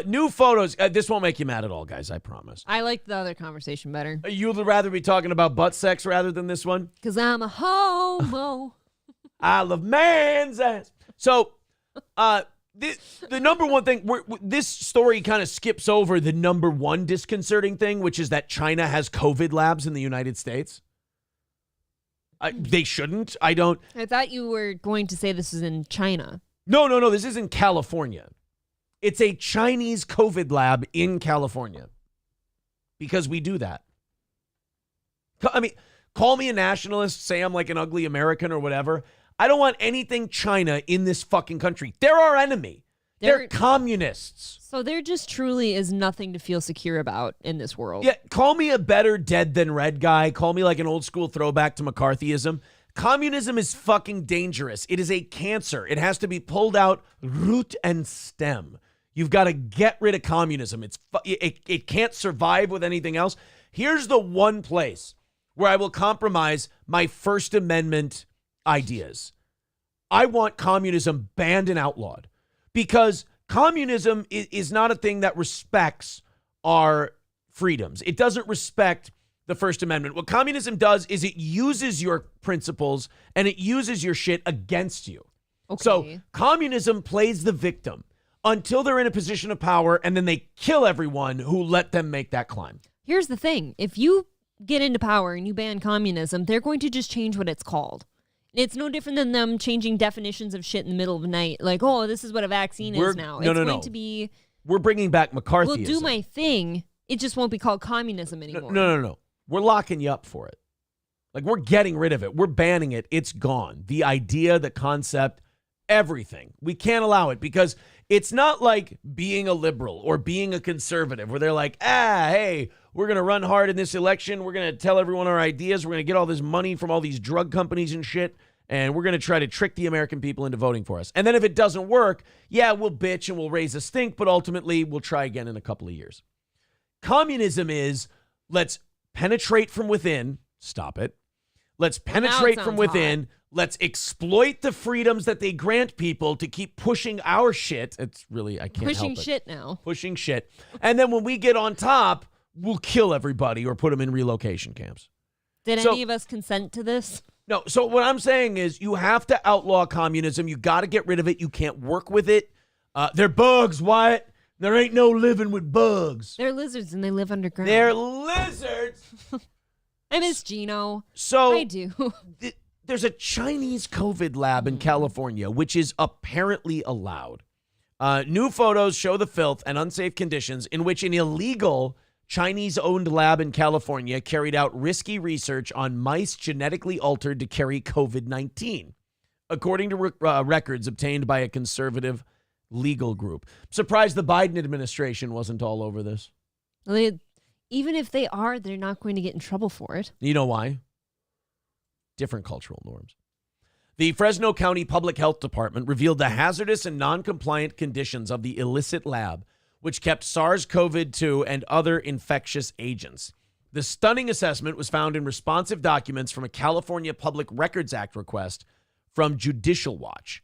New photos. This won't make you mad at all, guys. I promise. I like the other conversation better. You'd rather be talking about butt sex rather than this one? Because I'm a homo. I love man's ass. So, the number one thing, this story kind of skips over the number one disconcerting thing, which is that China has COVID labs in the United States. They shouldn't. I thought you were going to say this is in China. No. This is in California. It's a Chinese COVID lab in California because we do that. Call me a nationalist, say I'm like an ugly American or whatever. I don't want anything China in this fucking country. They're our enemy. They're communists. So there just truly is nothing to feel secure about in this world. Yeah, call me a better dead than red guy. Call me like an old school throwback to McCarthyism. communism is fucking dangerous. It is a cancer. It has to be pulled out root and stem. You've got to get rid of communism. It can't survive with anything else. Here's the one place where I will compromise my First Amendment ideas. I want communism banned and outlawed, because communism is not a thing that respects our freedoms. It doesn't respect the First Amendment. What communism does is it uses your principles and it uses your shit against you. Okay. So communism plays the victim until they're in a position of power, and then they kill everyone who let them make that climb. Here's the thing. If you get into power and you ban communism, they're going to just change what it's called. It's no different than them changing definitions of shit in the middle of the night. Like, oh, this is what a vaccine is now. It's going to be... We're bringing back McCarthyism. We'll do my thing. It just won't be called communism anymore. No. We're locking you up for it. Like, we're getting rid of it. We're banning it. It's gone. The idea, the concept, everything. We can't allow it, because it's not like being a liberal or being a conservative where they're like, hey, we're going to run hard in this election. We're going to tell everyone our ideas. We're going to get all this money from all these drug companies and shit, and we're going to try to trick the American people into voting for us. And then if it doesn't work, yeah, we'll bitch and we'll raise a stink, but ultimately we'll try again in a couple of years. Communism is, let's penetrate from within. Stop it. Let's penetrate from within. Let's exploit the freedoms that they grant people to keep pushing our shit. It's really, I can't help it. Pushing shit now. Pushing shit. And then when we get on top, we'll kill everybody or put them in relocation camps. Did any of us consent to this? No. So what I'm saying is, you have to outlaw communism. You got to get rid of it. You can't work with it. They're bugs, Wyatt. There ain't no living with bugs. They're lizards and they live underground. They're lizards. I miss Gino. So I do. There's a Chinese COVID lab in California, which is apparently allowed. New photos show the filth and unsafe conditions in which an illegal Chinese-owned lab in California carried out risky research on mice genetically altered to carry COVID-19, according to records obtained by a conservative legal group. Surprised the Biden administration wasn't all over this. Even if they are, they're not going to get in trouble for it. You know why? Different cultural norms. The Fresno County Public Health Department revealed the hazardous and non-compliant conditions of the illicit lab, which kept SARS-CoV-2 and other infectious agents. The stunning assessment was found in responsive documents from a California Public Records Act request from Judicial Watch.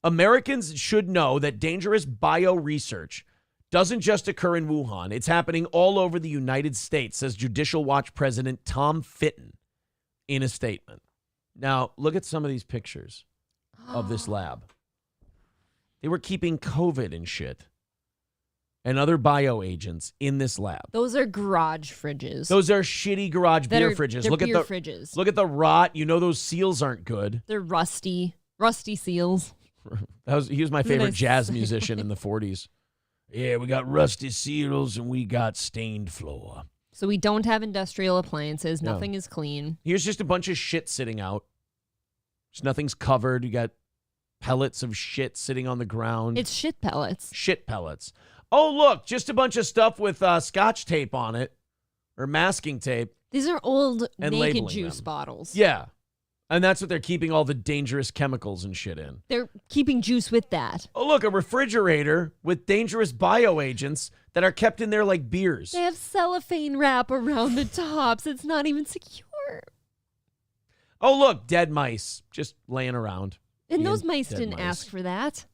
Americans should know that dangerous bio-research doesn't just occur in Wuhan. It's happening all over the United States, says Judicial Watch President Tom Fitton in a statement. Now, look at some of these pictures of this lab. They were keeping COVID and shit and other bioagents in this lab. Those are garage fridges. Those are shitty garage beer fridges. They're Look beer at the fridges. Look at the rot. You know those seals aren't good. They're rusty seals. He was my favorite jazz musician in the 40s. Yeah, we got rusty seals and we got stained floor. So we don't have industrial appliances. Nothing is clean. Here's just a bunch of shit sitting out. Just nothing's covered. You got pellets of shit sitting on the ground. It's shit pellets. Shit pellets. Oh, look, just a bunch of stuff with scotch tape on it or masking tape. These are old and naked juice bottles. Yeah. And that's what they're keeping all the dangerous chemicals and shit in. They're keeping juice with that. Oh, look, a refrigerator with dangerous bioagents that are kept in there like beers. They have cellophane wrap around the tops. It's not even secure. Oh, look, dead mice just laying around. And those mice didn't ask for that.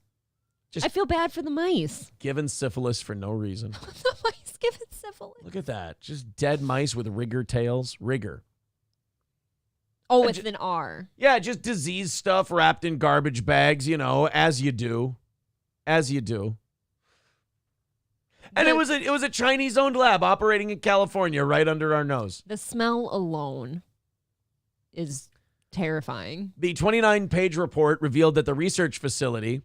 I feel bad for the mice. Given syphilis for no reason. The mice given syphilis. Look at that. Just dead mice with rigger tails. Rigger. Oh, with an R. Yeah, just disease stuff wrapped in garbage bags, you know, as you do. As you do. And it was a Chinese-owned lab operating in California right under our nose. The smell alone is terrifying. The 29-page report revealed that the research facility,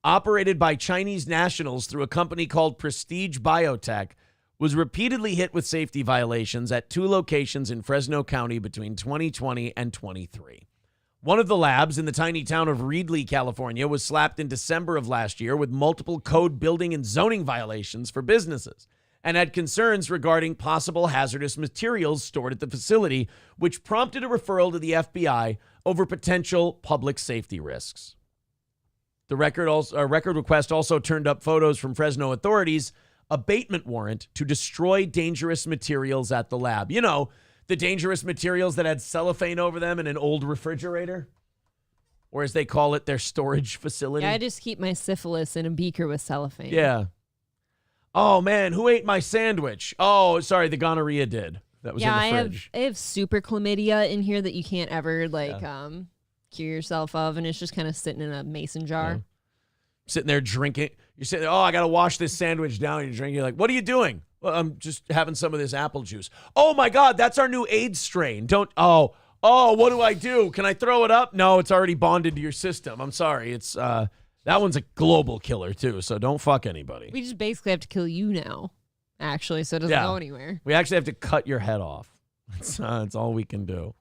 operated by Chinese nationals through a company called Prestige Biotech, was repeatedly hit with safety violations at 2 locations in Fresno County between 2020 and 23. One of the labs in the tiny town of Reedley, California, was slapped in December of last year with multiple code building and zoning violations for businesses and had concerns regarding possible hazardous materials stored at the facility, which prompted a referral to the FBI over potential public safety risks. The record request also turned up photos from Fresno authorities, abatement warrant to destroy dangerous materials at the lab. You know, the dangerous materials that had cellophane over them in an old refrigerator, or as they call it, their storage facility. Yeah, I just keep my syphilis in a beaker with cellophane. Yeah. Oh, man, who ate my sandwich? Oh, sorry, the gonorrhea did. That was in the fridge. I have super chlamydia in here that you can't ever, cure yourself of, and it's just kind of sitting in a mason jar. Yeah. Sitting there drinking. You're sitting there, oh, I got to wash this sandwich down. You're drinking. You're like, what are you doing? Well, I'm just having some of this apple juice. Oh, my God, that's our new AIDS strain. Oh, what do I do? Can I throw it up? No, it's already bonded to your system. I'm sorry. It's that one's a global killer, too, so don't fuck anybody. We just basically have to kill you now, actually, so it doesn't go anywhere. We actually have to cut your head off. That's all we can do.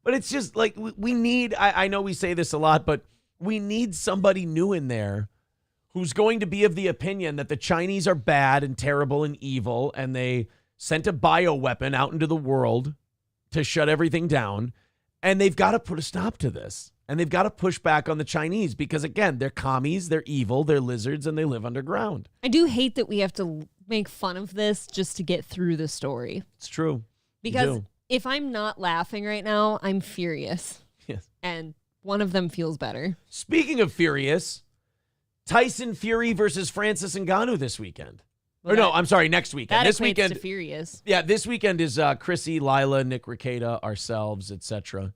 But it's just like we need, I know we say this a lot, but we need somebody new in there who's going to be of the opinion that the Chinese are bad and terrible and evil, and they sent a bioweapon out into the world to shut everything down, and they've got to put a stop to this. And they've got to push back on the Chinese because, again, they're commies, they're evil, they're lizards, and they live underground. I do hate that we have to make fun of this just to get through the story. It's true. Because if I'm not laughing right now, I'm furious. Yes. And one of them feels better. Speaking of furious, Tyson Fury versus Francis Ngannou this weekend. Next weekend. That this equates weekend to furious. Yeah, this weekend is Chrissy, Lila, Nick Rekieta, ourselves, etc.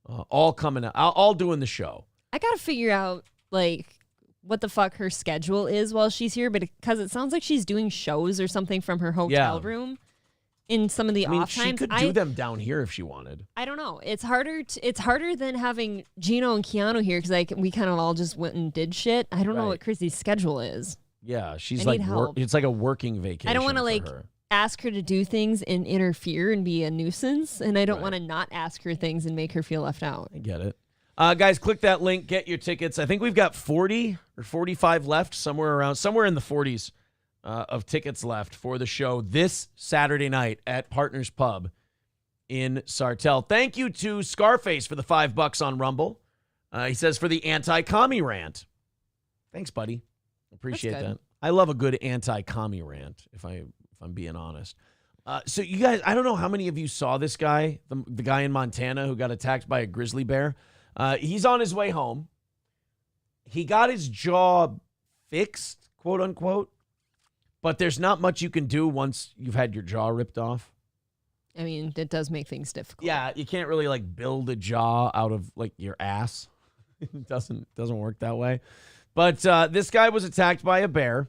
All coming out, all doing the show. I gotta figure out what the fuck her schedule is while she's here, but because it sounds like she's doing shows or something from her hotel room in some of the off times. She could do them down here if she wanted. I don't know. It's harder than having Gino and Keanu here because we kind of all just went and did shit. I don't know what Chrissy's schedule is. Yeah, she's help. It's like a working vacation. I don't want to ask her to do things and interfere and be a nuisance, and I don't want to not ask her things and make her feel left out. I get it. Guys, click that link, get your tickets. I think we've got 40 or 45 left, somewhere in the 40s of tickets left for the show this Saturday night at Partners Pub in Sartell. Thank you to Scarface for the $5 on Rumble. He says for the anti-commie rant. Thanks, buddy. Appreciate that. I love a good anti-commie rant, if I'm being honest. So you guys, I don't know how many of you saw this guy, the guy in Montana who got attacked by a grizzly bear. He's on his way home. He got his jaw fixed, quote unquote, but there's not much you can do once you've had your jaw ripped off. I mean, it does make things difficult. Yeah, you can't really build a jaw out of your ass. It doesn't work that way. But this guy was attacked by a bear.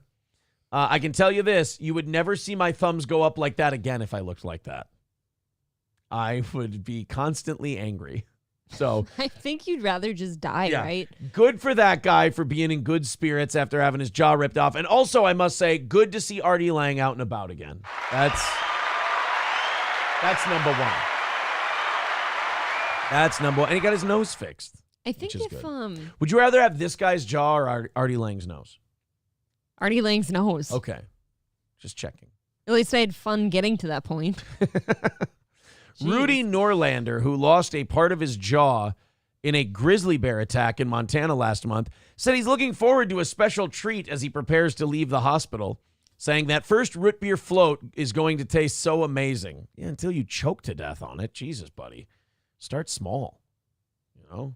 I can tell you this, you would never see my thumbs go up like that again if I looked like that. I would be constantly angry. So I think you'd rather just die, right? Good for that guy for being in good spirits after having his jaw ripped off. And also, I must say, good to see Artie Lang out and about again. That's number one. That's number one. And he got his nose fixed. I think Would you rather have this guy's jaw or Artie Lang's nose? Artie Lang's nose. Okay. Just checking. At least I had fun getting to that point. Rudy Norlander, who lost a part of his jaw in a grizzly bear attack in Montana last month, said he's looking forward to a special treat as he prepares to leave the hospital, saying that first root beer float is going to taste so amazing. Yeah, until you choke to death on it. Jesus, buddy. Start small. You know?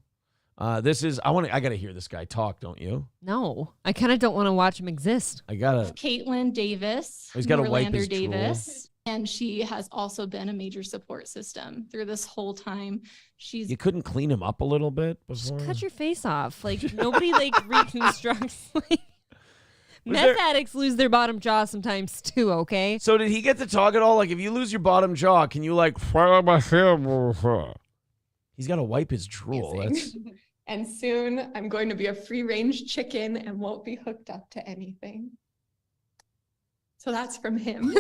I got to hear this guy talk, don't you? No, I kind of don't want to watch him exist. Caitlin Davis. He's got to wipe his Davis. drool. And she has also been a major support system through this whole time. You couldn't clean him up a little bit before? Just cut your face off. Nobody reconstructs. Meth addicts lose their bottom jaw sometimes too, okay? So did he get to talk at all? If you lose your bottom jaw, can you he's got to wipe his drool. And soon I'm going to be a free-range chicken and won't be hooked up to anything. So that's from him.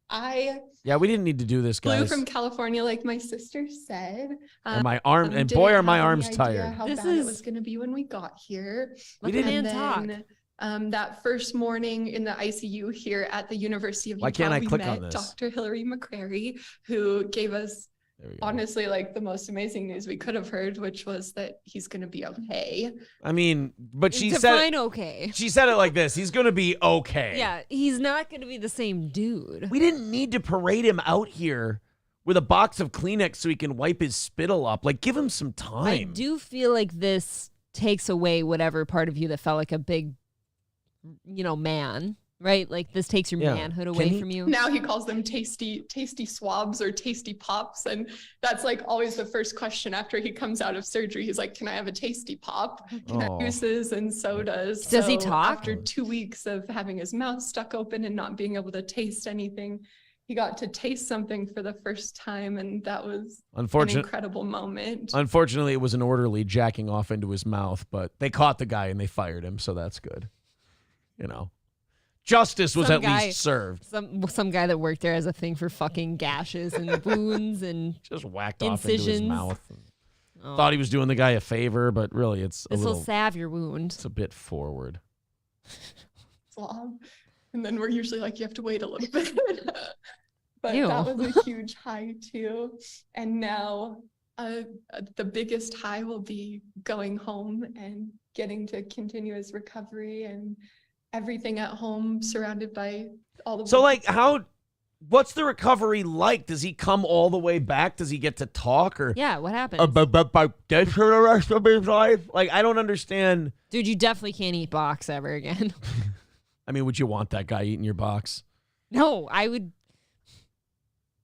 We didn't need to do this, guys. Flew from California, like my sister said. And my arm, and boy, are my arms tired. How bad it was going to be when we got here. We didn't talk. That first morning in the ICU here at the University of Utah, Why can't I click on met this? Dr. Hillary McCrary, who gave us honestly like the most amazing news we could have heard, which was that he's going to be okay. I mean, but she Define okay. She said it like this. He's going to be okay. Yeah, he's not going to be the same dude. We didn't need to parade him out here with a box of Kleenex so he can wipe his spittle up. Like, give him some time. I do feel like this takes away whatever part of you that felt like a big, man, right? Like, this takes your manhood away from you. Now he calls them tasty swabs or tasty pops. And that's like always the first question after he comes out of surgery. He's like, can I have a tasty pop? Can I have juices and sodas? Does he talk? After 2 weeks of having his mouth stuck open and not being able to taste anything, he got to taste something for the first time, and that was an incredible moment. Unfortunately, it was an orderly jacking off into his mouth, but they caught the guy and they fired him, so that's good. Justice was at least served. Some guy that worked there has a thing for fucking gashes and wounds and just whacked incisions. off into his mouth. Thought he was doing the guy a favor, but really it's this will salve your wound. It's a bit forward. Slob. And then we're usually like, you have to wait a little bit. But Ew. that was a huge high too. And now the biggest high will be going home and getting to continue his recovery and everything at home, surrounded by all the. So what's the recovery like? Does he come all the way back? Does he get to talk or? Yeah, what happens? Dead for the rest of his life? Like, I don't understand. Dude, you definitely can't eat box ever again. I mean, would you want that guy eating your box? No, I would.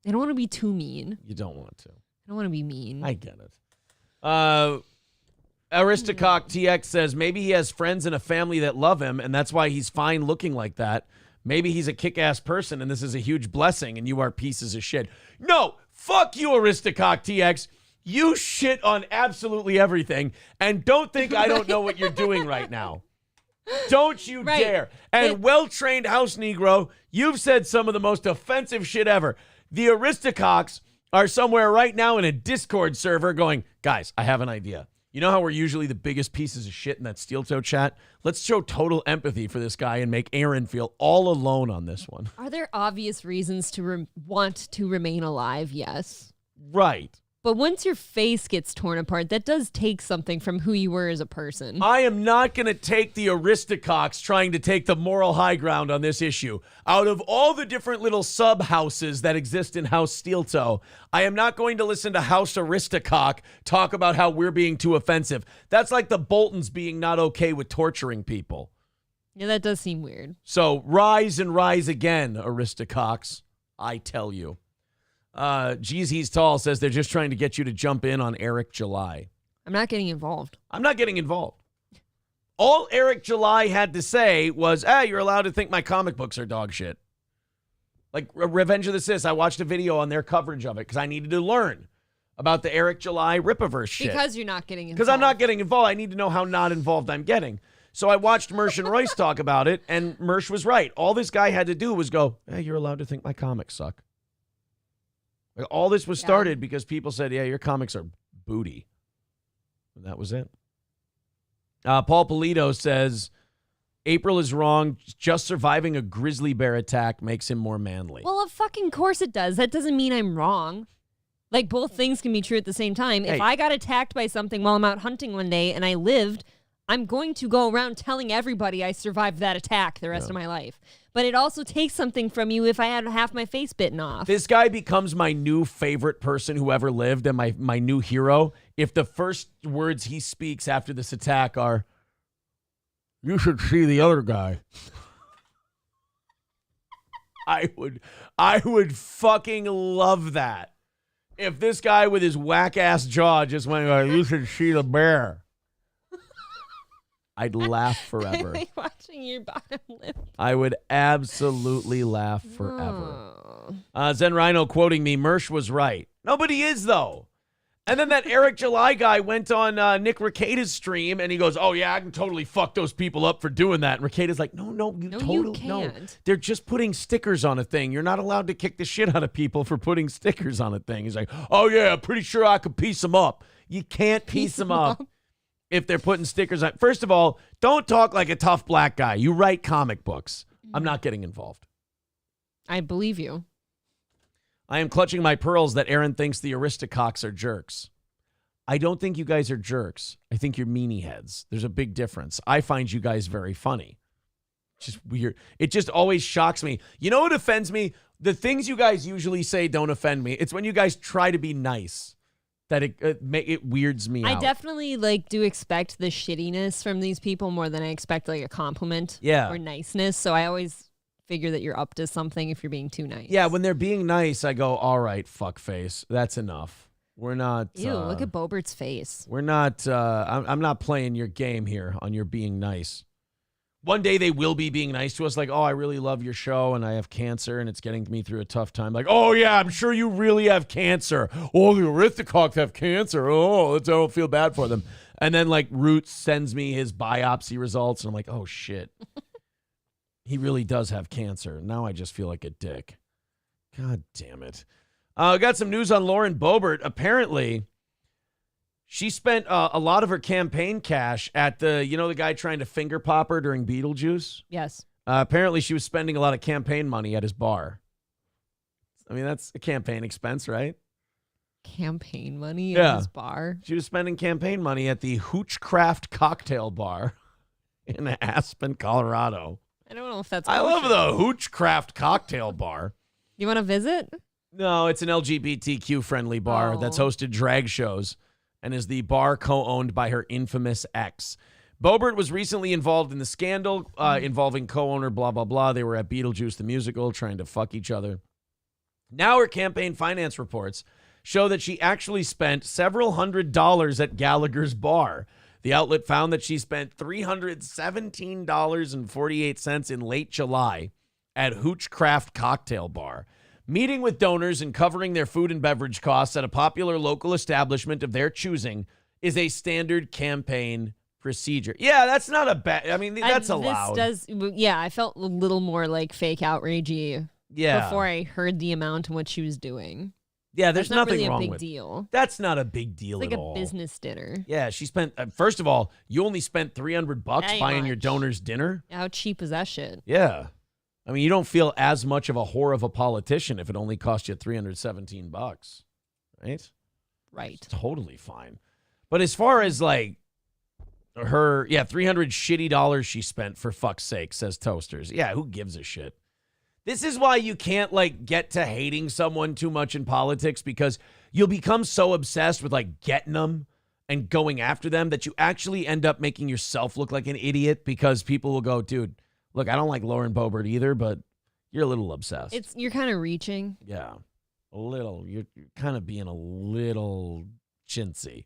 I don't want to be too mean. You don't want to. I don't want to be mean. I get it. Aristocock TX says maybe he has friends and a family that love him, and that's why he's fine looking like that. Maybe he's a kick-ass person, and this is a huge blessing, and you are pieces of shit. No, fuck you, Aristocock TX. You shit on absolutely everything, and don't think I don't know what you're doing right now. Don't you dare. And well-trained house Negro, you've said some of the most offensive shit ever. The Aristococks are somewhere right now in a Discord server going, guys, I have an idea. You know how we're usually the biggest pieces of shit in that steel toe chat? Let's show total empathy for this guy and make Aaron feel all alone on this one. Are there obvious reasons to want to remain alive? Yes. Right. But once your face gets torn apart, that does take something from who you were as a person. I am not going to take the Aristococks trying to take the moral high ground on this issue. Out of all the different little sub-houses that exist in House Steel Toe, I am not going to listen to House Aristocock talk about how we're being too offensive. That's like the Boltons being not okay with torturing people. Yeah, that does seem weird. So rise and rise again, Aristococks. I tell you. Geez, he's tall says they're just trying to get you to jump in on Eric July. I'm not getting involved. I'm not getting involved. All Eric July had to say was, you're allowed to think my comic books are dog shit. Like Revenge of the Sis, I watched a video on their coverage of it because I needed to learn about the Eric July Rippaverse shit. Because you're not getting involved. Because I'm not getting involved. I need to know how not involved I'm getting. So I watched Mersh and Royce talk about it, and Mersh was right. All this guy had to do was go, you're allowed to think my comics suck. Like, all this was started because people said, your comics are booty. And that was it. Paul Polito says, April is wrong. Just surviving a grizzly bear attack makes him more manly. Well, of fucking course it does. That doesn't mean I'm wrong. Like, both things can be true at the same time. Hey. If I got attacked by something while I'm out hunting one day and I lived, I'm going to go around telling everybody I survived that attack the rest of my life. But it also takes something from you if I had half my face bitten off. This guy becomes my new favorite person who ever lived and my new hero if the first words he speaks after this attack are, you should see the other guy. I would fucking love that. If this guy with his whack-ass jaw just went, you should see the bear. I'd laugh forever. I like watching your bottom lip. I would absolutely laugh forever. Zen Rhino quoting me, Mersh was right. Nobody is, though. And then that Eric July guy went on Nick Rekieta's stream, and he goes, I can totally fuck those people up for doing that. And Rekieta's like, no, you can't. They're just putting stickers on a thing. You're not allowed to kick the shit out of people for putting stickers on a thing. He's like, I'm pretty sure I could piece them up. You can't piece them up. If they're putting stickers on. First of all, don't talk like a tough black guy. You write comic books. I'm not getting involved. I believe you. I am clutching my pearls that Aaron thinks the Aristococks are jerks. I don't think you guys are jerks. I think you're meanie heads. There's a big difference. I find you guys very funny. It's just weird. It just always shocks me. You know what offends me? The things you guys usually say don't offend me. It's when you guys try to be nice that it weirds me out. I definitely do expect the shittiness from these people more than I expect a compliment or niceness. So I always figure that you're up to something if you're being too nice. Yeah, when they're being nice, I go, all right, fuckface. That's enough. We're not. Ew, look at Bobert's face. We're not. I'm not playing your game here on your being nice. One day they will be being nice to us, like, oh, I really love your show and I have cancer and it's getting me through a tough time. Like, oh, yeah, I'm sure you really have cancer. Oh, the Aristococks have cancer. Oh, I don't feel bad for them. And then, Roots sends me his biopsy results and I'm like, oh, shit. He really does have cancer. Now I just feel like a dick. God damn it. Got some news on Lauren Boebert. Apparently, she spent a lot of her campaign cash at the guy trying to finger pop her during Beetlejuice? Yes. Apparently, she was spending a lot of campaign money at his bar. I mean, that's a campaign expense, right? Campaign money at his bar? She was spending campaign money at the Hoochcraft Cocktail Bar in Aspen, Colorado. I don't know if that's I love the Hoochcraft Cocktail Bar. You want to visit? No, it's an LGBTQ-friendly bar that's hosted drag shows and is the bar co-owned by her infamous ex. Boebert was recently involved in the scandal involving co-owner blah, blah, blah. They were at Beetlejuice the musical trying to fuck each other. Now her campaign finance reports show that she actually spent several $100s at Gallagher's bar. The outlet found that she spent $317.48 in late July at Hoochcraft Cocktail Bar, meeting with donors and covering their food and beverage costs at a popular local establishment of their choosing is a standard campaign procedure. Yeah, that's not a bad. I mean, that's allowed. I felt a little more fake outragey before I heard the amount and what she was doing. Yeah, there's That's not nothing really wrong a big with deal. That's not a big deal It's at like all. a business dinner. Yeah, she spent. First of all, you only spent $300 Ain't buying your much. donors dinner. How cheap is that shit? Yeah, I mean, you don't feel as much of a whore of a politician if it only cost you $317, right? Right. It's totally fine. But as far as her, $300 shitty she spent, for fuck's sake, says Toasters. Yeah, who gives a shit? This is why you can't get to hating someone too much in politics, because you'll become so obsessed with getting them and going after them that you actually end up making yourself look like an idiot, because people will go, dude, look, I don't like Lauren Boebert either, but you're a little obsessed. You're kind of reaching. Yeah, a little. You're kind of being a little chintzy.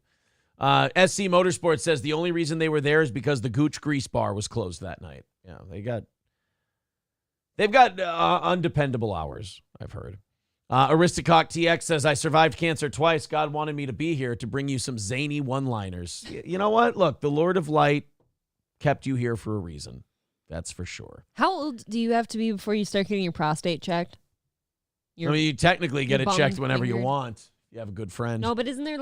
SC Motorsports says the only reason they were there is because the Gooch Grease Bar was closed that night. Yeah, They've got undependable hours, I've heard. Aristocock TX says, I survived cancer twice. God wanted me to be here to bring you some zany one-liners. You know what? Look, the Lord of Light kept you here for a reason. That's for sure. How old do you have to be before you start getting your prostate checked? You technically get it checked whenever you fingered. want. You have a good friend. No, but isn't there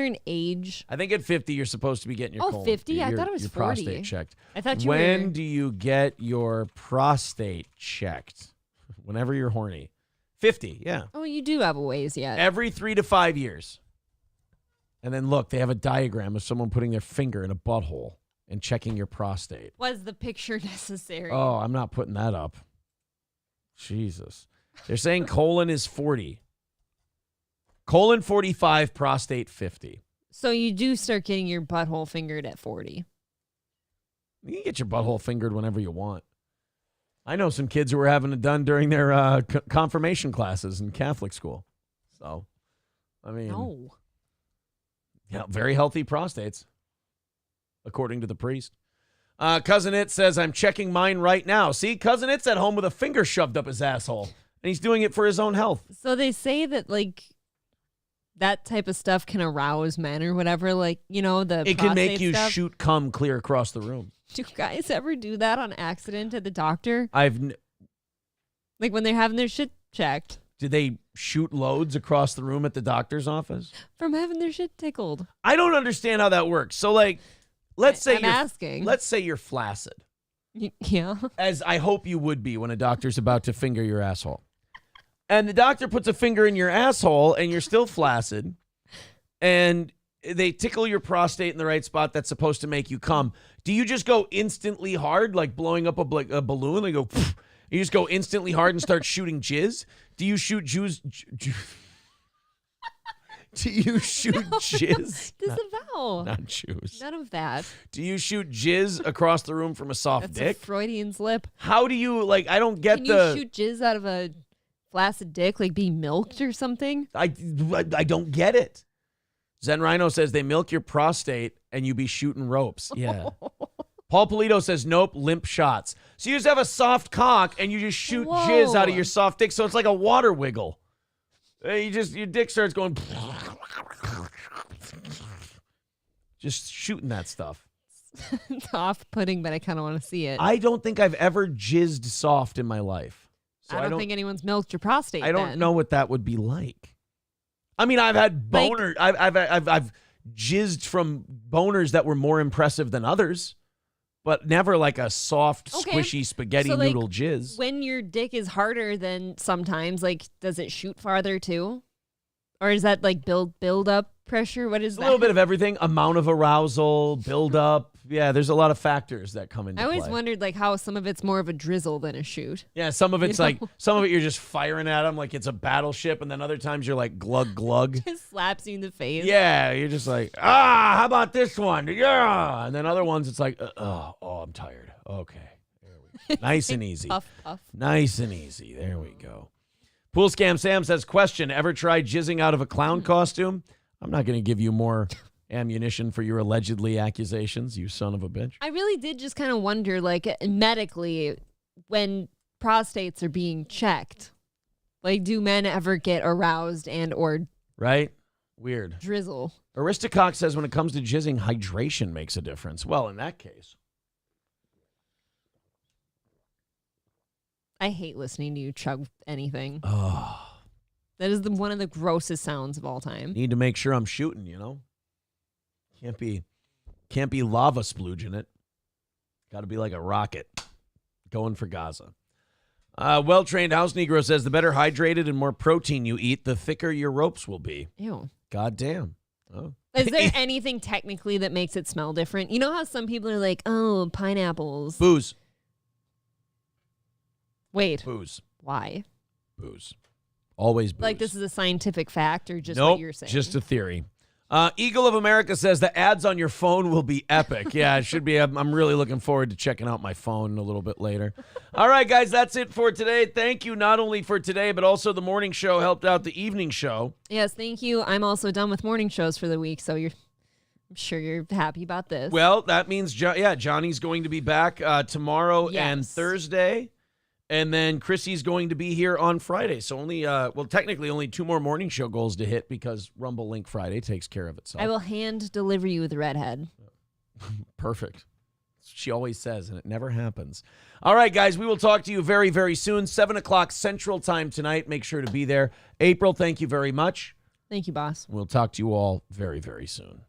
an age? I think at 50 you're supposed to be getting your 50? I thought it was your 40. prostate checked. I thought you When were... do you get your prostate checked? Whenever you're horny. 50, yeah. Oh, you do have a ways yet. Every 3 to 5 years. And then look, they have a diagram of someone putting their finger in a butthole and checking your prostate. Was the picture necessary? Oh, I'm not putting that up. Jesus. They're saying colon is 40. Colon 45, prostate 50. So you do start getting your butthole fingered at 40. You can get your butthole fingered whenever you want. I know some kids who were having it done during their confirmation classes in Catholic school. So, I mean, No. yeah, very healthy prostates, according to the priest. Cousin It says, I'm checking mine right now. See, Cousin It's at home with a finger shoved up his asshole, and he's doing it for his own health. So they say that, that type of stuff can arouse men or whatever, the It can make prostate you stuff. shoot cum clear across the room. Do guys ever do that on accident at the doctor? When they're having their shit checked. Did they shoot loads across the room at the doctor's office? From having their shit tickled. I don't understand how that works. So, let's say I'm asking. Let's say you're flaccid. Yeah. As I hope you would be when a doctor's about to finger your asshole. and the doctor puts a finger in your asshole and you're still flaccid, and they tickle your prostate in the right spot that's supposed to make you come, do you just go instantly hard, like blowing up a balloon? They go, pfft, you just go instantly hard and start shooting jizz? Do you shoot Jews? Do you shoot jizz? Disavow. Not Jews. None of that. Do you shoot jizz across the room from a soft That's dick? a Freudian slip. How do you, like, I don't get Can you shoot jizz out of a flaccid dick, like being milked or something? I don't get it. Zen Rhino says they milk your prostate and you be shooting ropes. Yeah. Paul Polito says, nope, limp shots. So you just have a soft cock and you just shoot jizz out of your soft dick. So it's like a water wiggle. Your dick starts going. Just shooting that stuff. It's off-putting, but I kind of want to see it. I don't think I've ever jizzed soft in my life. So I don't think anyone's milked your prostate. I don't know what that would be like. I mean, I've had boners. I've jizzed from boners that were more impressive than others, but never like a soft, squishy spaghetti noodle jizz. When your dick is harder than sometimes, like, does it shoot farther too? Or is that like build up pressure? What is that? A little bit of everything. Amount of arousal, build up. Yeah, there's a lot of factors that come into I always play. wondered like how some of it's more of a drizzle than a shoot. Yeah, some of it's like, some of it you're just firing at them like it's a battleship, and then other times you're like glug glug. Just slaps you in the face. Yeah, you're just like, how about this one? Yeah. And then other ones it's like, I'm tired. Okay. There we go. Nice and easy. Puff, puff. Nice and easy. There we go. Pool Scam Sam says, question, ever tried jizzing out of a clown costume? I'm not going to give you more ammunition for your allegedly accusations, you son of a bitch. I really did just kind of wonder, like, medically, when prostates are being checked, like, do men ever get aroused and or right? Weird. drizzle? Aristocock says when it comes to jizzing, hydration makes a difference. Well, in that case. I hate listening to you chug anything. Oh. That is one of the grossest sounds of all time. Need to make sure I'm shooting, you know? Can't be lava splooging it. Got to be like a rocket going for Gaza. Well-trained house Negro says the better hydrated and more protein you eat, the thicker your ropes will be. Ew. God damn. Oh. Is there anything technically that makes it smell different? You know how some people are like, oh, pineapples. Booze. Wait. Booze. Why? Booze. Always booze. Like this is a scientific fact or just nope, what you're saying? Just a theory. Eagle of America says the ads on your phone will be epic. Yeah, it should be. I'm really looking forward to checking out my phone a little bit later. All right, guys, that's it for today. Thank you not only for today, but also the morning show helped out the evening show. Yes, thank you. I'm also done with morning shows for the week, so I'm sure you're happy about this. Well, that means, Johnny's going to be back tomorrow and Thursday. And then Chrissy's going to be here on Friday. So only, technically only 2 more morning show goals to hit because Rumble Link Friday takes care of itself. I will hand deliver you the redhead. Perfect. She always says, and it never happens. All right, guys, we will talk to you very, very soon. 7 o'clock Central Time tonight. Make sure to be there. April, thank you very much. Thank you, boss. We'll talk to you all very, very soon.